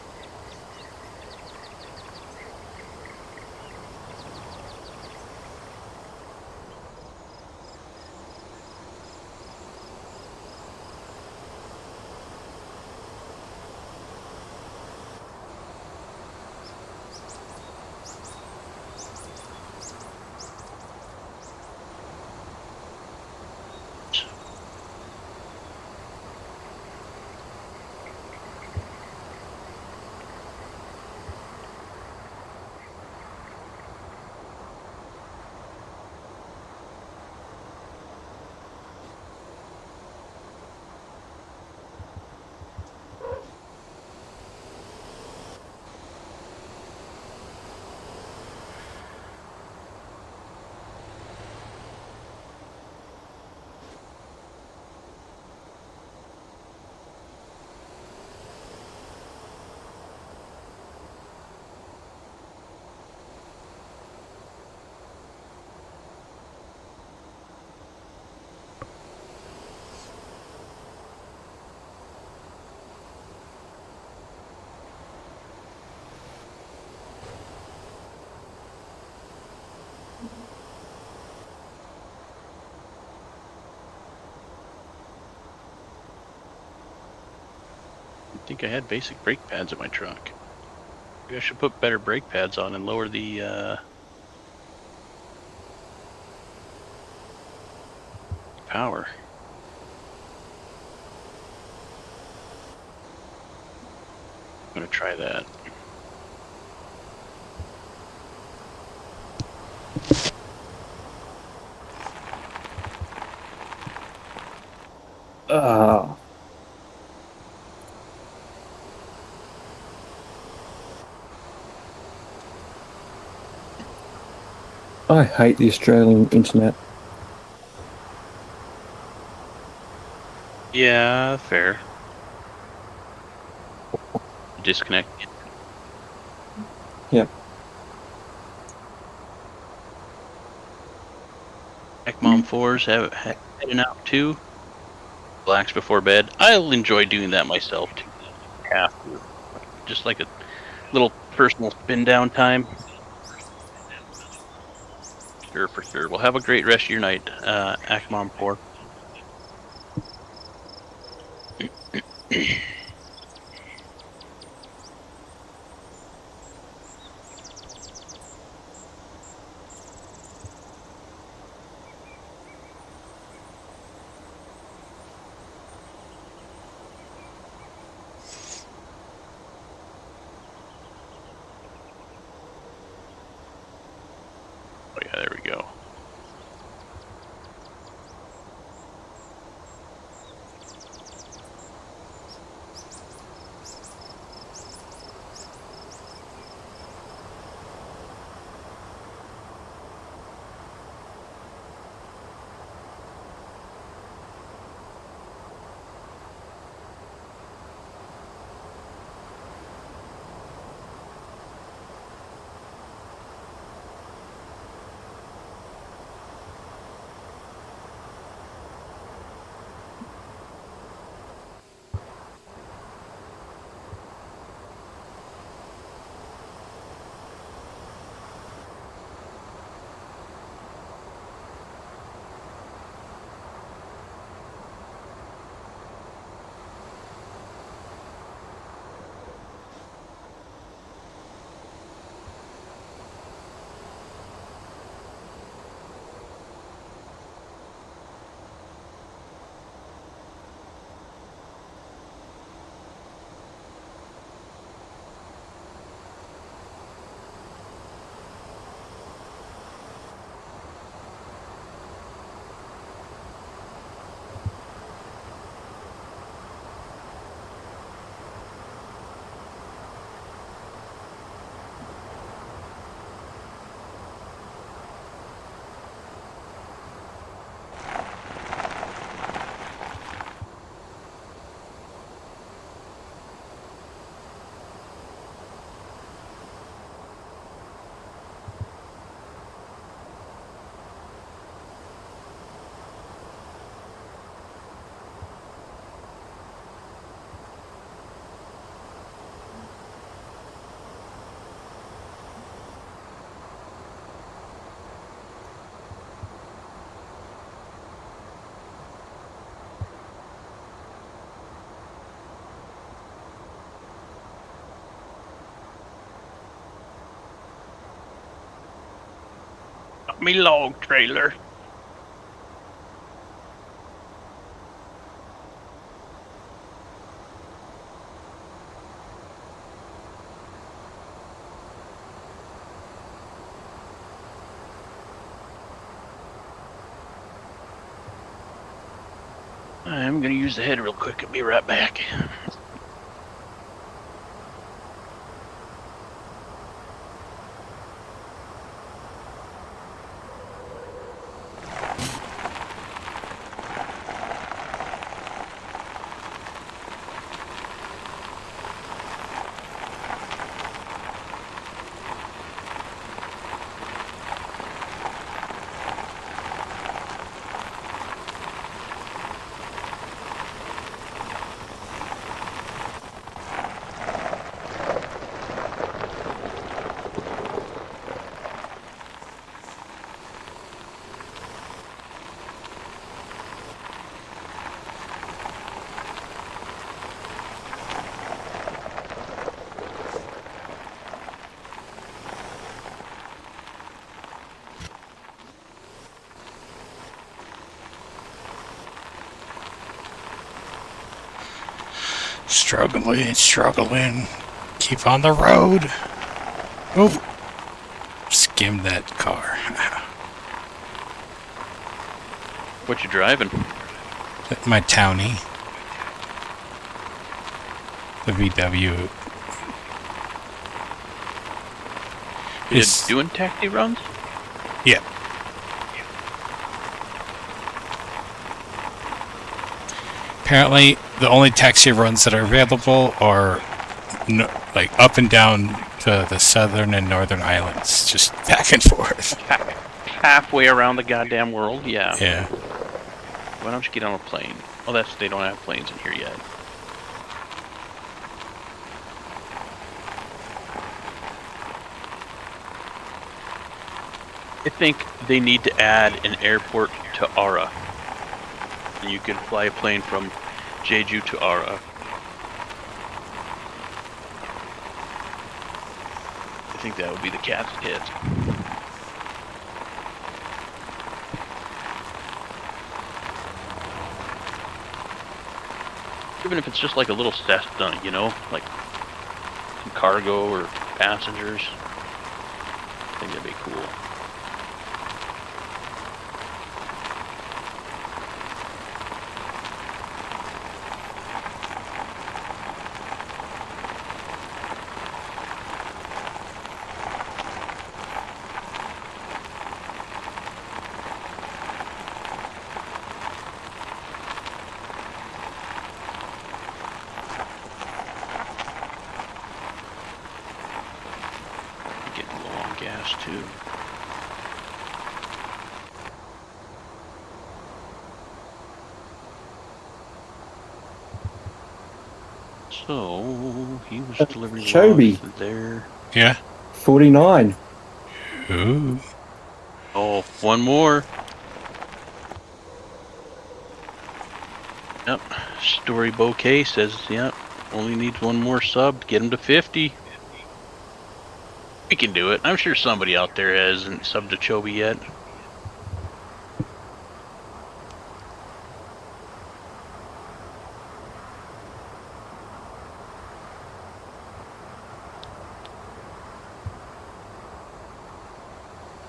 think I had basic brake pads in my truck. Maybe I should put better brake pads on and lower the power. I'm gonna try that. Ah. I hate the Australian internet. Yeah, fair. Disconnect. Yeah. Mom 4s heading out too. Relax before bed. I'll enjoy doing that myself too. Have to. Just like a little personal spin down time. Sure, for sure. Well, have a great rest of your night, Mom 4. Oh yeah, there we go. Me log trailer. I'm gonna use the head real quick and be right back. Struggling. Keep on the road. Oh, skim that car. What you driving? My townie. The VW. You doing taxi runs? Yeah. Apparently, the only taxi runs that are available are like up and down to the southern and northern islands, just back and forth. Halfway around the goddamn world? Yeah. Yeah. Why don't you get on a plane? Oh, they don't have planes in here yet. I think they need to add an airport to Ara. And you could fly a plane from Jeju to Ara. I think that would be the cat's hit. Even if it's just like a little Cessna, you know, like some cargo or passengers. I think that'd be cool. Getting low on gas too. So he was delivering Chobe. logs there. Yeah. 49. Ooh. Oh, one more. Yep. Story Bouquet says, yep, only needs one more sub to get him to 50. We can do it. I'm sure somebody out there hasn't subbed to Chobe yet.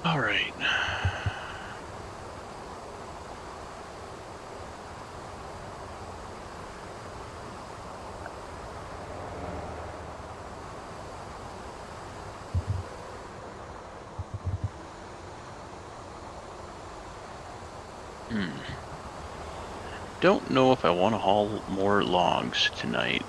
All right. Don't know if I want to haul more logs tonight.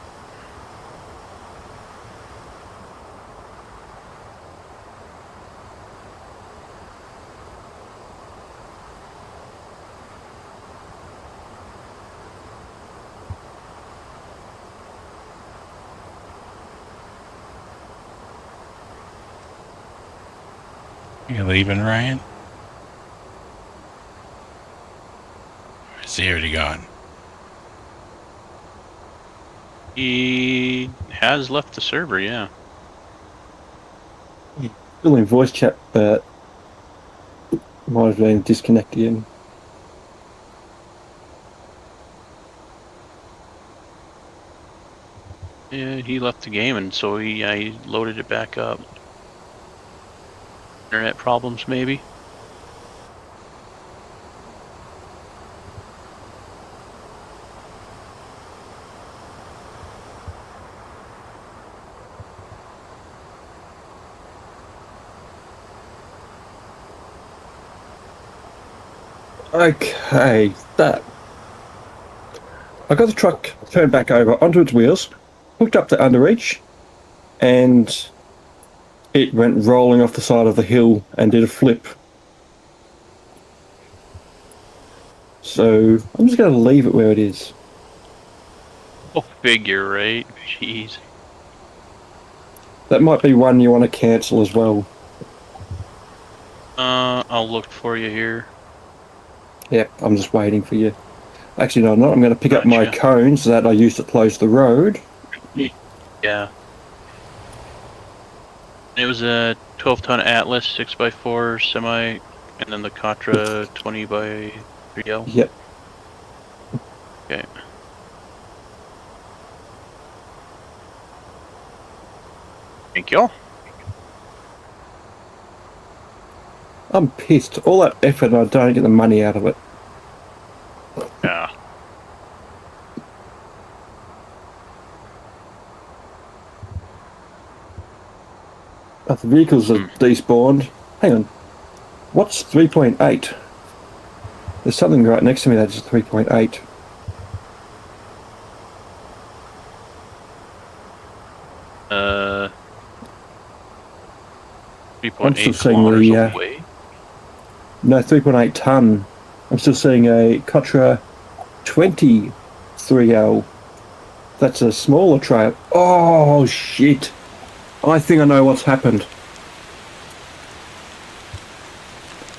You leaving, Ryan? Or is he already gone? He has left the server, yeah. Still in voice chat, but might as well disconnect again. Yeah, he left the game, and so I loaded it back up. Internet problems, maybe? Okay, that. I got the truck turned back over onto its wheels, hooked up to underreach, and it went rolling off the side of the hill and did a flip. So I'm just going to leave it where it is. Oh, figure, right? Jeez. That might be one you want to cancel as well. I'll look for you here. Yeah, I'm just waiting for you. Actually, no, I'm not. I'm going to pick up my Gotcha. cones that I used to close the road. Yeah. It was a 12-ton Atlas 6x4 semi, and then the Contra 20x3L. Yep. Okay. Thank y'all. I'm pissed. All that effort and I don't get the money out of it. Yeah. But the vehicles are despawned. Hang on. What's 3.8? There's something right next to me that's 3.8. Uh, I'm still 3.8 seeing kilometers the away. no 3.8 ton. I'm still seeing a Petra 23L. That's a smaller trailer. Oh shit! I think I know what's happened.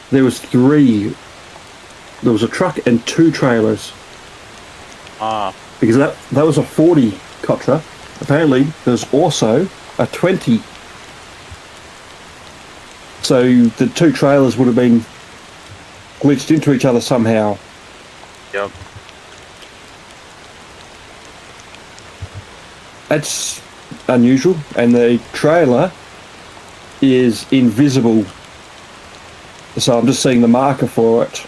There was three. There was a truck and two trailers. Ah, Because that was a 40 Petra. Apparently, there's also a 20. So the two trailers would have been glitched into each other somehow. yep. That's unusual. And the trailer is invisible. So I'm just seeing the marker for it.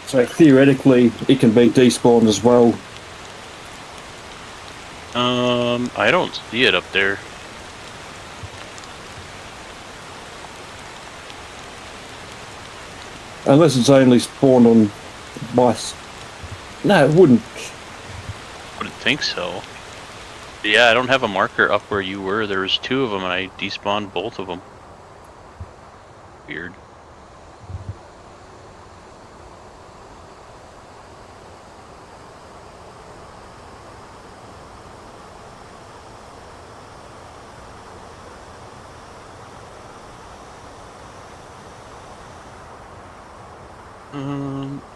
So theoretically, it can be despawned as well. I don't see it up there. Unless it's only spawned on mice. No, it wouldn't. Wouldn't think so. Yeah, I don't have a marker up where you were. There was two of them, and I despawned both of them. Weird.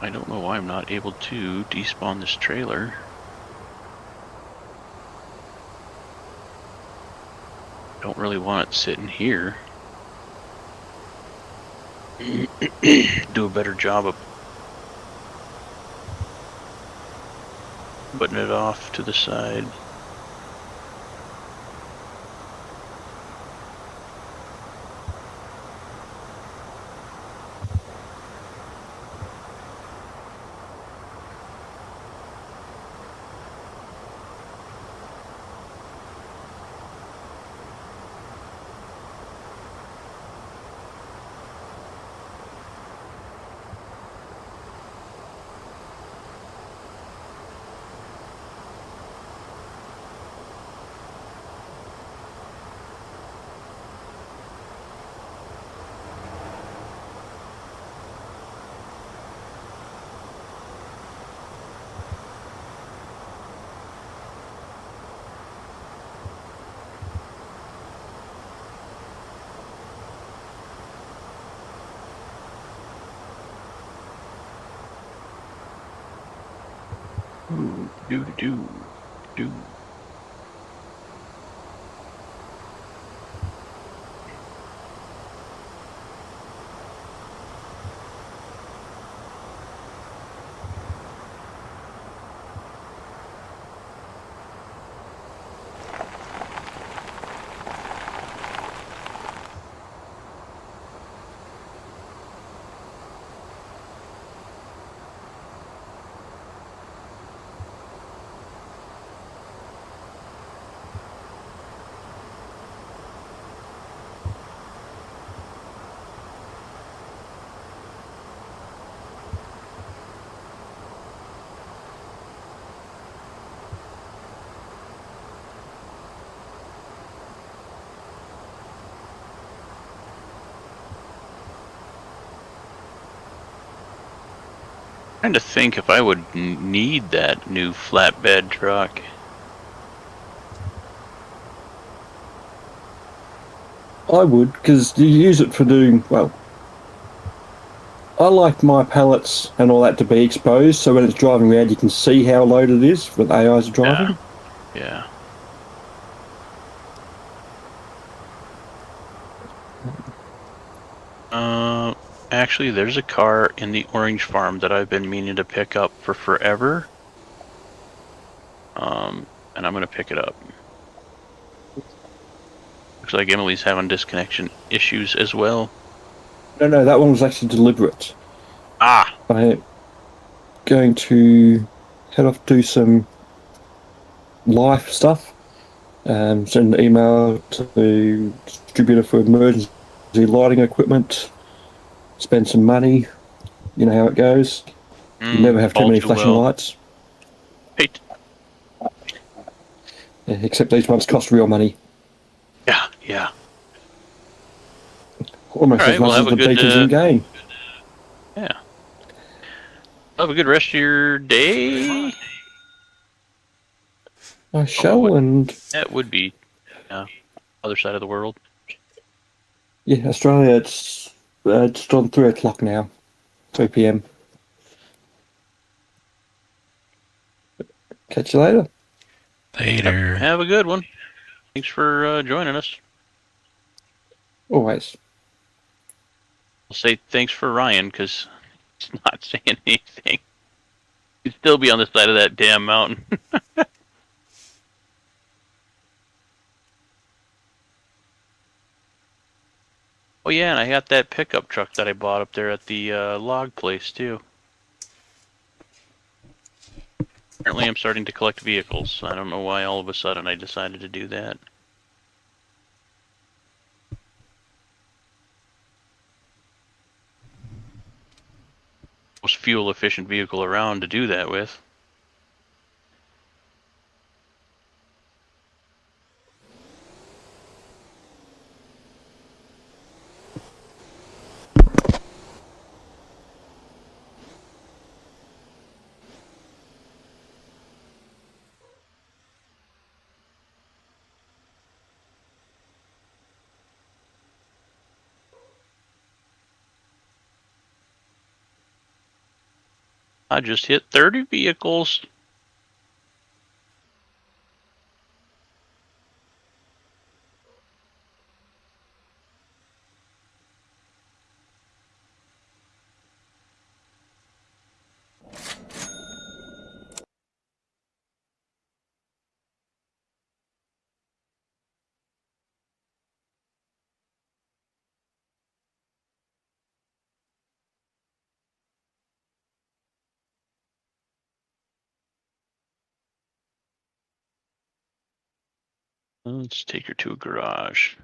I don't know why I'm not able to despawn this trailer. Don't really want it sitting here. Do a better job of putting it off to the side. Do. Trying to think if I would need that new flatbed truck. I would, because you use it for doing, well, I like my pallets and all that to be exposed, so when it's driving around you can see how loaded it is when AIs are driving. Yeah. Actually, there's a car in the orange farm that I've been meaning to pick up for forever. And I'm gonna pick it up. Looks like Emily's having disconnection issues as well. No, that one was actually deliberate. Ah, I'm going to head off do some life stuff. Send an email to the distributor for emergency lighting equipment. Spend some money. You know how it goes. You never have too all many too flashing well. lights. Right. Except these ones cost real money. Yeah. Almost All as right, much well, as have a the good, beacons in game. yeah. Have a good rest of your day. I Although shall, and that would be, other side of the world. yeah, Australia, it's on 3 o'clock now. 3 p.m. Catch you later. Yep. Later. Have a good one. Thanks for joining us. Always. I'll say thanks for Ryan, because he's not saying anything. He'd still be on the side of that damn mountain. Oh yeah, and I got that pickup truck that I bought up there at the log place too. Apparently I'm starting to collect vehicles. I don't know why all of a sudden I decided to do that. Most fuel efficient vehicle around to do that with. I just hit 30 vehicles. Let's take her to a garage.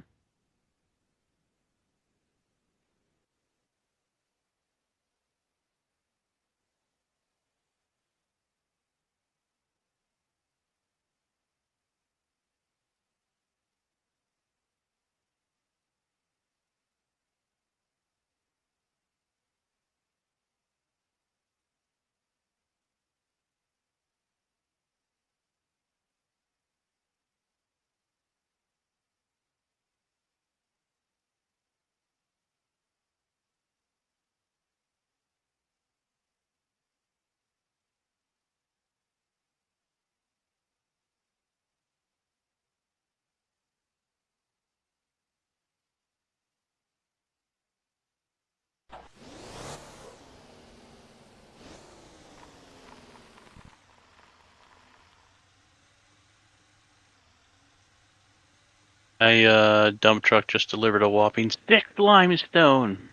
My dump truck just delivered a whopping 6 limestone.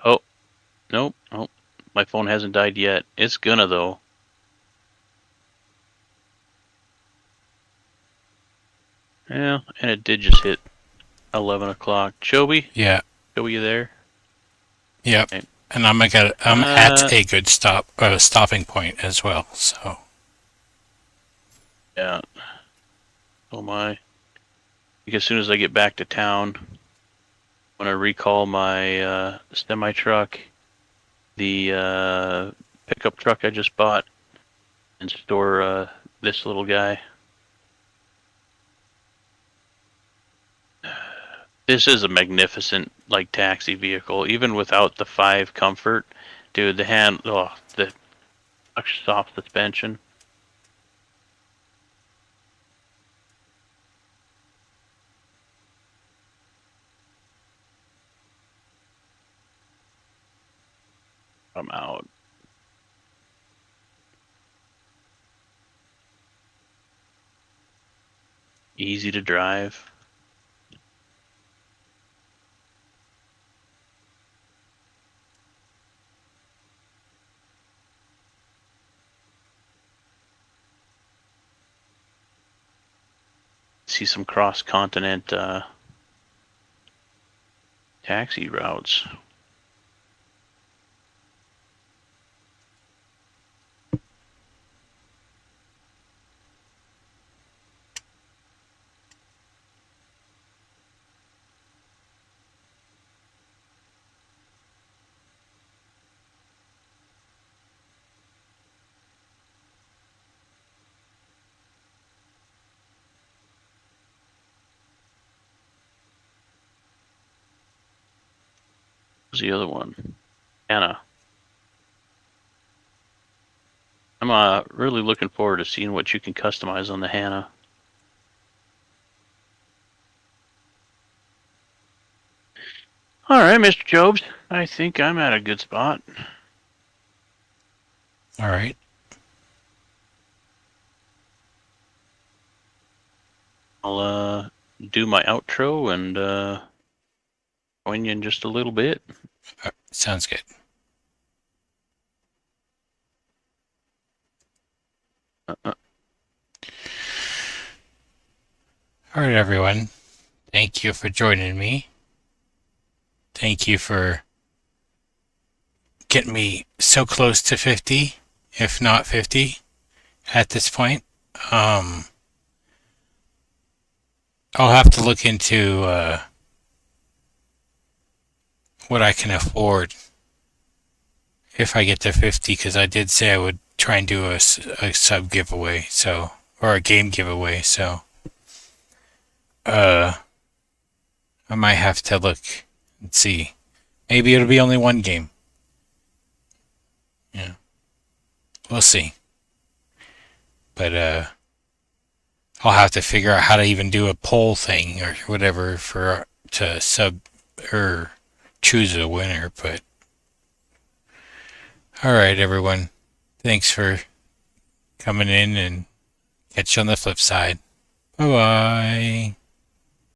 Oh, nope. Oh, my phone hasn't died yet. It's gonna though. Yeah, and it did just hit 11 o'clock. Choby? Yeah. Choby, you there? Yep. Okay. And I'm at a good stopping point as well. So Yeah. Oh my. As soon as I get back to town, I'm gonna recall my semi truck, the pickup truck I just bought, and store this little guy. This is a magnificent taxi vehicle, even without the 5 comfort. Dude, the soft suspension. Easy to drive. See some cross-continent taxi routes. What's the other one? Anna. I'm really looking forward to seeing what you can customize on the Hannah. All right, Mr. Jobs. I think I'm at a good spot. All right. I'll do my outro and join you in just a little bit. Sounds good. All right, everyone. Thank you for joining me. Thank you for getting me so close to 50, if not 50, at this point. I'll have to look into what I can afford if I get to 50, because I did say I would try and do a sub giveaway, or a game giveaway, so I might have to look and see. Maybe it'll be only one game. Yeah. We'll see. But I'll have to figure out how to even do a poll thing or whatever to sub or choose a winner. But all right, everyone. Thanks for coming in, and catch you on the flip side. Bye bye.